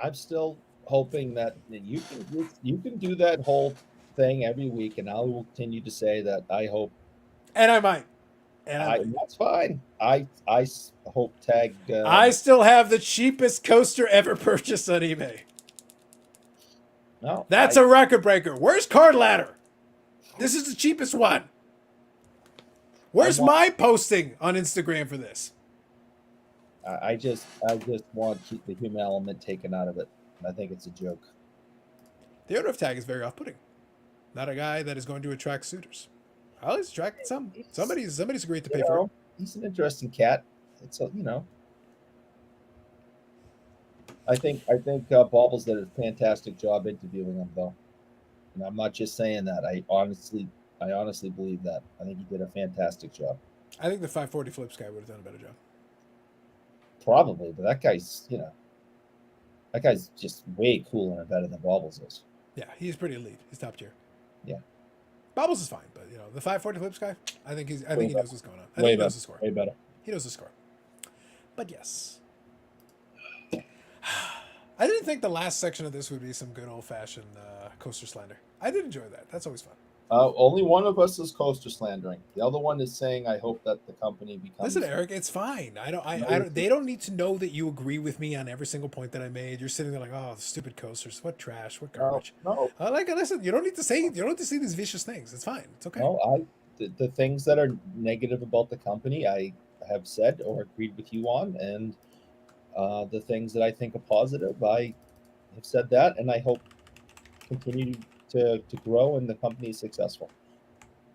I'm still hoping that you can do that whole thing every week, and I will continue to say that I hope. And I might. And that's fine. I hope Tag. I still have the cheapest coaster ever purchased on eBay. No, that's a record breaker. Where's Card Ladder? This is the cheapest one. Where's my posting on Instagram for this? I just want the human element taken out of it. I think it's a joke. The owner of Tag is very off-putting. Not a guy that is going to attract suitors. Well, he's attracted some. Somebody's agreed to pay for it. He's an interesting cat. It's I think Baubles did a fantastic job interviewing him, though. And I'm not just saying that. I honestly believe that. I think he did a fantastic job. I think the 540 Flips guy would have done a better job. Probably, but that guy's just way cooler and better than Baubles is. Yeah, he's pretty elite. He's top tier. Yeah. Baubles is fine, but the 540 Flips guy, I think he knows what's going on. I think he knows the score. Way better. He knows the score. But yes. I didn't think the last section of this would be some good old-fashioned coaster slander. I did enjoy that. That's always fun. Only one of us is coaster slandering. The other one is saying, "I hope that the company becomes." Listen, Eric, it's fine. I don't. They don't need to know that you agree with me on every single point that I made. You're sitting there like, "Oh, the stupid coasters! What trash! What garbage!" No. Listen. You don't need to say. You don't need to say these vicious things. It's fine. It's okay. No, the things that are negative about the company, I have said or agreed with you on, and the things that I think are positive, I have said that, and I hope continue to grow and the company is successful,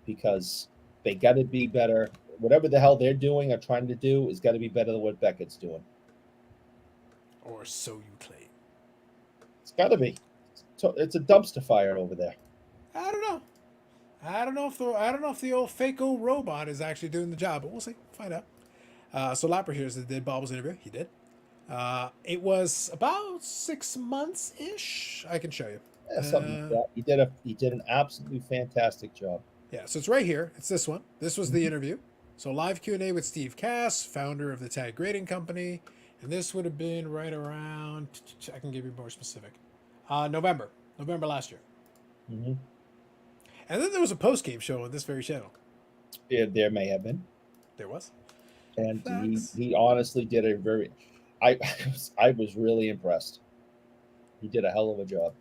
because they got to be better. Whatever the hell they're doing or trying to do is got to be better than what Beckett's doing. Or so you claim. It's got to be. It's a dumpster fire over there. I don't know. I don't know if the old fake old robot is actually doing the job, but we'll see. Find out. So Lapper here did Bob's interview. He did. It was about 6 months ish. I can show you. Yeah, something like that. He did an absolutely fantastic job. Yeah, so it's right here. It's this one. This was the interview. So live Q&A with Steve Cass, founder of the Tag Grading Company, and this would have been right around. I can give you more specific. November last year. Mm-hmm. And then there was a post-game show on this very channel. Yeah, there may have been. There was. And he honestly did a very. I was really impressed. He did a hell of a job.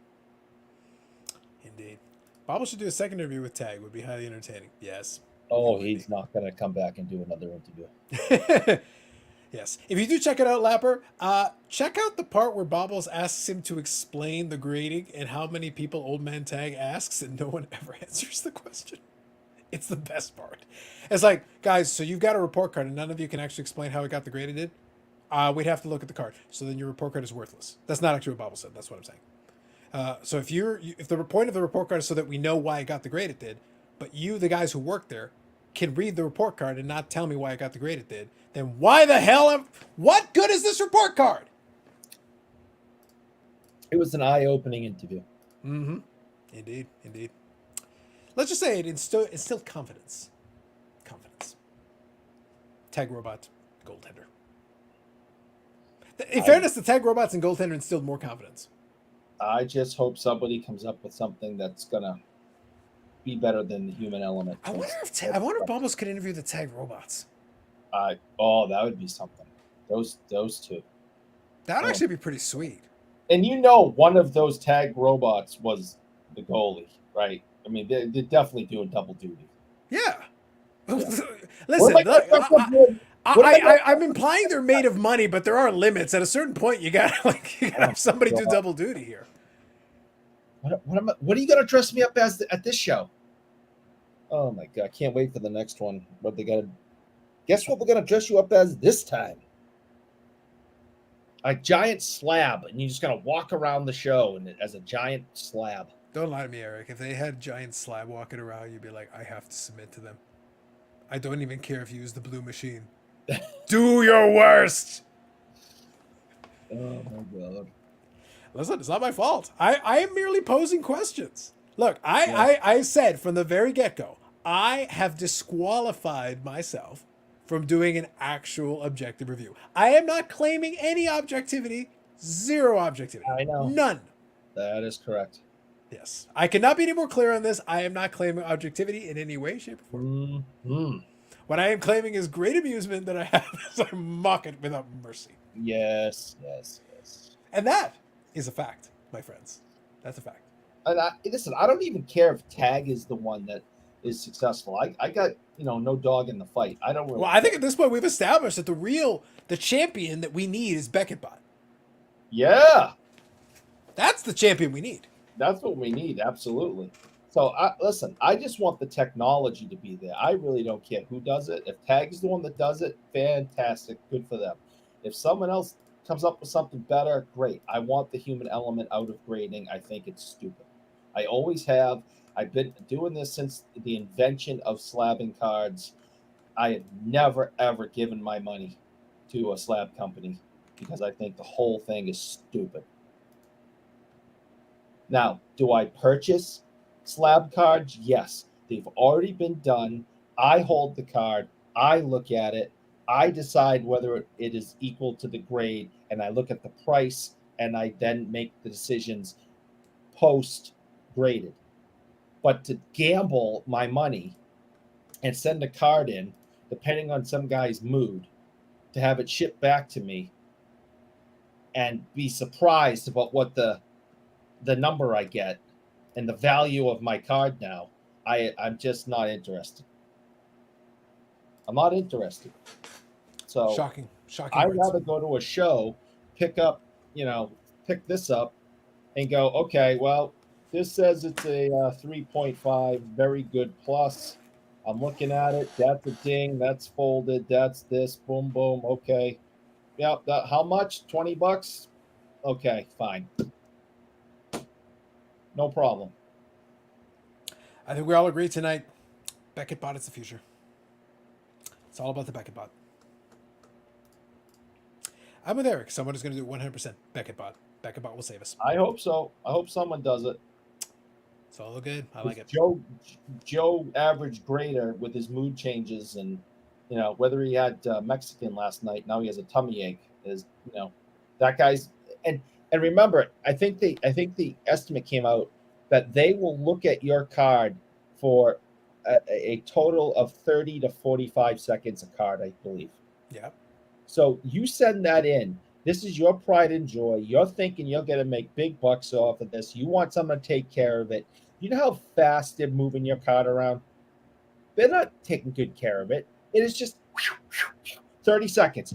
Indeed. Bobble should do a second interview with Tag. Would be highly entertaining. Yes. Oh, he's not going to come back and do another interview. Yes. If you do check it out, Lapper, check out the part where Bobbles asks him to explain the grading and how many people Old Man Tag asks and no one ever answers the question. It's the best part. It's like, guys, so you've got a report card and none of you can actually explain how it got the grade it did? We'd have to look at the card. So then your report card is worthless. That's not actually what Bobble said. That's what I'm saying. So if the point of the report card is so that we know why it got the grade it did, but you, the guys who work there, can read the report card and not tell me why it got the grade it did, then why the hell what good is this report card? It was an eye-opening interview. Mm-hmm. Indeed. Let's just say it instilled confidence. Tag Robot, Goaltender. In fairness, the Tag Robots and Goaltender instilled more confidence. I just hope somebody comes up with something that's gonna be better than the human element. I wonder if Bubbles could interview the Tag Robots. That would be something. Those two. That would actually be pretty sweet. And one of those Tag Robots was the goalie, right? I mean, they're definitely doing double duty. Yeah. Listen, I'm implying they're made of money, but there are limits. At a certain point, you gotta have somebody do double duty here. What are you gonna dress me up as at this show? Oh my god, I can't wait for the next one. Guess what we're gonna dress you up as this time? A giant slab, and you just gotta walk around the show and as a giant slab. Don't lie to me, Eric. If they had giant slab walking around, you'd be like, I have to submit to them. I don't even care if you use the blue machine. Do your worst. Oh my god. Listen, it's not my fault. I am merely posing questions. Look, Yeah. I said from the very get-go, I have disqualified myself from doing an actual objective review. I am not claiming any objectivity. Zero objectivity. I know. None. That is correct. Yes. I cannot be any more clear on this. I am not claiming objectivity in any way, shape, or form. Mm-hmm. What I am claiming is great amusement that I have as I mock it without mercy. Yes. And that is a fact, my friends. That's a fact. And listen, I don't even care if Tag is the one that is successful. I got, no dog in the fight. I don't really Well, I think at this point we've established that the champion that we need is Becketbot. Yeah. That's the champion we need. That's what we need, absolutely. So, listen, I just want the technology to be there. I really don't care who does it. If Tag is the one that does it, fantastic, good for them. If someone else comes up with something better, great. I want the human element out of grading. I think it's stupid. I always have. I've been doing this since the invention of slabbing cards. I have never, ever given my money to a slab company because I think the whole thing is stupid. Now, do I purchase slab cards? Yes. They've already been done. I hold the card. I look at it. I decide whether it is equal to the grade, and I look at the price, and I then make the decisions post-graded. But to gamble my money and send a card in, depending on some guy's mood, to have it shipped back to me and be surprised about what the number I get and the value of my card now, I'm just not interested. I'm not interested. So Shocking. I'd words. rather go to a show, pick this up and go, okay, well, this says it's a 3.5, very good plus. I'm looking at it. That's a ding. That's folded. That's this. Boom, boom. Okay. Yeah. How much? $20? Okay, fine. No problem. I think we all agree tonight. Becketbot is the future. It's all about the Becketbot. I'm with Eric. Someone is going to do 100% Becketbot. Becketbot will save us. I hope so. I hope someone does it. It's all good. I like it. Joe average grader with his mood changes and whether he had Mexican last night, now he has a tummy ache. That guy's and remember, I think the estimate came out that they will look at your card for a total of 30 to 45 seconds a card, I believe. Yeah. So you send that in. This is your pride and joy. You're thinking you're going to make big bucks off of this. You want someone to take care of it. You know how fast they're moving your card around? They're not taking good care of it. It is just 30 seconds.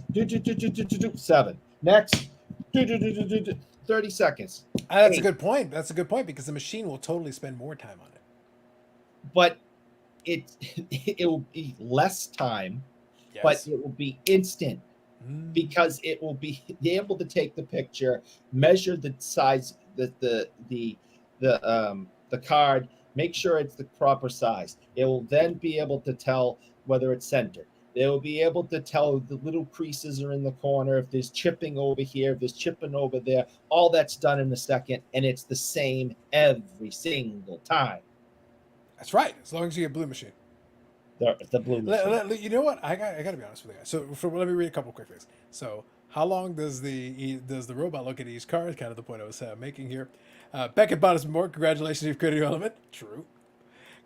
7. Next. 30 seconds. That's a good point. That's a good point because the machine will totally spend more time on it. But it will be less time, Yes. but it will be instant because it will be able to take the picture, measure the size, the card, make sure it's the proper size. It will then be able to tell whether it's centered. They will be able to tell if the little creases are in the corner, if there's chipping over here, if there's chipping over there. All that's done in a second, and it's the same every single time. That's right. As long as you get blue machine. The blue machine. You know what? I got to be honest with you guys. So let me read a couple quick things. So how long does the robot look at each card? Kind of the point I was making here. Beckett us more. Congratulations, you've created your element. True.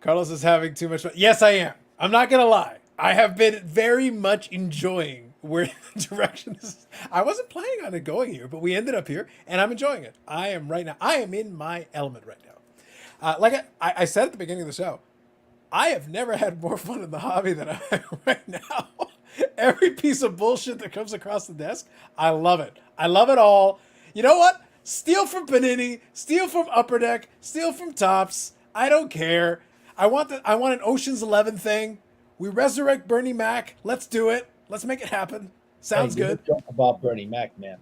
Carlos is having too much fun. Yes, I am. I'm not gonna lie. I have been very much enjoying where the direction is. I wasn't planning on it going here, but we ended up here, and I'm enjoying it. I am in my element right now. Like I said at the beginning of the show, I have never had more fun in the hobby than I have right now. Every piece of bullshit that comes across the desk, I love it. I love it all. You know what? Steal from Panini, steal from Upper Deck, steal from Topps. I don't care. I want an Ocean's 11 thing. We resurrect Bernie Mac. Let's do it. Let's make it happen. Sounds good. Don't about Bernie Mac, man.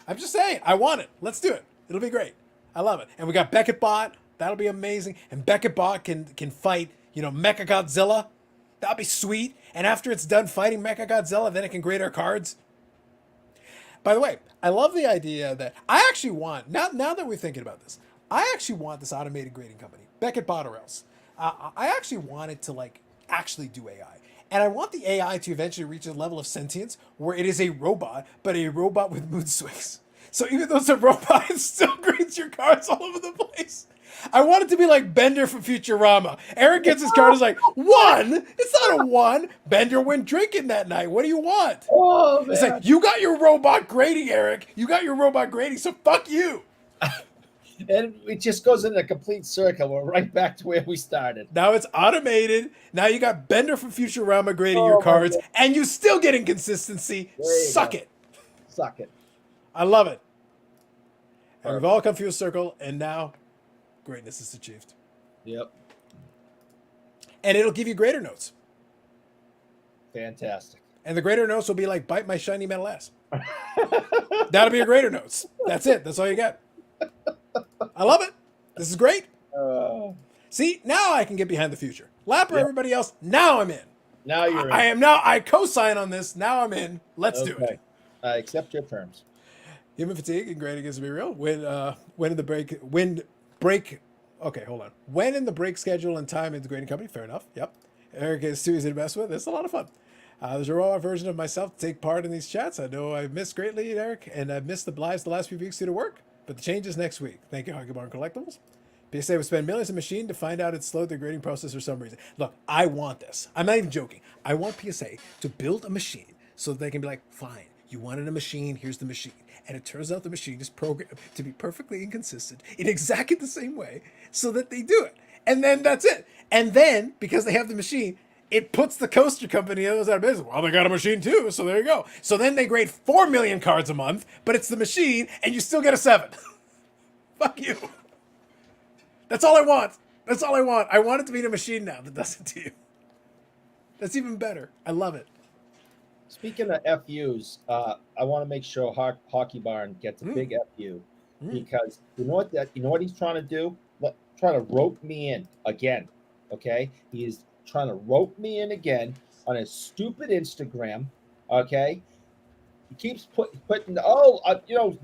I'm just saying, I want it. Let's do it. It'll be great. I love it. And we got Beckett Bot. That'll be amazing. And Beckett Bot can fight, Mecha Godzilla. That'll be sweet. And after it's done fighting Mecha Godzilla, then it can grade our cards. By the way, I love the idea that I actually want, now that we're thinking about this, I actually want this automated grading company, Beckett Bot or else. I actually want it to actually do AI. And I want the AI to eventually reach a level of sentience where it is a robot, but a robot with mood swings. So even though it's a robot, it still grades your cards all over the place. I want it to be like Bender from Futurama. Eric gets his card, is like, 1? It's not a 1. Bender went drinking that night. What do you want? Oh, man. It's like, you got your robot grading, Eric. You got your robot grading, so fuck you. And it just goes in a complete circle. We're right back to where we started. Now it's automated. Now you got Bender from Futurama grading your cards, and you still get inconsistency. Suck it. Suck it. I love it. And we've all come through a circle, and now greatness is achieved. Yep. And it'll give you grader notes. Fantastic. And the grader notes will be like, bite my shiny metal ass. That'll be your grader notes. That's it. That's all you got. I love it. This is great. See, now I can get behind the future. Lapper, everybody else, now I'm in. Now you're in. I co-sign on this. Now I'm in. Let's do it. I accept your terms. Human fatigue and grading is to be real. When in the break schedule and time in the grading company, fair enough. Yep. Eric is too easy to mess with. It's a lot of fun. There's a raw version of myself to take part in these chats. I know I missed greatly, Eric, and I've missed the lives the last few weeks due to work, but the change is next week. Thank you, Hockey Barn Collectibles. PSA would spend millions on machine to find out it slowed their grading process for some reason. Look, I want this. I'm not even joking. I want PSA to build a machine so that they can be like, fine, you wanted a machine, here's the machine. And it turns out the machine is programmed to be perfectly inconsistent in exactly the same way so that they do it. And then that's it. And then, because they have the machine, it puts the coaster company out of business. Well, they got a machine too, so there you go. So then they grade 4 million cards a month, but it's the machine, and you still get a 7. Fuck you. That's all I want. That's all I want. I want it to be a machine now that does it to you. That's even better. I love it. Speaking of FUs, I want to make sure Hockey Barn gets a big FU because you know what he's trying to do? Trying to rope me in again. Okay, he is trying to rope me in again on his stupid Instagram. Okay, he keeps putting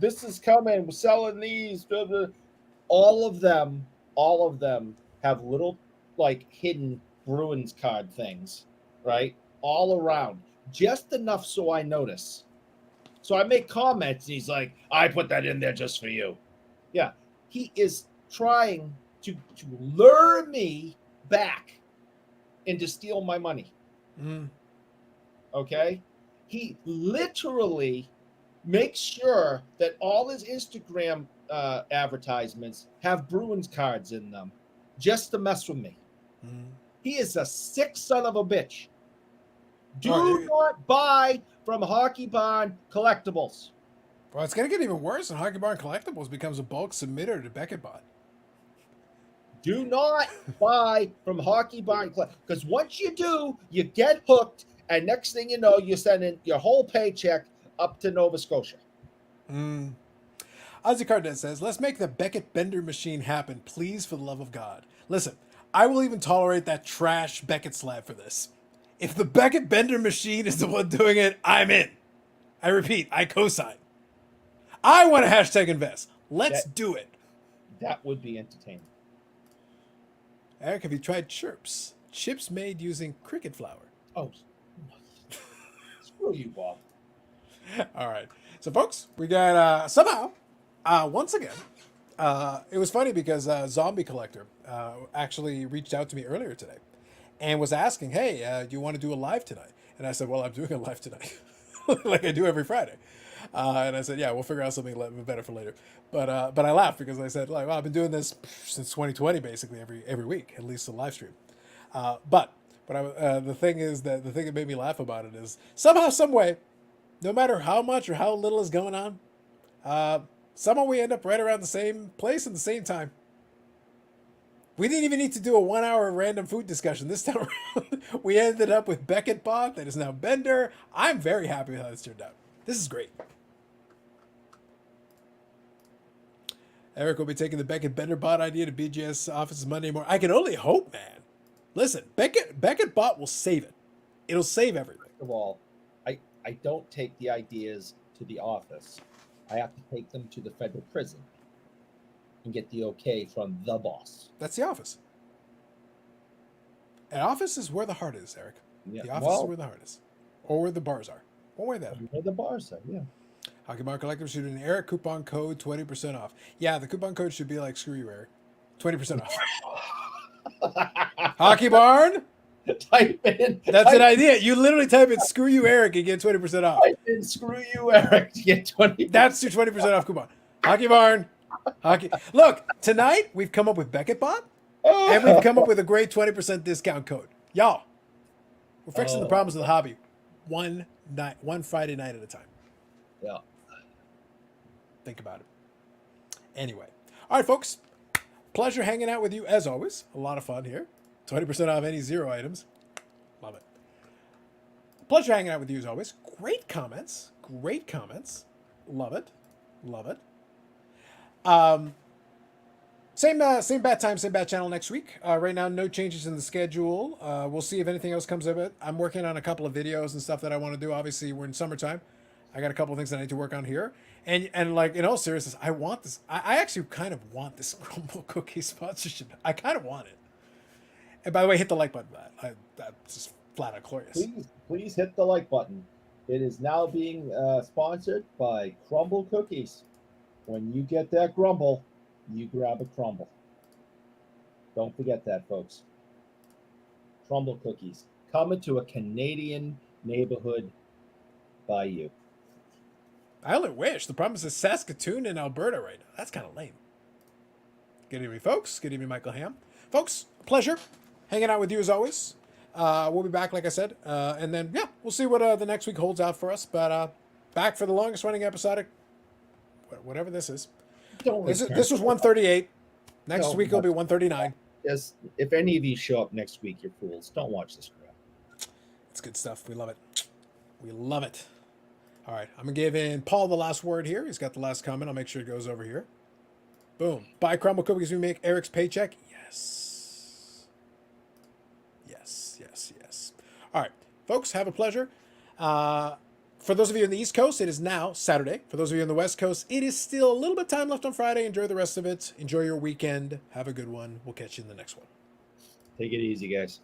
this is coming. We're selling these. Blah, blah. All of them have little hidden Bruins card things, right? All around. Just enough so I notice. So I make comments, and he's like, I put that in there just for you. Yeah. He is trying to lure me back and to steal my money. Okay? He literally makes sure that all his Instagram advertisements have Bruins cards in them just to mess with me. He is a sick son of a bitch. Do not buy from Hockey Barn Collectibles. Well, it's going to get even worse when Hockey Barn Collectibles becomes a bulk submitter to Beckett Bot. Do not buy from Hockey Barn Collectibles. Because once you do, you get hooked, and next thing you know, you're sending your whole paycheck up to Nova Scotia. Ozzy Cardet says, let's make the Beckett Bender machine happen, please, for the love of God. Listen, I will even tolerate that trash Beckett slab for this. If the Beckett Bender machine is the one doing it, I'm in. I repeat, I co-sign. I want to hashtag invest. Let's do it. That would be entertaining. Eric, have you tried chirps? Chips made using cricket flour. Oh, screw you, Bob. All right. So, folks, we got somehow, once again, it was funny because Zombie Collector actually reached out to me earlier today and was asking, hey, do you want to do a live tonight? And I said, well, I'm doing a live tonight, like I do every Friday. And I said, yeah, we'll figure out something better for later. But I laughed because I said, well, I've been doing this since 2020, basically every week, at least a live stream. But the thing that made me laugh about it is somehow, some way, no matter how much or how little is going on, somehow we end up right around the same place at the same time. We didn't even need to do a 1 hour random food discussion this time around. We ended up with Beckett Bot that is now Bender. I'm very happy with how this turned out. This is great. Eric will be taking the Beckett Bender bot idea to BGS offices Monday morning. I can only hope, man. Listen, Beckett bot will save it. It'll save everything. First of all, I don't take the ideas to the office. I have to take them to the federal prison and get the okay from the boss. That's the office. An office is where the heart is, Eric. Yeah. The office is where the heart is. Or where the bars are. One way or the other. Where the bars are, yeah. Hockey Bar Collective should do an Eric coupon code 20% off. Yeah, the coupon code should be like, screw you, Eric. 20% off. Hockey Barn? Type in. That's an idea. You literally type in screw you, Eric, and get 20% off. Type in screw you, Eric, to get 20. That's your 20% off coupon. Hockey Barn. Hockey. Look, tonight we've come up with Beckett Bot, and we've come up with a great 20% discount code. Y'all, we're fixing the problems of the hobby one Friday night at a time. Yeah. Think about it. Anyway. All right, folks. Pleasure hanging out with you as always. A lot of fun here. 20% off any zero items. Love it. Pleasure hanging out with you as always. Great comments. Great comments. Love it. Love it. Same bat time, same bat channel next week. Right now, no changes in the schedule. We'll see if anything else comes of it. I'm working on a couple of videos and stuff that I want to do. Obviously, we're in summertime. I got a couple of things that I need to work on here. And like, in all seriousness, I want this. I actually kind of want this Crumble Cookie sponsorship. I kind of want it. And by the way, hit the like button for that. That's just flat out glorious. Please hit the like button. It is now being sponsored by Crumble Cookies. When you get that grumble, you grab a crumble. Don't forget that, folks. Crumble Cookies. Coming to a Canadian neighborhood by you. I only wish. The problem is it's Saskatoon and Alberta right now. That's kind of lame. Good evening, folks. Good evening, Michael Ham. Folks, pleasure hanging out with you as always. We'll be back, like I said. And then, yeah, we'll see what the next week holds out for us. But back for the longest running episodic, whatever this is. This was 138. Next week it'll be 139. Yes, if any of you show up next week, you're fools. Don't watch this crap. It's good stuff. We love it. We love it. All right, I'm going to give in Paul the last word here. He's got the last comment. I'll make sure it goes over here. Boom. Buy Crumble Cookies, we make Eric's paycheck. Yes. Yes, yes, yes. All right, folks, have a pleasure. For those of you in the East Coast, it is now Saturday. For those of you on the West Coast, it is still a little bit of time left on Friday. Enjoy the rest of it. Enjoy your weekend. Have a good one. We'll catch you in the next one. Take it easy, guys.